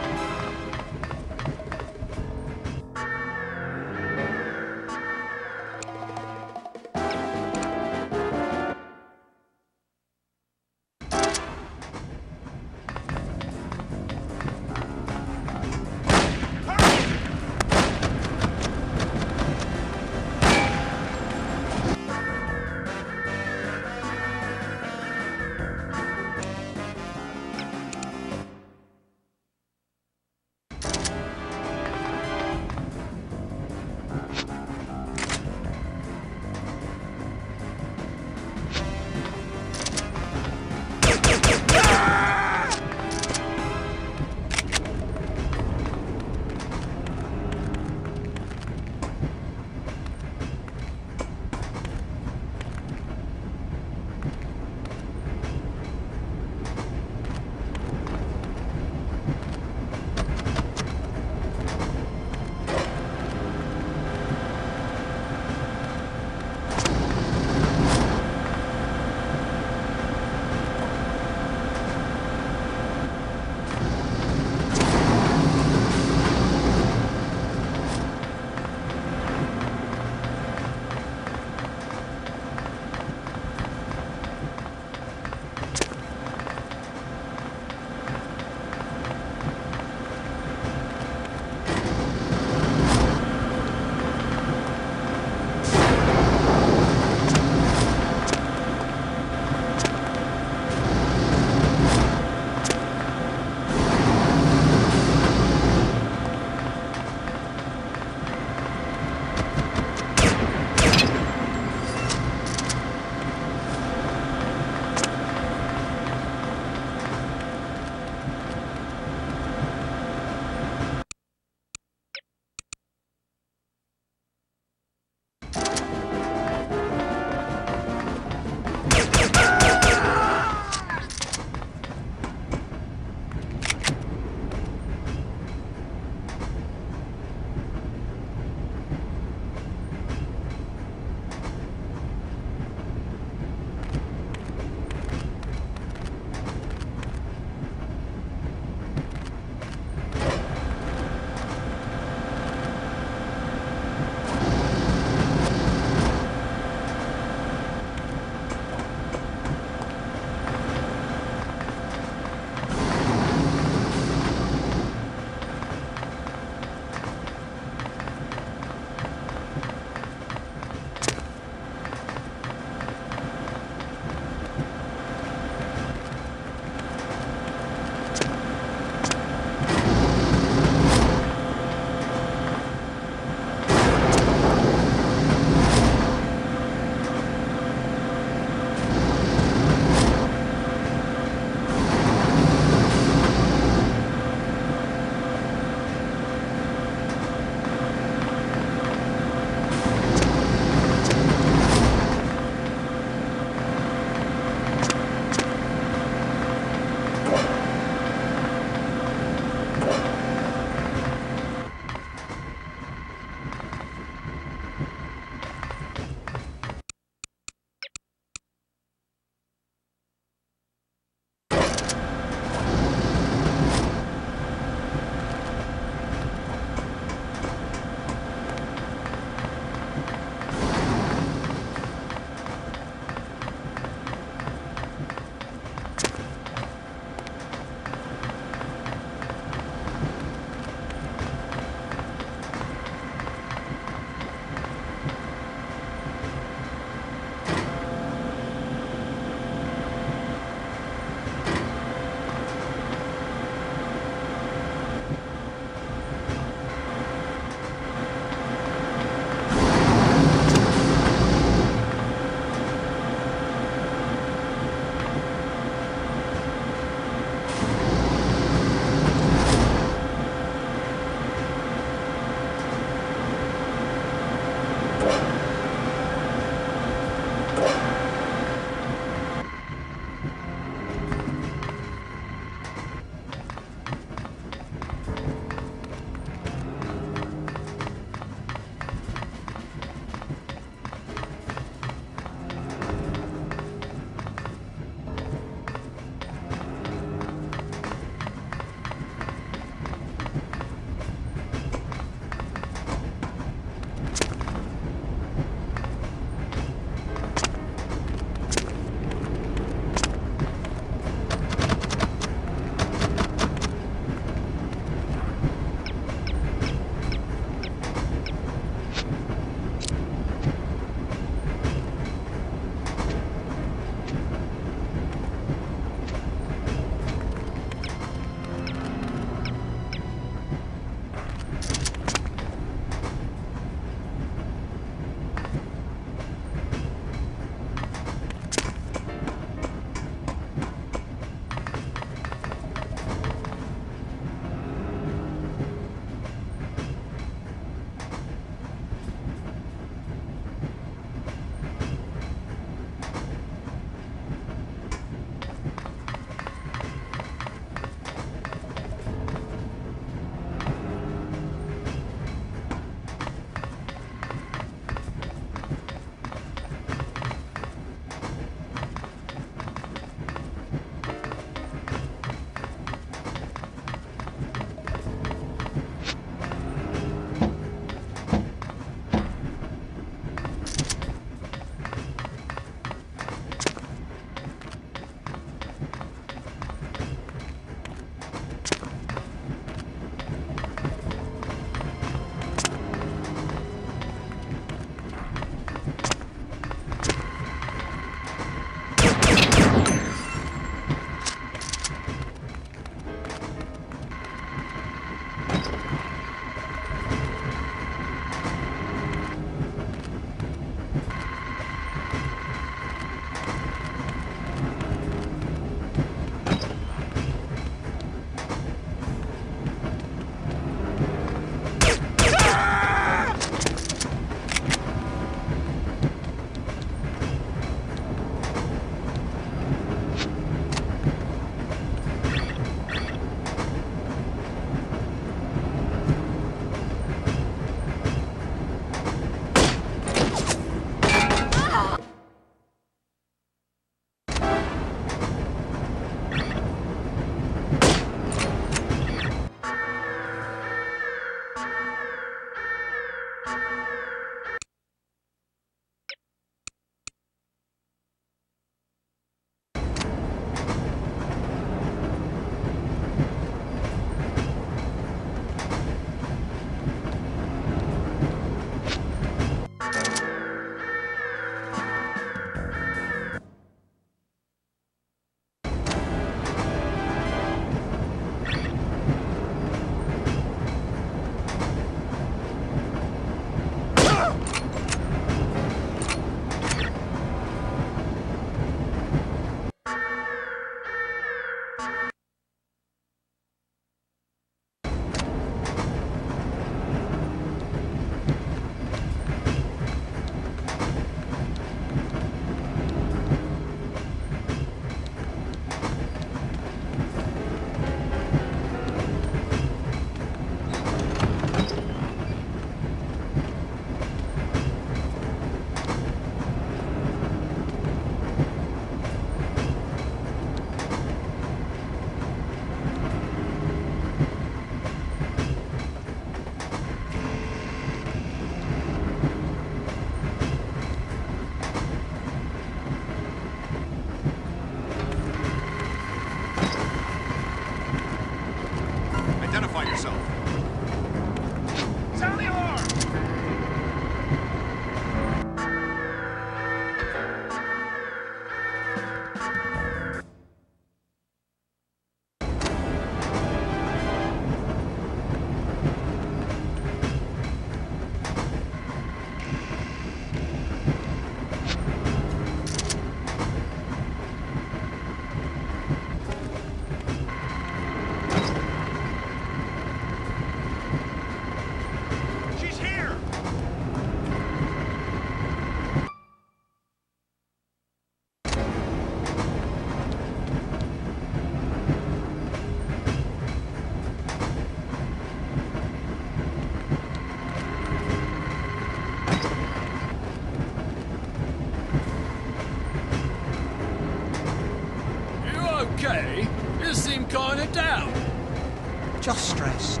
Just stressed.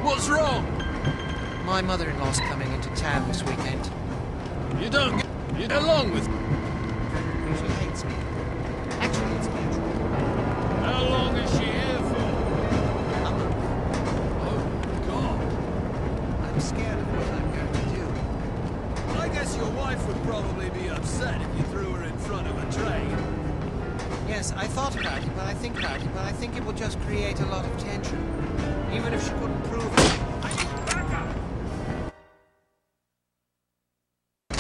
What's wrong? My mother-in-law's coming into town this weekend. You don't get along with me. She hates me. Actually, it's mutual. How long is she here for? A month. Oh, God. I'm scared of what I'm going to do. I guess your wife would probably be upset if you threw her in front of a train. Yes, I thought about it, but I think it will just create a lot of tension. Even if she couldn't prove it.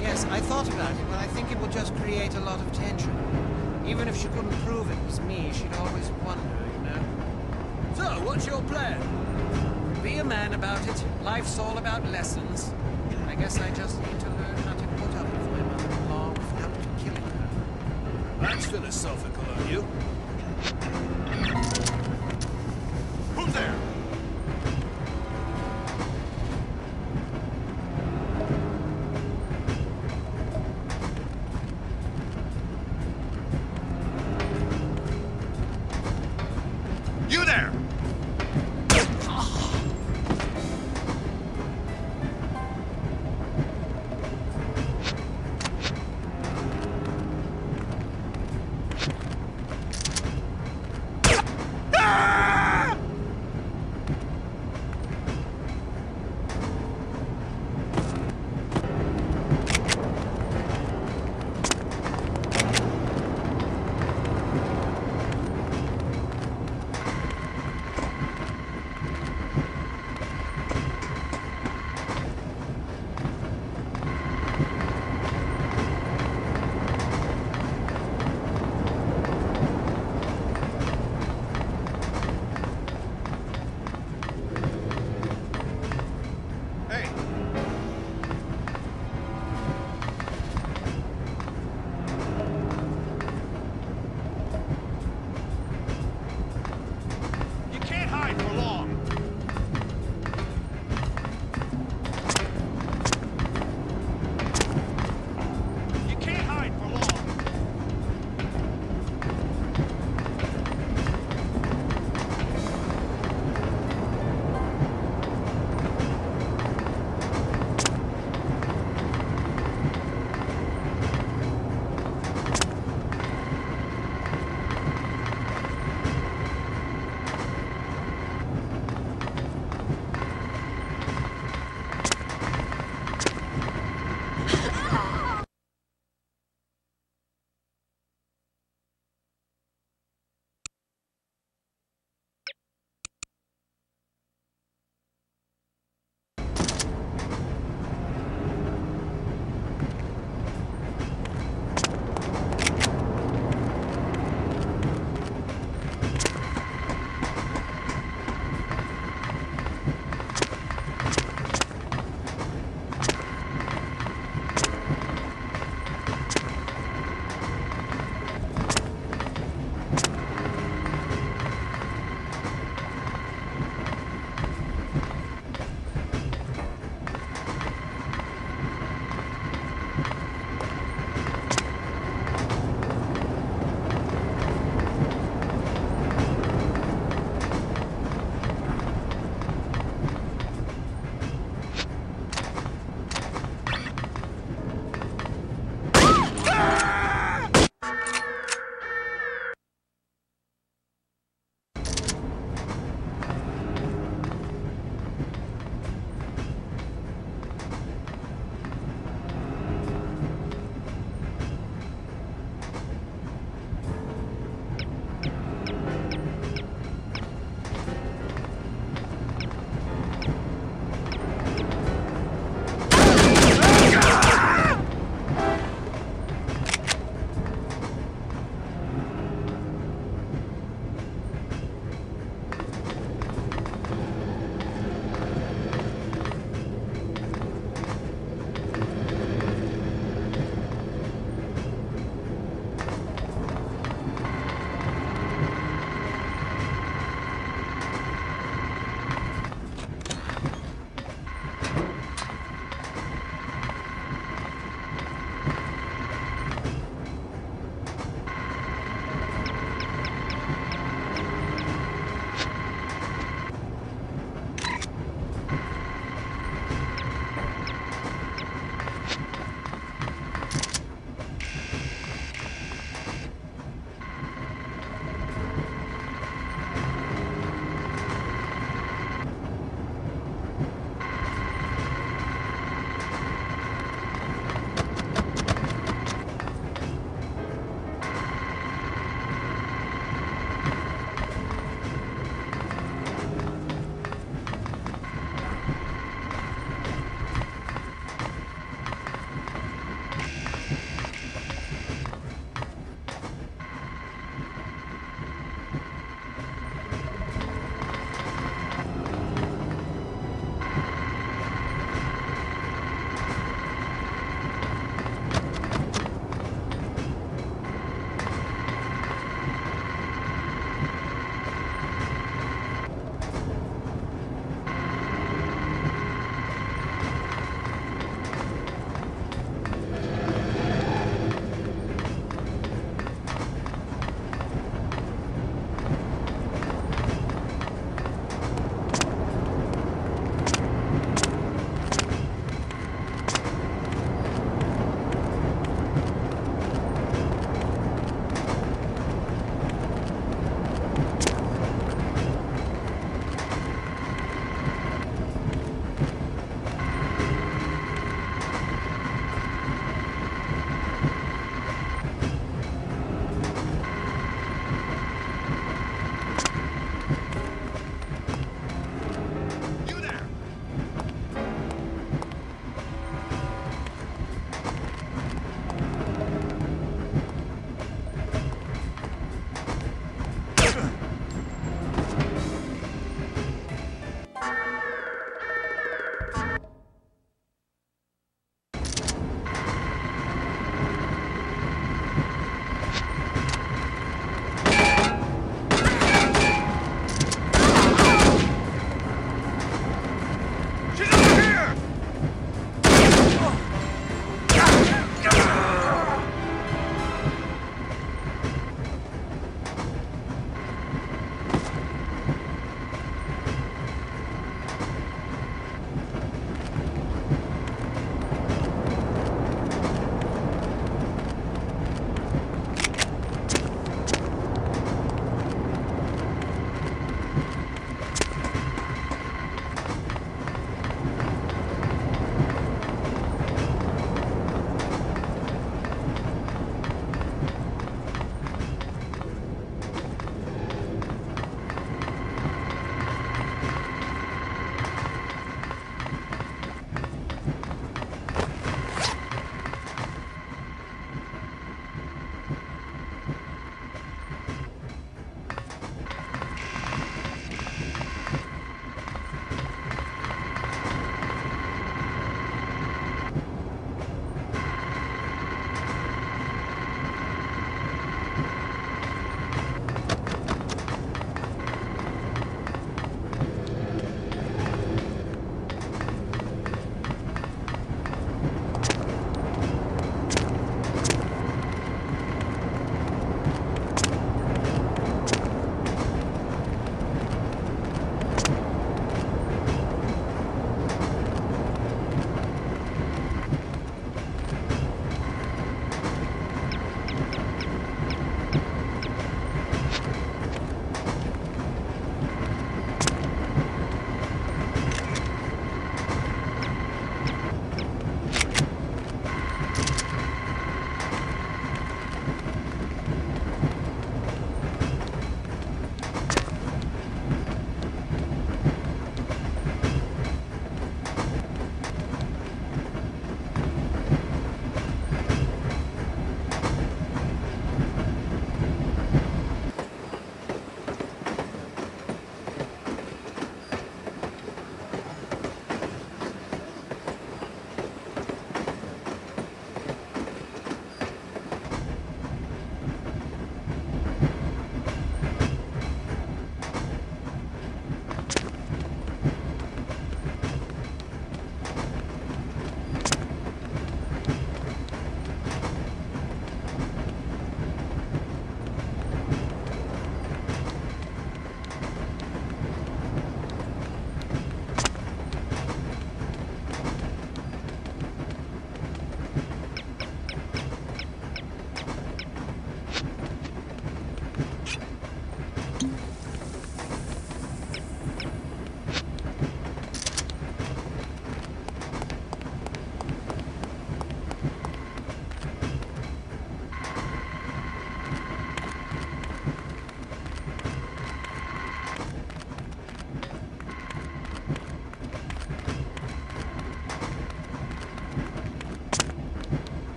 Yes, I thought about it, but I think it will just create a lot of tension. Even if she couldn't prove it was me, she'd always wonder, you know? So, what's your plan? Be a man about it. Life's all about lessons. I guess I just need to learn how to put up with my mother-in-law without killing her. That's philosophical of you. Who's there? You there!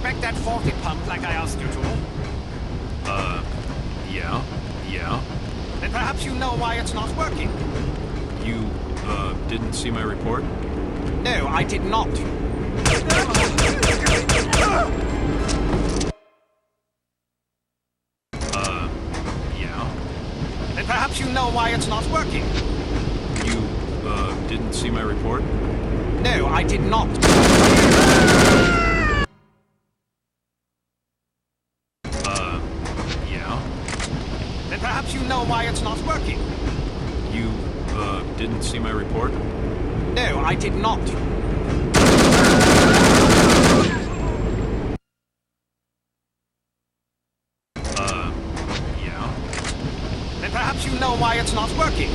inspect that faulty pump like I asked you to? Yeah. Then perhaps you know why it's not working. You, didn't see my report? No, I did not. Yeah. Then perhaps you know why it's not working. You, didn't see my report? No, I did not. Yeah. Then perhaps you know why it's not working. You, didn't see my report? No, I did not. Yeah. Then perhaps you know why it's not working.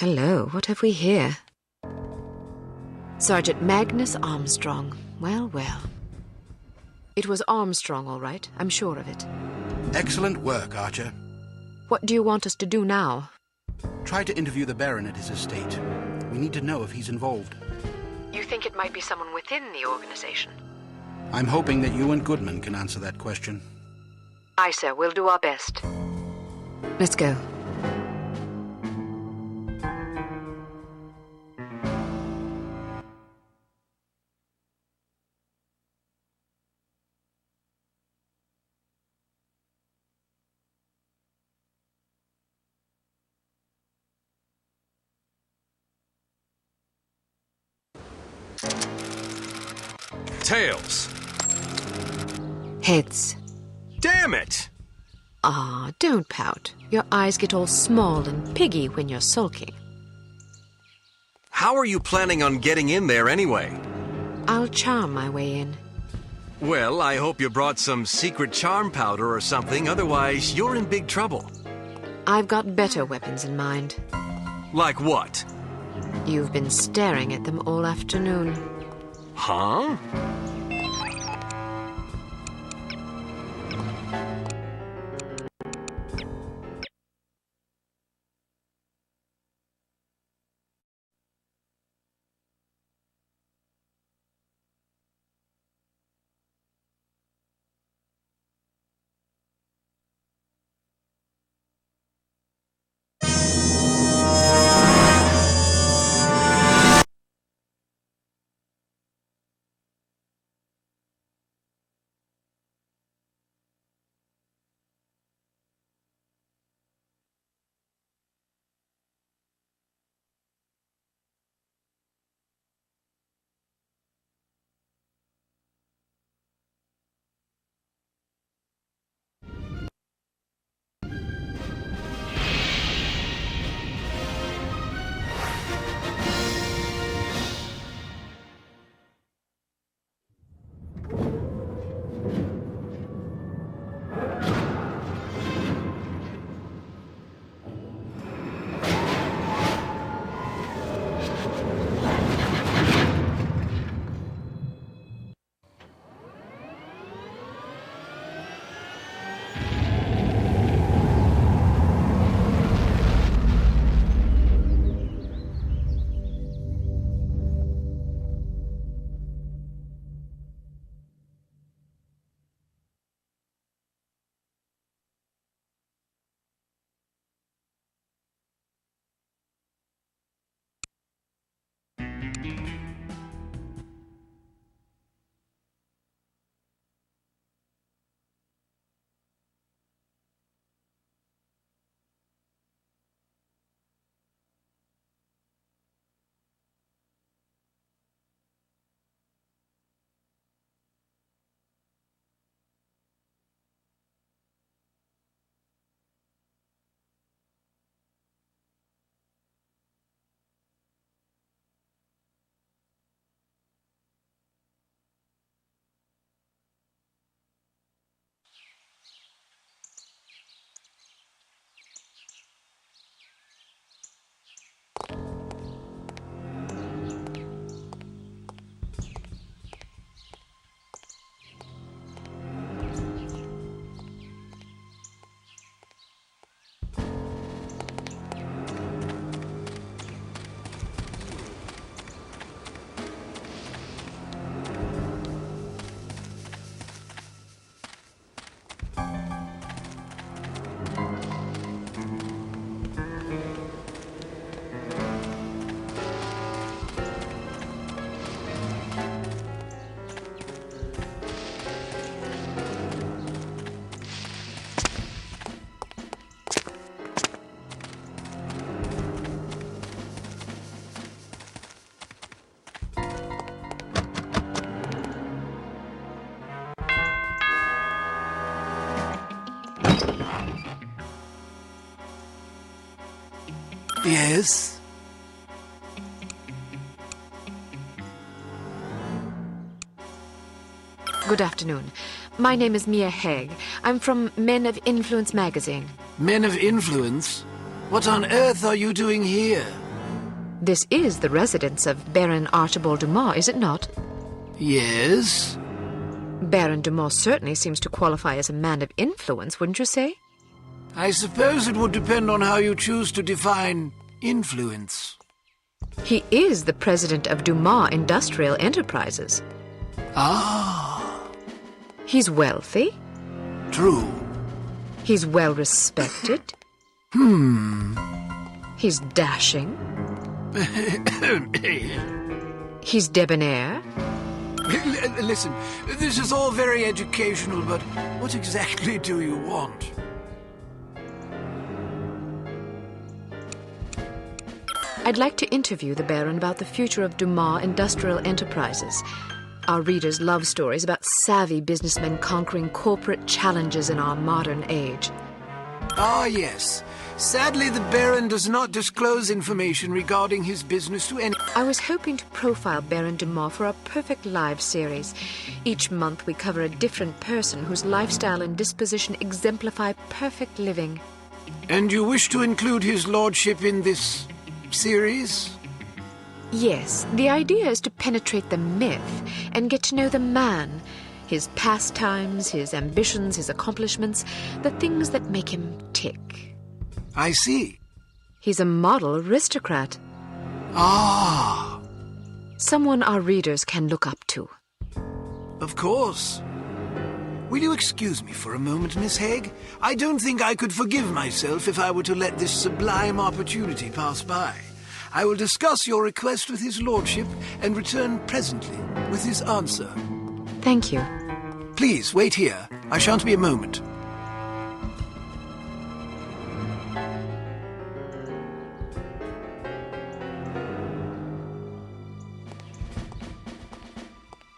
Hello, what have we here? Sergeant Magnus Armstrong. Well, well. It was Armstrong, all right. I'm sure of it. Excellent work, Archer. What do you want us to do now? Try to interview the Baron at his estate. We need to know if he's involved. You think it might be someone within the organization? I'm hoping that you and Goodman can answer that question. Aye, sir. We'll do our best. Let's go. Tails. Heads. Damn it! Ah, don't pout. Your eyes get all small and piggy when you're sulking. How are you planning on getting in there anyway? I'll charm my way in. Well, I hope you brought some secret charm powder or something, otherwise you're in big trouble. I've got better weapons in mind. Like what? You've been staring at them all afternoon. Huh? Yes? Good afternoon. My name is Mia Haig. I'm from Men of Influence magazine. Men of Influence? What on earth are you doing here? This is the residence of Baron Archibald Dumas, is it not? Yes? Baron Dumas certainly seems to qualify as a man of influence, wouldn't you say? I suppose it would depend on how you choose to define influence. He is the president of Dumas Industrial Enterprises. Ah. He's wealthy. True. He's well respected. He's dashing. He's debonair. Listen, this is all very educational, but what exactly do you want? I'd like to interview the Baron about the future of Dumas Industrial Enterprises. Our readers love stories about savvy businessmen conquering corporate challenges in our modern age. Ah, yes. Sadly, the Baron does not disclose information regarding his business to any... I was hoping to profile Baron Dumas for our Perfect Lives series. Each month we cover a different person whose lifestyle and disposition exemplify perfect living. And you wish to include his lordship in this series? Yes, the idea is to penetrate the myth and get to know the man, his pastimes, his ambitions, his accomplishments, the things that make him tick. I see. He's a model aristocrat. Ah. Someone our readers can look up to. Of course. Will you excuse me for a moment, Miss Haig? I don't think I could forgive myself if I were to let this sublime opportunity pass by. I will discuss your request with his lordship and return presently with his answer. Thank you. Please, wait here. I shan't be a moment.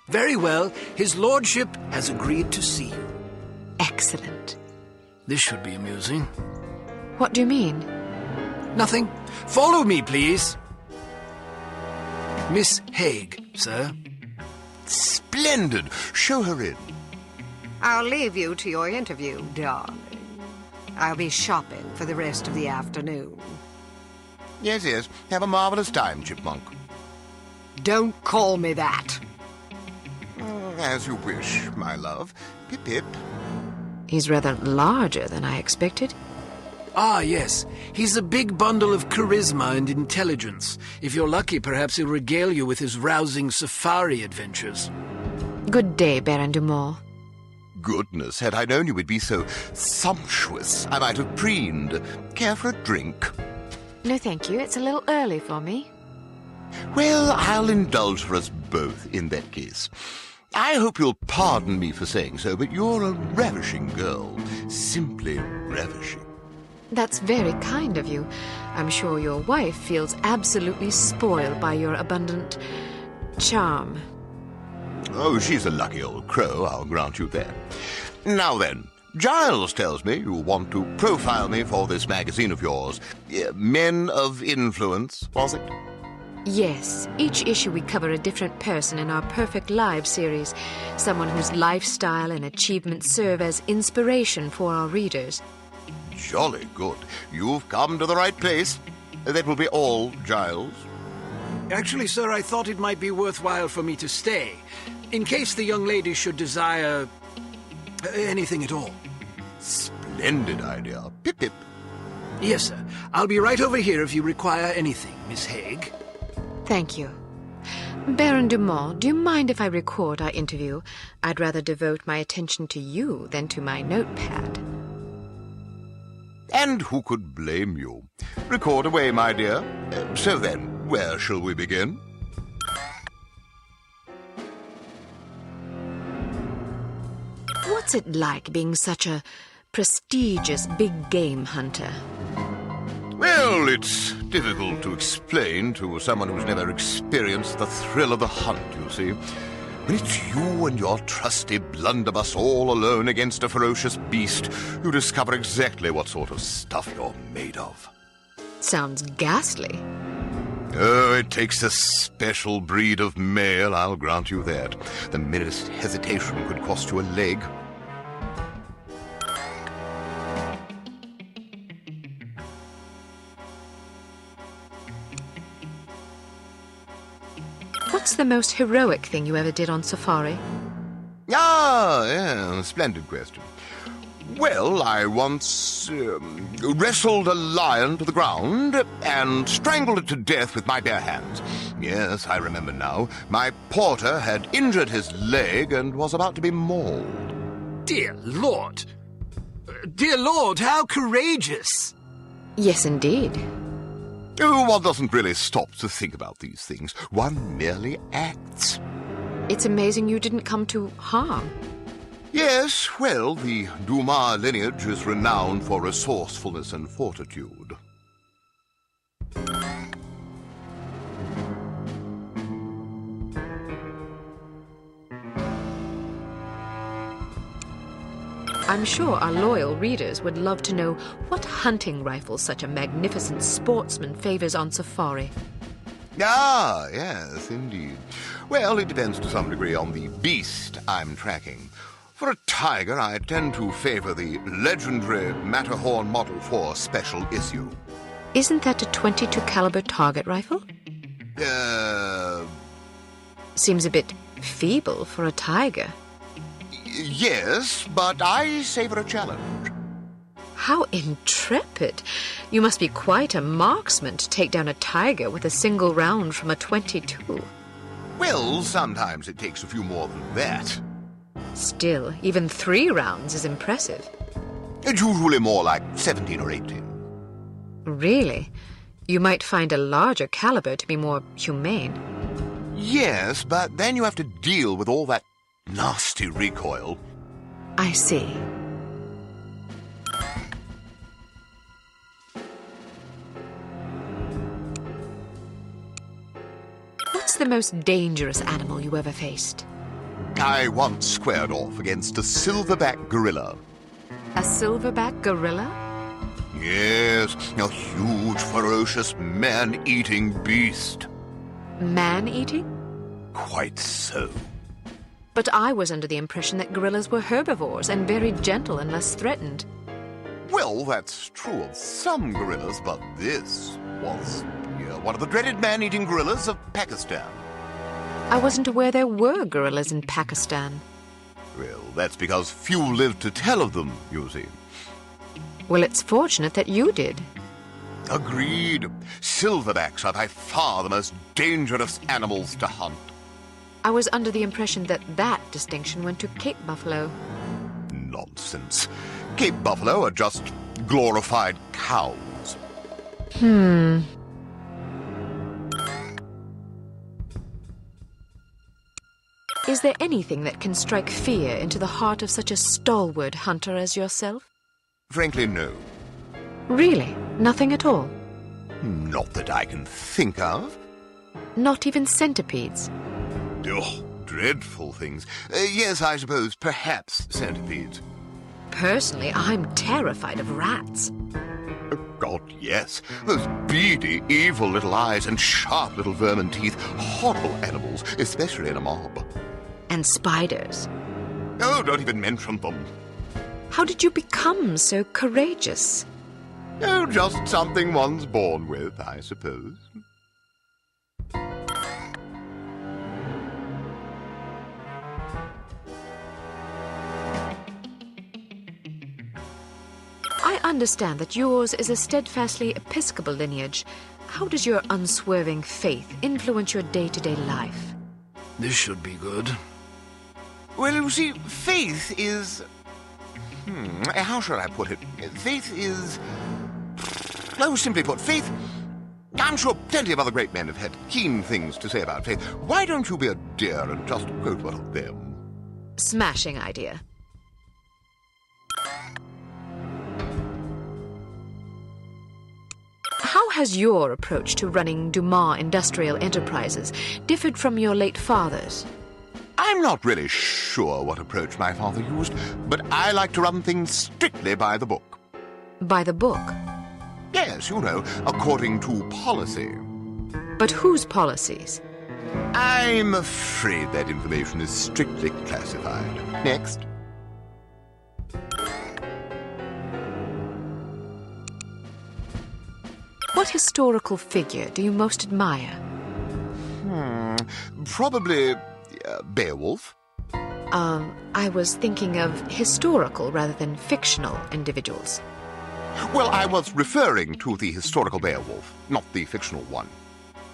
Very well. His lordship has agreed to see you. Excellent. This should be amusing. What do you mean? Nothing. Follow me, please. Miss Haig, sir. Splendid. Show her in. I'll leave you to your interview, darling. I'll be shopping for the rest of the afternoon. Yes, yes. Have a marvelous time, Chipmunk. Don't call me that. As you wish, my love. Pip-pip. He's rather larger than I expected. Ah, yes. He's a big bundle of charisma and intelligence. If you're lucky, perhaps he'll regale you with his rousing safari adventures. Good day, Baron Dumas. Goodness, had I known you would be so sumptuous, I might have preened. Care for a drink? No, thank you. It's a little early for me. Well, I'll indulge for us both in that case. I hope you'll pardon me for saying so, but you're a ravishing girl. Simply ravishing. That's very kind of you. I'm sure your wife feels absolutely spoiled by your abundant charm. Oh, she's a lucky old crow, I'll grant you that. Now then, Giles tells me you want to profile me for this magazine of yours. Men of Influence, was it? Yes, each issue we cover a different person in our Perfect Lives series, someone whose lifestyle and achievements serve as inspiration for our readers. Jolly good. You've come to the right place. That will be all, Giles. Actually, sir, I thought it might be worthwhile for me to stay, in case the young lady should desire anything at all. Splendid idea. Pip-pip. Yes, sir. I'll be right over here if you require anything, Miss Haig. Thank you. Baron Dumas, do you mind if I record our interview? I'd rather devote my attention to you than to my notepad. And who could blame you? Record away, my dear. So then, where shall we begin? What's it like being such a prestigious big game hunter? Well, it's difficult to explain to someone who's never experienced the thrill of the hunt, you see. When it's you and your trusty blunderbuss all alone against a ferocious beast, you discover exactly what sort of stuff you're made of. Sounds ghastly. Oh, it takes a special breed of male, I'll grant you that. The merest hesitation could cost you a leg. What's the most heroic thing you ever did on safari? Ah, yeah, splendid question. Well, I once wrestled a lion to the ground and strangled it to death with my bare hands. Yes, I remember now. My porter had injured his leg and was about to be mauled. Dear Lord! Dear Lord, how courageous! Yes, indeed. Oh, one doesn't really stop to think about these things. One merely acts. It's amazing you didn't come to harm. Yes, well, the Dumas lineage is renowned for resourcefulness and fortitude. I'm sure our loyal readers would love to know what hunting rifle such a magnificent sportsman favors on safari. Ah, yes, indeed. Well, it depends to some degree on the beast I'm tracking. For a tiger, I tend to favor the legendary Matterhorn Model 4 special issue. Isn't that a .22 caliber target rifle? Seems a bit feeble for a tiger. Yes, but I savor a challenge. How intrepid! You must be quite a marksman to take down a tiger with a single round from a .22. Well, sometimes it takes a few more than that. Still, even 3 rounds is impressive. It's usually more like 17 or 18. Really? You might find a larger caliber to be more humane. Yes, but then you have to deal with all that nasty recoil. I see. What's the most dangerous animal you ever faced? I once squared off against a silverback gorilla. A silverback gorilla? Yes, a huge, ferocious, man-eating beast. Man-eating? Quite so. But I was under the impression that gorillas were herbivores and very gentle and less threatened. Well, that's true of some gorillas, but this was one of the dreaded man-eating gorillas of Pakistan. I wasn't aware there were gorillas in Pakistan. Well, that's because few lived to tell of them, you see. Well, it's fortunate that you did. Agreed. Silverbacks are by far the most dangerous animals to hunt. I was under the impression that that distinction went to Cape buffalo. Nonsense. Cape buffalo are just glorified cows. Is there anything that can strike fear into the heart of such a stalwart hunter as yourself? Frankly, no. Really? Nothing at all? Not that I can think of. Not even centipedes? Oh, dreadful things. Yes, I suppose, perhaps centipedes. Personally, I'm terrified of rats. Oh, God, yes. Those beady, evil little eyes and sharp little vermin teeth. Horrible animals, especially in a mob. And spiders. Oh, don't even mention them. How did you become so courageous? Oh, just something one's born with, I suppose. I understand that yours is a steadfastly Episcopal lineage. How does your unswerving faith influence your day-to-day life? This should be good. Well, you see, faith is... how should I put it? Faith is... Oh, simply put, faith... I'm sure plenty of other great men have had keen things to say about faith. Why don't you be a dear and just quote one of them? Smashing idea. How has your approach to running Dumas Industrial Enterprises differed from your late father's? I'm not really sure what approach my father used, but I like to run things strictly by the book. By the book? Yes, you know, according to policy. But whose policies? I'm afraid that information is strictly classified. Next. What historical figure do you most admire? Probably Beowulf. I was thinking of historical rather than fictional individuals. Well, I was referring to the historical Beowulf, not the fictional one.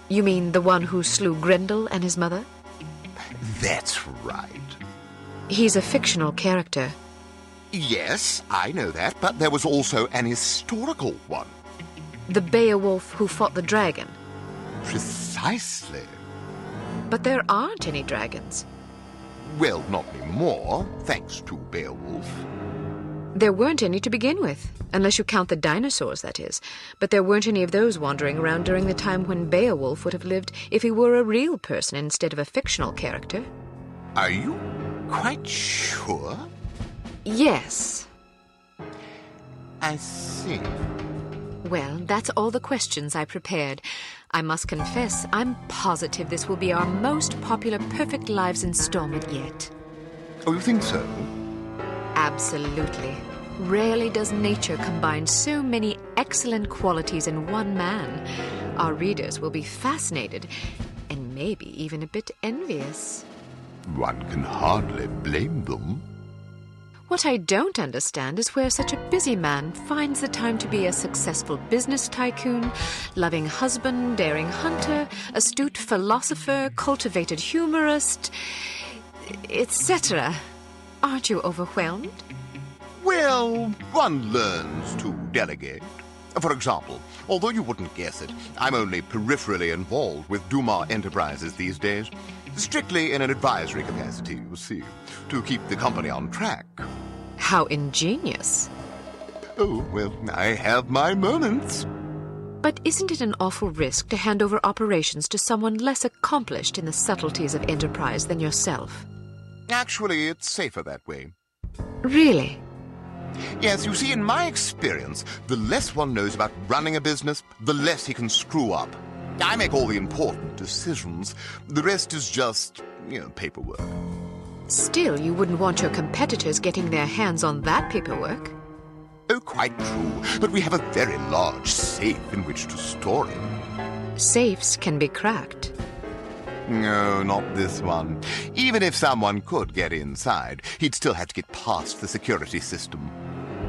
You mean the one who slew Grendel and his mother? That's right. He's a fictional character. Yes, I know that, but there was also an historical one. The Beowulf who fought the dragon. Precisely. But there aren't any dragons. Well, not anymore, thanks to Beowulf. There weren't any to begin with, unless you count the dinosaurs, that is. But there weren't any of those wandering around during the time when Beowulf would have lived if he were a real person instead of a fictional character. Are you quite sure? Yes. I see. Well, that's all the questions I prepared. I must confess, I'm positive this will be our most popular Perfect Lives installment yet. Oh, you think so? Absolutely. Rarely does nature combine so many excellent qualities in one man. Our readers will be fascinated, and maybe even a bit envious. One can hardly blame them. What I don't understand is where such a busy man finds the time to be a successful business tycoon, loving husband, daring hunter, astute philosopher, cultivated humorist, etc. Aren't you overwhelmed? Well, one learns to delegate. For example, although you wouldn't guess it, I'm only peripherally involved with Dumas Enterprises these days. Strictly in an advisory capacity, you see, to keep the company on track. How ingenious. Oh, well, I have my moments. But isn't it an awful risk to hand over operations to someone less accomplished in the subtleties of enterprise than yourself? Actually, it's safer that way. Really? Yes, you see, in my experience, the less one knows about running a business, the less he can screw up. I make all the important decisions. The rest is just, paperwork. Still, you wouldn't want your competitors getting their hands on that paperwork. Oh, quite true. But we have a very large safe in which to store it. Safes can be cracked. No, not this one. Even if someone could get inside, he'd still have to get past the security system.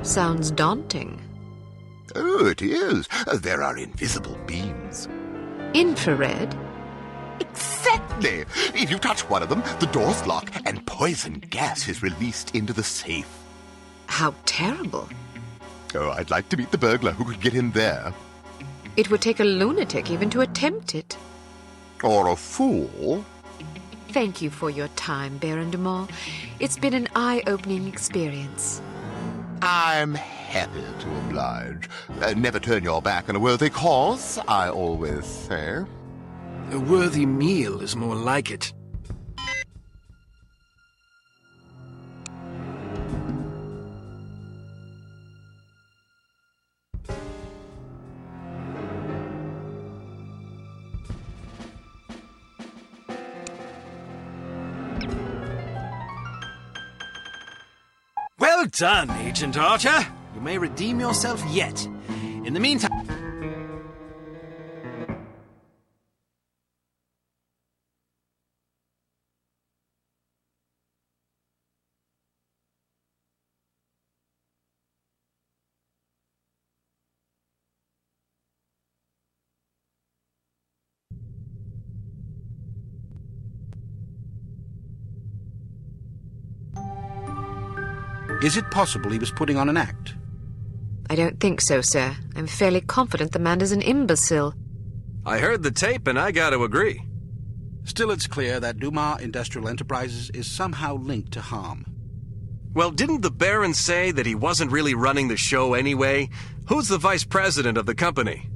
Sounds daunting. Oh, it is. There are invisible beams. Infrared? Exactly! If you touch one of them, the doors lock and poison gas is released into the safe. How terrible. Oh, I'd like to meet the burglar who could get in there. It would take a lunatic even to attempt it. Or a fool. Thank you for your time, Baron de Maulle. It's been an eye-opening experience. I'm happy to oblige. Never turn your back on a worthy cause, I always say. A worthy meal is more like it. Well done, Agent Archer. You may redeem yourself yet. In the meantime... Is it possible he was putting on an act? I don't think so, sir. I'm fairly confident the man is an imbecile. I heard the tape and I got to agree. Still, it's clear that Dumas Industrial Enterprises is somehow linked to harm. Well, didn't the Baron say that he wasn't really running the show anyway? Who's the vice president of the company?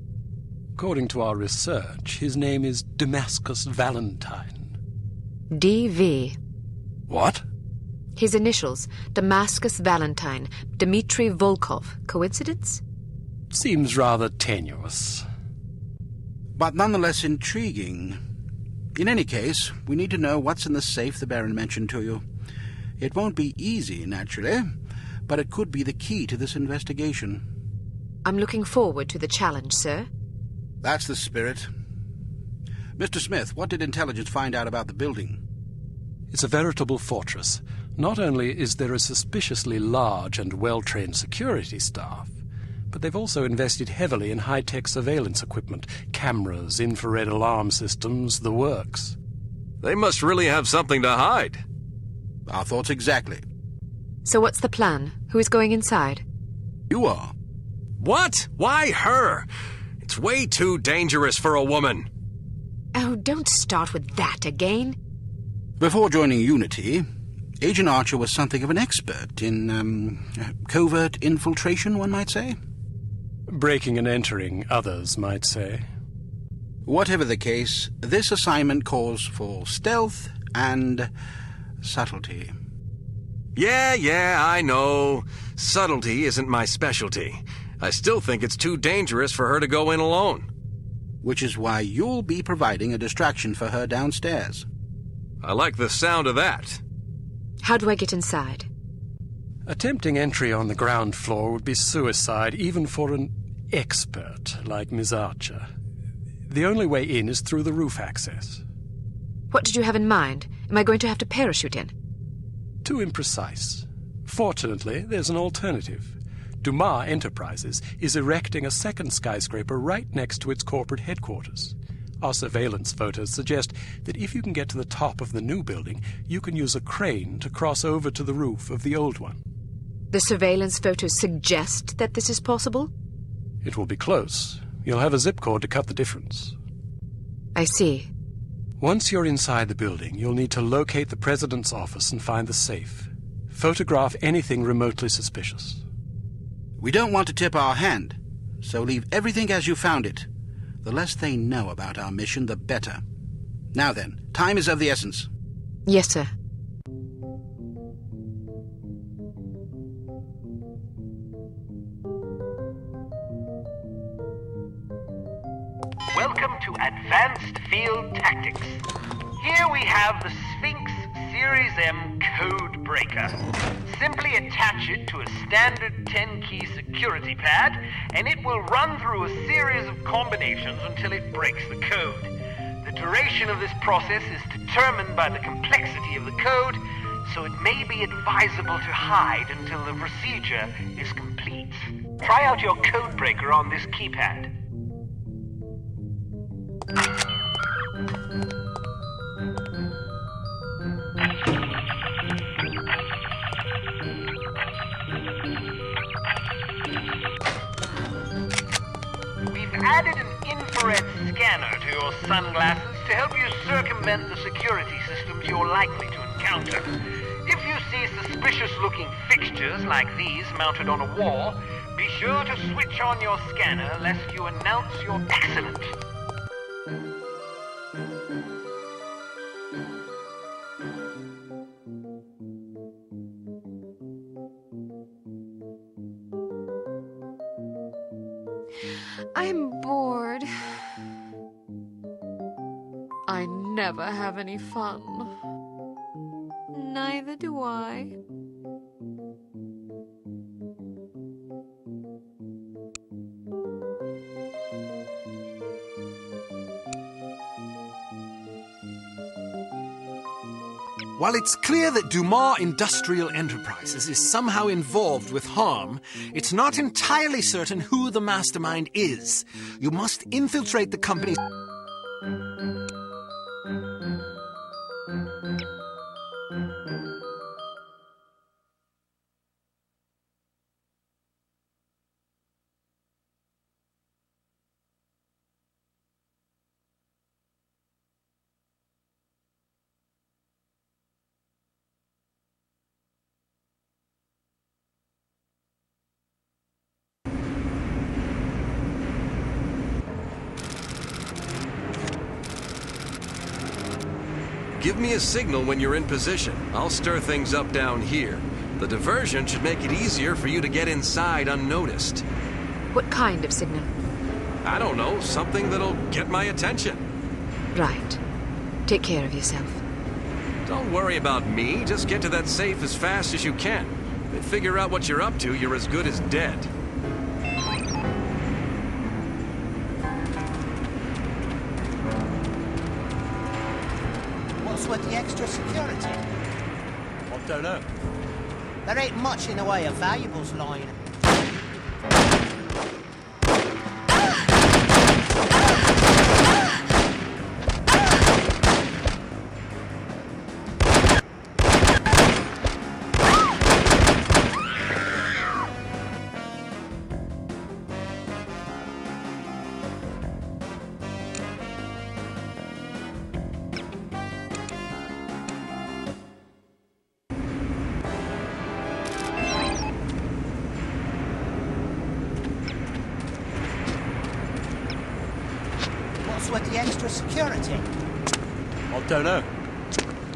According to our research, his name is Damascus Valentine. D.V. What? His initials, Damascus Valentine, Dmitry Volkov. Coincidence? Seems rather tenuous. But nonetheless intriguing. In any case, we need to know what's in the safe the Baron mentioned to you. It won't be easy, naturally, but it could be the key to this investigation. I'm looking forward to the challenge, sir. That's the spirit. Mr. Smith, what did intelligence find out about the building? It's a veritable fortress. Not only is there a suspiciously large and well-trained security staff, but they've also invested heavily in high-tech surveillance equipment, cameras, infrared alarm systems, the works. They must really have something to hide. Our thoughts exactly. So what's the plan? Who is going inside? You are. What? Why her? It's way too dangerous for a woman. Oh, don't start with that again. Before joining Unity, Agent Archer was something of an expert in, covert infiltration, one might say? Breaking and entering, others might say. Whatever the case, this assignment calls for stealth and subtlety. Yeah, I know. Subtlety isn't my specialty. I still think it's too dangerous for her to go in alone. Which is why you'll be providing a distraction for her downstairs. I like the sound of that. How do I get inside? Attempting entry on the ground floor would be suicide, even for an expert like Miss Archer. The only way in is through the roof access. What did you have in mind? Am I going to have to parachute in? Too imprecise. Fortunately, there's an alternative. Dumas Enterprises is erecting a second skyscraper right next to its corporate headquarters. Our surveillance photos suggest that if you can get to the top of the new building, you can use a crane to cross over to the roof of the old one. The surveillance photos suggest that this is possible? It will be close. You'll have a zip cord to cut the difference. I see. Once you're inside the building, you'll need to locate the president's office and find the safe. Photograph anything remotely suspicious. We don't want to tip our hand, so leave everything as you found it. The less they know about our mission, the better. Now then, time is of the essence. Yes, sir. Welcome to Advanced Field Tactics. Here we have the Sphinx Series M Code Breaker. Simply attach it to a standard 10-key security pad, and it will run through a series of combinations until it breaks the code. The duration of this process is determined by the complexity of the code, so it may be advisable to hide until the procedure is complete. Try out your code breaker on this keypad. We've added an infrared scanner to your sunglasses to help you circumvent the security systems you're likely to encounter. If you see suspicious-looking fixtures like these mounted on a wall, be sure to switch on your scanner lest you announce you're excellent. I'm bored. I never have any fun. Neither do I. While it's clear that Dumas Industrial Enterprises is somehow involved with harm, it's not entirely certain who the mastermind is. You must infiltrate the company's... Give me a signal when you're in position. I'll stir things up down here. The diversion should make it easier for you to get inside unnoticed. What kind of signal? I don't know, something that'll get my attention. Right. Take care of yourself. Don't worry about me. Just get to that safe as fast as you can. If they figure out what you're up to, you're as good as dead. with the extra security? I don't know. There ain't much in the way of valuables lying. With the extra security? I don't know.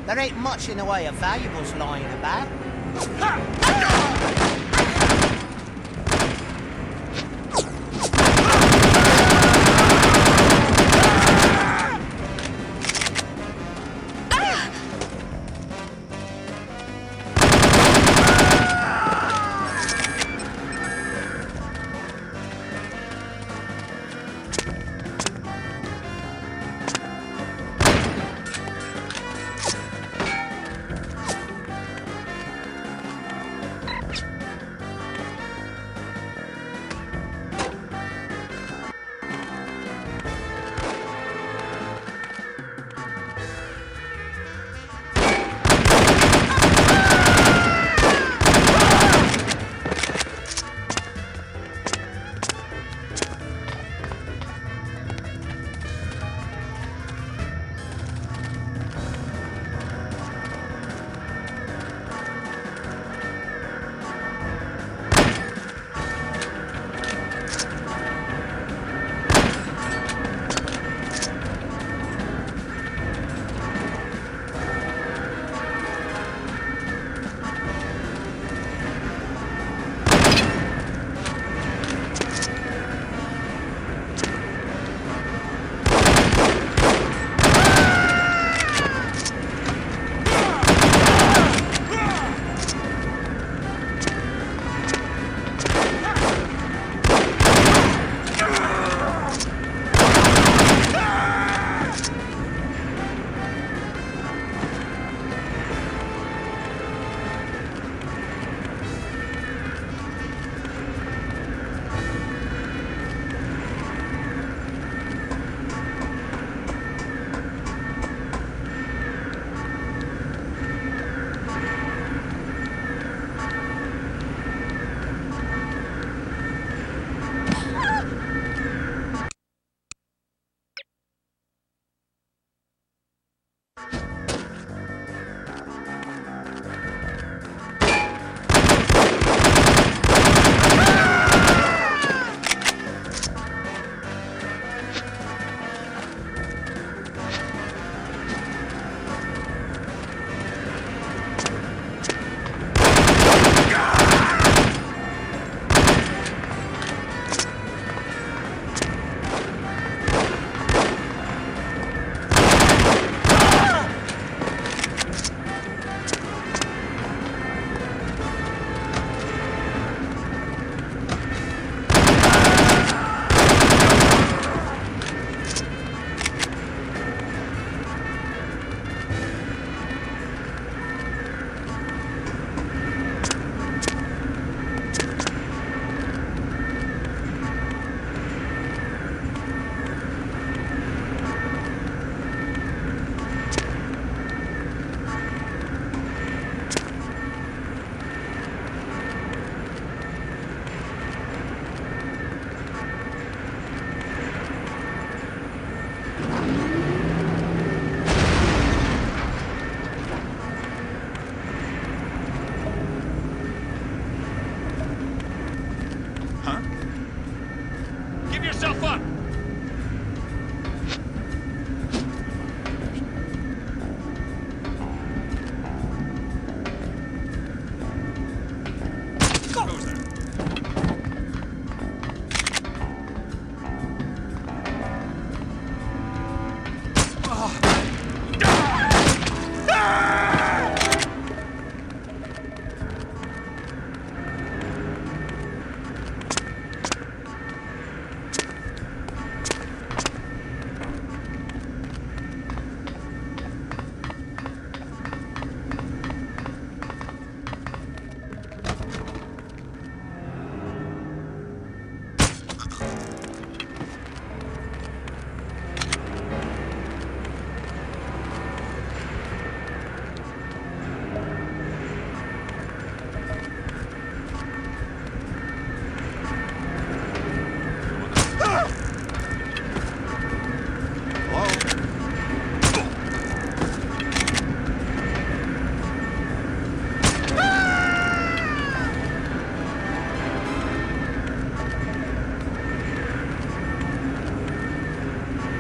There ain't much in the way of valuables lying about.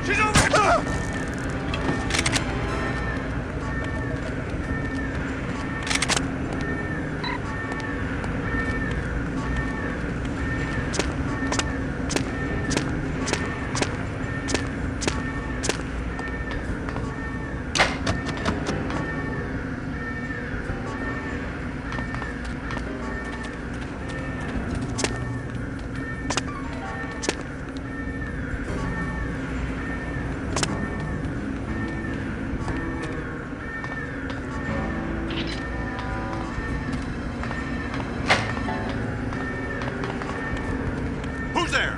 She's over! Who's there?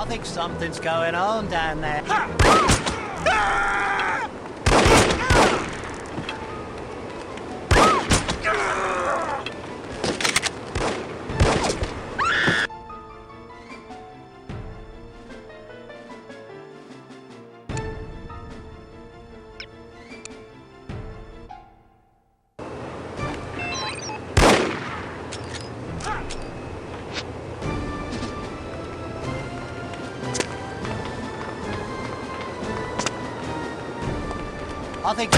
I think something's going on down there. I think...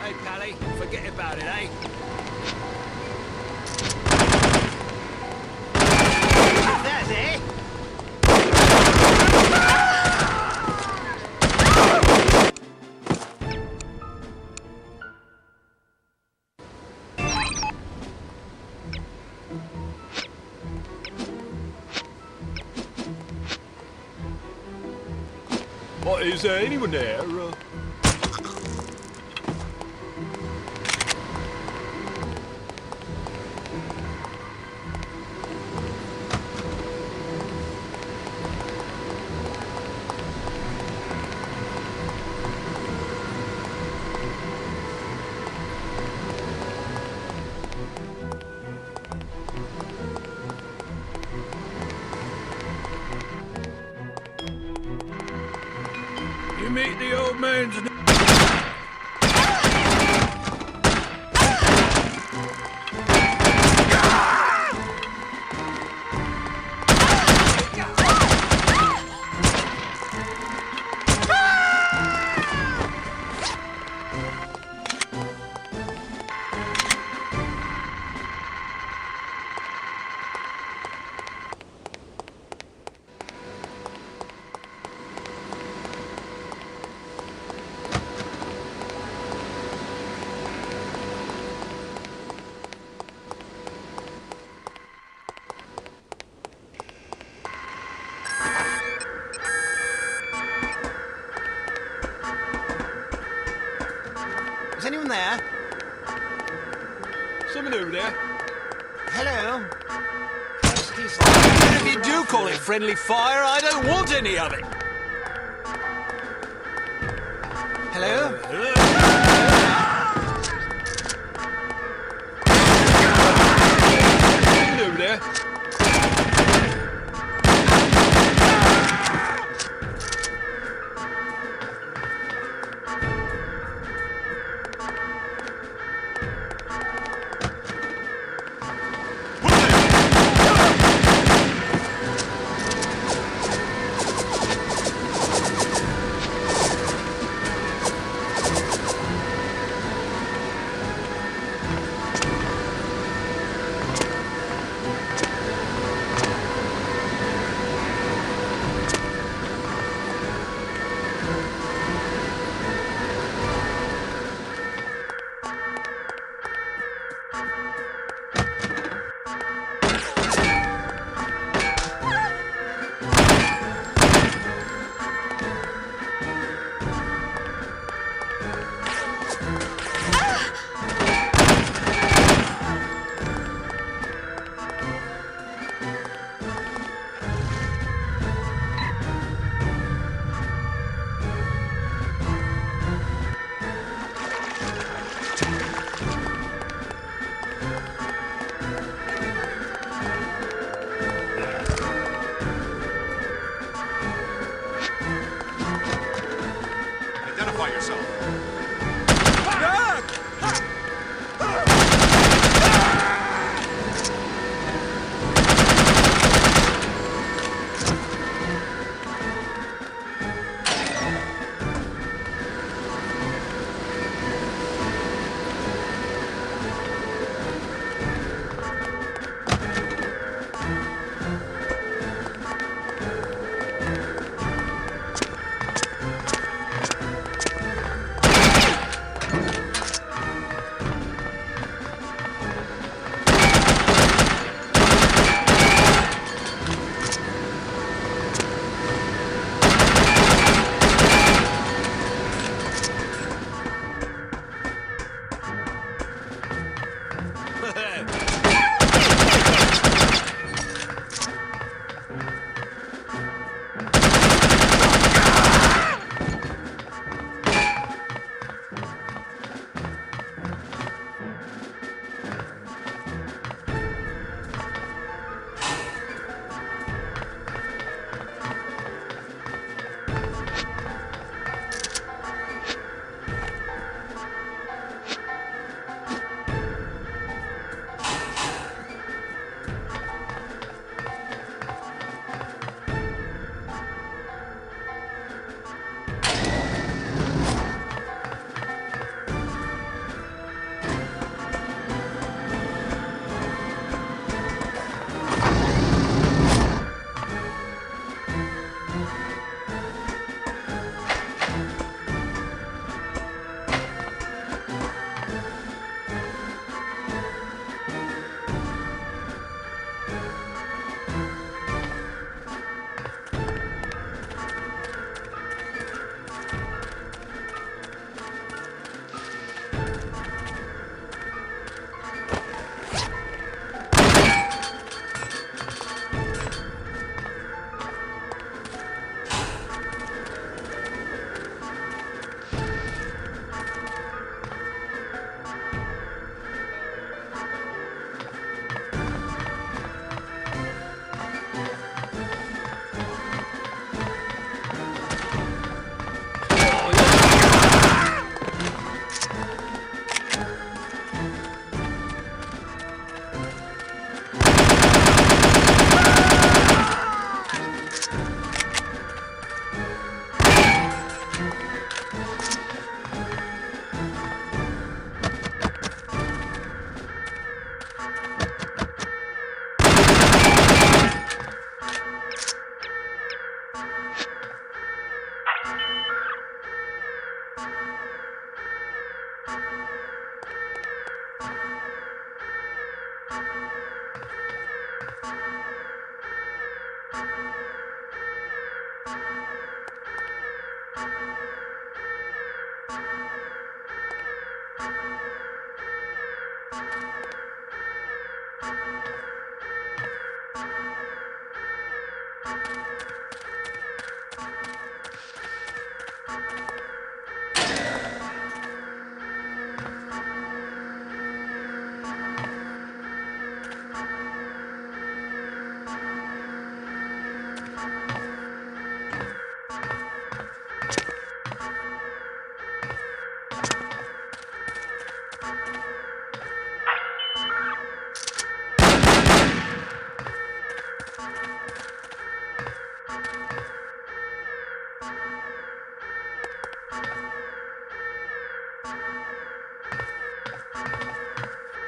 Hey, Pally, forget about it, eh? That, eh? What, is there anyone there? You meet the old man's... Is anyone there? Someone over there. Hello? Even if you do call it friendly fire, I don't want any of it. Hello? Someone over there. Identify yourself.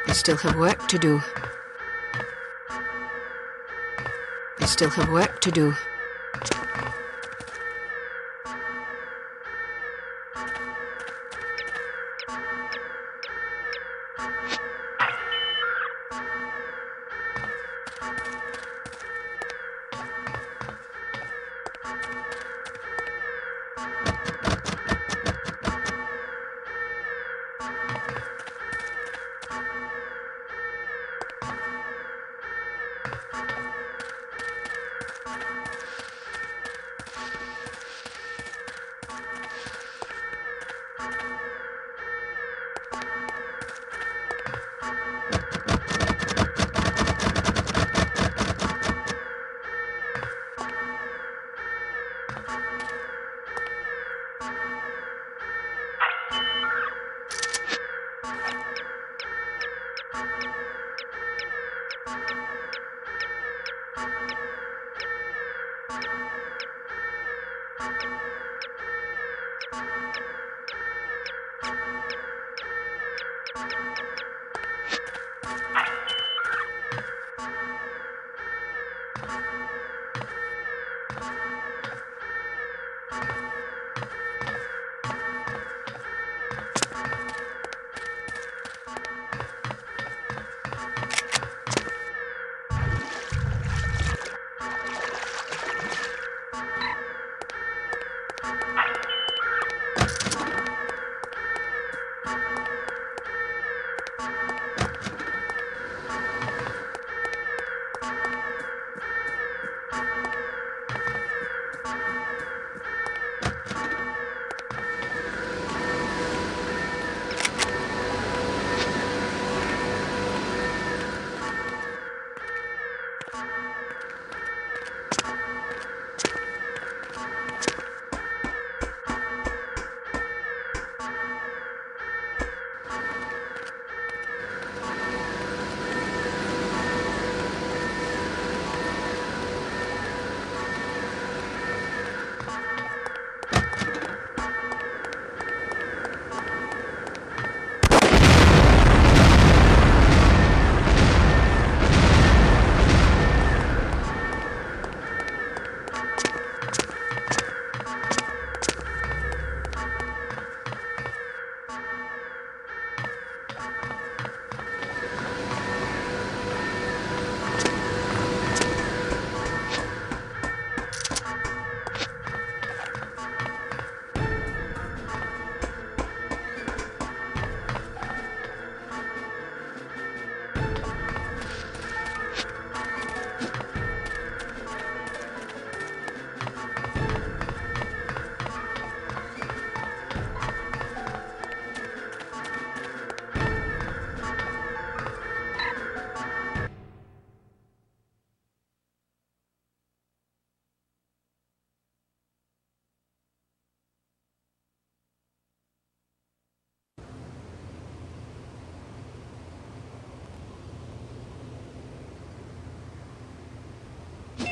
You still have work to do. You still have work to do.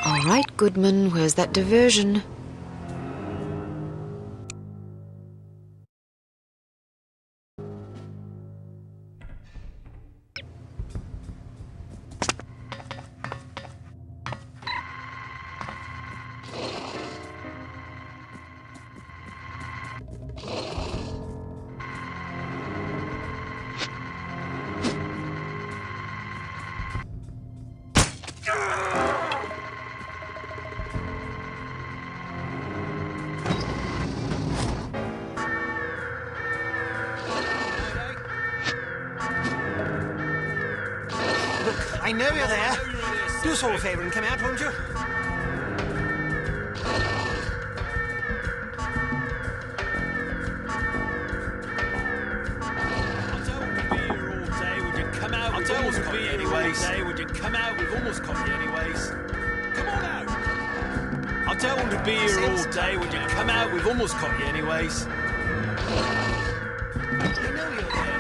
All right, Goodman, where's that diversion? I know you're there. Do us all a favour and come out, won't you? I don't want to be here all day. Would you come out? We've almost caught you anyways. Come on out. I don't want to be here all day. Would you come out? We've almost caught you anyways. I know you're there.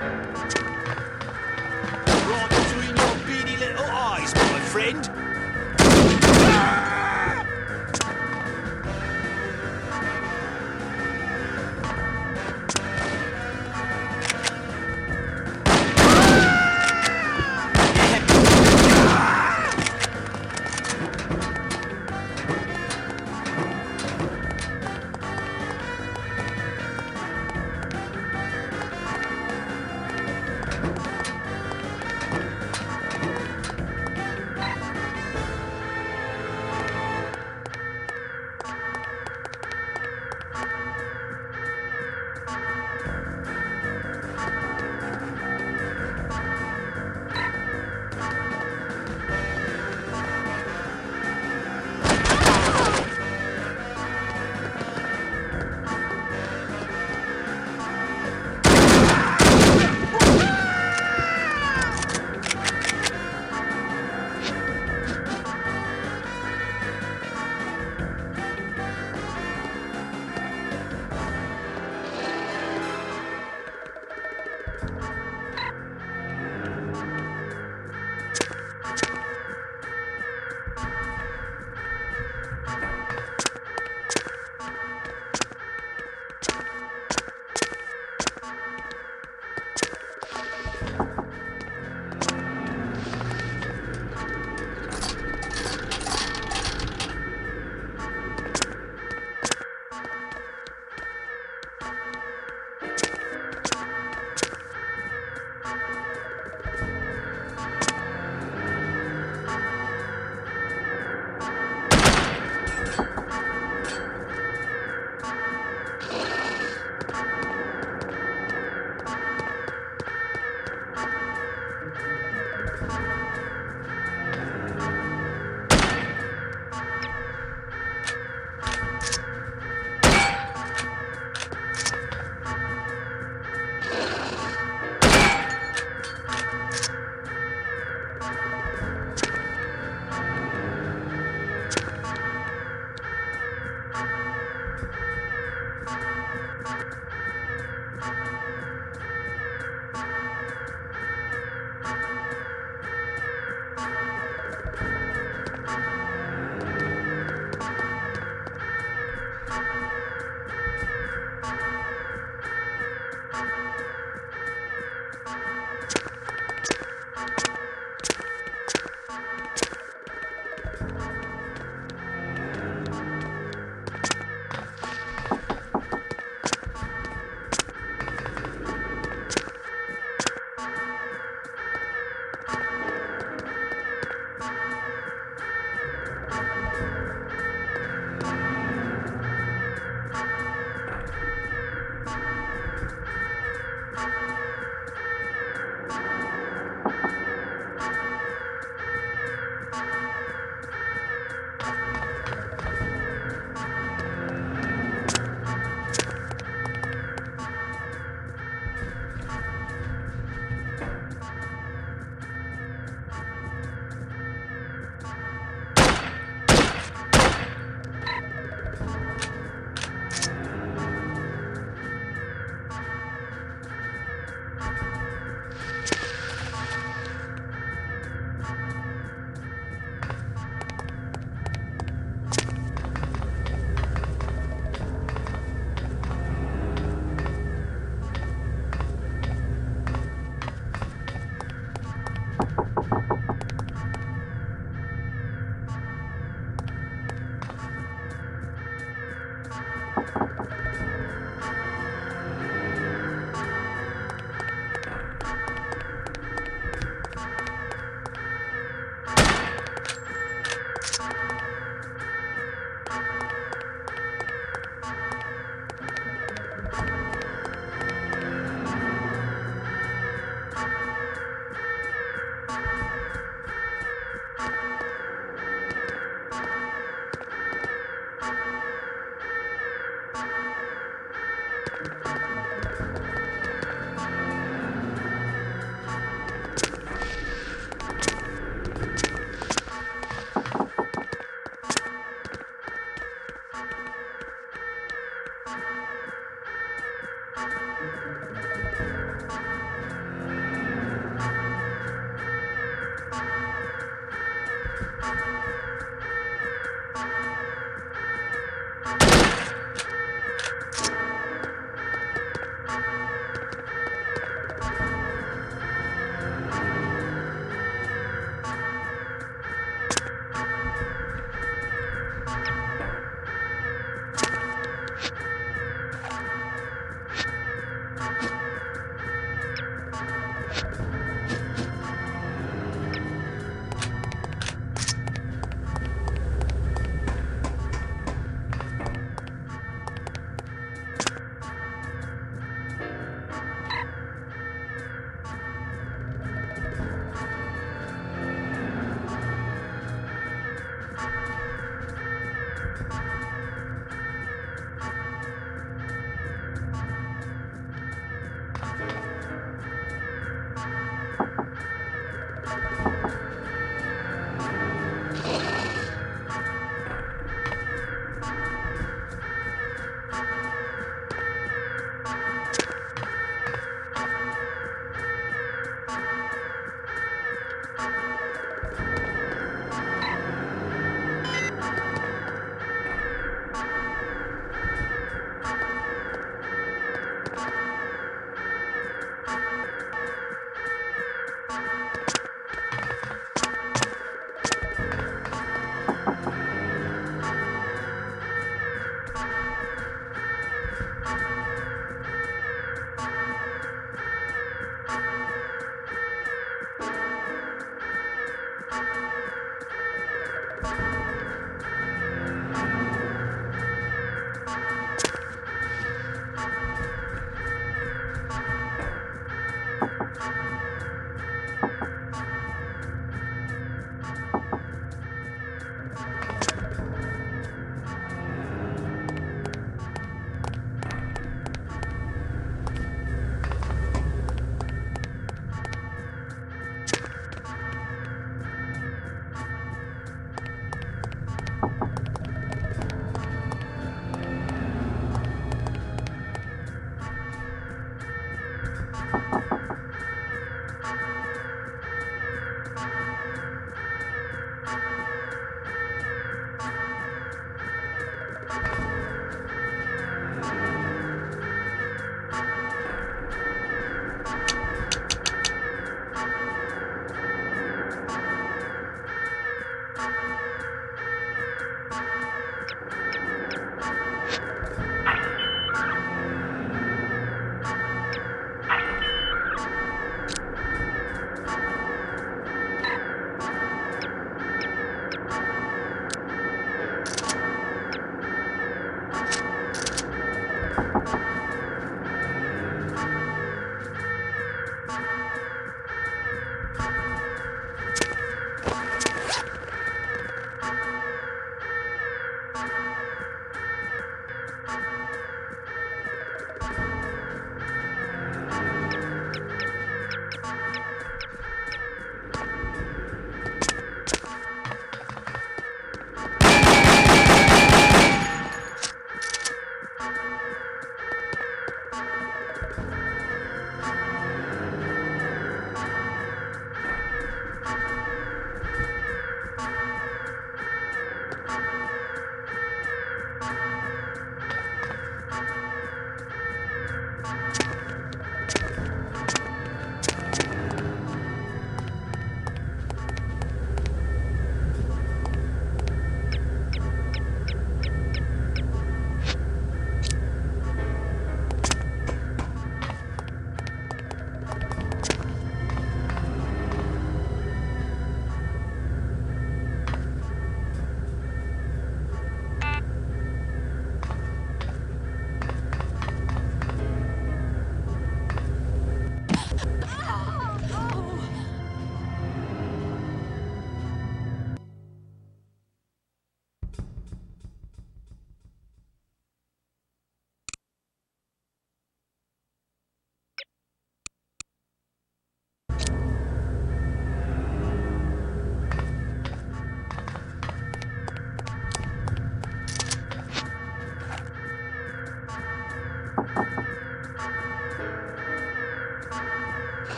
Right between your beady little eyes, my friend.